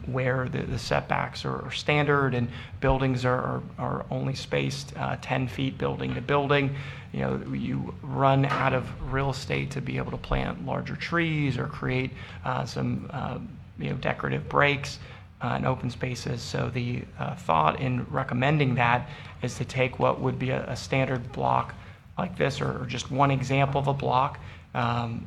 where the setbacks are standard and buildings are only spaced 10 feet building to building. You run out of real estate to be able to plant larger trees or create some decorative breaks and open spaces. So the thought in recommending that is to take what would be a standard block like this, or just one example of a block,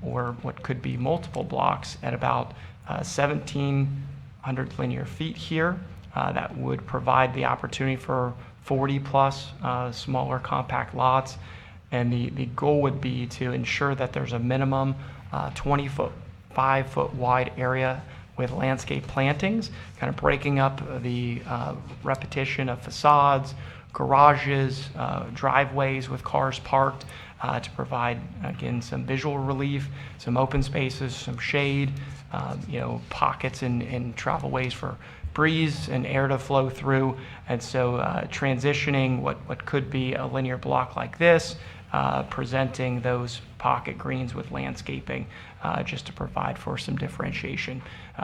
or what could be multiple blocks at about 1,700 linear feet here. That would provide the opportunity for 40 plus smaller compact lots. And the goal would be to ensure that there's a minimum 20-foot, 5-foot wide area with landscape plantings, kind of breaking up the repetition of facades, garages, driveways with cars parked, to provide, again, some visual relief, some open spaces, some shade, pockets and travelways for breeze and air to flow through. And so transitioning what could be a linear block like this, presenting those pocket greens with landscaping, just to provide for some differentiation.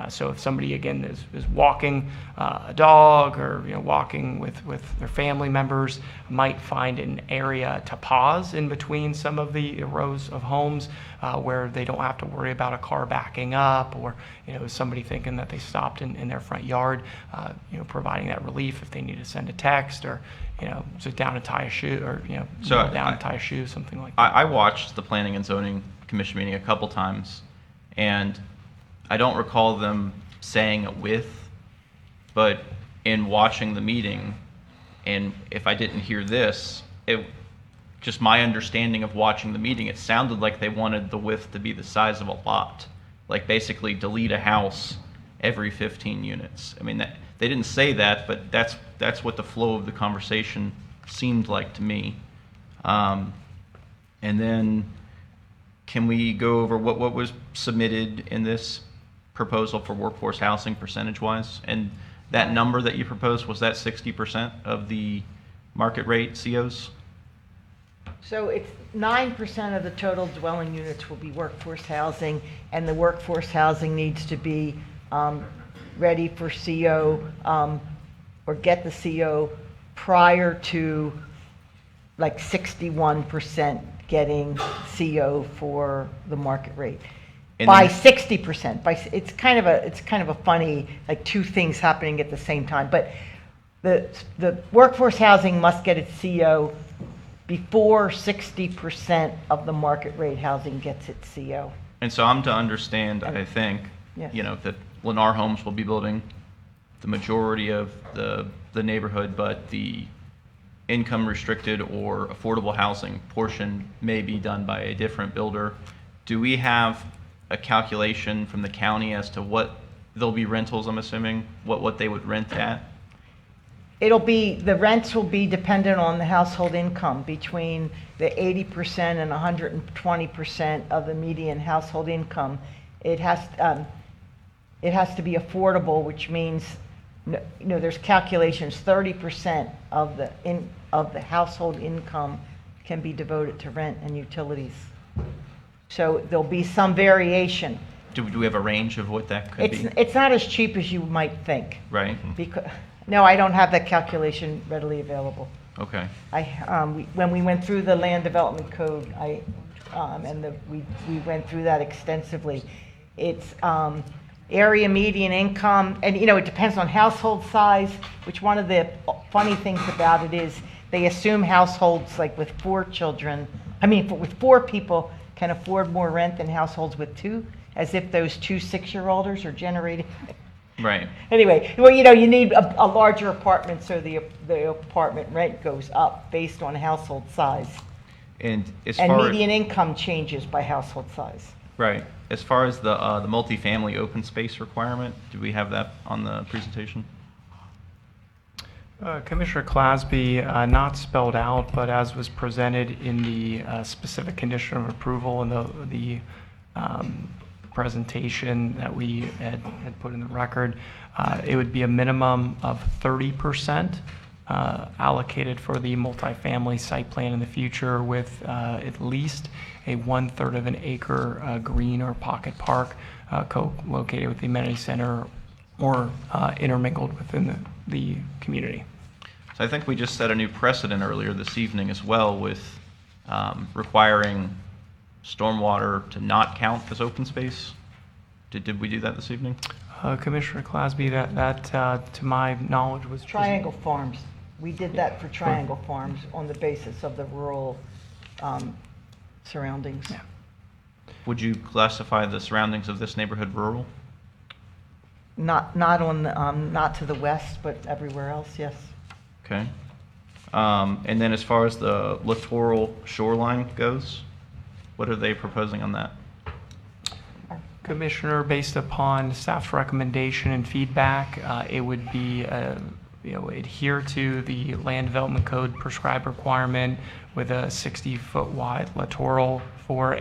So if somebody, again, is walking a dog or walking with their family members, might find an area to pause in between some of the rows of homes, where they don't have to worry about a car backing up, or somebody thinking that they stopped in their front yard, providing that relief if they need to send a text, or sit down and tie a shoe, or kneel down and tie a shoe, something like that.
I watched the Planning and Zoning Commission meeting a couple times, and I don't recall them saying a width, but in watching the meeting, and if I didn't hear this, just my understanding of watching the meeting, it sounded like they wanted the width to be the size of a lot, like basically delete a house every 15 units. I mean, they didn't say that, but that's what the flow of the conversation seemed like to me. And then can we go over what was submitted in this proposal for workforce housing percentage-wise? And that number that you proposed, was that 60% of the market rate COs?
So it's 9% of the total dwelling units will be workforce housing, and the workforce housing needs to be ready for CO, or get the CO prior to like 61% getting CO for the market rate.
And
By
then-
60%. It's kind of a funny, like, 2 things happening at the same time. But the workforce housing must get its CO
before 60% of the market rate housing gets its CO.
And so I'm to understand, I think,
Yes.
that Lennar Homes will be building the majority of the neighborhood, but the income restricted or affordable housing portion may be done by a different builder. Do we have a calculation from the county as to what there'll be rentals, I'm assuming, what they would rent at?
The rents will be dependent on the household income between the 80% and 120% of the median household income. It has to be affordable, which means, there's calculations, 30% of the household income can be devoted to rent and utilities. So there'll be some variation.
Do we have a range of what that could be?
It's not as cheap as you might think.
Right.
No, I don't have that calculation readily available.
Okay.
When we went through the land development code, we went through that extensively. It's area median income, and it depends on household size, which one of the funny things about it is they assume households like with 4 children, with 4 people can afford more rent than households with 2, as if those 2 6-year-olders are generating.
Right.
Anyway, well, you need a larger apartment, so the apartment rent goes up based on household size.
And
median income changes by household size.
Right. As far as the multifamily open space requirement, do we have that on the presentation?
Commissioner Clasby, not spelled out, but as was presented in the specific condition of approval and the presentation that we had put in the record, it would be a minimum of 30% allocated for the multifamily site plan in the future, with at least a 1/3 of an acre green or pocket park co-located with the amenity center or intermingled within the community.
So I think we just set a new precedent earlier this evening as well with requiring stormwater to not count as open space. Did we do that this evening?
Commissioner Clasby, that to my knowledge was
Triangle Farms. We did that for Triangle Farms on the basis of the rural surroundings.
Yeah.
Would you classify the surroundings of this neighborhood rural?
Not to the west, but everywhere else, yes.
Okay. And then as far as the littoral shoreline goes, what are they proposing on that?
Commissioner, based upon staff's recommendation and feedback, it would be, adhere to the land development code prescribed requirement with a 60-foot wide littoral for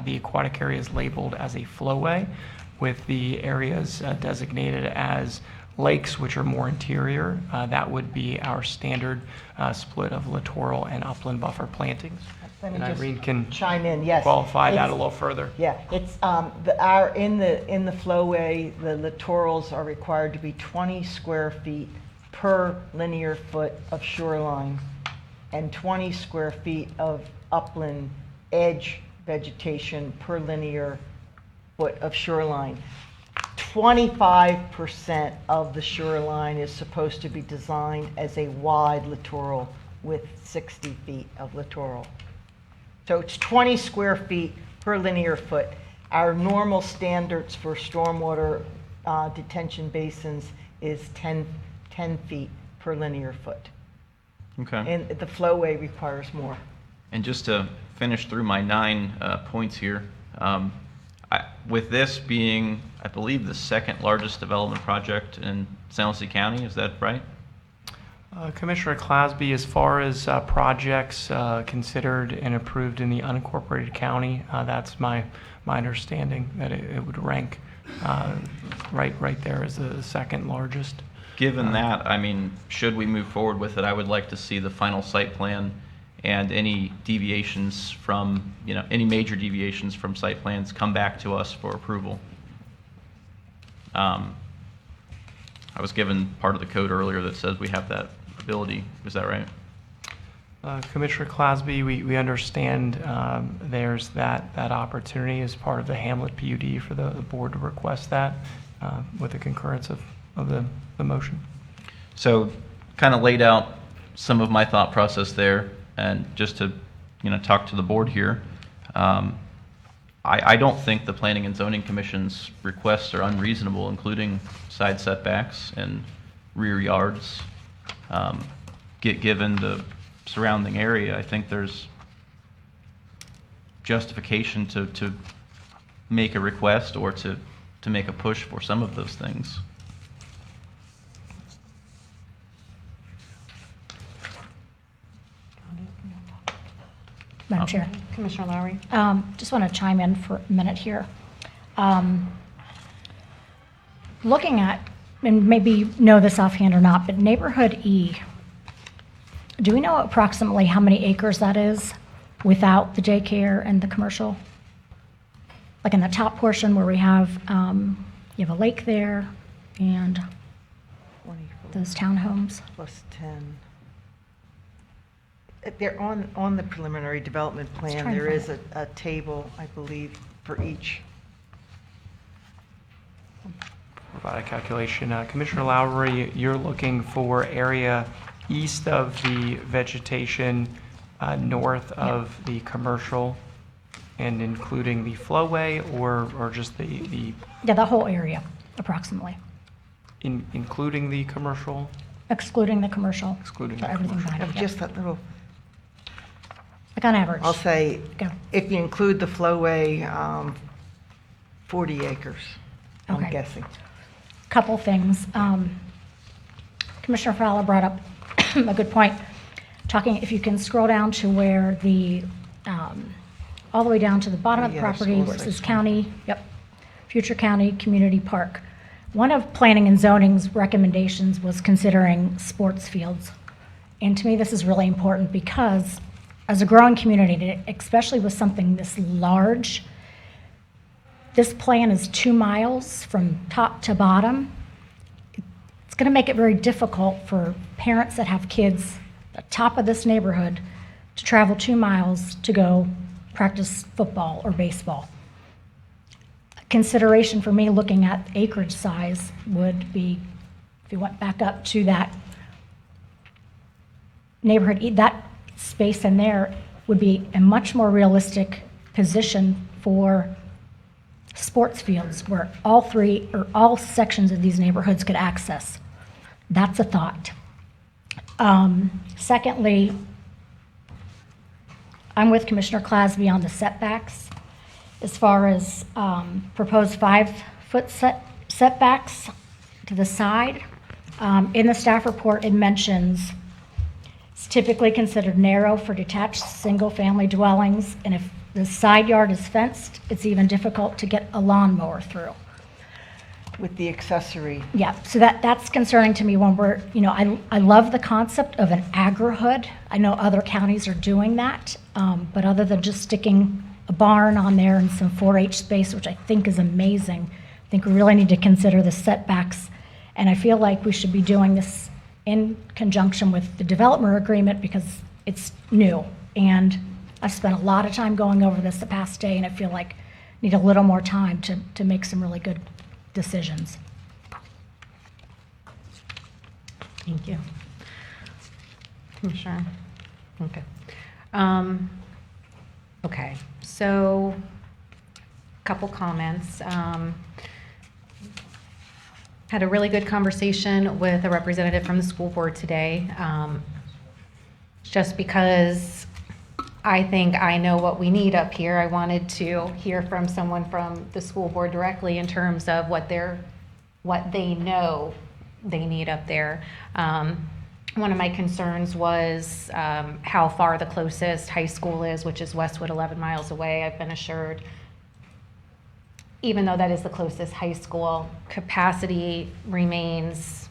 the aquatic areas labeled as a flowway, with the areas designated as lakes, which are more interior. That would be our standard split of littoral and upland buffer plantings.
Let me
And
just
Irene can
chime in. Yes,
qualify that
It's-
a little further.
Yeah, it's in the flowway, the littorals are required to be 20 square feet per linear foot of shoreline and 20 square feet of upland edge vegetation per linear foot of shoreline. 25% of the shoreline is supposed to be designed as a wide littoral with 60 feet of littoral. So it's 20 square feet per linear foot. Our normal standards for stormwater detention basins is 10 feet per linear foot.
Okay.
And the flowway requires more.
And just to finish through my 9 points here, with this being, I believe, the second largest development project in San Lucie County, is that right?
Commissioner Clasby, as far as projects considered and approved in the unincorporated county, that's my understanding that it would rank right there as the second largest.
Given that, should we move forward with it, I would like to see the final site plan and any deviations from, any major deviations from site plans come back to us for approval. I was given part of the code earlier that says we have that ability. Is that right?
Commissioner Clasby, we understand there's that opportunity as part of the Hamlet PUD for the board to request that with the concurrence of the motion.
So kind of laid out some of my thought process there. and just to, talk to the board here, I don't think the Planning and Zoning Commission's requests are unreasonable, including side setbacks and rear yards. Given the surrounding area, I think there's justification to make a request or to make a push for some of those things.
Madam Chair.
Commissioner Lowry?
Just want to chime in for a minute here. Looking at, and maybe you know this offhand or not, but Neighborhood E, do we know approximately how many acres that is without the daycare and the commercial? Like in the top portion where we have, you have a lake there and
24
those townhomes.
Plus 10. They're on the preliminary development plan.
trying to
There
find
is a table, I believe, for each.
Provide a calculation. Commissioner Lowry, you're looking for area east of the vegetation, north of the commercial, and including the flowway, or just the
Yeah, the whole area, approximately,
including the commercial?
excluding the commercial.
Excluding
for
the
everything
commercial.
behind it, yeah.
Just that little,
Like on average.
I'll say,
Go.
if you include the flowway, 40 acres, I'm
Okay.
guessing.
Couple things. Commissioner Fowler brought up a good point, talking, if you can scroll down to where the, all the way down to the bottom of the
Yeah,
property
school
where it says
section.
county, yep, future county community park. One of planning and zoning's recommendations was considering sports fields. And to me, this is really important because as a growing community, especially with something this large, this plan is 2 miles from top to bottom. It's going to make it very difficult for parents that have kids at the top of this neighborhood to travel 2 miles to go practice football or baseball. Consideration for me looking at acreage size would be, if you went back up to that neighborhood, that space in there would be a much more realistic position for sports fields where all three or all sections of these neighborhoods could access. That's a thought. Secondly, I'm with Commissioner Clasby on the setbacks. As far as proposed 5-foot setbacks to the side, in the staff report, it mentions it's typically considered narrow for detached single-family dwellings, and if the side yard is fenced, it's even difficult to get a lawnmower through.
With the accessory.
Yeah, so that's concerning to me when we're, I love the concept of an agri-hood. I know other counties are doing that, but other than just sticking a barn on there and some 4-H space, which I think is amazing, I think we really need to consider the setbacks. And I feel like we should be doing this in conjunction with the development agreement because it's new. And I've spent a lot of time going over this the past day, and I feel like I need a little more time to make some really good decisions.
Thank you. Commissioner? Okay. Okay, so a couple comments. Had a really good conversation with a representative from the school board today. Just because I think I know what we need up here, I wanted to hear from someone from the school board directly in terms of what they know they need up there. One of my concerns was how far the closest high school is, which is Westwood, 11 miles away. I've been assured, even though that is the closest high school, capacity remains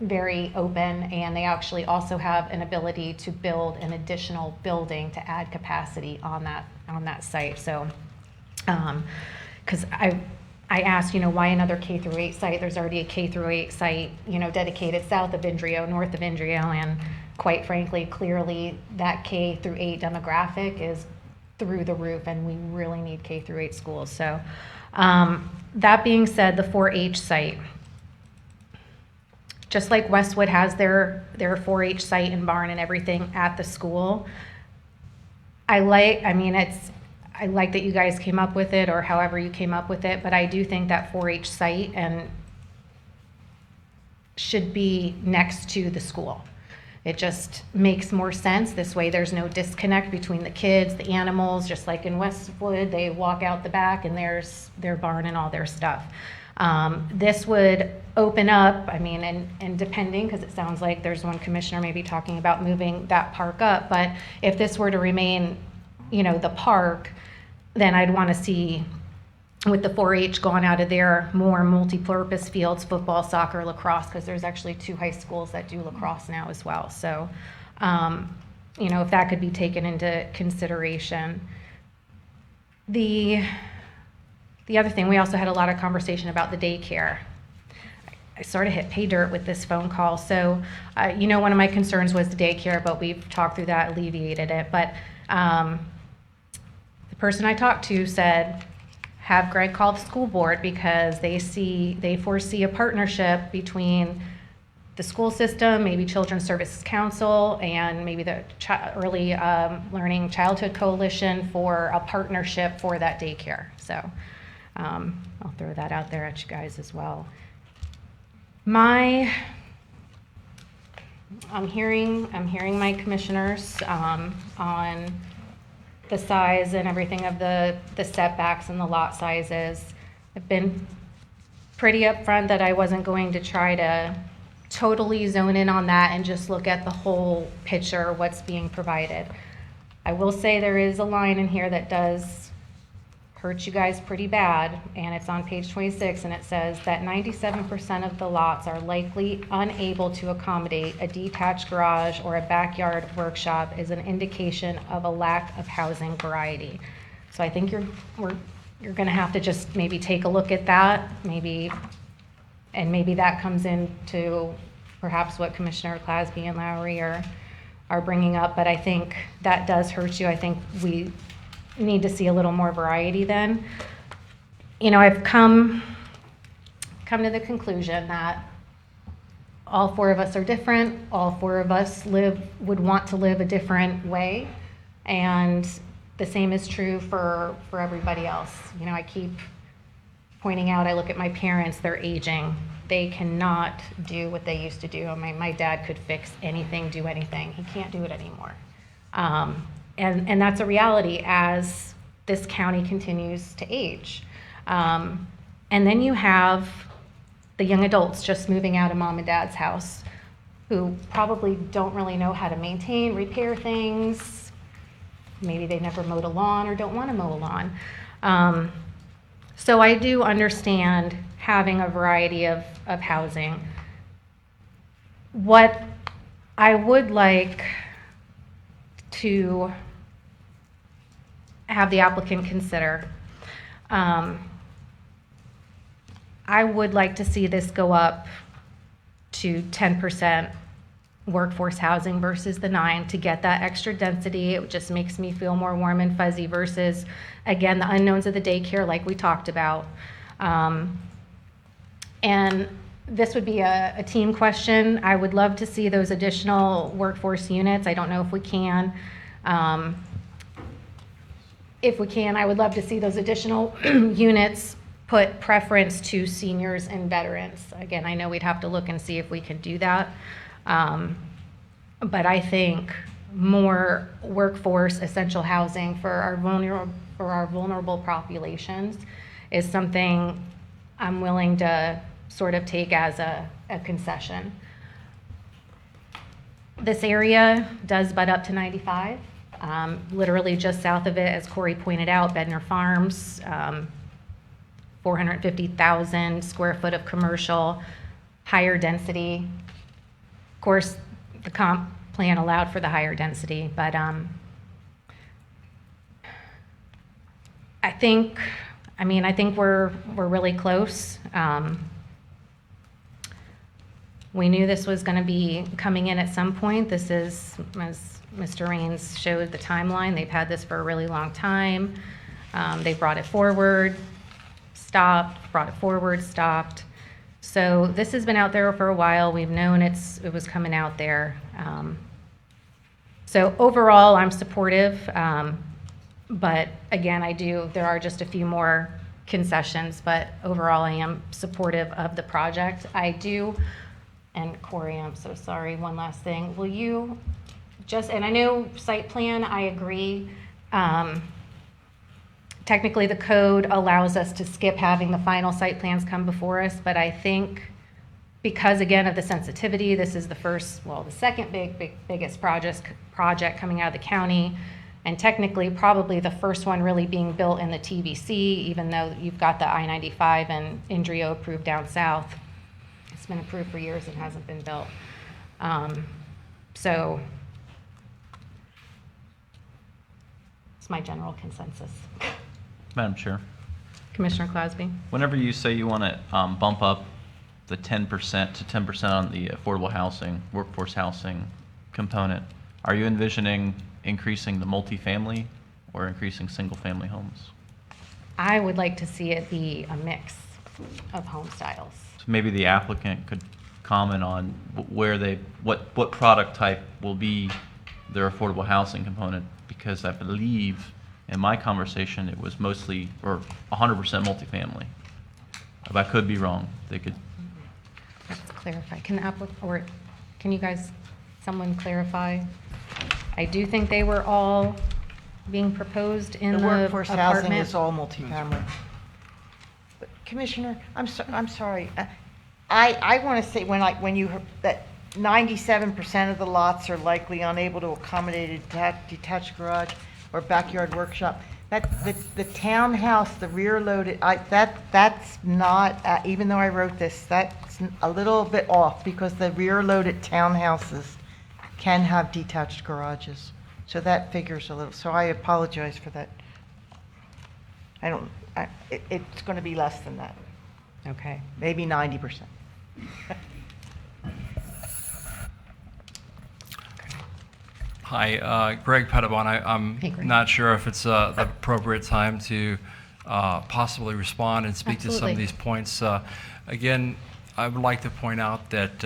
very open, and they actually also have an ability to build an additional building to add capacity on that site. So, because I asked, why another K through 8 site? There's already a K through 8 site, dedicated south of Indrio, north of Indrio, and quite frankly, clearly that K through 8 demographic is through the roof, and we really need K through 8 schools. So, that being said, the 4-H site, just like Westwood has their 4-H site and barn and everything at the school, I like that you guys came up with it, or however you came up with it, but I do think that 4-H site should be next to the school. It just makes more sense. This way there's no disconnect between the kids, the animals, just like in Westwood, they walk out the back and there's their barn and all their stuff. This would open up, and depending, because it sounds like there's one commissioner maybe talking about moving that park up, but if this were to remain, the park, then I'd want to see, with the 4-H going out of there, more multi-purpose fields, football, soccer, lacrosse, because there's actually 2 high schools that do lacrosse now as well. So, if that could be taken into consideration. The other thing, we also had a lot of conversation about the daycare. I sort of hit pay dirt with this phone call. So, one of my concerns was the daycare, but we've talked through that, alleviated it. But the person I talked to said, have Greg call the school board, because they foresee a partnership between the school system, maybe Children's Services Council, and maybe the Early Learning Childhood Coalition for a partnership for that daycare. So I'll throw that out there at you guys as well. I'm hearing my commissioners on the size and everything of the setbacks and the lot sizes. I've been pretty upfront that I wasn't going to try to totally zone in on that and just look at the whole picture, what's being provided. I will say there is a line in here that does hurt you guys pretty bad, and it's on page 26, and it says that 97% of the lots are likely unable to accommodate a detached garage or a backyard workshop, is an indication of a lack of housing variety. So I think you're going to have to just maybe take a look at that, maybe that comes into perhaps what Commissioner Clasby and Lowry are bringing up, but I think that does hurt you. I think we need to see a little more variety then. I've come to the conclusion that all 4 of us are different. All 4 of us would want to live a different way. And the same is true for everybody else. I keep pointing out, I look at my parents, they're aging. They cannot do what they used to do. My dad could fix anything, do anything. He can't do it anymore. And that's a reality as this county continues to age. And then you have the young adults just moving out of mom and dad's house who probably don't really know how to maintain, repair things. Maybe they never mowed a lawn or don't want to mow a lawn. So I do understand having a variety of housing. What I would like to have the applicant consider, I would like to see this go up to 10% workforce housing versus the 9 to get that extra density. It just makes me feel more warm and fuzzy versus, again, the unknowns of the daycare like we talked about. And this would be a team question. I would love to see those additional workforce units. I don't know if we can. If we can, I would love to see those additional units put preference to seniors and veterans. Again, I know we'd have to look and see if we can do that. But I think more workforce essential housing for our vulnerable populations is something I'm willing to sort of take as a concession. This area does butt up to 95. Literally just south of it, as Corey pointed out, Bednar Farms, 450,000 square foot of commercial, higher density. Of course, the comp plan allowed for the higher density, but I think we're really close. We knew this was going to be coming in at some point. This is, as Mr. Raines showed the timeline, they've had this for a really long time. They brought it forward, stopped, brought it forward, stopped. So this has been out there for a while. We've known it was coming out there. So overall, I'm supportive. But again, there are just a few more concessions, but overall, I am supportive of the project. I do, and Corey, I'm so sorry, one last thing. Will you and I know site plan, I agree. Technically, the code allows us to skip having the final site plans come before us, but I think because, again, of the sensitivity, this is the second biggest project coming out of the county, and technically probably the first one really being built in the TBC, even though you've got the I-95 and Indrio approved down south. It's been approved for years and hasn't been built. So it's my general consensus.
Madam Chair,
Commissioner Clasby?
whenever you say you want to bump up the 10% to 10% on the affordable housing, workforce housing component, are you envisioning increasing the multifamily or increasing single-family homes?
I would like to see it be a mix of home styles.
So maybe the applicant could comment on what product type will be their affordable housing component, because I believe in my conversation it was mostly or 100% multifamily. If I could be wrong, they could.
Let's clarify. Can you guys, someone clarify? I do think they were all being proposed in the
workforce housing
apartment.
is all multifamily. But Commissioner, I'm sorry. I want to say when you heard that 97% of the lots are likely unable to accommodate a detached garage or backyard workshop. That the townhouse, the rear loaded, that's not, even though I wrote this, that's a little bit off, because the rear loaded townhouses can have detached garages. So that figures a little, so I apologize for that. It's going to be less than that.
Okay.
Maybe 90%.
Hi, Greg Pettibon. I'm
Hey, Greg.
not sure if it's the appropriate time to possibly respond and speak to some of
Absolutely.
these points. Again, I would like to point out that,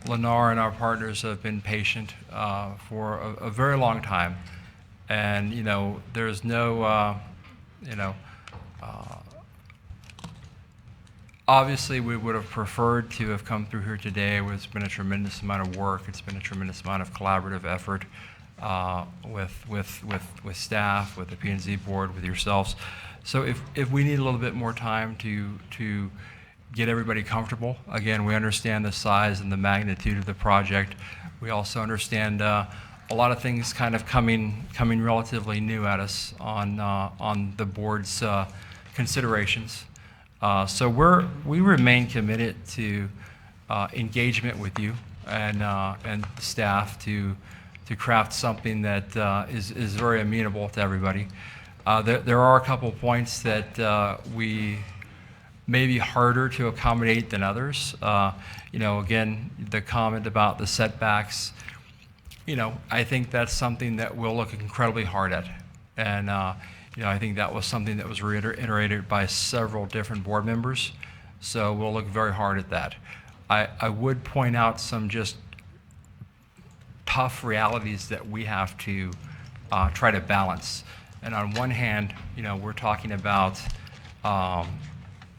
Lennar and our partners have been patient for a very long time. And, there's no, obviously, we would have preferred to have come through here today. It's been a tremendous amount of work. It's been a tremendous amount of collaborative effort with staff, with the P&Z board, with yourselves. So if we need a little bit more time to get everybody comfortable, again, we understand the size and the magnitude of the project. We also understand a lot of things kind of coming relatively new at us on the board's considerations. So we remain committed to engagement with you and the staff to craft something that is very amenable to everybody. There are a couple points that we may be harder to accommodate than others. Again, the comment about the setbacks, I think that's something that we'll look incredibly hard at. And I think that was something that was reiterated by several different board members. So we'll look very hard at that. I would point out some just tough realities that we have to try to balance. And on one hand, we're talking about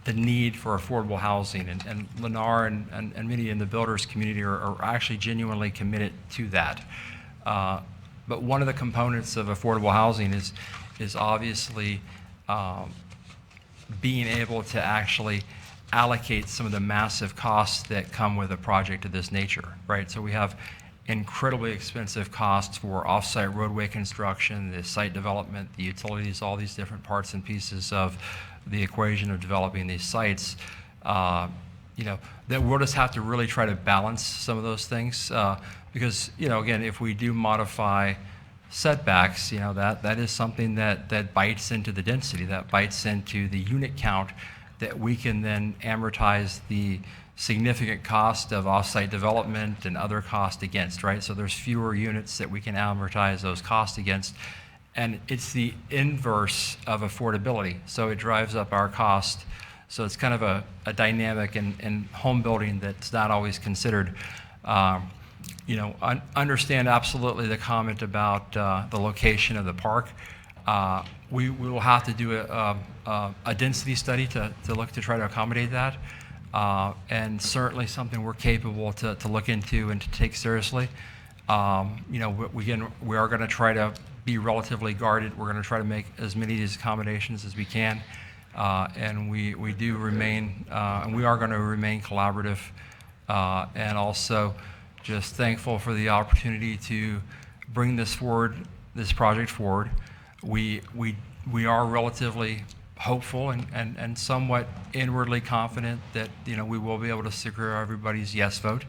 the need for affordable housing. And Lennar and many in the builders community are actually genuinely committed to that. But one of the components of affordable housing is obviously being able to actually allocate some of the massive costs that come with a project of this nature, right? So we have incredibly expensive costs for off-site roadway construction, the site development, the utilities, all these different parts and pieces of the equation of developing these sites. That we'll just have to really try to balance some of those things because, again, if we do modify setbacks, that is something that bites into the density, that bites into the unit count that we can then amortize the significant cost of off-site development and other costs against, right? So there's fewer units that we can amortize those costs against. And it's the inverse of affordability. So it drives up our cost So it's kind of a dynamic in home building that's not always considered. Understand absolutely the comment about the location of the park. We will have to do a density study to look to try to accommodate that. And certainly something we're capable to look into and to take seriously. We are going to try to be relatively guarded. We're going to try to make as many of these accommodations as we can. And we do remain, and we are going to remain collaborative, and also just thankful for the opportunity to bring this project forward. We are relatively hopeful and somewhat inwardly confident that we will be able to secure everybody's yes vote.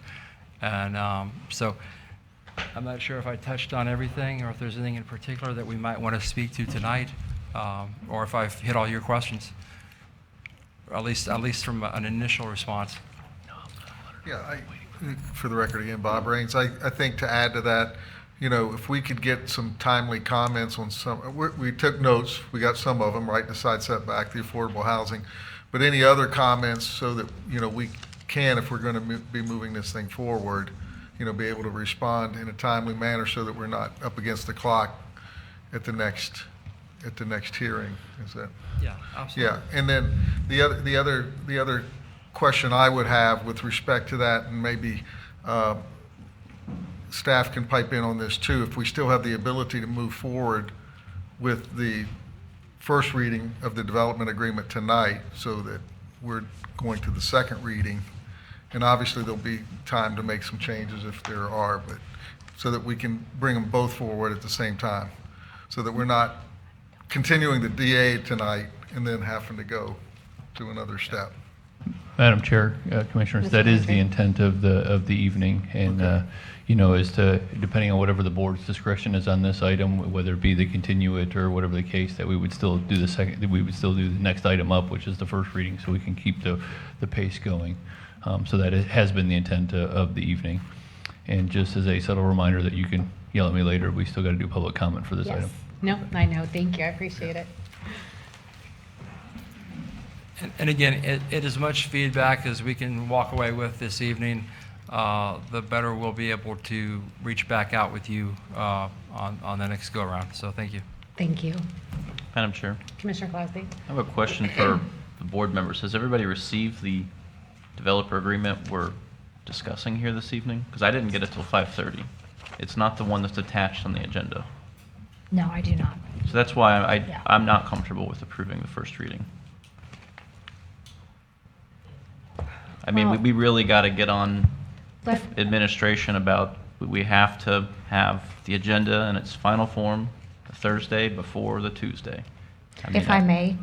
And so I'm not sure if I touched on everything or if there's anything in particular that we might want to speak to tonight, or if I've hit all your questions, or at least from an initial response.
Yeah, for the record again, Bob Rains, I think to add to that, if we could get some timely comments on some, we took notes, we got some of them, right, the side setback, the affordable housing, but any other comments so that, we can, if we're going to be moving this thing forward, be able to respond in a timely manner so that we're not up against the clock at the next hearing. Is that?
Yeah, absolutely.
Yeah, and then the other question I would have with respect to that, and maybe staff can pipe in on this too, if we still have the ability to move forward with the first reading of the development agreement tonight, so that we're going to the second reading, and obviously there'll be time to make some changes if there are, but so that we can bring them both forward at the same time, so that we're not continuing the DA tonight and then having to go to another step.
Madam Chair, Commissioners, that is the intent of the evening, and as to, depending on whatever the board's discretion is on this item, whether it be the continuate or whatever the case, that we would still do the next item up, which is the first reading, so we can keep the pace going. So that it has been the intent of the evening. And just as a subtle reminder that you can yell at me later, we still got to do public comment for this
Yes.
item.
No, I know. Thank you. I appreciate it.
And again, it as much feedback as we can walk away with this evening, the better we'll be able to reach back out with you on the next go-around. So thank you.
Thank you.
Madam Chair,
Commissioner Clasby.
I have a question for the board members. Has everybody received the developer agreement we're discussing here this evening? Because I didn't get it till 5:30. It's not the one that's attached on the agenda.
No, I do not.
So that's why
Yeah.
I'm not comfortable with approving the first reading. I mean,
Well-
we really got to get on
Let-
administration about, we have to have the agenda in its final form the Thursday before the Tuesday.
If I may,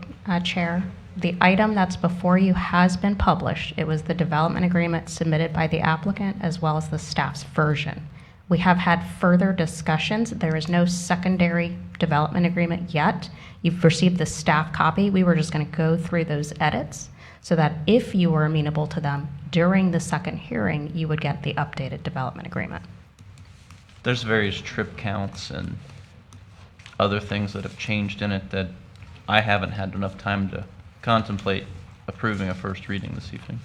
Chair, the item that's before you has been published. It was the development agreement submitted by the applicant as well as the staff's version. We have had further discussions. There is no secondary development agreement yet. You've received the staff copy. We were just going to go through those edits so that if you were amenable to them during the second hearing, you would get the updated development agreement.
There's various trip counts and other things that have changed in it that I haven't had enough time to contemplate approving a first reading this evening.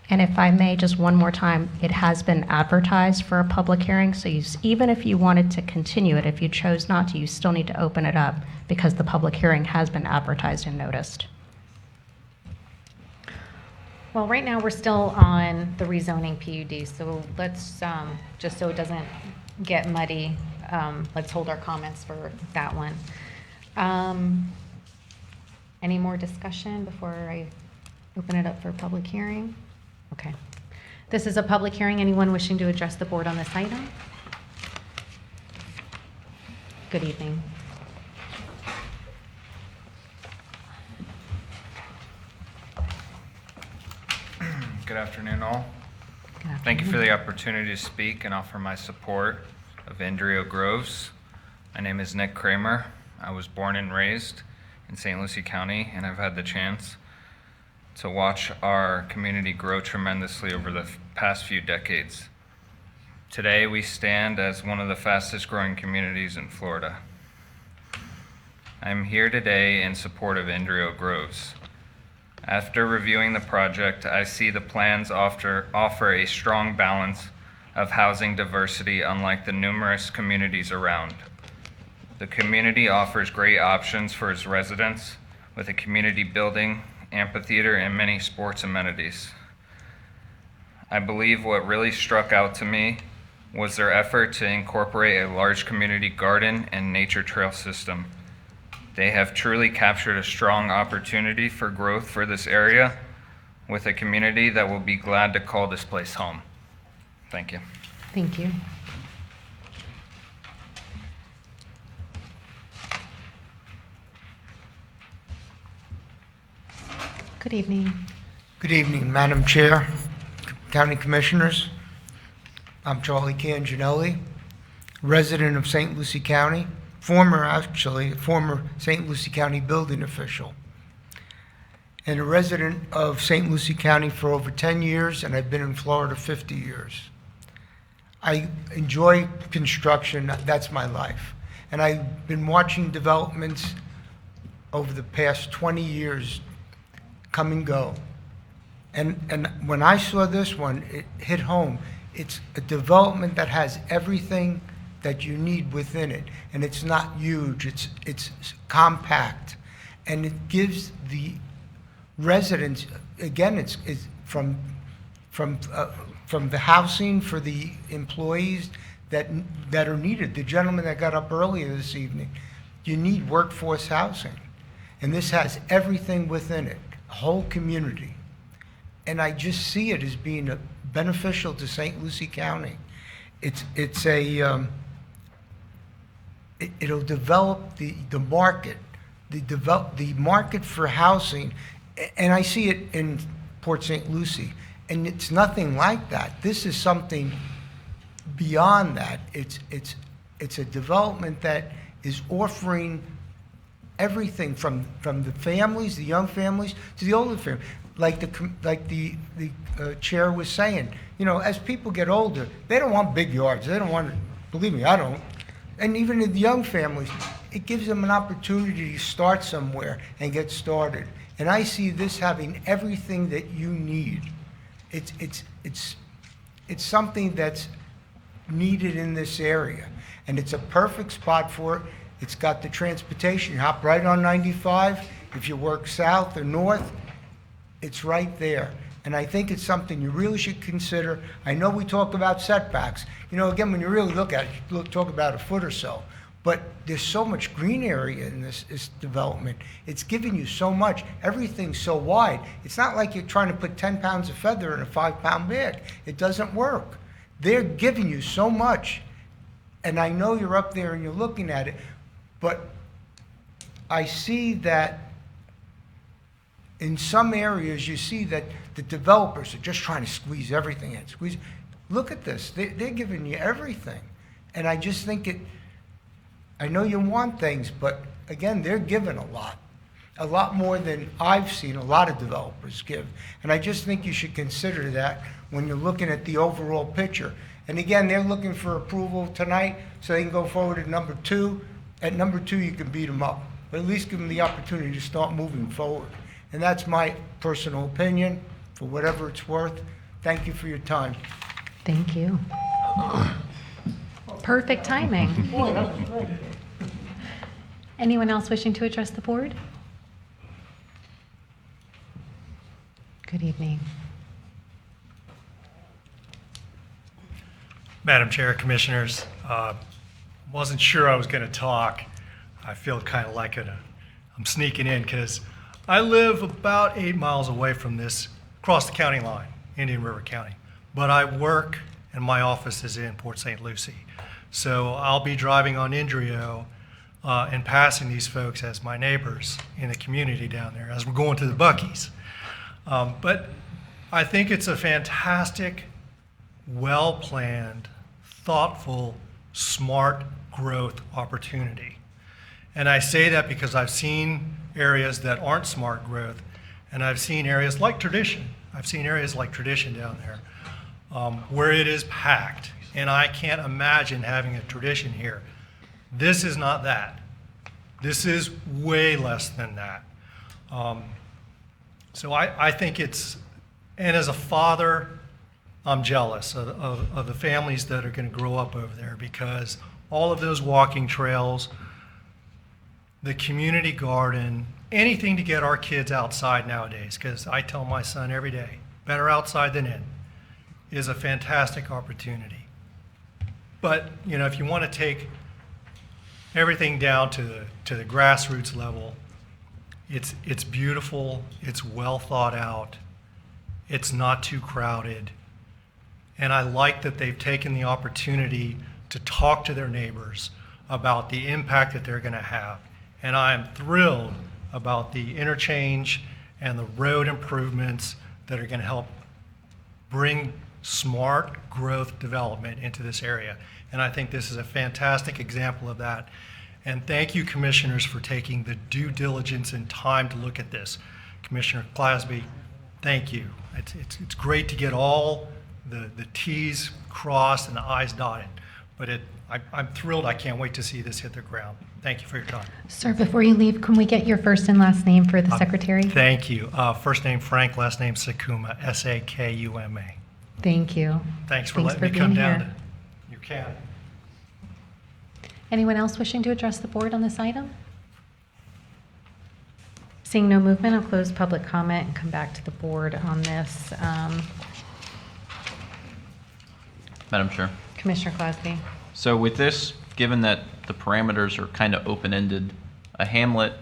And if I may, just one more time, it has been advertised for a public hearing, so even if you wanted to continue it, if you chose not to, you still need to open it up because the public hearing has been advertised and noticed. Well, right now, we're still on the rezoning PUD, so let's, just so it doesn't get muddy, let's hold our comments for that one. Any more discussion before I open it up for public hearing? Okay. This is a public hearing. Anyone wishing to address the board on this item? Good evening.
Good afternoon, all. Thank you for the opportunity to speak and offer my support of Indrio Groves. My name is Nick Kramer. I was born and raised in St. Lucie County, and I've had the chance to watch our community grow tremendously over the past few decades. Today, we stand as one of the fastest growing communities in Florida. I'm here today in support of Indrio Groves. After reviewing the project, I see the plans offer a strong balance of housing diversity unlike the numerous communities around. The community offers great options for its residents with a community building, amphitheater, and many sports amenities. I believe what really struck out to me was their effort to incorporate a large community garden and nature trail system. They have truly captured a strong opportunity for growth for this area with a community that will be glad to call this place home. Thank you.
Thank you. Good evening.
Good evening, Madam Chair, County Commissioners. I'm Charlie Canginelli, resident of St. Lucie County, former St. Lucie County building official, and a resident of St. Lucie County for over 10 years, and I've been in Florida 50 years. I enjoy construction, that's my life. And I've been watching developments over the past 20 years come and go. And when I saw this one, it hit home. It's a development that has everything that you need within it. And it's not huge, it's compact. And it gives the residents, again, it's from the housing for the employees that are needed. The gentleman that got up earlier this evening, you need workforce housing. And this has everything within it, a whole community. And I just see it as being beneficial to St. Lucie County. It'll develop the market, the market for housing, and I see it in Port St. Lucie. And it's nothing like that. This is something beyond that. It's a development that is offering everything from the families, the young families, to the older families. Like the chair was saying, you know, as people get older, they don't want big yards. They don't want, believe me, I don't. And even in the young families, it gives them an opportunity to start somewhere and get started. And I see this having everything that you need. It's something that's needed in this area, and it's a perfect spot for it. It's got the transportation. You hop right on 95. If you work south or north, it's right there. And I think it's something you really should consider. I know we talk about setbacks. You know, again, when you really look at it, you talk about a foot or so. But there's so much green area in this development. It's giving you so much. Everything's so wide. It's not like you're trying to put 10 pounds of feather in a 5-pound bag. It doesn't work. They're giving you so much. And I know you're up there and you're looking at it, but I see that in some areas you see that the developers are just trying to squeeze everything in. Look at this. They're giving you everything. And I just think I know you want things, but again, they're giving a lot more than I've seen a lot of developers give. And I just think you should consider that when you're looking at the overall picture. And again, they're looking for approval tonight so they can go forward at number 2. At number 2, you can beat them up, but at least give them the opportunity to start moving forward. And that's my personal opinion, for whatever it's worth. Thank you for your time.
Thank you. Perfect timing. Anyone else wishing to address the board? Good evening.
Madam Chair, Commissioners, wasn't sure I was going to talk. I feel kind of like I'm sneaking in because I live about 8 miles away from this, across the county line, Indian River County. But I work and my office is in Port St. Lucie. So I'll be driving on Indrio and passing these folks as my neighbors in the community down there as we're going to the Buc-ee's. But I think it's a fantastic, well-planned, thoughtful, smart growth opportunity. And I say that because I've seen areas that aren't smart growth, and I've seen areas like Tradition. I've seen areas like Tradition down there where it is packed, and I can't imagine having a Tradition here. This is not that. This is way less than that. So I think it's, and as a father, I'm jealous of the families that are going to grow up over there, because all of those walking trails, the community garden, anything to get our kids outside nowadays, because I tell my son every day, better outside than in, is a fantastic opportunity. But, you know, if you want to take everything down to the grassroots level, it's beautiful, it's well thought out, it's not too crowded, and I like that they've taken the opportunity to talk to their neighbors about the impact that they're going to have. And I am thrilled about the interchange and the road improvements that are going to help bring smart growth development into this area. And I think this is a fantastic example of that. And thank you, commissioners, for taking the due diligence and time to look at this. Commissioner Clasby, thank you. It's great to get all the T's crossed and the I's dotted. But I'm thrilled. I can't wait to see this hit the ground. Thank you for your time.
Sir, before you leave, can we get your first and last name for the secretary?
Thank you. First name Frank, last name Sakuma, S-A-K-U-M-A.
Thank you.
Thanks for letting me come down to your county.
Anyone else wishing to address the board on this item? Seeing no movement, I'll close public comment and come back to the board on this.
Madam Chair.
Commissioner Clasby.
So with this, given that the parameters are kind of open-ended, a hamlet,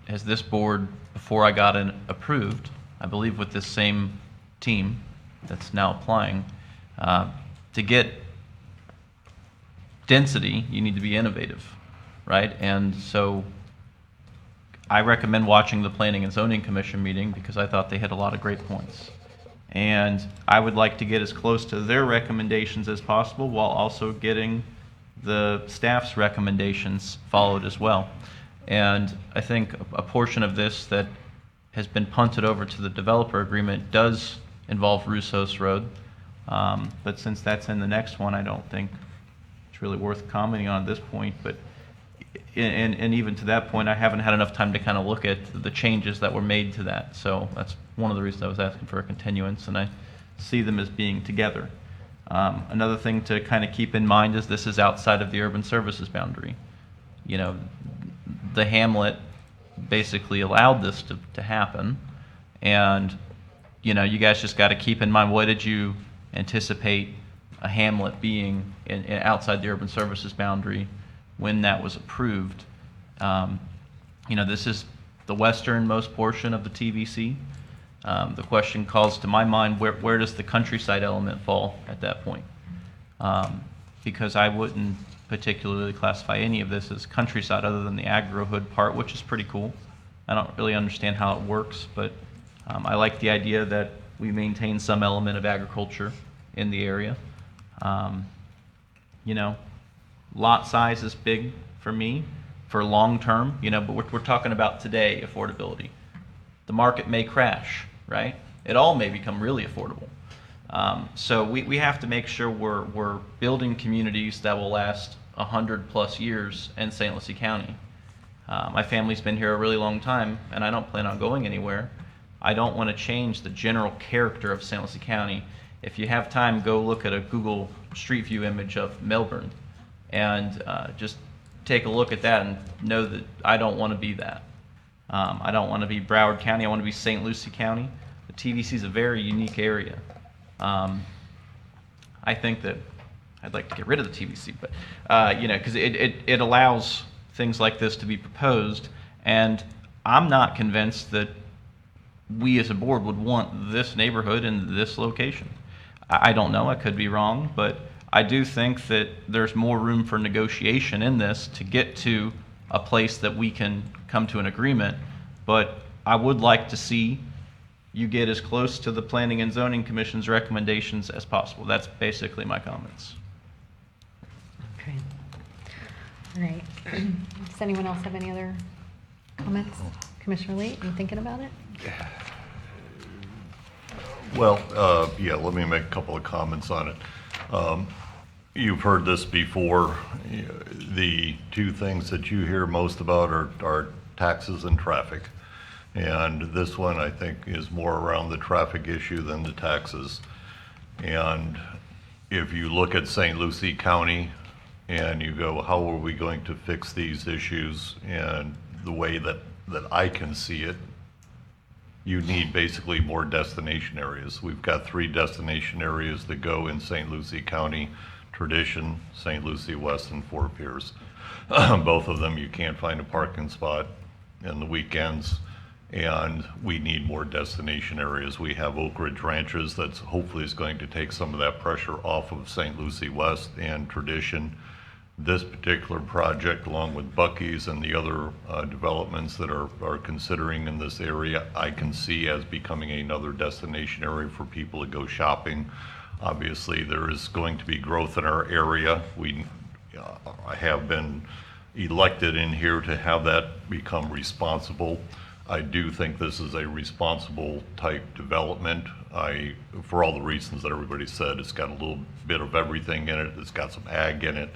as this board, before I got it approved, I believe with this same team that's now applying, to get density, you need to be innovative, right? And so I recommend watching the Planning and Zoning Commission meeting because I thought they had a lot of great points. And I would like to get as close to their recommendations as possible while also getting the staff's recommendations followed as well. And I think a portion of this that has been punted over to the developer agreement does involve Russo's Road. But since that's in the next one, I don't think it's really worth commenting on at this point. But and even to that point, I haven't had enough time to kind of look at the changes that were made to that. So that's one of the reasons I was asking for a continuance, and I see them as being together. Another thing to kind of keep in mind is this is outside of the urban services boundary. You know, the hamlet basically allowed this to happen, and you know, you guys just got to keep in mind, what did you anticipate a hamlet being outside the urban services boundary when that was approved? You know, this is the westernmost portion of the TVC. The question calls to my mind, where does the countryside element fall at that point? Because I wouldn't particularly classify any of this as countryside other than the agro-hood part, which is pretty cool. I don't really understand how it works, but I like the idea that we maintain some element of agriculture in the area. You know, lot size is big for me for long term, you know, but we're talking about today affordability. The market may crash, right? It all may become really affordable. So we have to make sure we're building communities that will last 100+ years in St. Lucie County. My family's been here a really long time, and I don't plan on going anywhere. I don't want to change the general character of St. Lucie County. If you have time, go look at a Google Street View image of Melbourne, and just take a look at that and know that I don't want to be that. I don't want to be Broward County. I want to be St. Lucie County. The TVC is a very unique area. I think that I'd like to get rid of the TVC, but you know, because it allows things like this to be proposed, and I'm not convinced that we as a board would want this neighborhood in this location. I don't know. I could be wrong, but I do think that there's more room for negotiation in this to get to a place that we can come to an agreement. But I would like to see you get as close to the Planning and Zoning Commission's recommendations as possible. That's basically my comments.
Okay. All right. Does anyone else have any other comments? Commissioner Lee, you thinking about it?
Well, yeah, let me make a couple of comments on it. You've heard this before. The two things that you hear most about are taxes and traffic. And this one, I think, is more around the traffic issue than the taxes. And if you look at St. Lucie County and you go, how are we going to fix these issues? And the way that I can see it, you need basically more destination areas. We've got 3 destination areas that go in St. Lucie County: Tradition, St. Lucie West, and Fort Pierce. Both of them, you can't find a parking spot in the weekends, and we need more destination areas. We have Oak Ridge Ranches that's hopefully is going to take some of that pressure off of St. Lucie West and Tradition. This particular project, along with Buc-ee's and the other developments that are considering in this area, I can see as becoming another destination area for people to go shopping. Obviously, there is going to be growth in our area. I have been elected in here to have that become responsible. I do think this is a responsible type development. For all the reasons that everybody said, it's got a little bit of everything in it. It's got some ag in it.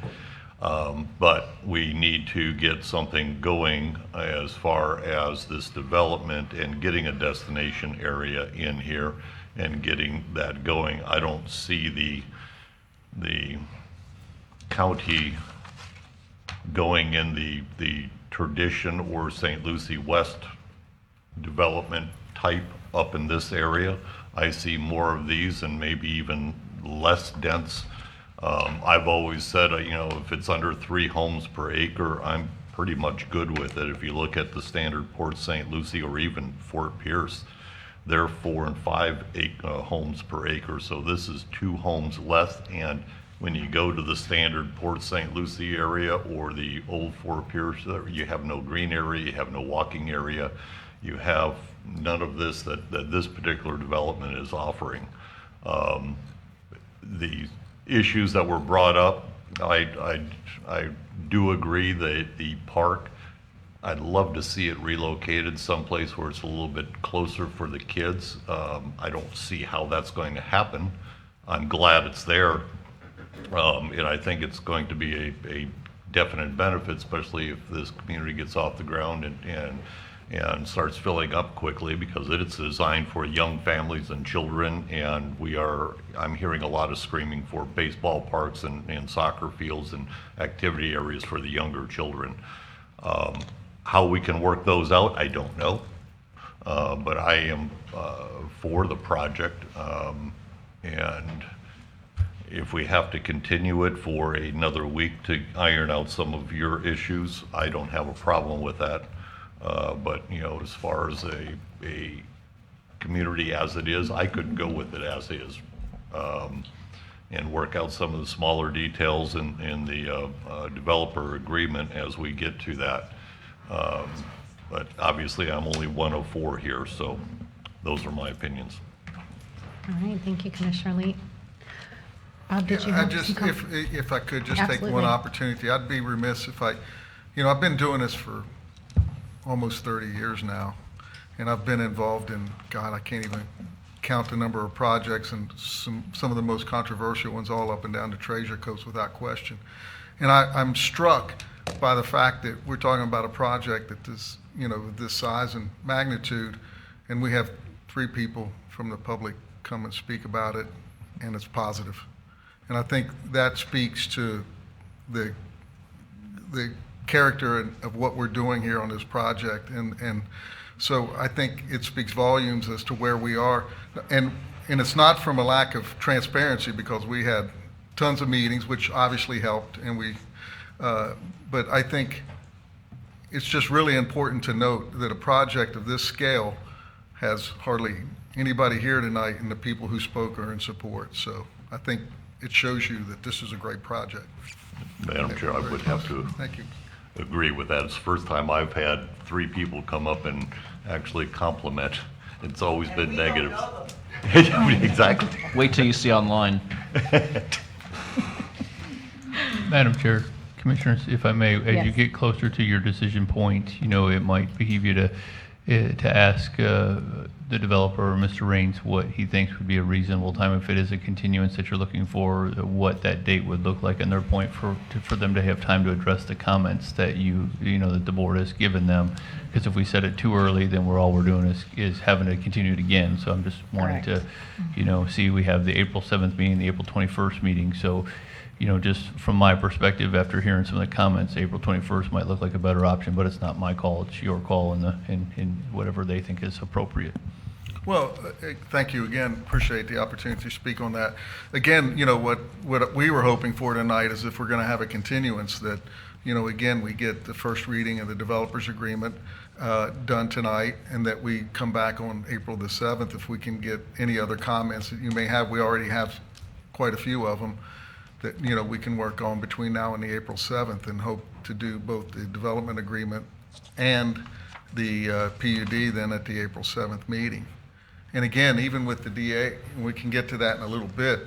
But we need to get something going as far as this development and getting a destination area in here and getting that going. I don't see the county going in the Tradition or St. Lucie West development type up in this area. I see more of these and maybe even less dense. I've always said, if it's under 3 homes per acre, I'm pretty much good with it. If you look at the standard Port St. Lucie or even Fort Pierce, they're 4 and 5 homes per acre. So this is 2 homes less. And when you go to the standard Port St. Lucie area or the old Fort Pierce, you have no green area, you have no walking area, you have none of this that this particular development is offering. The issues that were brought up, I do agree that the park, I'd love to see it relocated someplace where it's a little bit closer for the kids. I don't see how that's going to happen. I'm glad it's there. And I think it's going to be a definite benefit, especially if this community gets off the ground and starts filling up quickly, because it's designed for young families and children, and I'm hearing a lot of screaming for baseball parks and soccer fields and activity areas for the younger children. How we can work those out, I don't know, but I am for the project, and if we have to continue it for another week to iron out some of your issues, I don't have a problem with that. But as far as a community as it is, I could go with it as is, and work out some of the smaller details in the developer agreement as we get to that. But obviously, I'm only one of 4 here, so those are my opinions.
All right, thank you, Commissioner Lee. Did you
I
have
just,
some com-
if I could just take
Absolutely.
one opportunity, I'd be remiss if I've been doing this for almost 30 years now, and I've been involved in, God, I can't even count the number of projects, and some of the most controversial ones all up and down the Treasure Coast without question. And I'm struck by the fact that we're talking about a project that this size and magnitude, and we have 3 people from the public come and speak about it, and it's positive. And I think that speaks to the character of what we're doing here on this project. And so I think it speaks volumes as to where we are. And it's not from a lack of transparency, because we had tons of meetings, which obviously helped, and but I think it's just really important to note that a project of this scale has hardly anybody here tonight, and the people who spoke are in support. So I think it shows you that this is a great project.
Madam Chair, I would have to
Thank you.
agree with that. It's the first time I've had 3 people come up and actually compliment. It's always been negative. Exactly.
Wait till you see online. Madam Chair, Commissioners, if I may, as you get closer to your decision point, it might behoove you to to ask the developer, or Mr. Raines, what he thinks would be a reasonable time, if it is a continuance that you're looking for, what that date would look like, and their point for them to have time to address the comments that that the board has given them. Because if we set it too early, then all we're doing is having to continue it again. So I'm just wanting to, see we have the April 7th meeting, the April 21st meeting. So, just from my perspective, after hearing some of the comments, April 21st might look like a better option, but it's not my call. It's your call in whatever they think is appropriate.
Well, thank you again. Appreciate the opportunity to speak on that. Again, what we were hoping for tonight is if we're going to have a continuance that, again, we get the first reading of the developers agreement done tonight, and that we come back on April the 7th. If we can get any other comments that you may have, we already have quite a few of them that, we can work on between now and the April 7th, and hope to do both the development agreement and the PUD then at the April 7th meeting. And again, even with the DA, and we can get to that in a little bit,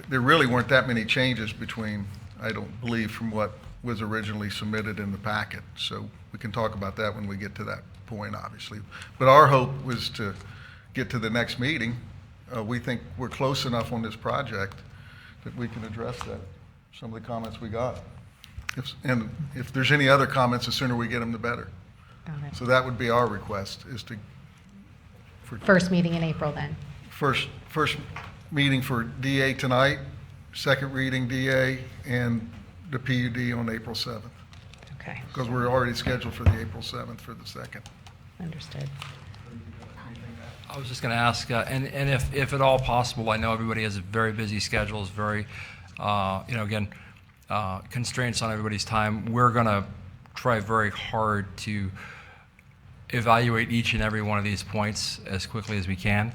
there really weren't that many changes between, I don't believe, from what was originally submitted in the packet. So we can talk about that when we get to that point, obviously. But our hope was to get to the next meeting. We think we're close enough on this project that we can address some of the comments we got. And if there's any other comments, the sooner we get them, the better.
Got it.
So that would be our request, is to
First meeting in April then.
First meeting for DA tonight, second reading DA, and the PUD on April 7th.
Okay.
Because we're already scheduled for the April 7th for the second.
Understood.
I was just going to ask, and if at all possible, I know everybody has very busy schedules, very, constraints on everybody's time. We're going to try very hard to evaluate each and every one of these points as quickly as we can.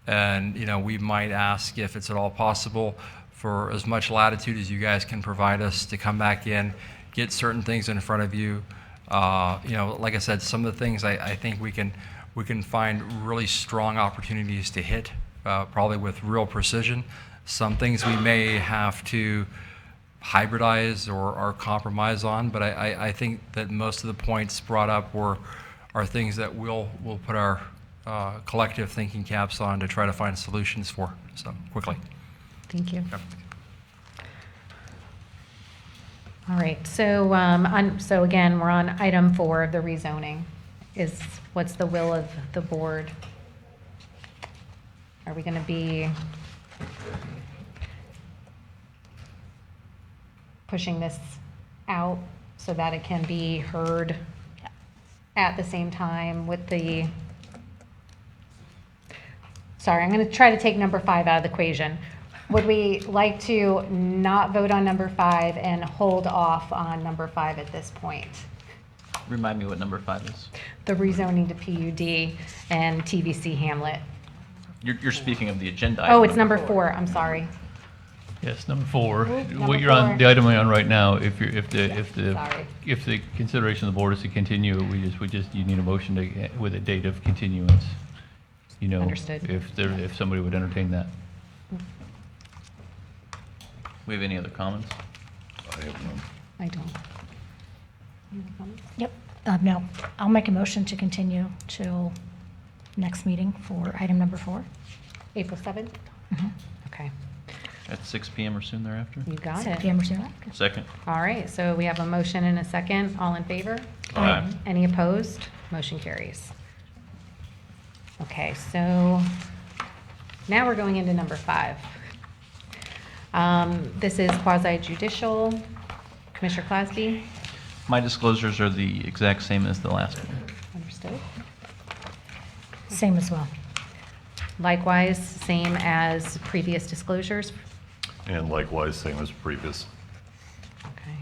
And, we might ask if it's at all possible for as much latitude as you guys can provide us to come back in, get certain things in front of you. Like I said, some of the things I think we can find really strong opportunities to hit, probably with real precision. Some things we may have to hybridize or compromise on, but I think that most of the points brought up are things that we'll put our collective thinking caps on to try to find solutions for, so quickly.
Thank you. Yep. All right, so again, we're on item 4 of the rezoning. What's the will of the board? Are we going to be pushing this out so that it can be heard at the same time with the, sorry, I'm going to try to take number 5 out of the equation. Would we like to not vote on number 5 and hold off on number 5 at this point?
Remind me what number 5 is.
The rezoning to PUD and TVC Hamlet.
You're speaking of the agenda
Oh,
item.
it's number 4, I'm sorry.
Yes, number 4.
Number
What you're on,
4.
the item you're on right now, if
Sorry.
the consideration of the board is to continue, you need a motion with a date of continuance.
Understood.
If somebody would entertain that.
We have any other comments?
I have none.
I don't. You have comments?
Yep, no. I'll make a motion to continue till next meeting for item number 4.
April 7th? Okay.
At 6 p.m. or soon thereafter?
You got
6
it.
p.m. or sooner.
Second.
All right, so we have a motion and a second. All in favor?
Aye.
Any opposed? Motion carries. Okay, so now we're going into number 5. This is quasi judicial. Commissioner Clasby?
My disclosures are the exact same as the last one.
Understood.
Same as well.
Likewise, same as previous disclosures.
And likewise, same as previous.
Okay.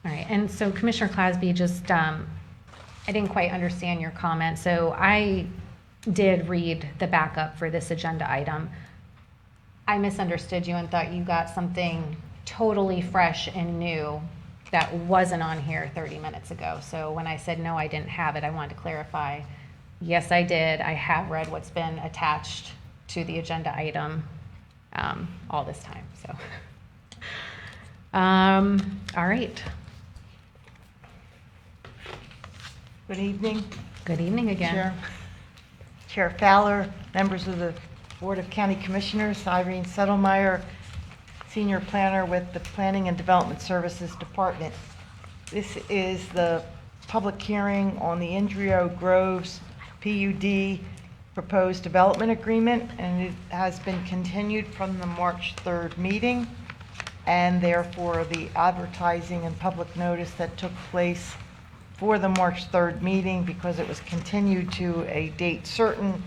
All right, and so Commissioner Clasby, just, I didn't quite understand your comment. So I did read the backup for this agenda item. I misunderstood you and thought you got something totally fresh and new that wasn't on here 30 minutes ago. So when I said no, I didn't have it, I wanted to clarify. Yes, I did. I have read what's been attached to the agenda item all this time. So, all right.
Good evening.
Good evening again.
Chair Fowler, members of the Board of County Commissioners, Irene Settlemyer, Senior Planner with the Planning and Development Services Department. This is the public hearing on the Indrio Groves PUD proposed development agreement, and it has been continued from the March 3rd meeting, and therefore the advertising and public notice that took place for the March 3rd meeting, because it was continued to a date certain,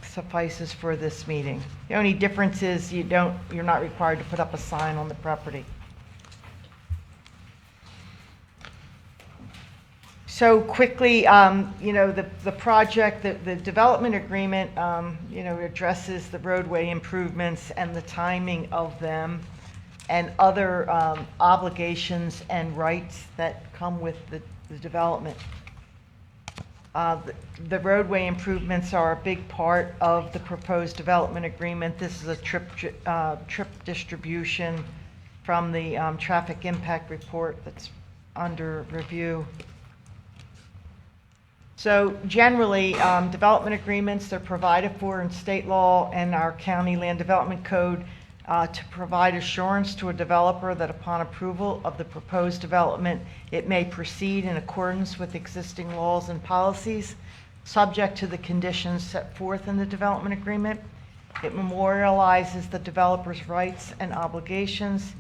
suffices for this meeting. The only difference is you're not required to put up a sign on the property. So quickly, the project, the development agreement, addresses the roadway improvements and the timing of them and other obligations and rights that come with the development. The roadway improvements are a big part of the proposed development agreement. This is a trip distribution from the traffic impact report that's under review. So generally, development agreements, they're provided for in state law and our county land development code to provide assurance to a developer that upon approval of the proposed development, it may proceed in accordance with existing laws and policies, subject to the conditions set forth in the development agreement. It memorializes the developer's rights and obligations,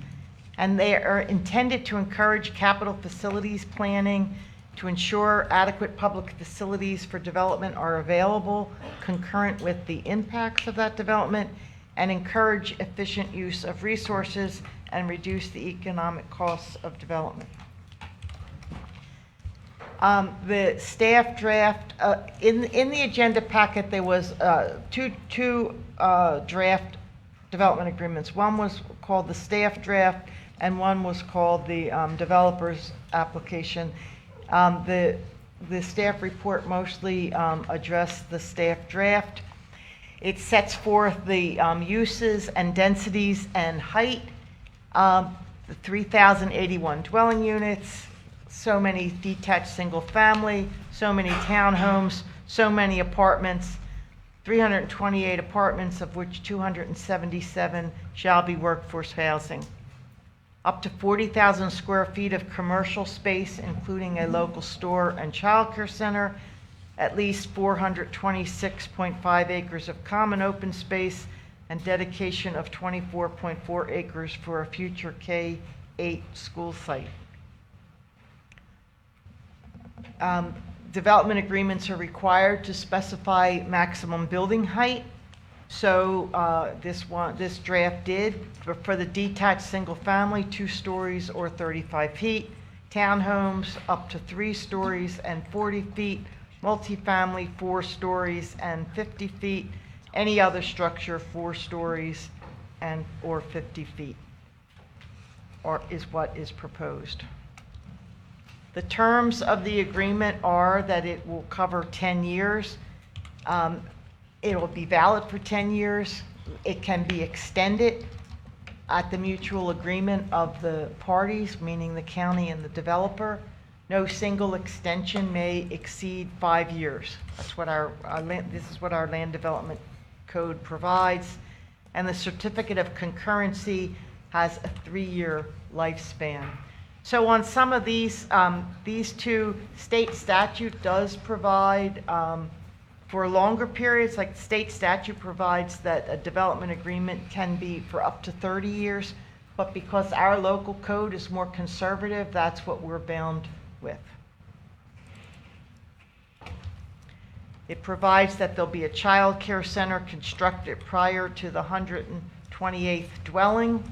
and they are intended to encourage capital facilities planning to ensure adequate public facilities for development are available concurrent with the impacts of that development, and encourage efficient use of resources and reduce the economic costs of development. The staff draft, in the agenda packet, there was two draft development agreements. One was called the staff draft, and one was called the developer's application. The staff report mostly addressed the staff draft. It sets forth the uses and densities and height, the 3,081 dwelling units, so many detached single family, so many townhomes, so many apartments, 328 apartments, of which 277 shall be workforce housing. Up to 40,000 square feet of commercial space, including a local store and childcare center, at least 426.5 acres of common open space, and dedication of 24.4 acres for a future K-8 school site. Development agreements are required to specify maximum building height. So this draft did for the detached single family, 2 stories or 35 feet, townhomes up to 3 stories and 40 feet, multifamily 4 stories and 50 feet, any other structure 4 stories and or 50 feet, is what is proposed. The terms of the agreement are that it will cover 10 years. It will be valid for 10 years. It can be extended at the mutual agreement of the parties, meaning the county and the developer. No single extension may exceed 5 years. That's what this is what our land development code provides. And the certificate of concurrency has a 3-year lifespan. So on some of these two, state statute does provide for longer periods, like state statute provides that a development agreement can be for up to 30 years, but because our local code is more conservative, that's what we're bound with. It provides that there'll be a child care center constructed prior to the 128th dwelling,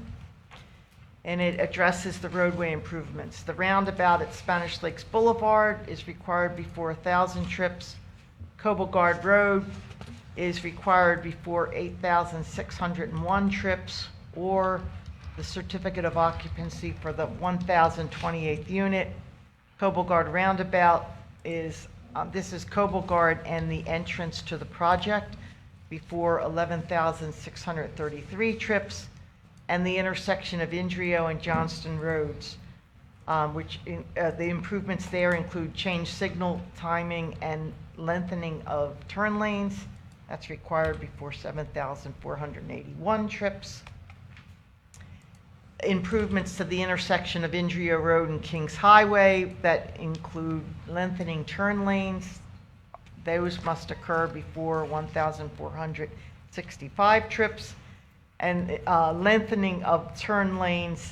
and it addresses the roadway improvements. The roundabout at Spanish Lakes Boulevard is required before 1,000 trips. Coblegard Road is required before 8,601 trips, or the certificate of occupancy for the 1,028th unit. Coblegard Roundabout is, this is Coblegard and the entrance to the project before 11,633 trips, and the intersection of Indrio and Johnston Roads
The improvements there include change signal timing and lengthening of turn lanes. That's required before 7,481 trips. Improvements to the intersection of Indrio Road and Kings Highway that include lengthening turn lanes. Those must occur before 1,465 trips. And lengthening of turn lanes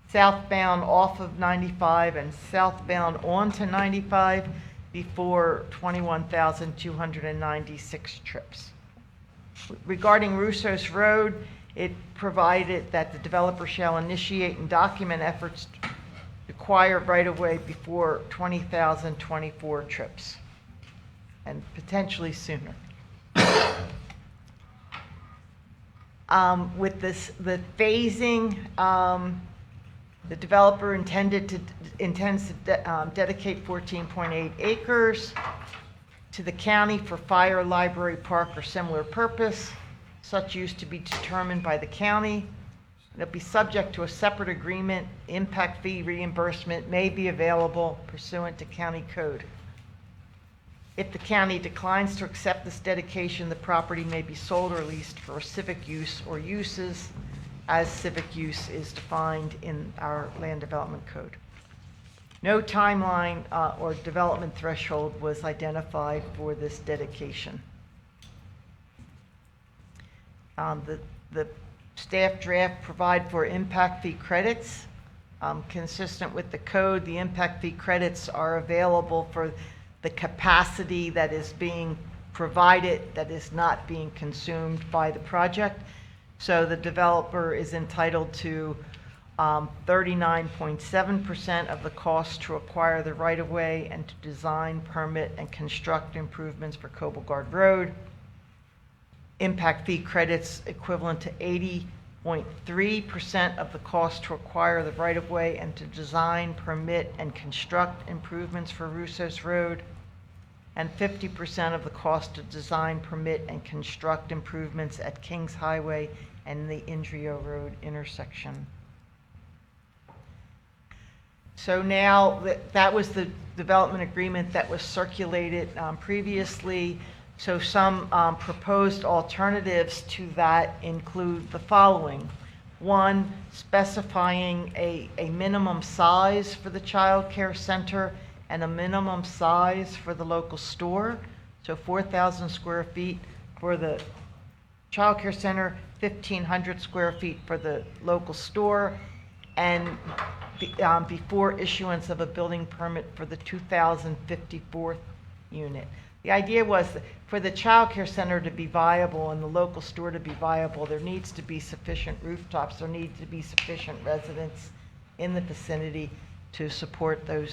southbound off of 95 and southbound onto 95 before 21,296 trips. Regarding Russos Road, it provided that the developer shall initiate and document efforts to acquire right-of-way before 20,024 trips, and potentially sooner. With the phasing, the developer intends to dedicate 14.8 acres to the county for fire, library, park, or similar purpose, such use to be determined by the county. It'll be subject to a separate agreement. Impact fee reimbursement may be available pursuant to county code. If the county declines to accept this dedication, the property may be sold or leased for civic use or uses as civic use is defined in our land development code. No timeline or development threshold was identified for this dedication. The staff draft provide for impact fee credits. Consistent with the code, the impact fee credits are available for the capacity that is being provided that is not being consumed by the project. So the developer is entitled to 39.7% of the cost to acquire the right-of-way and to design, permit, and construct improvements for Coblegard Road. Impact fee credits equivalent to 80.3% of the cost to acquire the right-of-way and to design, permit, and construct improvements for Russos Road, and 50% of the cost to design, permit, and construct improvements at Kings Highway and the Indrio Road intersection. So now that was the development agreement that was circulated previously. So some proposed alternatives to that include the following. One, specifying a minimum size for the child care center and a minimum size for the local store. So 4,000 square feet for the child care center, 1,500 square feet for the local store, and before issuance of a building permit for the 2,054th unit. The idea was that for the child care center to be viable and the local store to be viable, there needs to be sufficient rooftops, there need to be sufficient residents in the vicinity to support the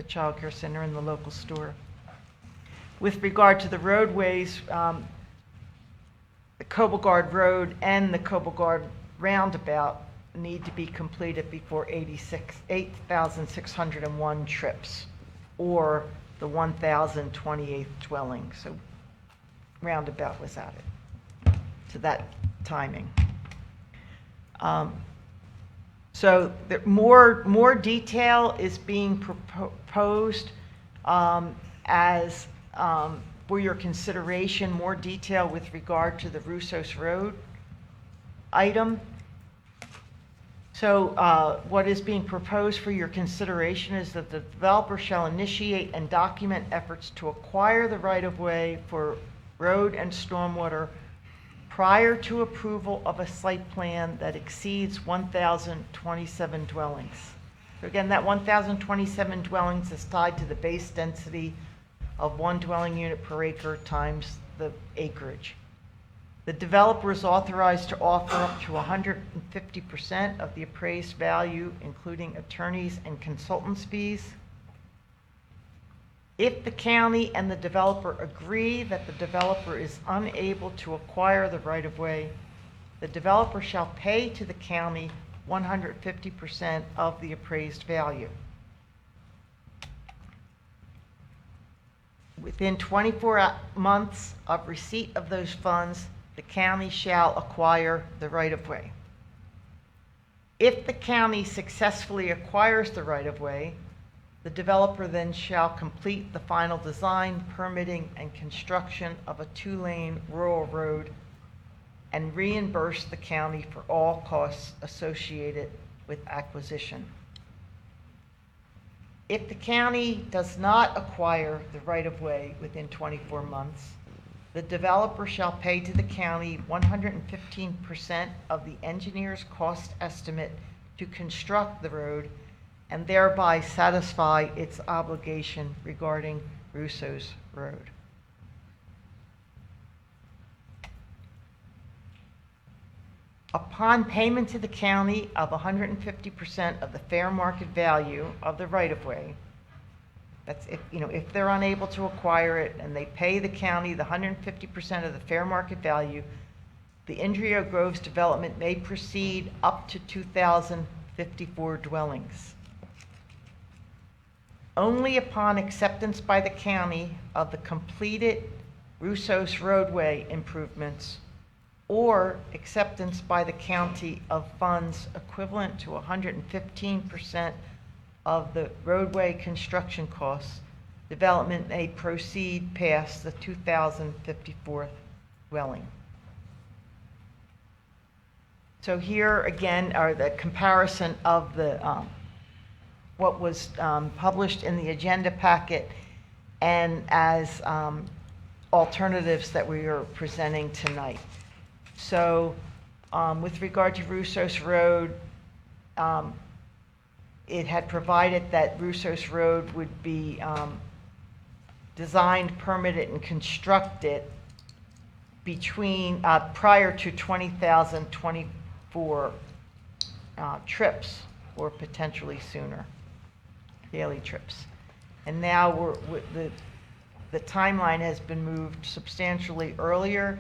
child care center and the local store. With regard to the roadways, the Coblegard Road and the Coblegard Roundabout need to be completed before 8,601 trips, or the 1,028th dwelling. So roundabout was added to that timing. So more detail is being proposed as for your consideration, more detail with regard to the Russos Road item. So what is being proposed for your consideration is that the developer shall initiate and document efforts to acquire the right-of-way for road and stormwater prior to approval of a site plan that exceeds 1,027 dwellings. So again, that 1,027 dwellings is tied to the base density of 1 dwelling unit per acre times the acreage. The developer is authorized to offer up to 150% of the appraised value, including attorneys and consultants' fees. If the county and the developer agree that the developer is unable to acquire the right-of-way, the developer shall pay to the county 150% of the appraised value. Within 24 months of receipt of those funds, the county shall acquire the right-of-way. If the county successfully acquires the right-of-way, the developer then shall complete the final design, permitting, and construction of a 2-lane rural road and reimburse the county for all costs associated with acquisition. If the county does not acquire the right-of-way within 24 months, the developer shall pay to the county 115% of the engineer's cost estimate to construct the road and thereby satisfy its obligation regarding Russo's Road. Upon payment to the county of 150% of the fair market value of the right-of-way, that's if they're unable to acquire it and they pay the county the 150% of the fair market value, the Indrio Groves development may proceed up to 2,054 dwellings. Only upon acceptance by the county of the completed Russo's roadway improvements or acceptance by the county of funds equivalent to 115% of the roadway construction costs, development may proceed past the 2,054th dwelling. So here again are the comparison of the what was published in the agenda packet and as alternatives that we are presenting tonight. So with regard to Russo's Road, it had provided that Russo's Road would be designed, permitted, and constructed between prior to 2024 trips or potentially sooner, daily trips. And now the timeline has been moved substantially earlier,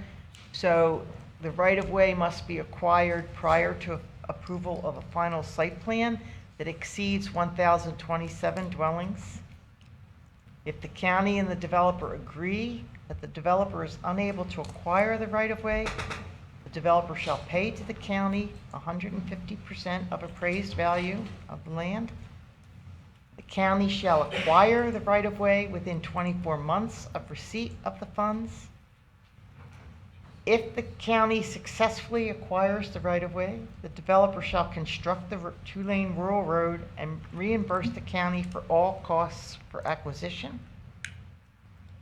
so the right-of-way must be acquired prior to approval of a final site plan that exceeds 1,027 dwellings. If the county and the developer agree that the developer is unable to acquire the right-of-way, the developer shall pay to the county 150% of appraised value of the land. The county shall acquire the right-of-way within 24 months of receipt of the funds. If the county successfully acquires the right-of-way, the developer shall construct the 2-lane rural road and reimburse the county for all costs for acquisition.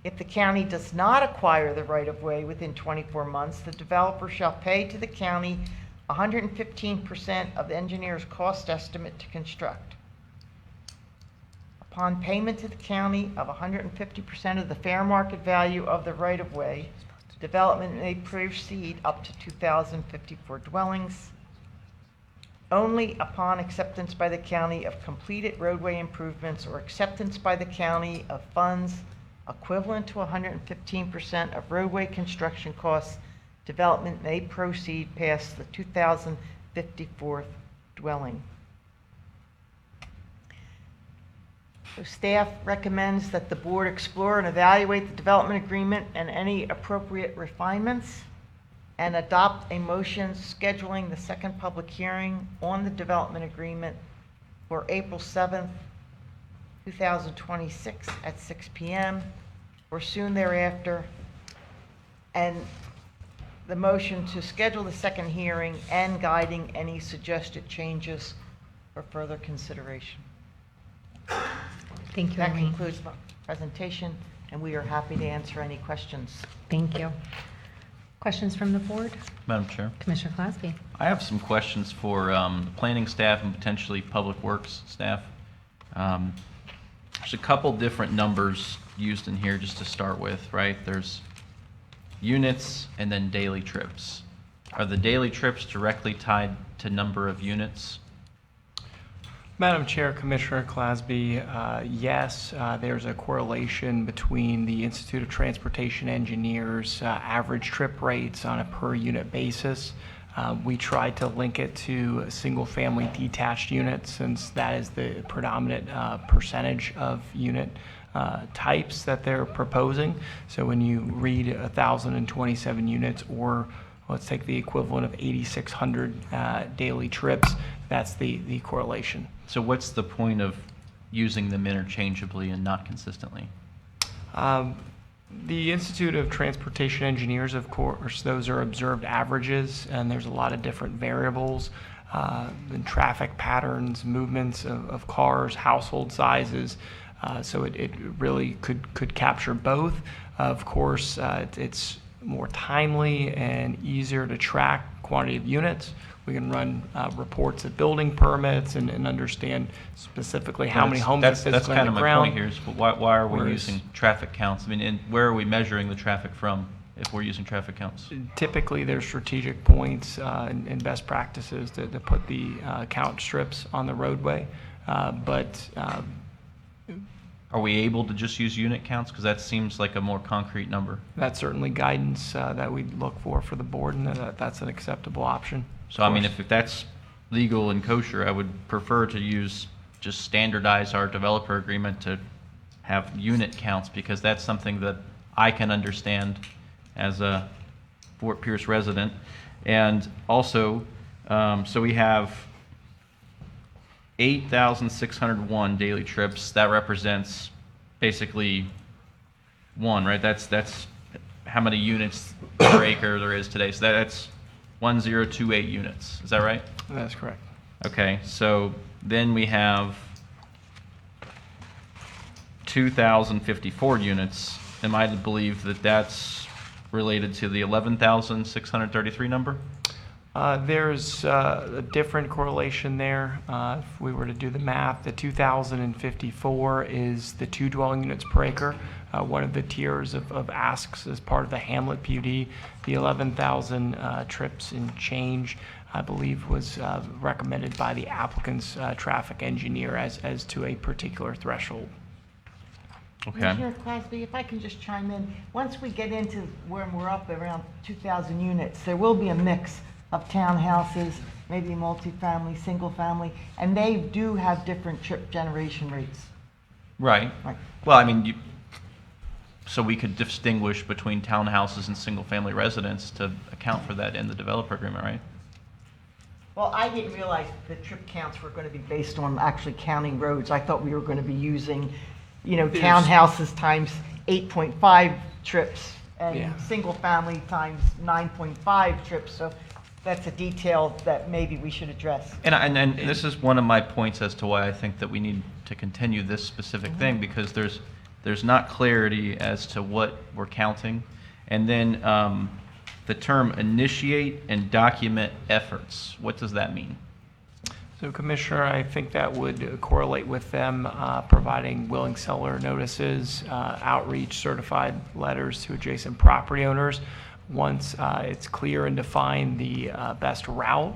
If the county does not acquire the right-of-way within 24 months, the developer shall pay to the county 115% of the engineer's cost estimate to construct. Upon payment to the county of 150% of the fair market value of the right-of-way, development may proceed up to 2,054 dwellings. Only upon acceptance by the county of completed roadway improvements or acceptance by the county of funds equivalent to 115% of roadway construction costs, development may proceed past the 2,054th dwelling. So staff recommends that the board explore and evaluate the development agreement and any appropriate refinements and adopt a motion scheduling the second public hearing on the development agreement for April 7th, 2026 at 6 p.m. or soon thereafter, and the motion to schedule the second hearing and guiding any suggested changes for further consideration.
Thank you,
That
Irene.
concludes my presentation, and we are happy to answer any questions.
Thank you. Questions from the board?
Madam Chair,
Commissioner Klasky.
I have some questions for the planning staff and potentially public works staff. There's a couple different numbers used in here just to start with, right? There's units and then daily trips. Are the daily trips directly tied to number of units?
Madam Chair, Commissioner Klasby, yes, there's a correlation between the Institute of Transportation Engineers' average trip rates on a per unit basis. We tried to link it to single-family detached units since that is the predominant percentage of unit types that they're proposing. So when you read 1,027 units or let's take the equivalent of 8,600 daily trips. That's the correlation.
So what's the point of using them interchangeably and not consistently?
The Institute of Transportation Engineers, of course, those are observed averages, and there's a lot of different variables in traffic patterns, movements of cars, household sizes. So it really could capture both. Of course, it's more timely and easier to track quantity of units. We can run reports of building permits and understand specifically how many homes are physically
That's kind of my
ground.
point here, is why are we
Whereas-
using traffic counts? I mean, and where are we measuring the traffic from if we're using traffic counts?
Typically, there's strategic points and best practices to put the count strips on the roadway. But
Are we able to just use unit counts? Because that seems like a more concrete number.
that's certainly guidance that we look for the board, and that's an acceptable option.
So, I mean, if that's legal and kosher, I would prefer to just standardize our developer agreement to have unit counts, because that's something that I can understand as a Fort Pierce resident. And also, so we have 8,601 daily trips. That represents basically one, right? That's how many units per acre there is today. So that's 1028 units. Is that right?
That's correct.
Okay, so then we have 2,054 units. Am I to believe that that's related to the 11,633 number?
There's a different correlation there. If we were to do the math, the 2,054 is the 2 dwelling units per acre, one of the tiers of asks as part of the Hamlet PUD. The 11,000 trips and change, I believe, was recommended by the applicant's traffic engineer as to a particular threshold.
Okay.
Commissioner Clasby, if I can just chime in, once we get into when we're up around 2,000 units, there will be a mix of townhouses, maybe multifamily, single family, and they do have different trip generation rates.
Right.
Right.
Well, I mean, so we could distinguish between townhouses and single-family residents to account for that in the developer agreement, right?
Well, I didn't realize the trip counts were going to be based on actually counting roads. I thought we were going to be using,
There's-
townhouses times 8.5 trips and
Yeah.
single family times 9.5 trips. So that's a detail that maybe we should address.
And this is one of my points as to why I think that we need to continue this specific thing, because there's not clarity as to what we're counting. And then the term initiate and document efforts, what does that mean?
So Commissioner, I think that would correlate with them providing willing seller notices, outreach, certified letters to adjacent property owners. Once it's clear and defined the best route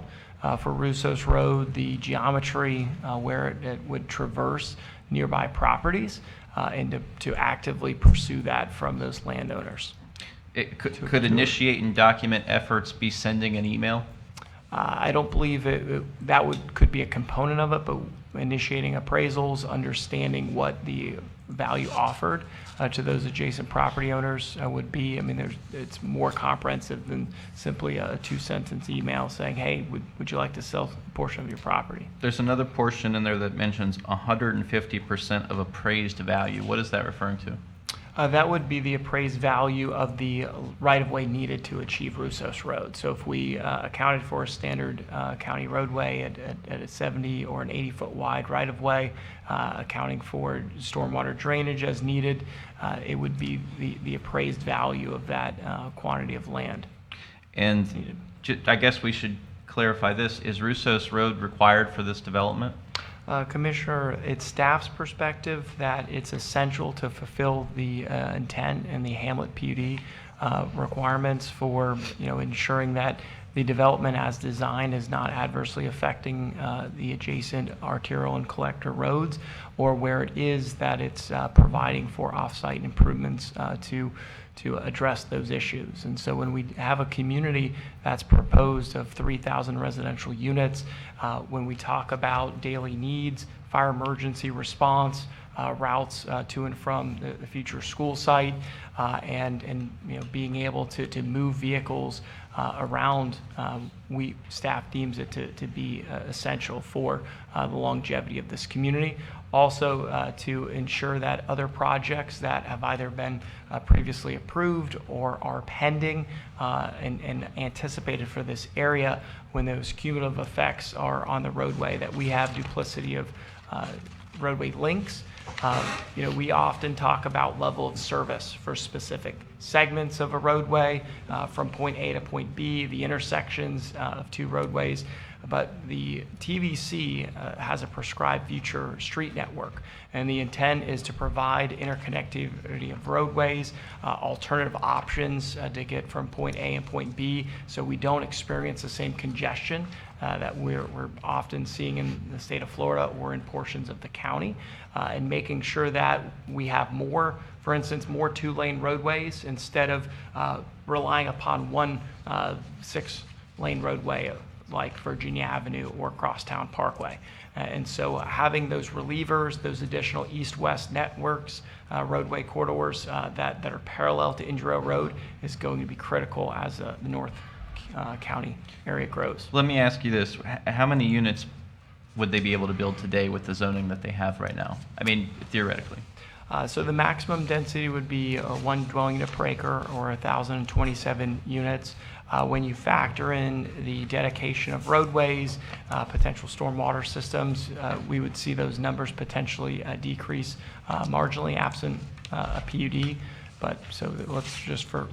for Russos Road, the geometry where it would traverse nearby properties, and to actively pursue that from those landowners.
Could initiate and document efforts be sending an email?
I don't believe that could be a component of it, but initiating appraisals, understanding what the value offered to those adjacent property owners would be. I mean, it's more comprehensive than simply a 2-sentence email saying, hey, would you like to sell a portion of your property?
There's another portion in there that mentions 150% of appraised value. What is that referring to?
That would be the appraised value of the right-of-way needed to achieve Russos Road. So if we accounted for a standard county roadway at a 70 or an 80-foot wide right-of-way, accounting for stormwater drainage as needed, it would be the appraised value of that quantity of land.
And I guess we should clarify this. Is Russos Road required for this development?
Commissioner, it's staff's perspective that it's essential to fulfill the intent and the Hamlet PUD requirements for, ensuring that the development as designed is not adversely affecting the adjacent arterial and collector roads, or where it is that it's providing for off-site improvements to address those issues. And so when we have a community that's proposed of 3,000 residential units, when we talk about daily needs, fire emergency response, routes to and from the future school site, and being able to move vehicles around. Staff deems it to be essential for the longevity of this community. Also, to ensure that other projects that have either been previously approved or are pending and anticipated for this area, when those cumulative effects are on the roadway, that we have duplicity of roadway links. We often talk about level of service for specific segments of a roadway, from point A to point B, the intersections of two roadways. But the TVC has a prescribed future street network, and the intent is to provide interconnectivity of roadways, alternative options to get from point A and point B, so we don't experience the same congestion that we're often seeing in the state of Florida or in portions of the county, and making sure that we have more, for instance, more two-lane roadways instead of relying upon one 6-lane roadway like Virginia Avenue or Crosstown Parkway. And so having those relievers, those additional east-west networks, roadway corridors that are parallel to Indra Road is going to be critical as the North County area grows.
Let me ask you this. How many units would they be able to build today with the zoning that they have right now? I mean, theoretically.
So the maximum density would be one dwelling unit per acre, or 1,027 units. When you factor in the dedication of roadways, potential stormwater systems, we would see those numbers potentially decrease marginally absent a PUD. But so let's just for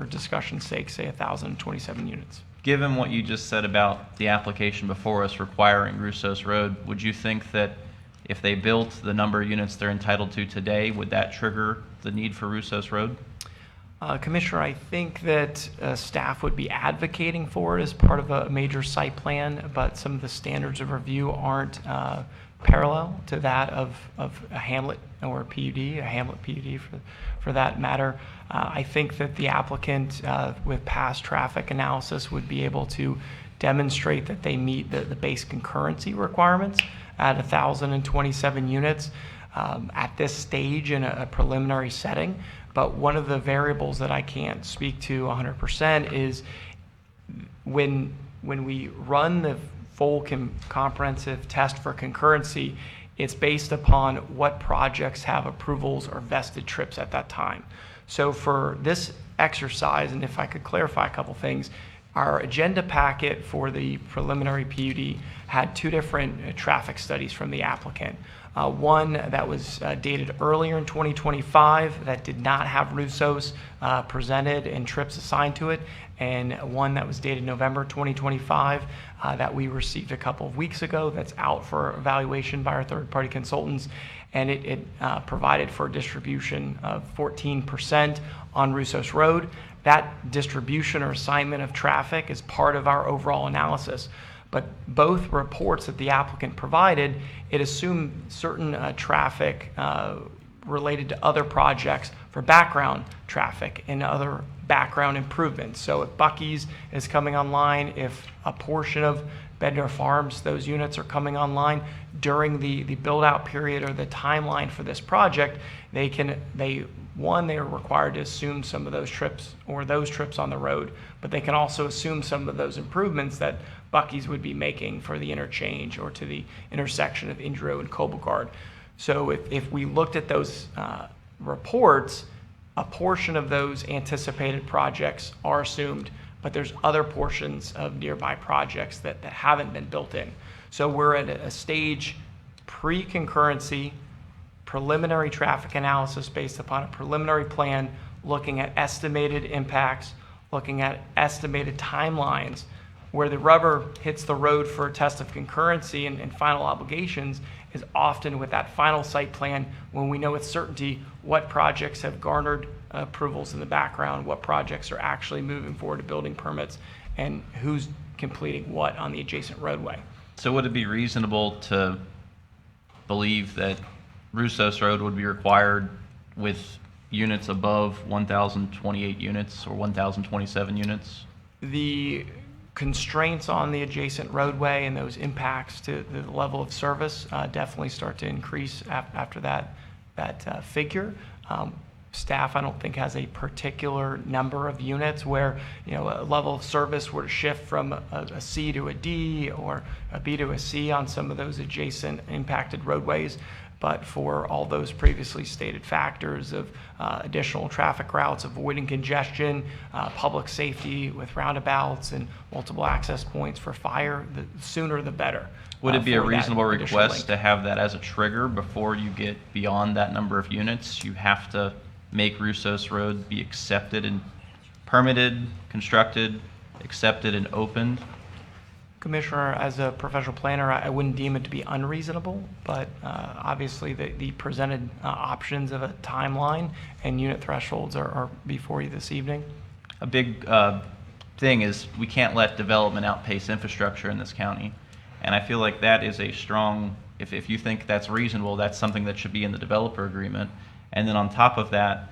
discussion's sake say 1,027 units.
Given what you just said about the application before us requiring Russos Road, would you think that if they built the number of units they're entitled to today, would that trigger the need for Russos Road?
Commissioner, I think that staff would be advocating for it as part of a major site plan, but some of the standards of review aren't parallel to that of a hamlet or a PUD, a hamlet PUD for that matter. I think that the applicant with past traffic analysis would be able to demonstrate that they meet the base concurrency requirements at 1,027 units at this stage in a preliminary setting. But one of the variables that I can't speak to 100% is when we run the full comprehensive test for concurrency, it's based upon what projects have approvals or vested trips at that time. So for this exercise, and if I could clarify a couple things, our agenda packet for the preliminary PUD had two different traffic studies from the applicant. One that was dated earlier in 2025 that did not have Russos presented and trips assigned to it, and one that was dated November 2025 that we received a couple of weeks ago that's out for evaluation by our third-party consultants, and it provided for a distribution of 14% on Russos Road. That distribution or assignment of traffic is part of our overall analysis. But both reports that the applicant provided, it assumed certain traffic related to other projects for background traffic and other background improvements. So if Buc-ee's is coming online, if a portion of Bednar Farms, those units are coming online during the build-out period or the timeline for this project, they are required to assume some of those trips or those trips on the road, but they can also assume some of those improvements that Buc-ee's would be making for the interchange or to the intersection of Indra and Cobelgard. So if we looked at those reports, a portion of those anticipated projects are assumed, but there's other portions of nearby projects that haven't been built in. So we're at a stage pre-concurrency, preliminary traffic analysis based upon a preliminary plan, looking at estimated impacts, looking at estimated timelines. Where the rubber hits the road for a test of concurrency and final obligations is often with that final site plan when we know with certainty what projects have garnered approvals in the background, what projects are actually moving forward to building permits, and who's completing what on the adjacent roadway.
So would it be reasonable to believe that Russos Road would be required with units above 1,028 units or 1,027 units?
The constraints on the adjacent roadway and those impacts to the level of service definitely start to increase after that figure. Staff, I don't think, has a particular number of units where, a level of service were to shift from a C to a D or a B to a C on some of those adjacent impacted roadways. But for all those previously stated factors of additional traffic routes, avoiding congestion, public safety with roundabouts and multiple access points for fire, the sooner the better.
Would it be a
for that
reasonable
additional
request
link.
to have that as a trigger before you get beyond that number of units? You have to make Russos Road be accepted and permitted, constructed, accepted and opened?
Commissioner, as a professional planner, I wouldn't deem it to be unreasonable, but obviously the presented options of a timeline and unit thresholds are before you this evening.
A big thing is we can't let development outpace infrastructure in this county. And I feel like that is a strong, if you think that's reasonable, that's something that should be in the developer agreement. And then on top of that,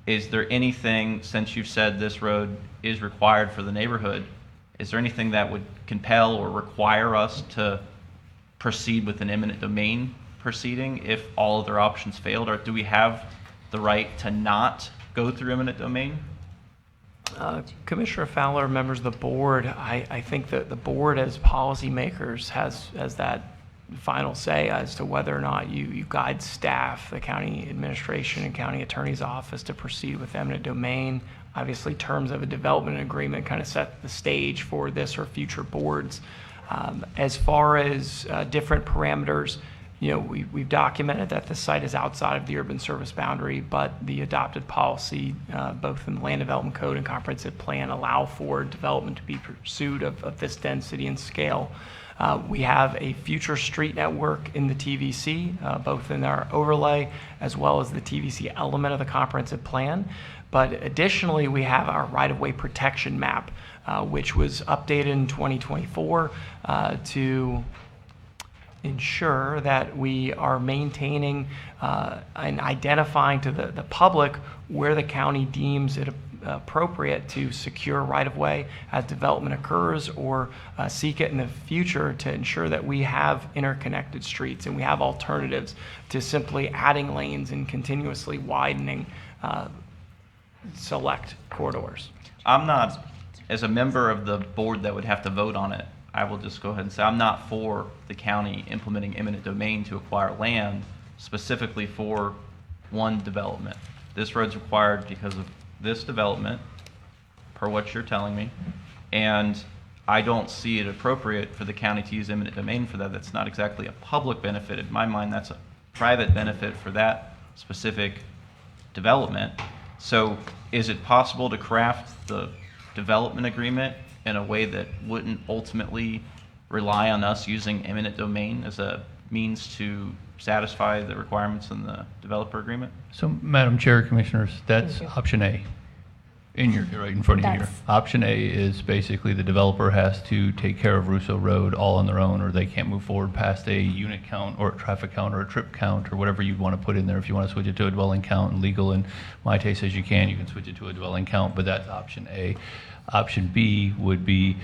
is there anything, since you've said this road is required for the neighborhood, is there anything that would compel or require us to proceed with an eminent domain proceeding if all other options failed? Or do we have the right to not go through eminent domain?
Commissioner Fowler, members of the board, I think that the board as policymakers has that final say as to whether or not you guide staff, the county administration and county attorney's office to proceed with eminent domain. Obviously, terms of a development agreement kind of set the stage for this or future boards. As far as different parameters, we've documented that the site is outside of the urban service boundary, but the adopted policy, both in the Land Development Code and Comprehensive Plan, allow for development to be pursued of this density and scale. We have a future street network in the TVC, both in our overlay as well as the TVC element of the comprehensive plan. But additionally, we have our right-of-way protection map, which was updated in 2024 to ensure that we are maintaining and identifying to the public where the county deems it appropriate to secure right-of-way as development occurs or seek it in the future to ensure that we have interconnected streets and we have alternatives to simply adding lanes and continuously widening select corridors.
I'm not, as a member of the board that would have to vote on it, I will just go ahead and say I'm not for the county implementing eminent domain to acquire land specifically for one development. This road's required because of this development, per what you're telling me, and I don't see it appropriate for the county to use eminent domain for that. That's not exactly a public benefit. In my mind, that's a private benefit for that specific development. So is it possible to craft the development agreement in a way that wouldn't ultimately rely on us using eminent domain as a means to satisfy the requirements in the developer agreement?
So, Madam Chair, Commissioners, that's option A. Right in front of you here.
That's-
Option A is basically the developer has to take care of Russo Road all on their own, or they can't move forward past a unit count or a traffic count or a trip count or whatever you'd want to put in there. If you want to switch it to a dwelling count and legal, and Maite says you can switch it to a dwelling count, but that's option A. Option B would be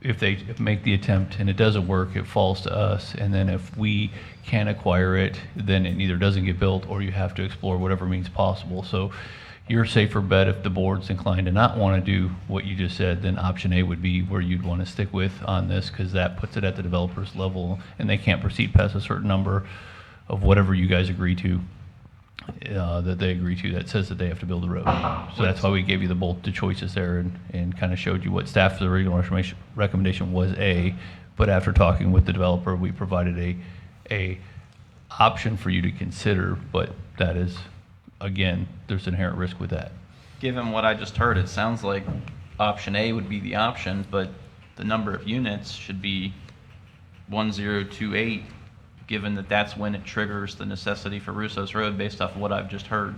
if they make the attempt and it doesn't work, it falls to us, and then if we can't acquire it, then it either doesn't get built or you have to explore whatever means possible. So your safer bet, if the board's inclined to not want to do what you just said, then option A would be where you'd want to stick with on this, because that puts it at the developer's level and they can't proceed past a certain number of whatever you guys agree to, that they agree to, that says that they have to build a road. So that's why we gave you both the choices there and kind of showed you what staff's original recommendation was A, but after talking with the developer, we provided a option for you to consider, but that is, again, there's inherent risk with that.
Given what I just heard, it sounds like option A would be the option, but the number of units should be 1028, given that that's when it triggers the necessity for Russo's Road based off of what I've just heard.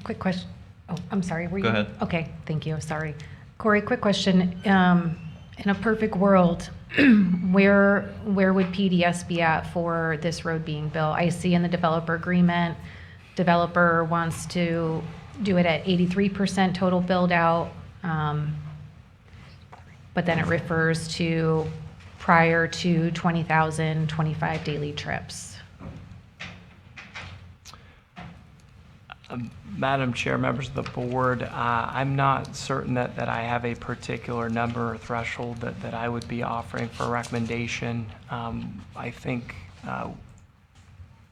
Quick question. Oh, I'm sorry. Were you?
Go ahead.
Okay, thank you. Sorry. Corey, quick question. In a perfect world, where would PDS be at for this road being built? I see in the developer agreement, developer wants to do it at 83% total build out, but then it refers to prior to 20,000 25 daily trips.
Madam Chair, members of the board, I'm not certain that I have a particular number or threshold that I would be offering for a recommendation. I think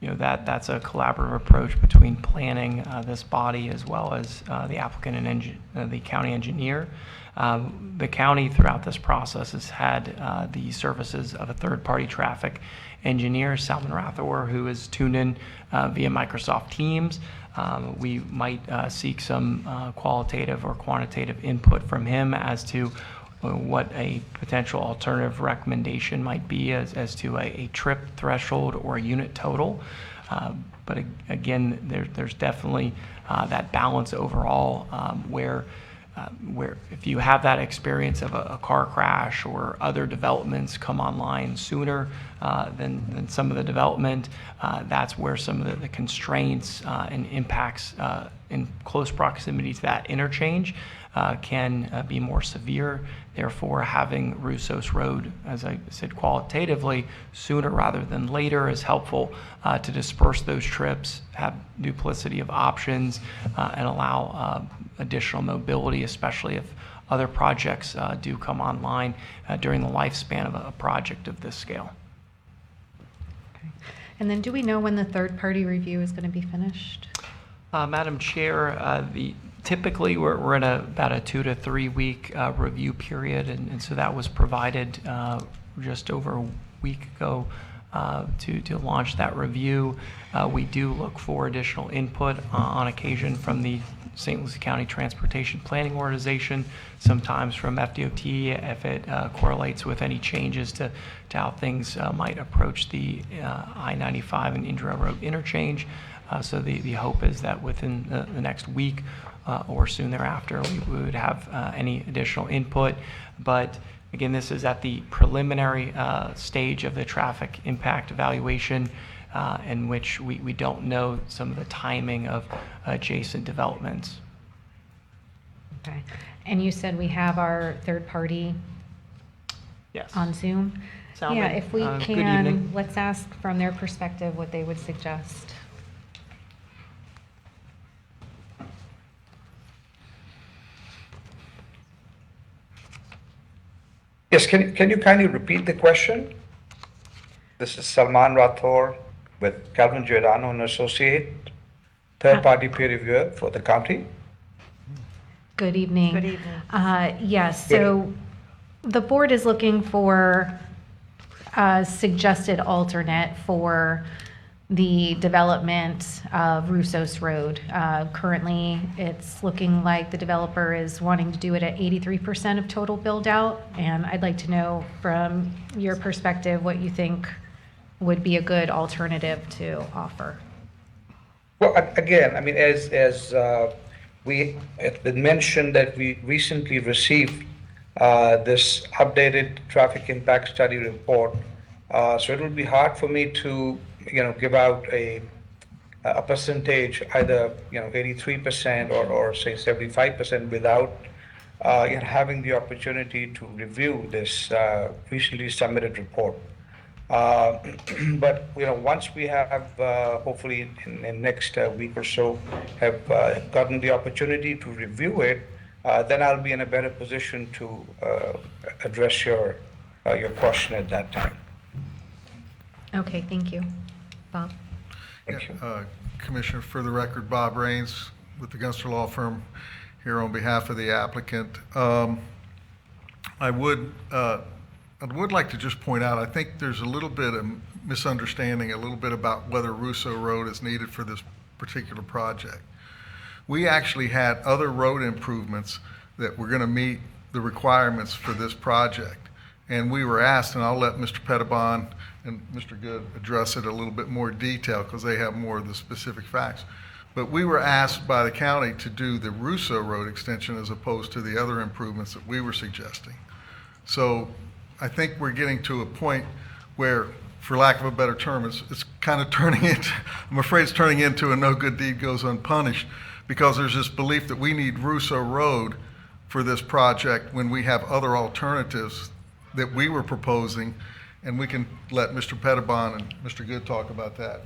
that's a collaborative approach between planning, this body, as well as the applicant and the county engineer. The county throughout this process has had the services of a third-party traffic engineer, Salman Rathore, who is tuned in via Microsoft Teams. We might seek some qualitative or quantitative input from him as to what a potential alternative recommendation might be as to a trip threshold or a unit total. But again, there's definitely that balance overall where if you have that experience of a car crash or other developments come online sooner than some of the development, that's where some of the constraints and impacts in close proximity to that interchange can be more severe. Therefore, having Russos Road, as I said qualitatively, sooner rather than later is helpful to disperse those trips, have duplicity of options, and allow additional mobility, especially if other projects do come online during the lifespan of a project of this scale.
And then do we know when the third-party review is going to be finished?
Madam Chair, typically we're in about a 2 to 3 week review period, and so that was provided just over a week ago to launch that review. We do look for additional input on occasion from the St. Lucie County Transportation Planning Organization, sometimes from FDOT if it correlates with any changes to how things might approach the I-95 and Indra Road interchange. So the hope is that within the next week or soon thereafter, we would have any additional input. But again, this is at the preliminary stage of the traffic impact evaluation, in which we don't know some of the timing of adjacent developments.
Okay. And you said we have our third party on Zoom?
Salman,
yeah, if we
good
can,
evening.
let's ask from their perspective what they would suggest.
Yes, can you kindly repeat the question? This is Salman Rathore with Calvin Giordano and Associate, third-party peer reviewer for the county.
Good evening.
Good evening.
Yes, so the board is looking for a suggested alternate for the development of Russos Road. Currently, it's looking like the developer is wanting to do it at 83% of total build out, and I'd like to know from your perspective what you think would be a good alternative to offer.
Well, again, I mean, as it's been mentioned that we recently received this updated traffic impact study report, so it will be hard for me to give out a percentage, either 83% or say 75% without having the opportunity to review this recently submitted report. But once we have hopefully in next week or so have gotten the opportunity to review it, then I'll be in a better position to address your question at that time.
Okay, thank you. Bob?
Commissioner, for the record, Bob Rains with the Gunster Law Firm here on behalf of the applicant. I would like to just point out, I think there's a little bit of misunderstanding, a little bit about whether Russo Road is needed for this particular project. We actually had other road improvements that were going to meet the requirements for this project. And we were asked, and I'll let Mr. Pettibon and Mr. Good address it a little bit more detail because they have more of the specific facts. But we were asked by the county to do the Russo Road extension as opposed to the other improvements that we were suggesting. So I think we're getting to a point where, for lack of a better term, it's kind of turning into, I'm afraid it's turning into a no good deed goes unpunished, because there's this belief that we need Russo Road for this project when we have other alternatives that we were proposing, and we can let Mr. Pettibon and Mr. Good talk about that,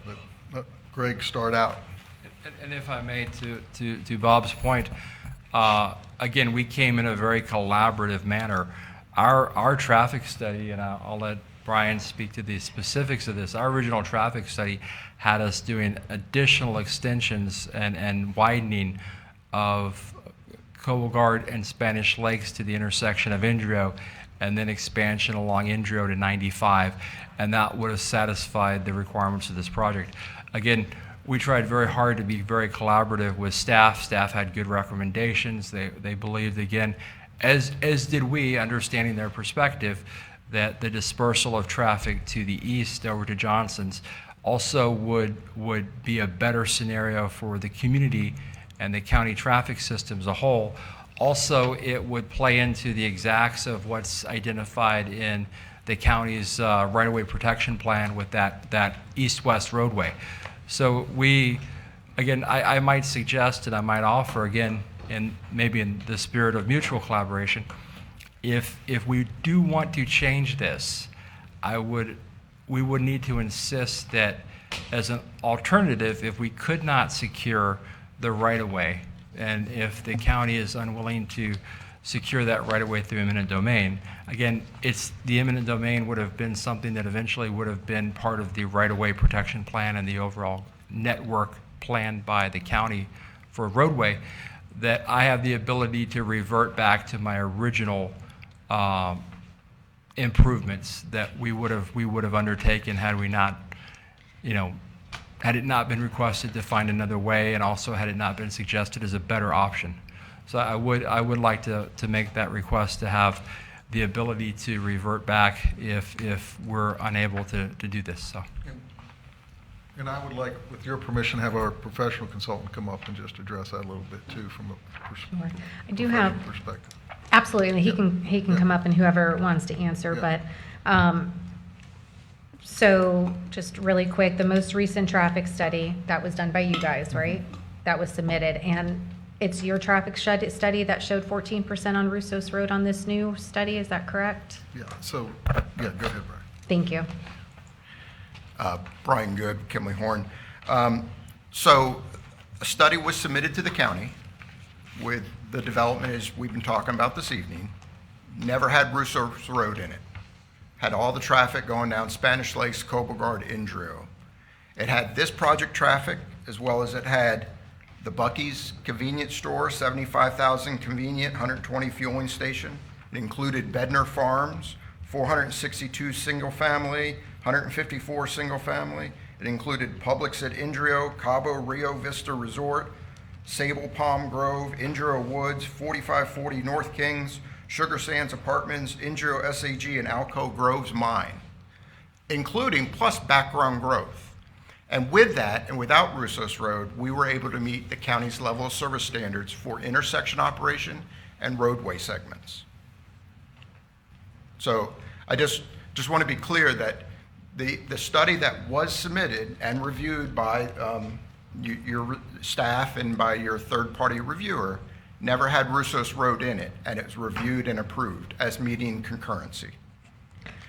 but Greg, start out.
And if I may, to Bob's point, again, we came in a very collaborative manner. Our traffic study, and I'll let Brian speak to the specifics of this, our original traffic study had us doing additional extensions and widening of Cobogard and Spanish Lakes to the intersection of Indrio, and then expansion along Indrio to 95, and that would have satisfied the requirements of this project. Again, we tried very hard to be very collaborative with staff. Staff had good recommendations. They believed, again, as did we, understanding their perspective, that the dispersal of traffic to the east over to Johnson's also would be a better scenario for the community and the county traffic system as a whole. Also, it would play into the exacts of what's identified in the county's right-of-way protection plan with that east-west roadway. So we, again, I might suggest and I might offer, again, maybe in the spirit of mutual collaboration, if we do want to change this, we would need to insist that as an alternative, if we could not secure the right-of-way, and if the county is unwilling to secure that right-of-way through eminent domain, again, the eminent domain would have been something that eventually would have been part of the right-of-way protection plan and the overall network planned by the county for roadway, that I have the ability to revert back to my original improvements that we would have undertaken had we not, had it not been requested to find another way, and also had it not been suggested as a better option. So I would like to make that request to have the ability to revert back if we're unable to do this. So.
And I would like, with your permission, have our professional consultant come up and just address that a little bit too, from a
Sure. I do have
perspective.
Absolutely, he can come up, and whoever wants to answer. But so just really quick, the most recent traffic study that was done by you guys, right? That was submitted, and it's your traffic study that showed 14% on Russos Road on this new study. Is that correct?
Yeah. So go ahead, Brian.
Thank you.
Brian Good, Kimley Horn. So a study was submitted to the county with the development as we've been talking about this evening. Never had Russos Road in it. Had all the traffic going down Spanish Lakes, Cobogard, Indrio. It had this project traffic, as well as it had the Buc-ee's convenience store, 75,000 convenient, 120 fueling station. It included Bednar Farms, 462 single family, 154 single family. It included Publix at Indrio, Cabo Rio Vista Resort, Sable Palm Grove, Indrio Woods, 4540 North Kings, Sugar Sands Apartments, Indrio SAG, and Alco Groves Mine, including plus background growth. And with that, and without Russos Road, we were able to meet the county's level of service standards for intersection operation and roadway segments. So I just want to be clear that the study that was submitted and reviewed by your staff and by your third-party reviewer never had Russos Road in it, and it was reviewed and approved as meeting concurrency.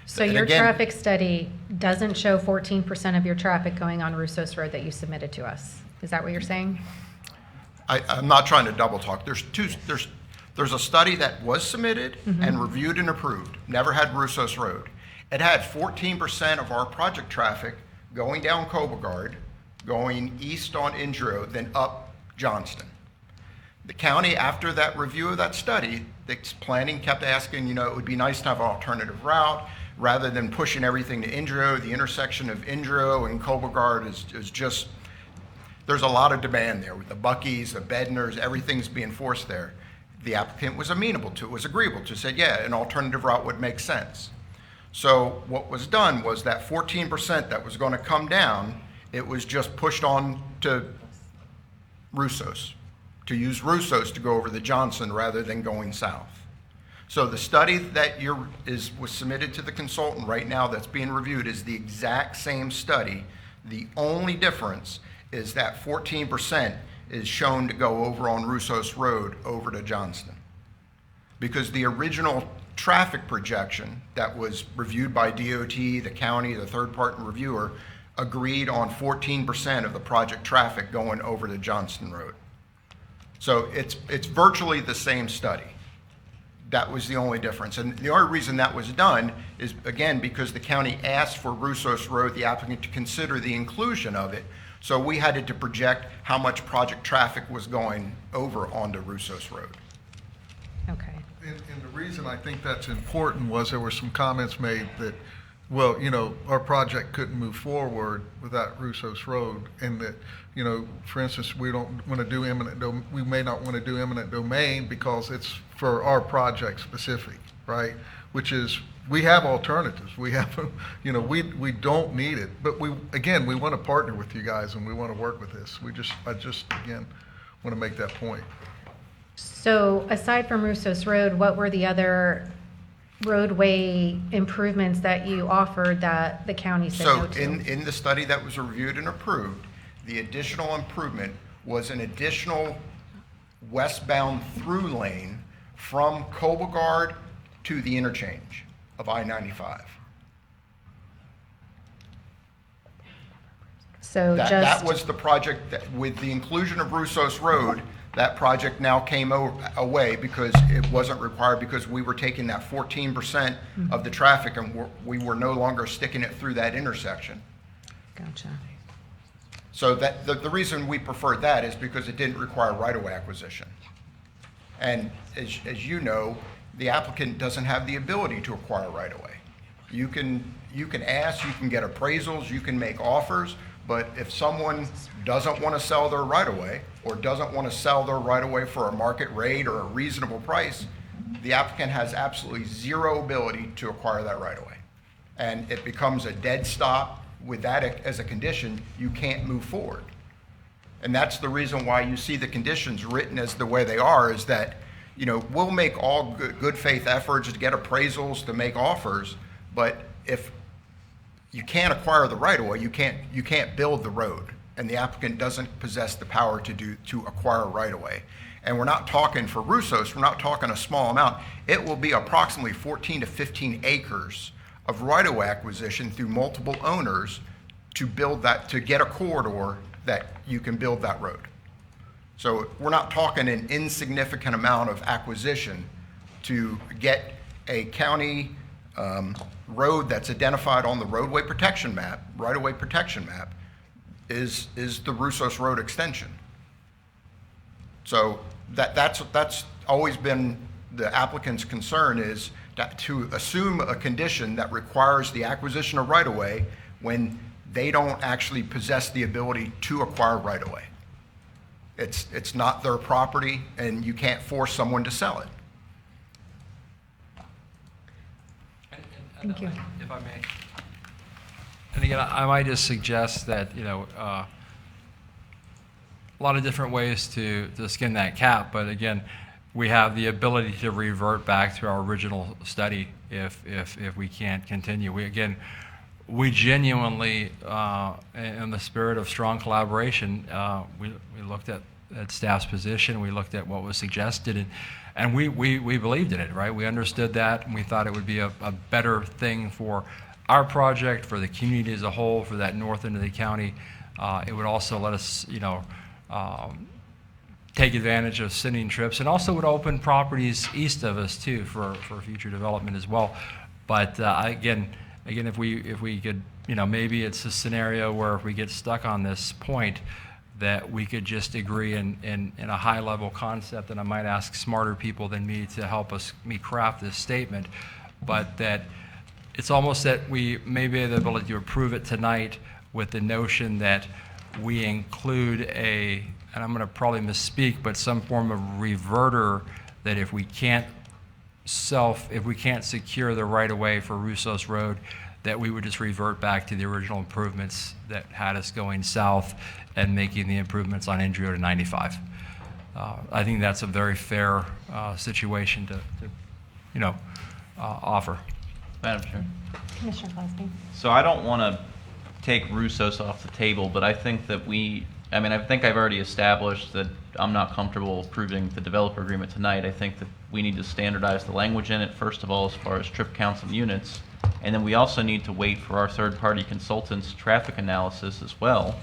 So
And
your
again-
traffic study doesn't show 14% of your traffic going on Russos Road that you submitted to us. Is that what you're saying?
I'm not trying to double talk. There's a study that was submitted and reviewed and approved, never had Russos Road. It had 14% of our project traffic going down Cobogard, going east on Indrio, then up Johnston. The county, after that review of that study, the planning kept asking, it would be nice to have an alternative route rather than pushing everything to Indrio. The intersection of Indrio and Cobogard is just, there's a lot of demand there with the Buc-ee's, the Bednars, everything's being forced there. The applicant was amenable to it, was agreeable to, said, yeah, an alternative route would make sense. So what was done was that 14% that was going to come down, it was just pushed on to Russos, to use Russos to go over the Johnson rather than going south. So the study that was submitted to the consultant right now that's being reviewed is the exact same study. The only difference is that 14% is shown to go over on Russos Road over to Johnston. because the original traffic projection that was reviewed by DOT, the county, the third-party reviewer, agreed on 14% of the project traffic going over to Johnston Road. So it's virtually the same study. That was the only difference. And the only reason that was done is, again, because the county asked for Russos Road, the applicant, to consider the inclusion of it. So we had to project how much project traffic was going over onto Russos Road.
Okay.
And the reason I think that's important was there were some comments made that, well, you know, our project couldn't move forward without Russos Road, and that, you know, for instance, we don't want to do we may not want to do eminent domain because it's for our project specific, right? Which is, we have alternatives. We have, you know, we don't need it, but we want to partner with you guys and we want to work with this. I just again want to make that point.
So aside from Russos Road, what were the other roadway improvements that you offered that the county said no to?
So in the study that was reviewed and approved, the additional improvement was an additional westbound through lane from Coblegard to the interchange of I-95.
So
That was the project that, with the inclusion of Russos Road, that project now came away because it wasn't required, because we were taking that 14% of the traffic and we were no longer sticking it through that intersection.
Gotcha.
So that the reason we preferred that is because it didn't require right-of-way acquisition. And as you know, the applicant doesn't have the ability to acquire right-of-way. You can ask, you can get appraisals, you can make offers, but if someone doesn't want to sell their right-of-way or doesn't want to sell their right-of-way for a market rate or a reasonable price, the applicant has absolutely zero ability to acquire that right-of-way. And it becomes a dead stop. With that as a condition, you can't move forward. And that's the reason why you see the conditions written as the way they are, is that, you know, we'll make all good faith efforts to get appraisals, to make offers, but if you can't acquire the right of way, you can't build the road, and the applicant doesn't possess the power to acquire right of way. And we're not talking, for Russos, we're not talking a small amount. It will be approximately 14 to 15 acres of right-of-way acquisition through multiple owners to build that, to get a corridor that you can build that road. So we're not talking an insignificant amount of acquisition to get a county road that's identified on the roadway protection map, right-of-way protection map, is the Russos Road extension. So that's always been the applicant's concern, is that to assume a condition that requires the acquisition of right-of-way when they don't actually possess the ability to acquire right-of-way. It's not their property, and you can't force someone to sell it.
Thank you.
If I may. And again, I might just suggest that, you know, a lot of different ways to skin that cat, but again, we have the ability to revert back to our original study if we can't continue. We genuinely, in the spirit of strong collaboration, we looked at staff's position, we looked at what was suggested, and we believed in it, right? We understood that, and we thought it would be a better thing for our project, for the community as a whole, for that north end of the county. It would also let us, you know, take advantage of sending trips, and also would open properties east of us too for future development as well. But again, if we could, you know, maybe it's a scenario where if we get stuck on this point, that we could just agree in a high level concept, and I might ask smarter people than me to help me craft this statement, but that it's almost that we maybe have the ability to approve it tonight with the notion that we include and I'm going to probably misspeak, but some form of reverter, that if we can't secure the right of way for Russos Road, that we would just revert back to the original improvements that had us going south and making the improvements on Indrio to 95. I think that's a very fair situation to you know, offer.
Madam Chair.
Commissioner Gillespie.
So I don't want to take Russos off the table, but I think that we
I mean, I think I've already established that I'm not comfortable approving the developer agreement tonight. I think that we need to standardize the language in it, first of all, as far as trip counts and units. And then we also need to wait for our third-party consultant's traffic analysis as well.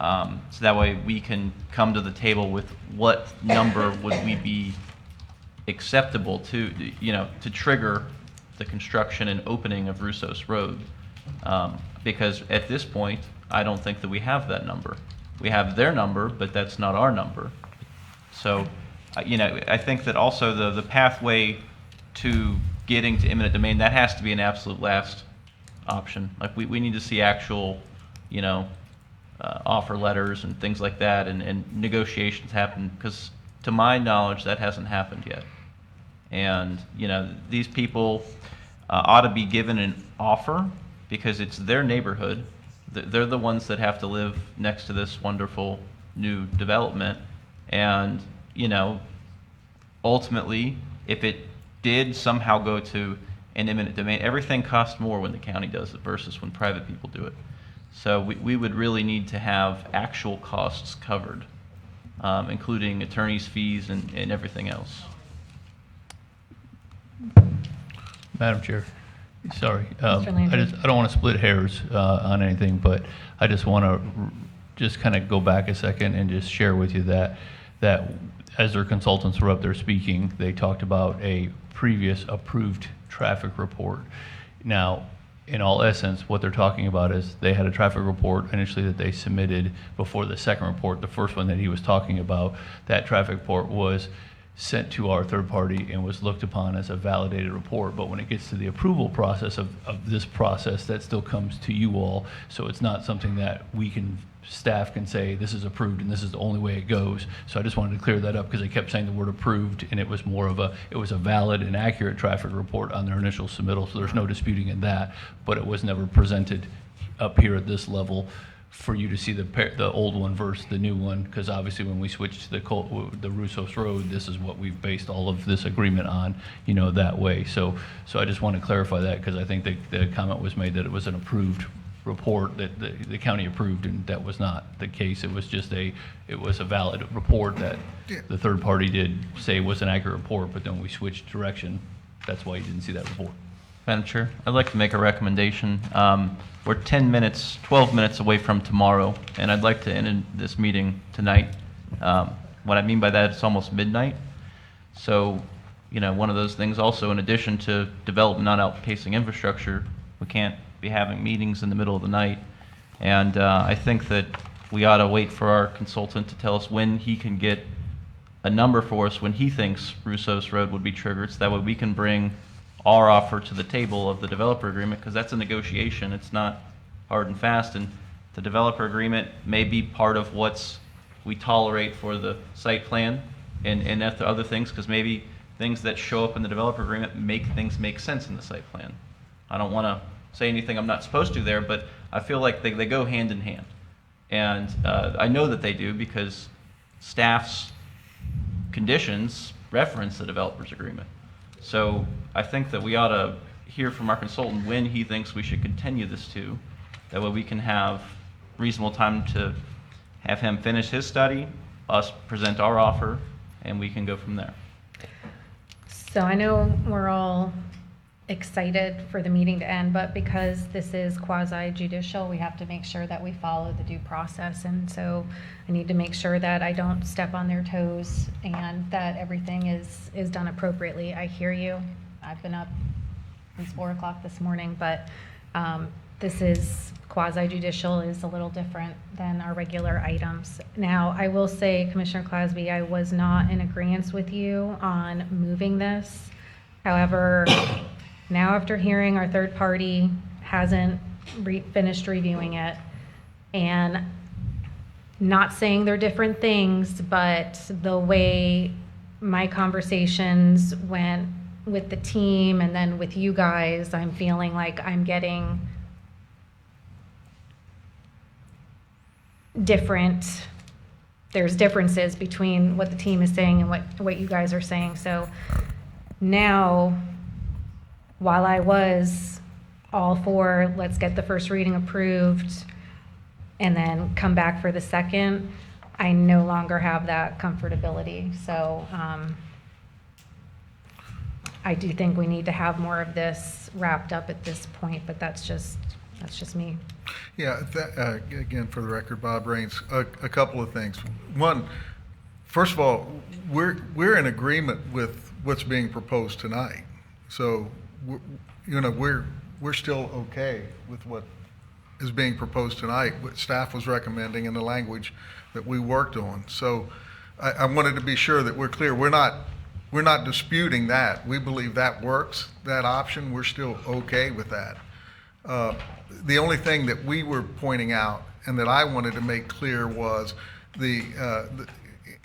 So that way we can come to the table with what number would we be acceptable to, to trigger the construction and opening of Russos Road. Because at this point, I don't think that we have that number. We have their number, but that's not our number. So, I think that also the pathway to getting to eminent domain, that has to be an absolute last option. Like, we need to see actual, offer letters and things like that, and negotiations happen, because to my knowledge, that hasn't happened yet. And, these people ought to be given an offer, because it's their neighborhood. They're the ones that have to live next to this wonderful new development. And, ultimately, if it did somehow go to an eminent domain, everything costs more when the county does it versus when private people do it. So we would really need to have actual costs covered, including attorney's fees and everything else.
Madam Chair, sorry.
Mr. Landry.
I don't want to split hairs on anything, but I just want to just kind of go back a second and just share with you that as their consultants were up there speaking, they talked about a previous approved traffic report. Now, in all essence, what they're talking about is they had a traffic report initially that they submitted before the second report. The first one that he was talking about, that traffic report was sent to our third party and was looked upon as a validated report. But when it gets to the approval process of this process, that still comes to you all. So it's not something that staff can say, this is approved and this is the only way it goes. So I just wanted to clear that up, because they kept saying the word approved, and it was a valid and accurate traffic report on their initial submittal. So there's no disputing in that, but it was never presented up here at this level for you to see the old one versus the new one, because obviously when we switched to the Russos Road, this is what we've based all of this agreement on, that way. So I just want to clarify that, because I think the comment was made that it was an approved report that the county approved, and that was not the case. It was just it was a valid report that the third party did say was an accurate report, but then we switched direction. That's why you didn't see that report.
Madam Chair, I'd like to make a recommendation. We're 12 minutes away from tomorrow, and I'd like to end this meeting tonight. What I mean by that, it's almost midnight. So, one of those things also, in addition to development not outpacing infrastructure, we can't be having meetings in the middle of the night. And I think that we ought to wait for our consultant to tell us when he can get a number for us, when he thinks Russos Road would be triggered, so that way we can bring our offer to the table of the developer agreement, because that's a negotiation. It's not hard and fast, and the developer agreement may be part of what's we tolerate for the site plan and other things, because maybe things that show up in the developer agreement make things make sense in the site plan. I don't want to say anything I'm not supposed to there, but I feel like they go hand in hand. And I know that they do, because staff's conditions reference the developer's agreement. So I think that we ought to hear from our consultant when he thinks we should continue this to. That way we can have reasonable time to have him finish his study, us present our offer, and we can go from there.
So I know we're all excited for the meeting to end, but because this is quasi-judicial, we have to make sure that we follow the due process. And so I need to make sure that I don't step on their toes and that everything is done appropriately. I hear you. I've been up since 4 o'clock this morning, but this is quasi-judicial, is a little different than our regular items. Now, I will say, Commissioner Clasby, I was not in agreement with you on moving this. However, now after hearing our third party hasn't finished reviewing it, and not saying they're different things, but the way my conversations went with the team and then with you guys, I'm feeling like I'm getting there's differences between what the team is saying and what you guys are saying. So now, while I was all for let's get the first reading approved, and then come back for the second, I no longer have that comfortability. So I do think we need to have more of this wrapped up at this point, but that's just me.
Yeah, again, for the record, Bob Raines, a couple of things. One, first of all, we're in agreement with what's being proposed tonight. So, we're still okay with what is being proposed tonight, what staff was recommending and the language that we worked on. So I wanted to be sure that we're clear. We're not disputing that. We believe that works, that option. We're still okay with that. The only thing that we were pointing out and that I wanted to make clear was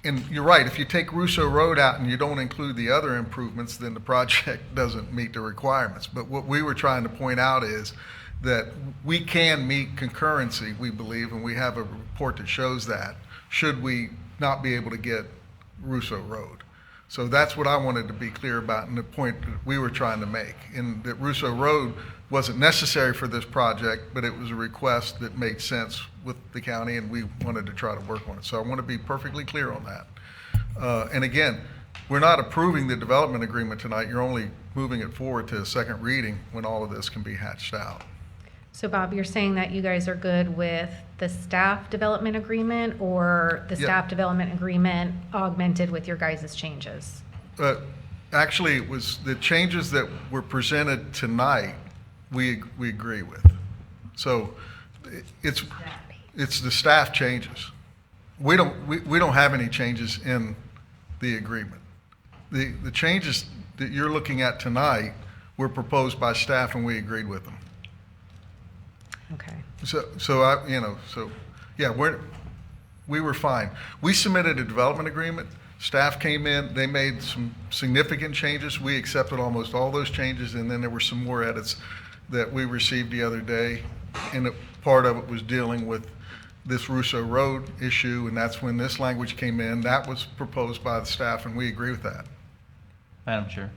and you're right, if you take Russo Road out and you don't include the other improvements, then the project doesn't meet the requirements. But what we were trying to point out is that we can meet concurrency, we believe, and we have a report that shows that, should we not be able to get Russo Road. So that's what I wanted to be clear about and the point that we were trying to make. And that Russo Road wasn't necessary for this project, but it was a request that made sense with the county and we wanted to try to work on it. So I want to be perfectly clear on that. And again, we're not approving the development agreement tonight. You're only moving it forward to a second reading when all of this can be hatched out.
So Bob, you're saying that you guys are good with the staff development agreement or the staff development agreement augmented with your guys' changes?
Actually, it was the changes that were presented tonight we agree with. So it's the staff changes. We don't have any changes in the agreement. The changes that you're looking at tonight were proposed by staff and we agreed with them.
Okay.
We were fine. We submitted a development agreement. Staff came in, they made some significant changes. We accepted almost all those changes, and then there were some more edits that we received the other day. And part of it was dealing with this Russo Road issue, and that's when this language came in. That was proposed by the staff, and we agree with that.
Madam Chair,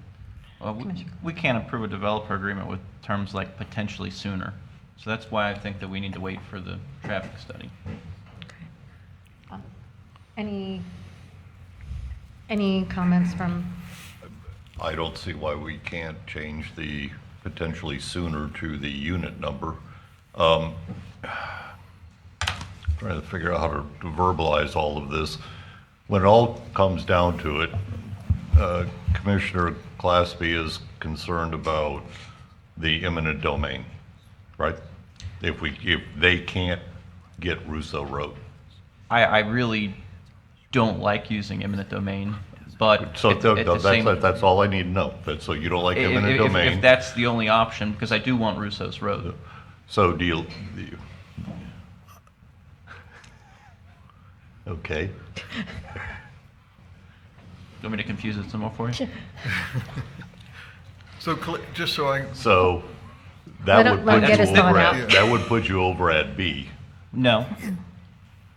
we can't approve a developer agreement with terms like potentially sooner. So that's why I think that we need to wait for the traffic study.
Any comments from?
I don't see why we can't change the potentially sooner to the unit number. Trying to figure out how to verbalize all of this. When it all comes down to it, Commissioner Claspy is concerned about the eminent domain, right? If they can't get Russo Road.
I really don't like using eminent domain, but
So that's all I need to know. So you don't like eminent domain.
If that's the only option, because I do want Russo's Road.
So do you okay.
You want me to confuse it some more for you?
So just so I.
So that would put you over at B.
No.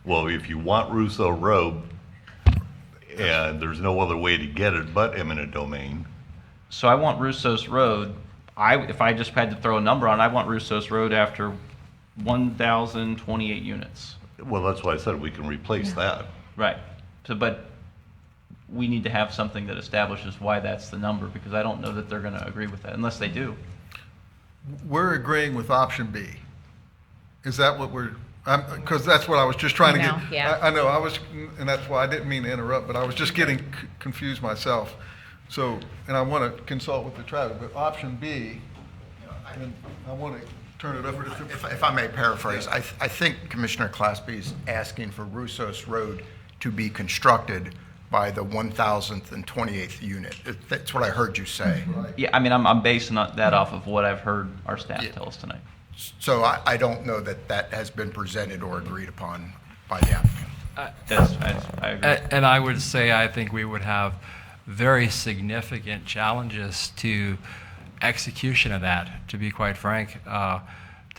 Well, if you want Russo Road, and there's no other way to get it but eminent domain.
So I want Russo's Road. If I just had to throw a number on, I want Russo's Road after 1,028 units.
Well, that's why I said we can replace that.
Right. So, but we need to have something that establishes why that's the number, because I don't know that they're going to agree with that unless they do.
We're agreeing with option B. Is that what because that's what I was just trying to get.
Yeah.
I know, and that's why I didn't mean to interrupt, but I was just getting confused myself. So, and I want to consult with the traffic, but option B, and I want to turn it over to.
If I may paraphrase, I think Commissioner Claspy is asking for Russo's Road to be constructed by the 1,028th unit. That's what I heard you say.
Yeah, I mean, I'm basing that off of what I've heard our staff tell us tonight.
So I don't know that has been presented or agreed upon by the applicant.
I agree.
And I would say I think we would have very significant challenges to execution of that, to be quite frank. To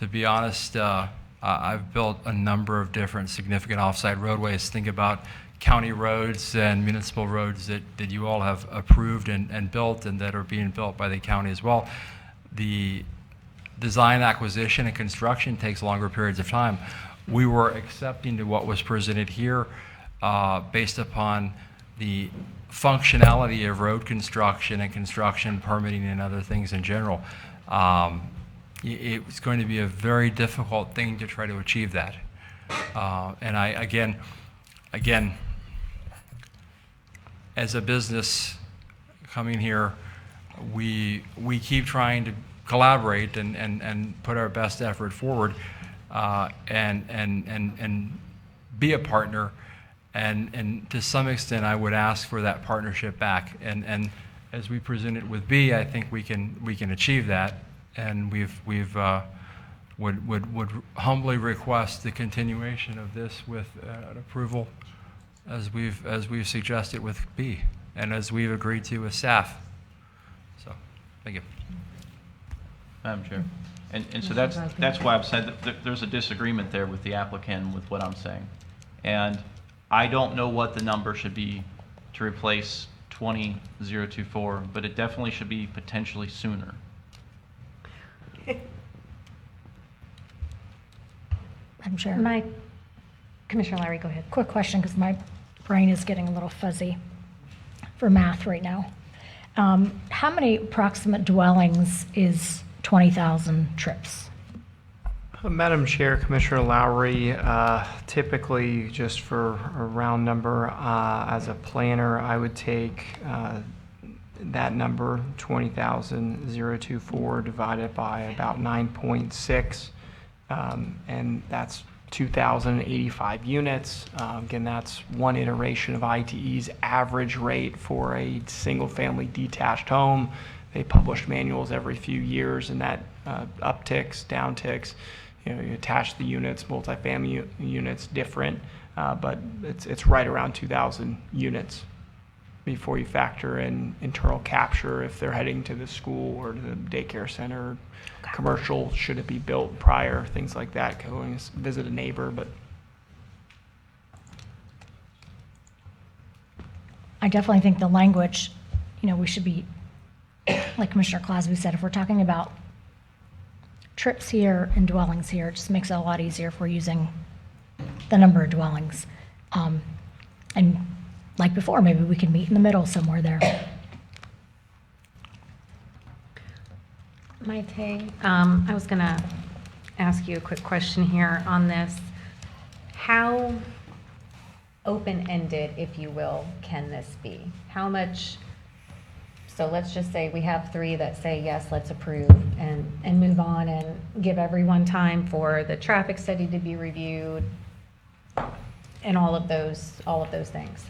be honest, I've built a number of different significant offsite roadways. Think about county roads and municipal roads that you all have approved and built and that are being built by the county as well. The design, acquisition, and construction takes longer periods of time. we were accepting to what was presented here based upon the functionality of road construction and construction permitting and other things in general. It was going to be a very difficult thing to try to achieve that. And I, again, as a business coming here, we keep trying to collaborate and put our best effort forward and be a partner. And to some extent, I would ask for that partnership back. And as we presented with B, I think we can achieve that. And would humbly request the continuation of this with an approval as we've suggested with B and as we've agreed to with staff. So, thank you.
Madam Chair. And so that's why I've said that there's a disagreement there with the applicant with what I'm saying. And I don't know what the number should be to replace 20024, but it definitely should be potentially sooner.
Madam Chair.
Commissioner Lowry, go ahead.
Quick question, because my brain is getting a little fuzzy for math right now. How many approximate dwellings is 20,000 trips?
Madam Chair, Commissioner Lowry, typically, just for a round number, as a planner, I would take that number, 20,024, divided by about 9.6, and that's 2,085 units. Again, that's one iteration of ITE's average rate for a single-family detached home. They publish manuals every few years, and that upticks, downticks. You know, you attach the units, multifamily units, different, but it's right around 2,000 units before you factor in internal capture if they're heading to the school or to the daycare center. Commercial, should it be built prior, things like that, going to visit a neighbor, but
I definitely think the language, we should be, like Commissioner Clasby said, if we're talking about trips here and dwellings here, it just makes it a lot easier if we're using the number of dwellings. And like before, maybe we can meet in the middle somewhere there.
Maite, I was going to ask you a quick question here on this. How open-ended, if you will, can this be? How much, so let's just say we have 3 that say, yes, let's approve and move on and give everyone time for the traffic study to be reviewed and all of those things.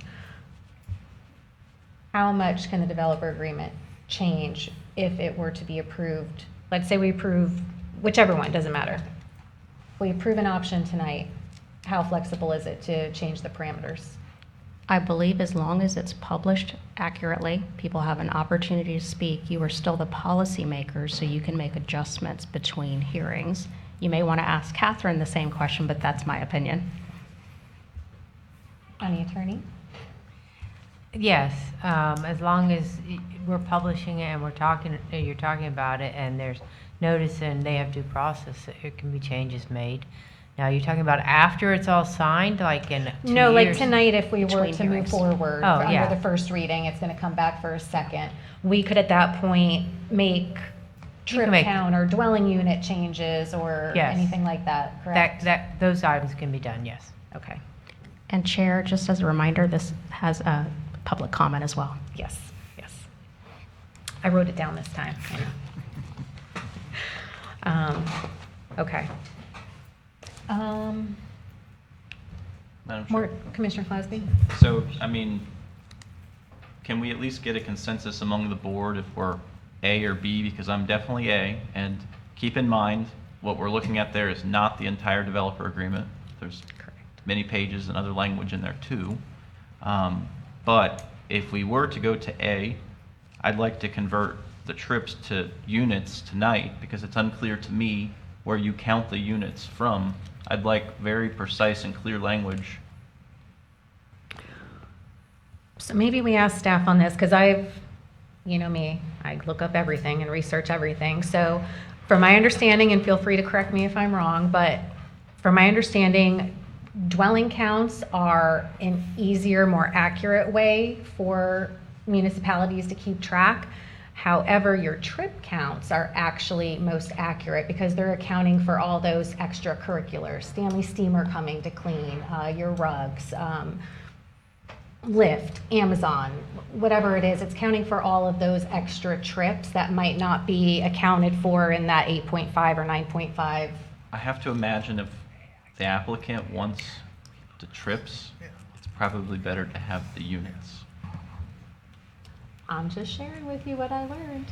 How much can the developer agreement change if it were to be approved? Let's say we approve whichever one, doesn't matter. We approve an option tonight. How flexible is it to change the parameters?
I believe as long as it's published accurately, people have an opportunity to speak, you are still the policymakers, so you can make adjustments between hearings. You may want to ask Catherine the same question, but that's my opinion.
County Attorney?
Yes, as long as we're publishing it and you're talking about it and there's notice and they have due process, it can be changes made. Now, you're talking about after it's all signed, like in 2
No, like
years?
tonight, if we were
Between
to move
hearings.
forward
Oh, yeah.
under the first reading, it's going to come back for a second. We could at that point make trip
make-
count or dwelling unit changes or
Yes.
anything like that, correct?
Those items can be done, yes.
Okay,
And Chair, just as a reminder, this has a public comment as well.
yes, yes. I wrote it down this time, I know. Okay.
Madam Chair.
More, Commissioner Clasby?
So, I mean, can we at least get a consensus among the board if we're A or B? Because I'm definitely A, and keep in mind, what we're looking at there is not the entire developer agreement. There's many pages and other language in there too. But if we were to go to A, I'd like to convert the trips to units tonight because it's unclear to me where you count the units from. I'd like very precise and clear language.
So maybe we ask staff on this, because you know me, I look up everything and research everything. So from my understanding, and feel free to correct me if I'm wrong, but From my understanding, dwelling counts are an easier, more accurate way for municipalities to keep track. However, your trip counts are actually most accurate because they're accounting for all those extracurriculars. Stanley Steamer coming to clean, your rugs, Lyft, Amazon, whatever it is, it's counting for all of those extra trips that might not be accounted for in that 8.5 or 9.5.
I have to imagine if the applicant wants the trips, it's probably better to have the units.
I'm just sharing with you what I learned.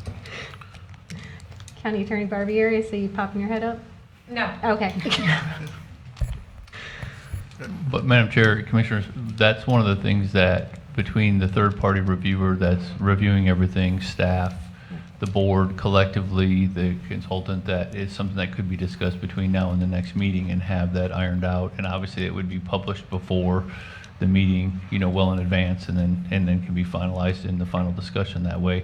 County Attorney Barbieri, so you popping your head up?
No.
Okay.
But Madam Chair, Commissioners, that's one of the things that between the third-party reviewer that's reviewing everything, staff, the board, collectively, the consultant, that is something that could be discussed between now and the next meeting and have that ironed out. And obviously, it would be published before the meeting, well in advance, and then can be finalized in the final discussion that way.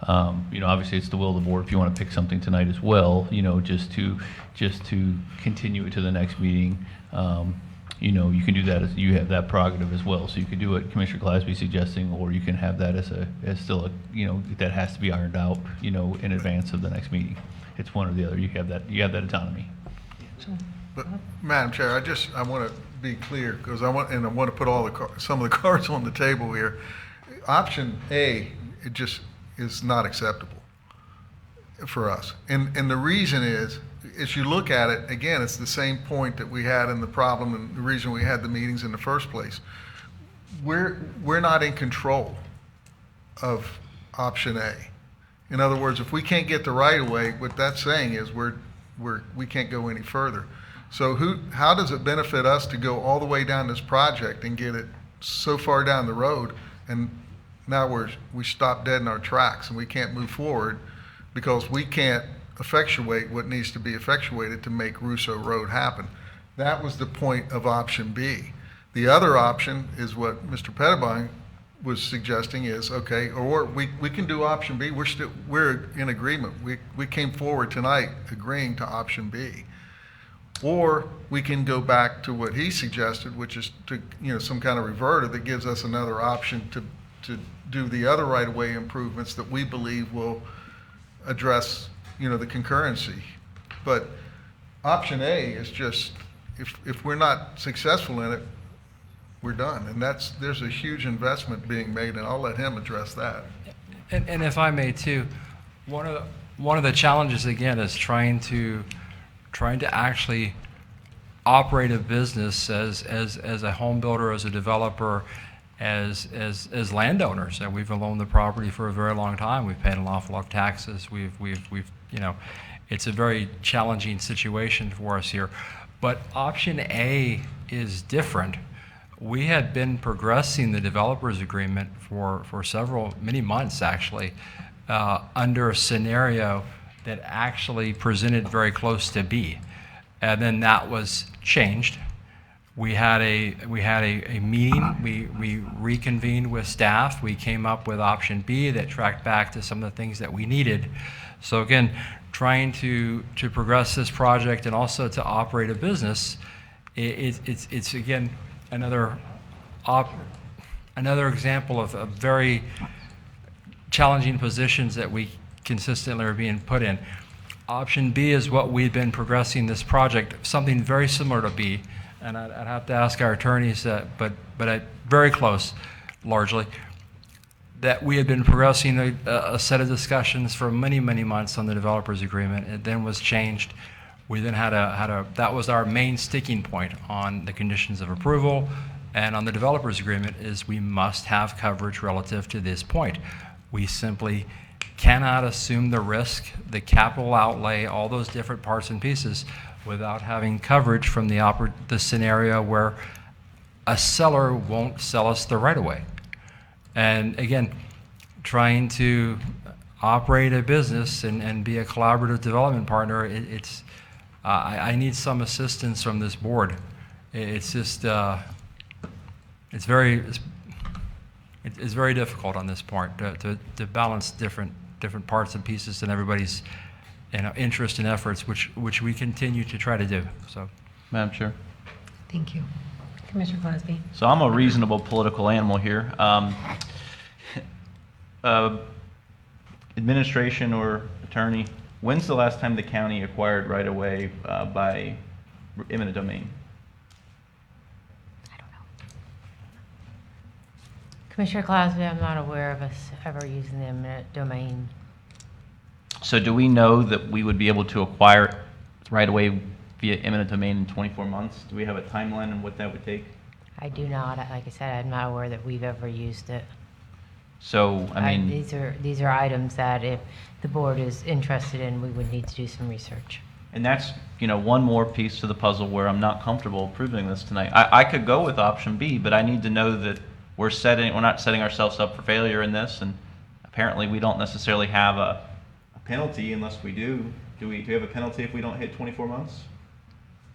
Obviously, it's the will of the board if you want to pick something tonight as well, just to continue it to the next meeting. You can do that as you have that prerogative as well. So you could do what Commissioner Glasby suggesting, or you can have that as still that has to be ironed out, in advance of the next meeting. It's one or the other. You have that autonomy.
But Madam Chair, I want to be clear because I want to put some of the cards on the table here. Option A, it just is not acceptable for us, and the reason is, as you look at it, again, it's the same point that we had in the problem and the reason we had the meetings in the first place. We're not in control of option A. In other words, if we can't get the right of way, what that's saying is we can't go any further. So how does it benefit us to go all the way down this project and get it so far down the road, and now we stop dead in our tracks and we can't move forward because we can't effectuate what needs to be effectuated to make Russo Road happen? That was the point of option B. The other option is what Mr. Pettibone was suggesting is, okay, or we can do option B. We're in agreement. We came forward tonight agreeing to option B. Or we can go back to what he suggested, which is to, some kind of reverter that gives us another option to do the other right-of-way improvements that we believe will address, the concurrency. But option A is just, if we're not successful in it, we're done. And there's a huge investment being made, and I'll let him address that.
And if I may too, one of the challenges again is trying to actually operate a business as a home builder, as a developer, as landowners. And we've owned the property for a very long time. We've paid an awful lot of taxes. We've it's a very challenging situation for us here. But option A is different. We had been progressing the developers agreement for many months actually, under a scenario that actually presented very close to B. And then that was changed. We had a meeting, we reconvened with staff, we came up with option B that tracked back to some of the things that we needed. So again, trying to progress this project and also to operate a business, it's again another example of a very challenging positions that we consistently are being put in. Option B is what we've been progressing this project, something very similar to B, and I'd have to ask our attorneys, but very close, largely, that we had been progressing a set of discussions for many, many months on the developers agreement. It then was changed. We then had that was our main sticking point on the conditions of approval, and on the developers agreement is we must have coverage relative to this point. We simply cannot assume the risk, the capital outlay, all those different parts and pieces without having coverage from the scenario where a seller won't sell us the right of way. And again, trying to operate a business and be a collaborative development partner, I need some assistance from this board. It's just, it's very difficult on this part to balance different parts and pieces and everybody's interest and efforts, which we continue to try to do. So,
Madam Chair.
Thank you. Commissioner Clasby.
So I'm a reasonable political animal here. Administration or attorney, when's the last time the county acquired right-of-way by eminent domain?
Commissioner Clasby, I'm not aware of us ever using the eminent domain.
So do we know that we would be able to acquire right-of-way via eminent domain in 24 months? Do we have a timeline on what that would take?
I do not. Like I said, I'm not aware that we've ever used it.
So, I mean,
these are items that if the board is interested in, we would need to do some research.
and that's, one more piece to the puzzle where I'm not comfortable approving this tonight. I could go with option B, but I need to know that we're not setting ourselves up for failure in this, and apparently we don't necessarily have a penalty unless we do. Do we have a penalty if we don't hit 24 months?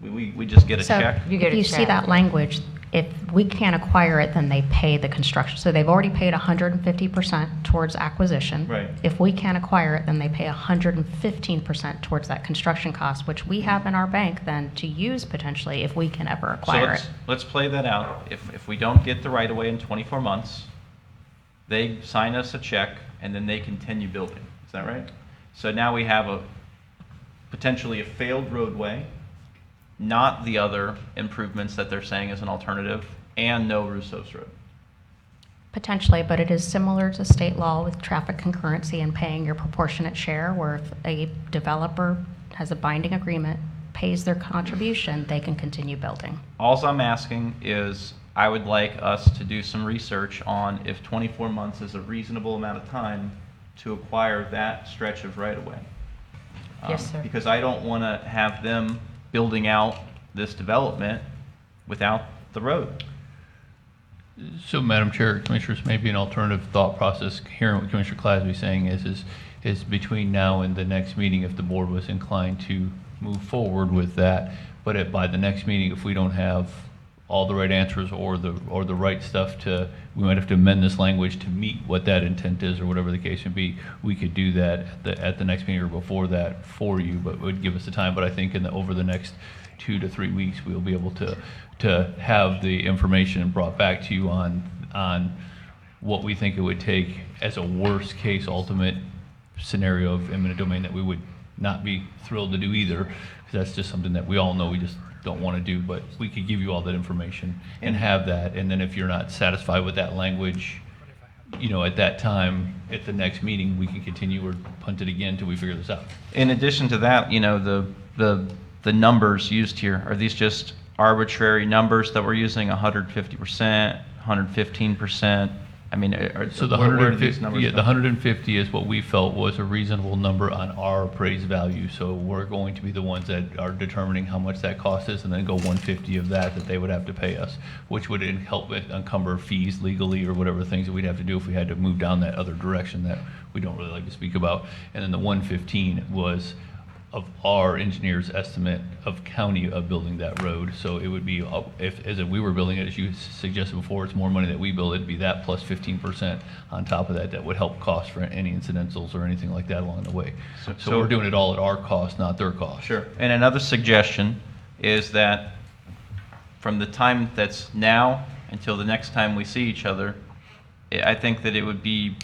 We just get a check?
So if you see that language, if we can't acquire it, then they pay the construction. So they've already paid 150% towards acquisition.
Right.
If we can't acquire it, then they pay 115% towards that construction cost, which we have in our bank then to use potentially if we can ever acquire it.
So let's play that out. If we don't get the right of way in 24 months, they sign us a check and then they continue building. Is that right? So now we have potentially a failed roadway, not the other improvements that they're saying is an alternative, and no Russo's Road.
Potentially, but it is similar to state law with traffic concurrency and paying your proportionate share, where if a developer has a binding agreement, pays their contribution, they can continue building.
All I'm asking is I would like us to do some research on if 24 months is a reasonable amount of time to acquire that stretch of right-of-way.
Yes, sir.
Because I don't want to have them building out this development without the road.
So, Madam Chair, Commissioners, maybe an alternative thought process, hearing what Commissioner Clasby is saying is between now and the next meeting, if the board was inclined to move forward with that, but by the next meeting, if we don't have all the right answers or the right stuff we might have to amend this language to meet what that intent is or whatever the case may be. We could do that at the next meeting or before that for you, but it would give us the time. But I think over the next 2 to 3 weeks, we'll be able to have the information brought back to you on what we think it would take as a worst case ultimate scenario of eminent domain that we would not be thrilled to do either, because that's just something that we all know we just don't want to do, but we could give you all that information and have that, and then if you're not satisfied with that language, at that time, at the next meeting, we can continue or punt it again until we figure this out.
In addition to that, the numbers used here, are these just arbitrary numbers that we're using, 150%, 115%? I mean,
So the
where do
150,
these numbers
the
come
150 is what we felt was a reasonable number on our appraised value. So we're going to be the ones that are determining how much that cost is, and then go 150 of that they would have to pay us, which would help encumber fees legally or whatever things that we'd have to do if we had to move down that other direction that we don't really like to speak about. And then the 115 was of our engineer's estimate of county of building that road. So it would be, if we were building it, as you suggested before, it's more money that we build, it'd be that plus 15% on top of that would help cost for any incidentals or anything like that along the way. So we're doing it all at our cost, not their cost.
Sure. And another suggestion is that from the time that's now until the next time we see each other, I think that it would be,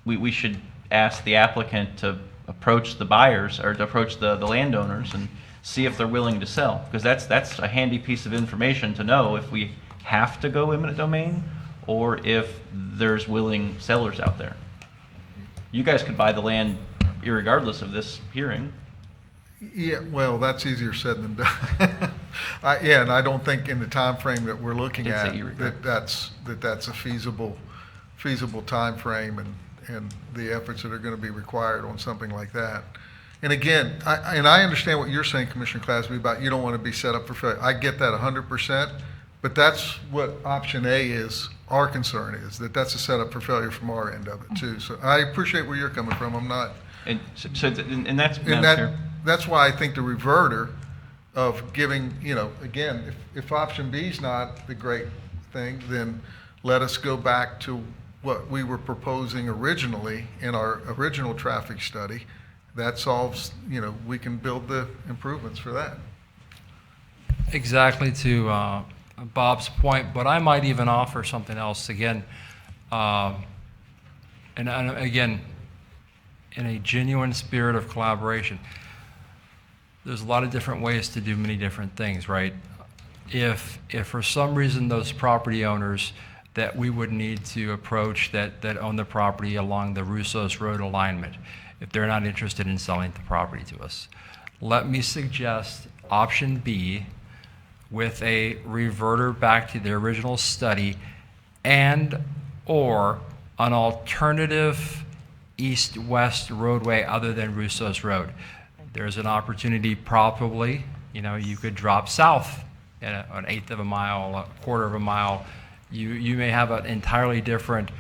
we should ask the applicant to approach the buyers or to approach the landowners and see if they're willing to sell, because that's a handy piece of information to know if we have to go eminent domain or if there's willing sellers out there. You guys could buy the land irregardless of this hearing.
Yeah, well, that's easier said than done. And I don't think in the time frame that we're looking
It's
at that's a feasible time frame and the efforts that are going to be required on something like that. And again, I understand what you're saying, Commissioner Clasby, about you don't want to be set up for failure. I get that 100%, but that's what option A is. Our concern is that's a setup for failure from our end of it too. So I appreciate where you're coming from. I'm not.
And
That's why I think the reverter of giving, again, if option B is not the great thing, then let us go back to what we were proposing originally in our original traffic study. That solves, we can build the improvements for that.
exactly to Bob's point, but I might even offer something else again. And again, in a genuine spirit of collaboration, there's a lot of different ways to do many different things, right? If for some reason those property owners that we would need to approach that own the property along the Russos Road alignment, if they're not interested in selling the property to us, let me suggest option B with a reverter back to the original study and or an alternative east-west roadway other than Russos Road. There's an opportunity probably, you could drop south an eighth of a mile, a quarter of a mile. You may have an entirely different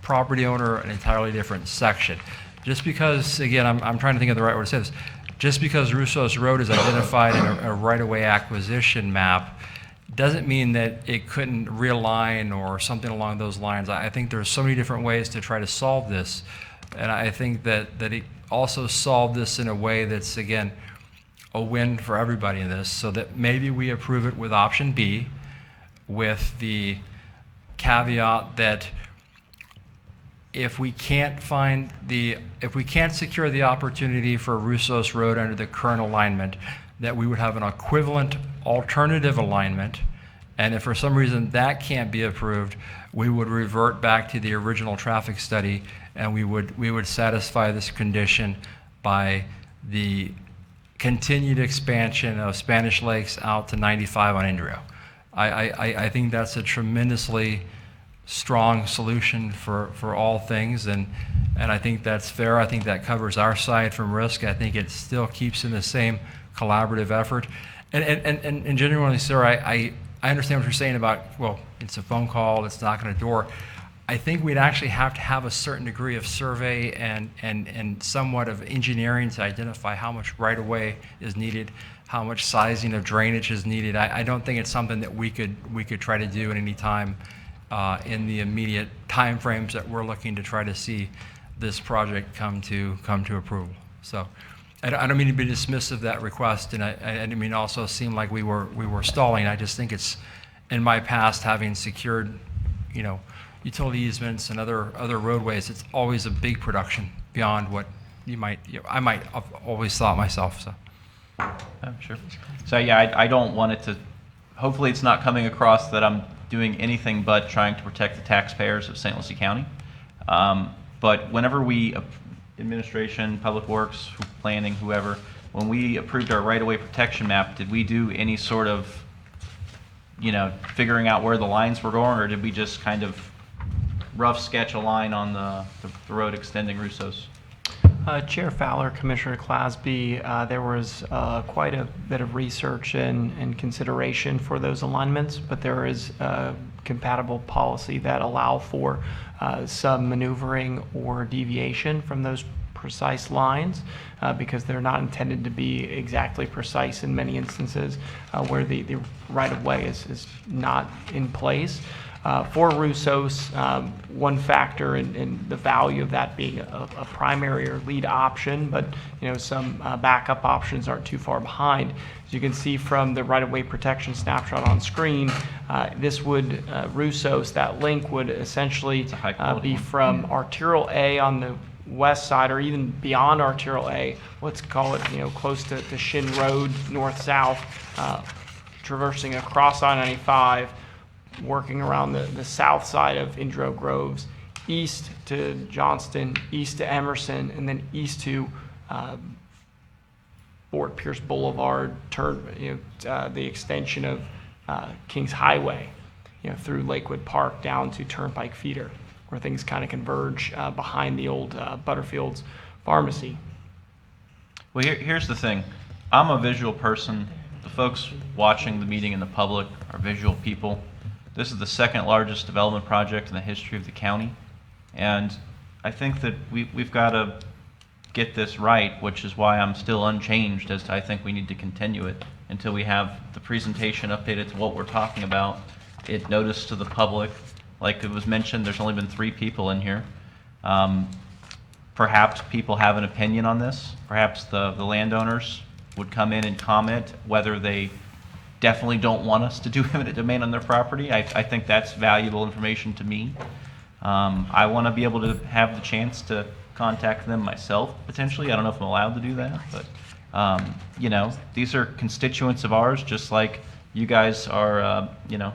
property owner, an entirely different section. Just because, again, I'm trying to think of the right word to say this, just because Russos Road is identified in a right-of-way acquisition map doesn't mean that it couldn't realign or something along those lines. I think there's so many different ways to try to solve this, and I think that it also solved this in a way that's, again, a win for everybody in this, so that maybe we approve it with option B with the caveat that if we can't secure the opportunity for Russos Road under the current alignment, that we would have an equivalent alternative alignment, and if for some reason that can't be approved, we would revert back to the original traffic study, and we would satisfy this condition by the continued expansion of Spanish Lakes out to 95 on Indrio. I think that's a tremendously strong solution for all things, and I think that's fair. I think that covers our side from risk. I think it still keeps in the same collaborative effort. And genuinely, sir, I understand what you're saying about, well, it's a phone call, it's knocking on a door. I think we'd actually have to have a certain degree of survey and somewhat of engineering to identify how much right-of-way is needed, how much sizing of drainage is needed. I don't think it's something that we could try to do at any time in the immediate timeframes that we're looking to try to see this project come to approval. So I don't mean to be dismissive of that request, and I didn't mean to also seem like we were stalling. I just think it's, in my past, having secured, utility easements and other roadways, it's always a big production beyond what I might have always thought myself. So.
Sure. So yeah, I don't want it to. Hopefully, it's not coming across that I'm doing anything but trying to protect the taxpayers of St. Lucie County. But whenever we, administration, public works, planning, whoever, when we approved our right-of-way protection map, did we do any sort of, figuring out where the lines were going, or did we just kind of rough sketch a line on the road extending Russos?
Chair Fowler, Commissioner Clasby, there was quite a bit of research and consideration for those alignments, but there is compatible policy that allow for some maneuvering or deviation from those precise lines because they're not intended to be exactly precise in many instances where the right-of-way is not in place. For Russos, one factor in the value of that being a primary or lead option, but some backup options aren't too far behind. As you can see from the right-of-way protection snapshot on screen, this would Russos, that link would essentially be from Arterial A on the west side, or even beyond Arterial A. Let's call it close to Shin Road, north-south, traversing across I-95. Working around the south side of Indrio Groves, east to Johnston, east to Emerson, and then east to Fort Pierce Boulevard, the extension of Kings Highway, through Lakewood Park down to Turnpike Feeder, where things kind of converge behind the old Butterfield's Pharmacy.
Well, here's the thing. I'm a visual person. The folks watching the meeting and the public are visual people. This is the second largest development project in the history of the county, and I think that we've got to get this right, which is why I'm still unchanged as to I think we need to continue it until we have the presentation updated to what we're talking about, it noticed to the public. Like it was mentioned, there's only been 3 people in here. Perhaps people have an opinion on this. Perhaps the landowners would come in and comment whether they definitely don't want us to do eminent domain on their property. I think that's valuable information to me. I want to be able to have the chance to contact them myself, potentially. I don't know if I'm allowed to do that, but, you know, these are constituents of ours, just like you guys are, you know,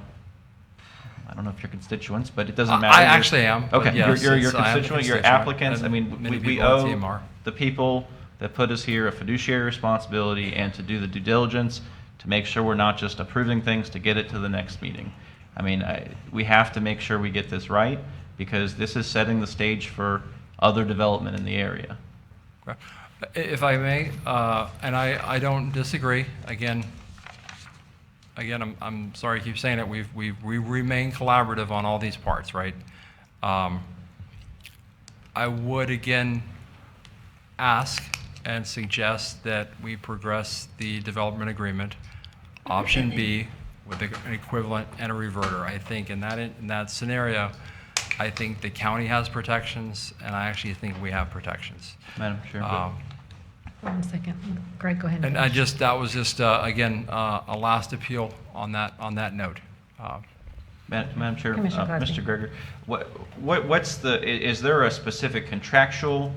I don't know if you're constituents, but it doesn't matter.
I actually am. but
Okay,
yes,
you're
I am a
constituent, you're
constituent,
applicants. I
and
mean,
many
we
people on the
owe
team are.
the people that put us here a fiduciary responsibility and to do the due diligence to make sure we're not just approving things to get it to the next meeting. I mean, we have to make sure we get this right because this is setting the stage for other development in the area.
If I may, and I don't disagree, again, I'm sorry to keep saying it, we remain collaborative on all these parts, right? I would again ask and suggest that we progress the development agreement, option B, with an equivalent and a reverter. I think in that scenario, I think the county has protections, and I actually think we have protections.
Madam Chair.
One second. Greg, go ahead.
And that was just, again, a last appeal on that note.
Madam Chair,
Commissioner Cosby.
Mr. Greger, is there a specific contractual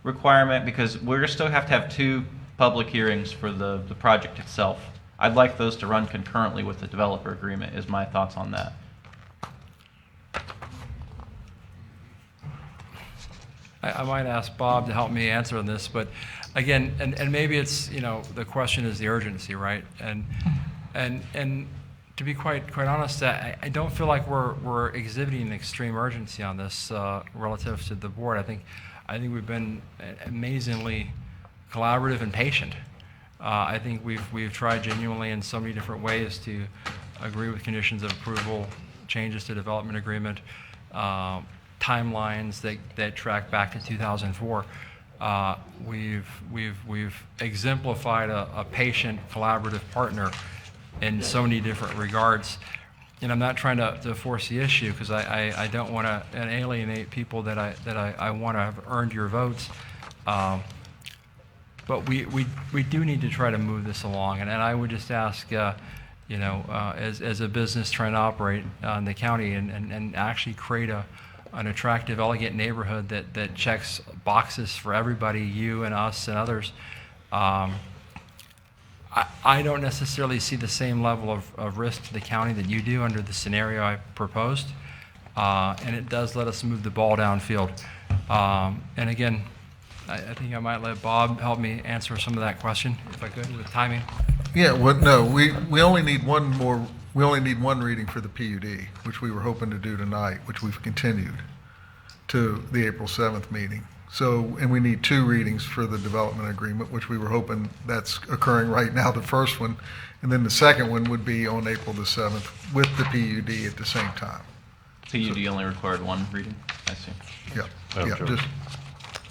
requirement? Because we're still have to have 2 public hearings for the project itself. I'd like those to run concurrently with the developer agreement, is my thoughts on that.
I might ask Bob to help me answer on this, but again, and maybe it's, you know, the question is the urgency, right? And to be quite honest, I don't feel like we're exhibiting extreme urgency on this relative to the board. I think we've been amazingly collaborative and patient. I think we've tried genuinely in so many different ways to agree with conditions of approval, changes to development agreement, timelines that track back to 2004. We've exemplified a patient, collaborative partner in so many different regards. And I'm not trying to force the issue because I don't want to alienate people that I want to have earned your votes. But we do need to try to move this along. And I would just ask, you know, as a business trying to operate in the county and actually create an attractive, elegant neighborhood that checks boxes for everybody, you and us and others. I don't necessarily see the same level of risk to the county that you do under the scenario I proposed. And it does let us move the ball downfield. And again, I think I might let Bob help me answer some of that question, if I could, with timing.
Yeah, well, no, we only need one reading for the PUD, which we were hoping to do tonight, which we've continued to the April 7th meeting. So, and we need 2 readings for the development agreement, which we were hoping that's occurring right now, the first one. And then the second one would be on April the 7th with the PUD at the same time.
PUD only required 1 reading? I see.
Yeah, just.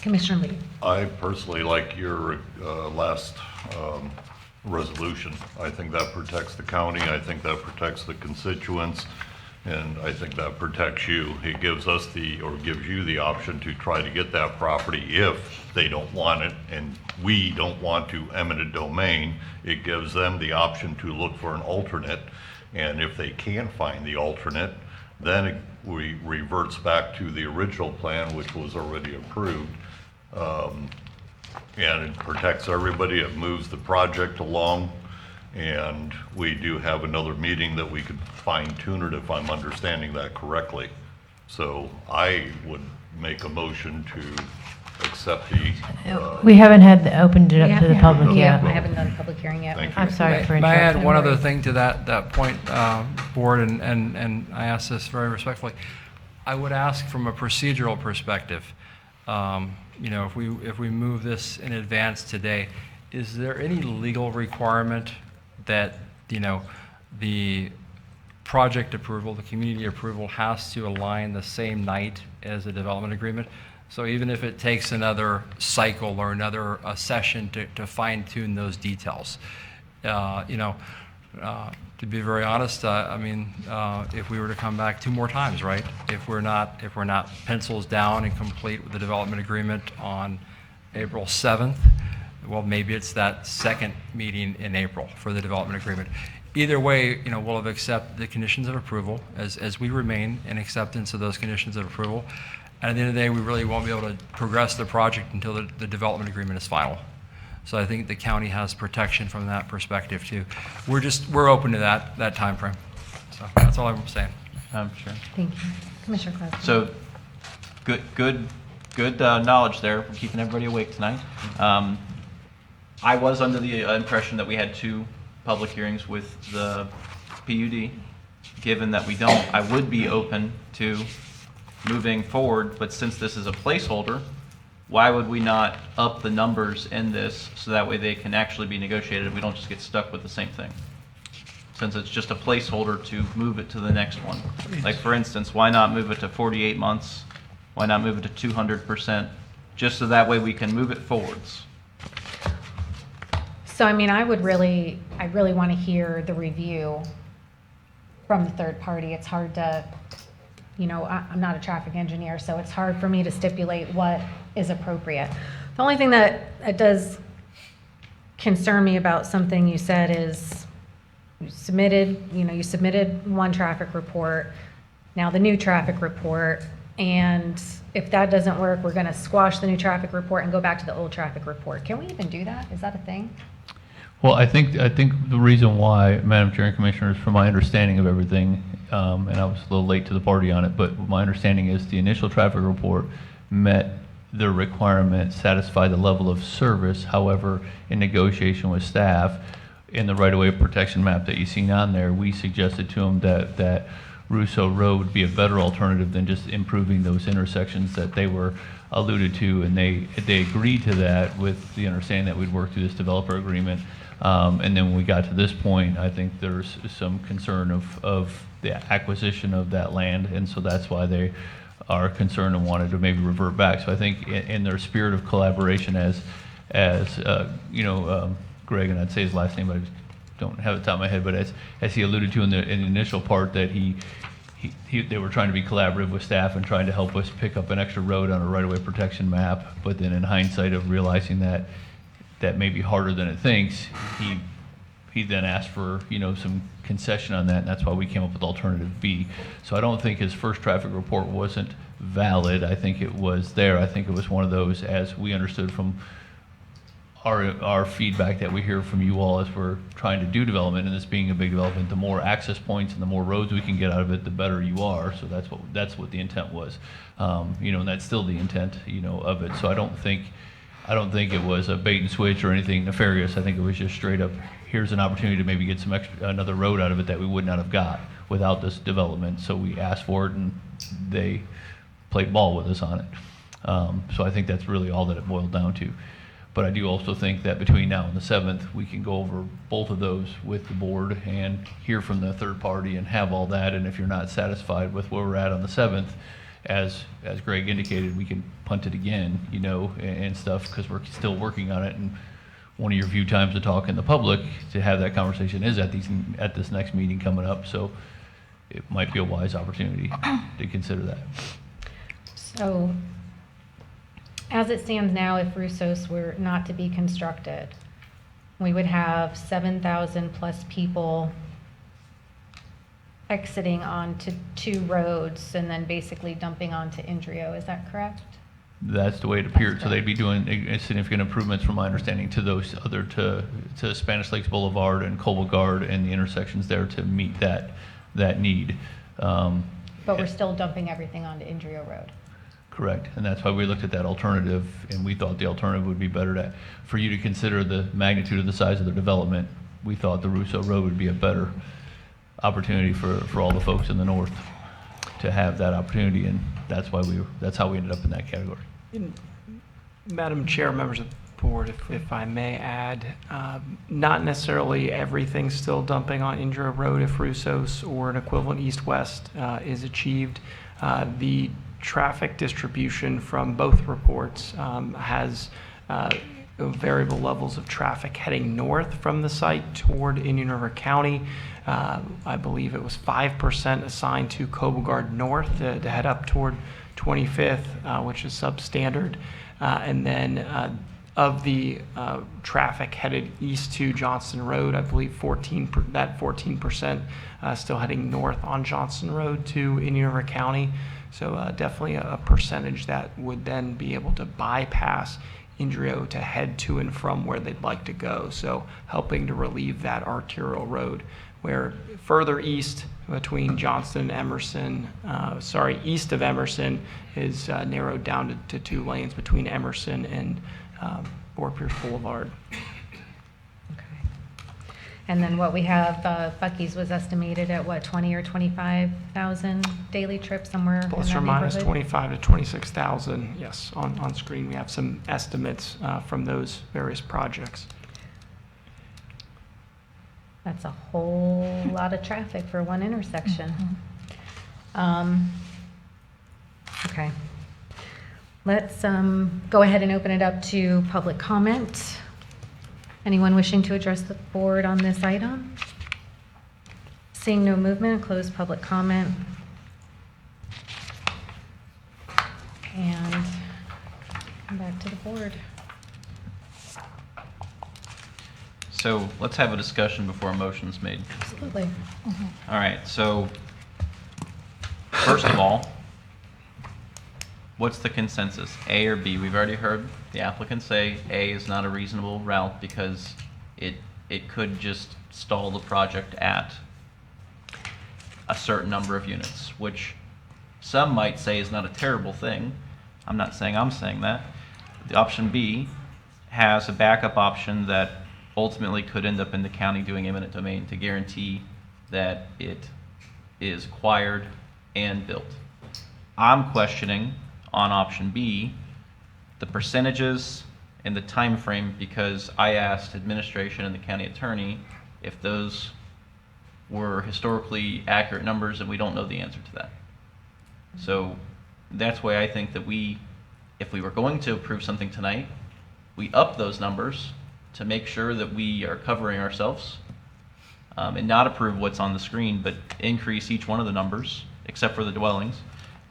Commissioner Lee.
I personally like your last resolution. I think that protects the county. I think that protects the constituents. And I think that protects you. It gives us gives you the option to try to get that property if they don't want it and we don't want to eminent domain. It gives them the option to look for an alternate. And if they can find the alternate, then it reverts back to the original plan, which was already approved. And it protects everybody. It moves the project along. And we do have another meeting that we could fine tune it if I'm understanding that correctly. So I would make a motion to accept the.
We haven't opened it up to the public yet.
I haven't done a public hearing yet.
Thank you.
I'm sorry for
May I
interrupting.
add one other thing to that point, board, and I ask this very respectfully. I would ask from a procedural perspective, you know, if we move this in advance today, is there any legal requirement that, you know, the project approval, the community approval has to align the same night as the development agreement? So even if it takes another cycle or another session to fine tune those details, you know, to be very honest, I mean, if we were to come back 2 more times, right? If we're not pencils down and complete with the development agreement on April 7th, well, maybe it's that second meeting in April for the development agreement. either way, we'll have accepted the conditions of approval as we remain in acceptance of those conditions of approval. And at the end of the day, we really won't be able to progress the project until the development agreement is final. So I think the county has protection from that perspective too. We're open to that timeframe. So that's all I'm saying.
Sure.
Thank you. Commissioner Clausen.
So, good knowledge there. We're keeping everybody awake tonight. I was under the impression that we had 2 public hearings with the PUD. Given that we don't, I would be open to moving forward, but since this is a placeholder, why would we not up the numbers in this so that way they can actually be negotiated and we don't just get stuck with the same thing? Since it's just a placeholder to move it to the next one. Like for instance, why not move it to 48 months? Why not move it to 200%? Just so that way we can move it forwards.
So, I mean, I really want to hear the review from the third party. It's hard to, I'm not a traffic engineer, so it's hard for me to stipulate what is appropriate. The only thing that does concern me about something you said is you submitted one traffic report, now the new traffic report, and if that doesn't work, we're going to squash the new traffic report and go back to the old traffic report. Can we even do that? Is that a thing?
Well, I think the reason why, Madam Chair and Commissioners, from my understanding of everything, and I was a little late to the party on it, but my understanding is the initial traffic report met the requirement, satisfied the level of service. However, in negotiation with staff, in the right-of-way protection map that you've seen on there, we suggested to them that Russo Road would be a better alternative than just improving those intersections that they were alluded to, and they agreed to that with the understanding that we'd work through this developer agreement. And then when we got to this point, I think there's some concern of the acquisition of that land, and so that's why they are concerned and wanted to maybe revert back. So I think in their spirit of collaboration, as Greg, and I'd say his last name, but I just don't have it top of my head, but as he alluded to in the initial part, that they were trying to be collaborative with staff and trying to help us pick up an extra road on a right-of-way protection map, but then in hindsight of realizing that may be harder than it thinks, he then asked for some concession on that, and that's why we came up with alternative B. So I don't think his first traffic report wasn't valid. I think it was there. I think it was one of those, as we understood from our feedback that we hear from you all as we're trying to do development, and this being a big development, the more access points and the more roads we can get out of it, the better you are. So that's what the intent was, and that's still the intent, of it. So I don't think it was a bait and switch or anything nefarious. I think it was just straight up, here's an opportunity to maybe get another road out of it that we would not have got without this development. So we asked for it, and they played ball with us on it. So I think that's really all that it boiled down to. But I do also think that between now and the 7th, we can go over both of those with the board and hear from the third party and have all that. And if you're not satisfied with where we're at on the 7th, as Greg indicated, we can punt it again, and stuff, because we're still working on it. And one of your few times to talk in the public to have that conversation is at this next meeting coming up. So it might be a wise opportunity to consider that.
So, as it stands now, if Russo's were not to be constructed, we would have 7,000 plus people exiting onto 2 roads and then basically dumping onto Indrio. Is that correct?
That's the way it appeared. So they'd be doing significant improvements, from my understanding, to those to Spanish Lakes Boulevard and Colbogard and the intersections there to meet that need.
But we're still dumping everything onto Indrio Road.
Correct, and that's why we looked at that alternative, and we thought the alternative would be better for you to consider the magnitude of the size of the development. We thought the Russo Road would be a better opportunity for all the folks in the north to have that opportunity, and that's how we ended up in that category.
Madam Chair, members of the board, if I may add, not necessarily everything's still dumping on Indrio Road if Russo's or an equivalent east-west is achieved. The traffic distribution from both reports has variable levels of traffic heading north from the site toward Indian River County. I believe it was 5% assigned to Colbogard North to head up toward 25th, which is substandard. And then of the traffic headed east to Johnston Road. I believe 14% still heading north on Johnston Road to Indian River County. So definitely a percentage that would then be able to bypass Indrio to head to and from where they'd like to go. So helping to relieve that arterial road, where further east between Johnston and Emerson, east of Emerson is narrowed down to 2 lanes between Emerson and Fort Pierce Boulevard.
And then what we have, Buc-ee's was estimated at what, 20 or 25,000 daily trips somewhere in
Plus
that
or minus
neighborhood?
25 to 26,000, yes, on screen. We have some estimates from those various projects.
That's a whole lot of traffic for one intersection. Okay. Let's go ahead and open it up to public comment. Anyone wishing to address the board on this item? Seeing no movement, close public comment. And come back to the board.
So let's have a discussion before a motion's made.
Absolutely.
All right, so first of all, what's the consensus, A or B? We've already heard the applicant say A is not a reasonable route because it could just stall the project at a certain number of units, which some might say is not a terrible thing. I'm not saying I'm saying that. The option B has a backup option that ultimately could end up in the county doing eminent domain to guarantee that it is acquired and built. I'm questioning on option B the percentages and the time frame because I asked administration and the county attorney if those were historically accurate numbers, and we don't know the answer to that. So that's why I think that if we were going to approve something tonight, we up those numbers to make sure that we are covering ourselves, and not approve what's on the screen, but increase each one of the numbers, except for the dwellings,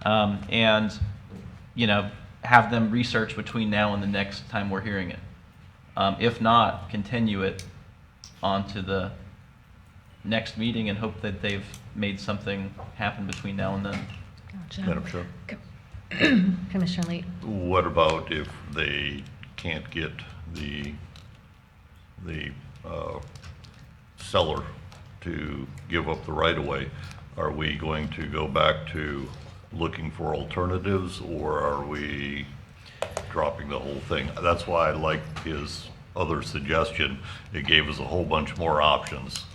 and have them research between now and the next time we're hearing it. If not, continue it onto the next meeting and hope that they've made something happen between now and then.
Gotcha.
Madam Chair.
Commissioner Lee.
What about if they can't get the seller to give up the right-of-way? Are we going to go back to looking for alternatives, or are we dropping the whole thing? That's why I liked his other suggestion. It gave us a whole bunch more options.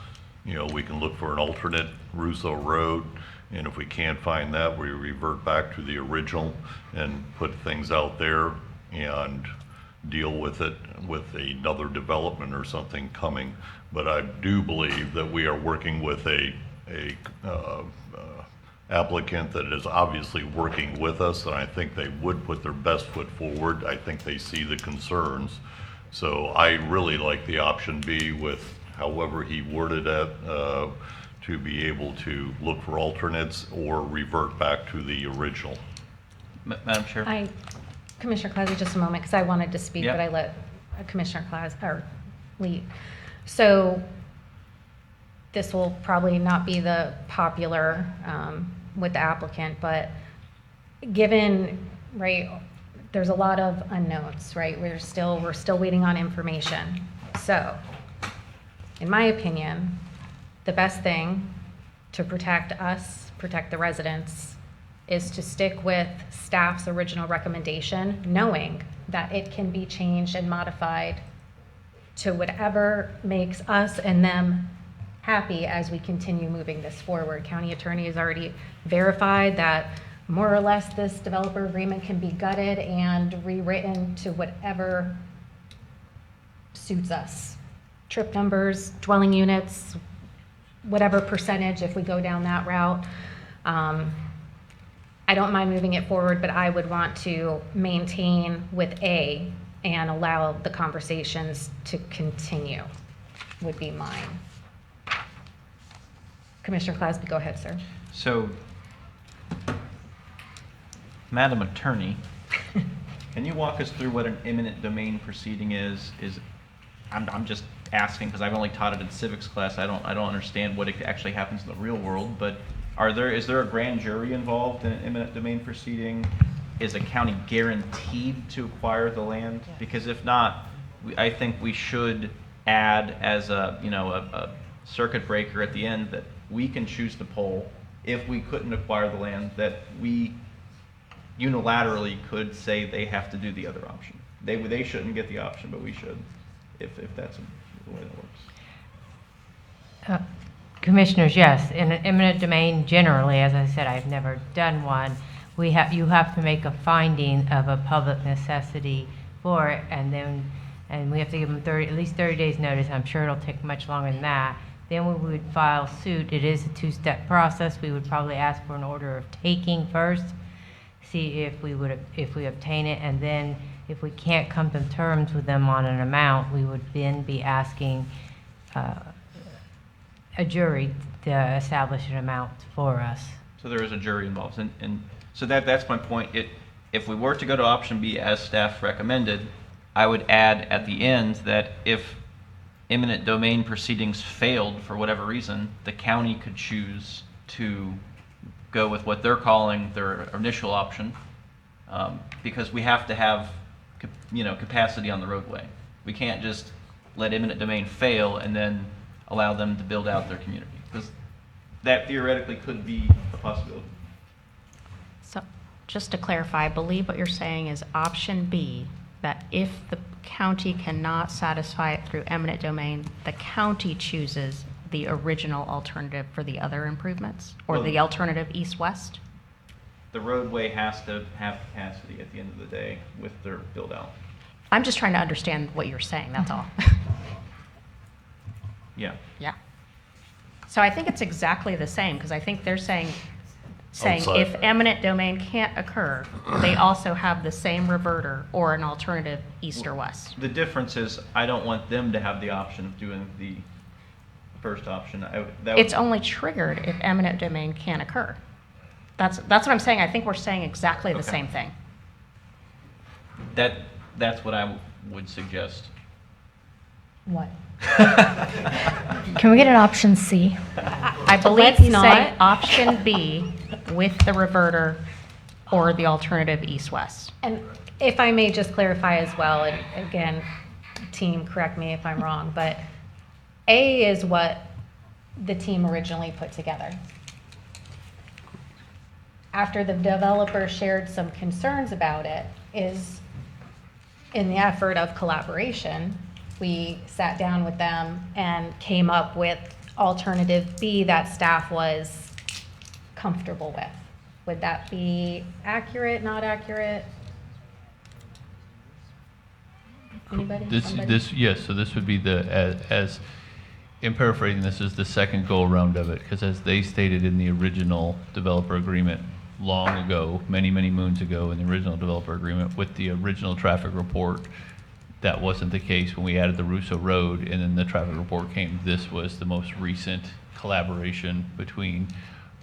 We can look for an alternate Russo Road, and if we can't find that, we revert back to the original and put things out there and deal with it with another development or something coming. But I do believe that we are working with a applicant that is obviously working with us, and I think they would put their best foot forward. I think they see the concerns. So I really like the option B with however he worded it, to be able to look for alternates or revert back to the original.
Madam Chair?
Commissioner Clausy, just a moment, because I wanted to speak,
Yep.
but I let Commissioner Lee. So this will probably not be the popular with the applicant, but given, right, there's a lot of unknowns, right? We're still waiting on information. So, in my opinion, the best thing to protect us, protect the residents, is to stick with staff's original recommendation, knowing that it can be changed and modified to whatever makes us and them happy as we continue moving this forward. County attorney has already verified that more or less this developer agreement can be gutted and rewritten to whatever suits us. Trip numbers, dwelling units, whatever percentage if we go down that route. I don't mind moving it forward, but I would want to maintain with A and allow the conversations to continue, would be mine. Commissioner Clasby, go ahead, sir.
So, Madam Attorney, Can you walk us through what an eminent domain proceeding is? I'm just asking because I've only taught it in civics class. I don't understand what actually happens in the real world. But is there a grand jury involved in an eminent domain proceeding? Is a county guaranteed to acquire the land? Because if not, I think we should add as a circuit breaker at the end that we can choose to poll if we couldn't acquire the land, that we unilaterally could say they have to do the other option. They shouldn't get the option, but we should, if that's the way that works.
Commissioners, yes, in an eminent domain, generally, as I said, I've never done one. You have to make a finding of a public necessity for it, and we have to give them at least 30 days notice. I'm sure it'll take much longer than that. Then we would file suit. It is a two-step process. We would probably ask for an order of taking first, see if we obtain it, and then if we can't come to terms with them on an amount, we would then be asking a jury to establish an amount for us.
So there is a jury involved, and so that's my point. If we were to go to option B as staff recommended, I would add at the end that if eminent domain proceedings failed for whatever reason, the county could choose to go with what they're calling their initial option, because we have to have capacity on the roadway. We can't just let eminent domain fail and then allow them to build out their community, because that theoretically could be a possibility.
So just to clarify, I believe what you're saying is option B, that if the county cannot satisfy it through eminent domain, the county chooses the original alternative for the other improvements, or
Well,
the alternative east-west?
The roadway has to have capacity at the end of the day with their build out.
I'm just trying to understand what you're saying, that's all.
Yeah.
Yeah. So I think it's exactly the same, because I think they're saying
Outside.
if eminent domain can't occur, they also have the same reverter or an alternative east or west.
The difference is I don't want them to have the option of doing the first option.
It's only triggered if eminent domain can't occur. That's what I'm saying. I think we're saying exactly the
Okay.
same thing.
That's what I would suggest.
What? Can we get an option C?
I believe
Let's
he's
not.
saying option B with the reverter or the alternative east-west.
And if I may just clarify as well, and again, team, correct me if I'm wrong, but A is what the team originally put together. After the developer shared some concerns about it, is in the effort of collaboration, we sat down with them and came up with alternative B that staff was comfortable with. Would that be accurate, not accurate? Anybody? Somebody?
Yes, so this would be as in paraphrasing, this is the second go-around of it, because as they stated in the original developer agreement long ago, many, many moons ago, in the original developer agreement with the original traffic report, that wasn't the case when we added the Russo Road, and then the traffic report came. This was the most recent collaboration between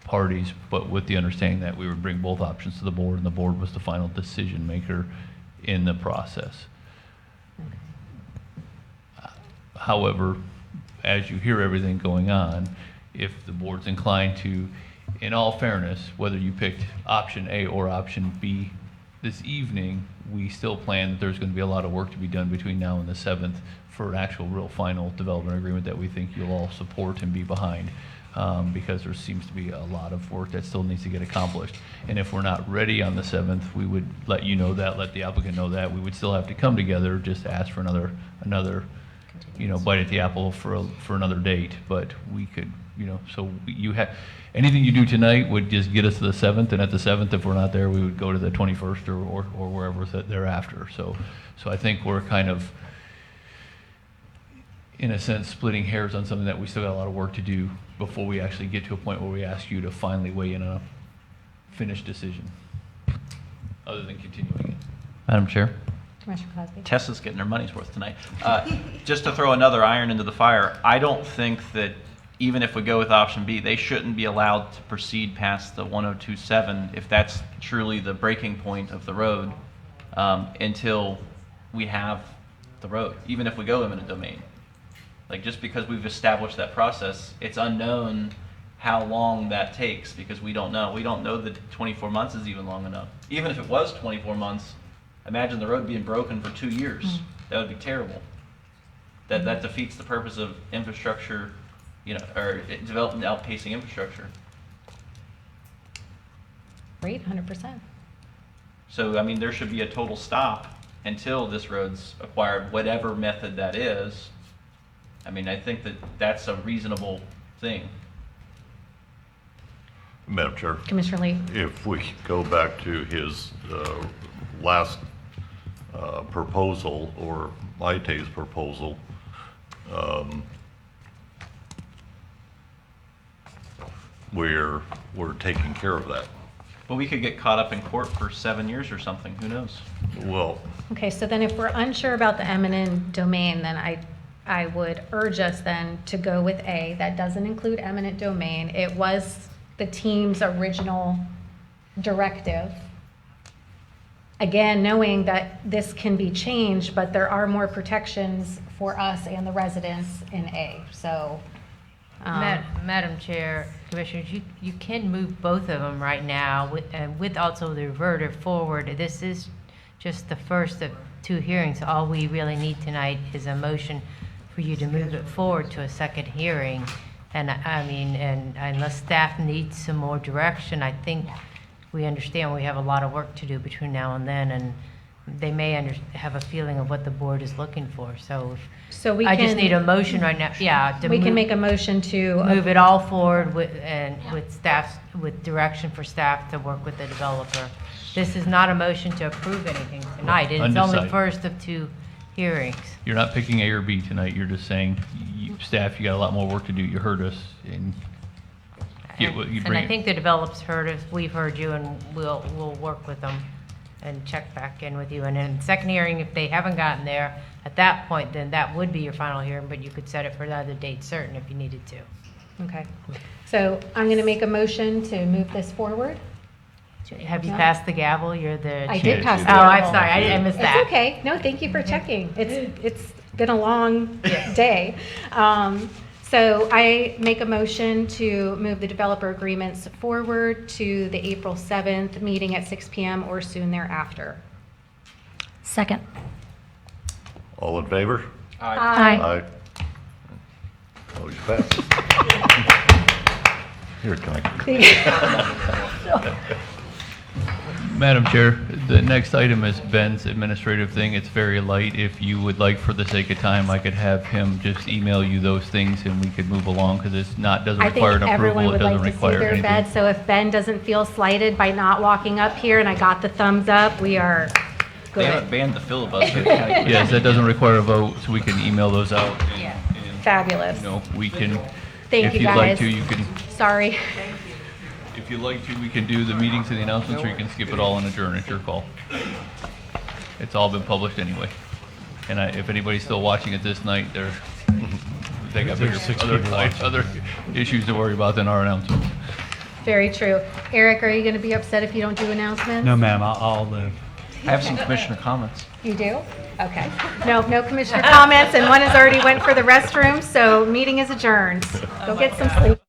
parties, but with the understanding that we would bring both options to the board, and the board was the final decision maker in the process. However, as you hear everything going on, if the board's inclined to, in all fairness, whether you picked option A or option B this evening, we still plan that there's going to be a lot of work to be done between now and the 7th for an actual real final development agreement that we think you'll all support and be behind, because there seems to be a lot of work that still needs to get accomplished. And if we're not ready on the 7th, we would let you know that, let the applicant know that. We would still have to come together, just to ask for another bite at the apple for another date. But we could, so you have, anything you do tonight would just get us to the 7th, and at the 7th, if we're not there, we would go to the 21st or wherever thereafter. So I think we're kind of, in a sense, splitting hairs on something that we still got a lot of work to do before we actually get to a point where we ask you to finally weigh in on a finished decision, other than continuing it.
Madam Chair?
Commissioner Cosby?
Tessa's getting her money's worth tonight. Just to throw another iron into the fire, I don't think that even if we go with option B, they shouldn't be allowed to proceed past the 1027 if that's truly the breaking point of the road. until we have the road, even if we go eminent domain. Like, just because we've established that process, it's unknown how long that takes, because we don't know. We don't know that 24 months is even long enough. Even if it was 24 months, imagine the road being broken for 2 years. That would be terrible. That defeats the purpose of infrastructure, or development outpacing infrastructure.
Great, 100%.
So, I mean, there should be a total stop until this road's acquired, whatever method that is. I mean, I think that that's a reasonable thing.
Madam Chair.
Commissioner Lee.
If we go back to his last proposal, or Maite's proposal, we're taking care of that.
But we could get caught up in court for 7 years or something, who knows?
Well,
Okay, so then if we're unsure about the eminent domain, then I would urge us then to go with A. That doesn't include eminent domain. It was the team's original directive. Again, knowing that this can be changed, but there are more protections for us and the residents in A, so.
Madam Chair, Commissioners, you can move both of them right now with also the reverter forward. This is just the first of 2 hearings. All we really need tonight is a motion for you to move it forward to a second hearing. And I mean, and unless staff needs some more direction, I think we understand we have a lot of work to do between now and then, and they may have a feeling of what the board is looking for. So
we
I just
can-
need a motion right now. Yeah.
We can make a motion to.
Move it all forward with staff, with direction for staff to work with the developer. This is not a motion to approve anything tonight. It's only
Undecided.
first of 2 hearings.
You're not picking A or B tonight, you're just saying, staff, you got a lot more work to do, you heard us, and get what you
And
bring.
I think the developers heard us, we've heard you, and we'll work with them and check back in with you. And then second hearing, if they haven't gotten there, at that point, then that would be your final hearing, but you could set it for another date certain if you needed to.
Okay, so I'm going to make a motion to move this forward.
Have you
Yeah.
passed the gavel? You're the.
I did pass the
Oh,
gavel.
I'm sorry, I missed that.
It's okay. No, thank you for checking. It's been a long day. So I make a motion to move the developer agreements forward to the April 7th meeting at 6 PM or soon thereafter.
Second.
all in favor?
Aye.
Aye. Oh, you passed. Here, can I?
Madam Chair, the next item is Ben's administrative thing. It's very light. If you would like, for the sake of time, I could have him just email you those things and we could move along, because doesn't
I
require
think
an
everyone
approval, it
would
doesn't
like to see
require
their
anything.
bed, so if Ben doesn't feel slighted by not walking up here and I got the thumbs up, we are
They
good.
haven't banned the filibuster.
Yes, that doesn't require a vote, so we can email those out.
Fabulous.
We can,
Thank
if
you,
you'd like
guys.
to, you can,
Sorry.
if you'd like to, we can do the meetings and the announcements, or you can skip it all and adjourn. It's your call. It's all been published anyway. And if anybody's still watching it this night, they got other issues to worry about than our announcements.
Very true. Eric, are you going to be upset if you don't do announcements?
No, ma'am, I'll
I have some commissioner comments.
You do? Okay. No commissioner comments, and one has already went for the restroom, so meeting is adjourned. Go get some sleep.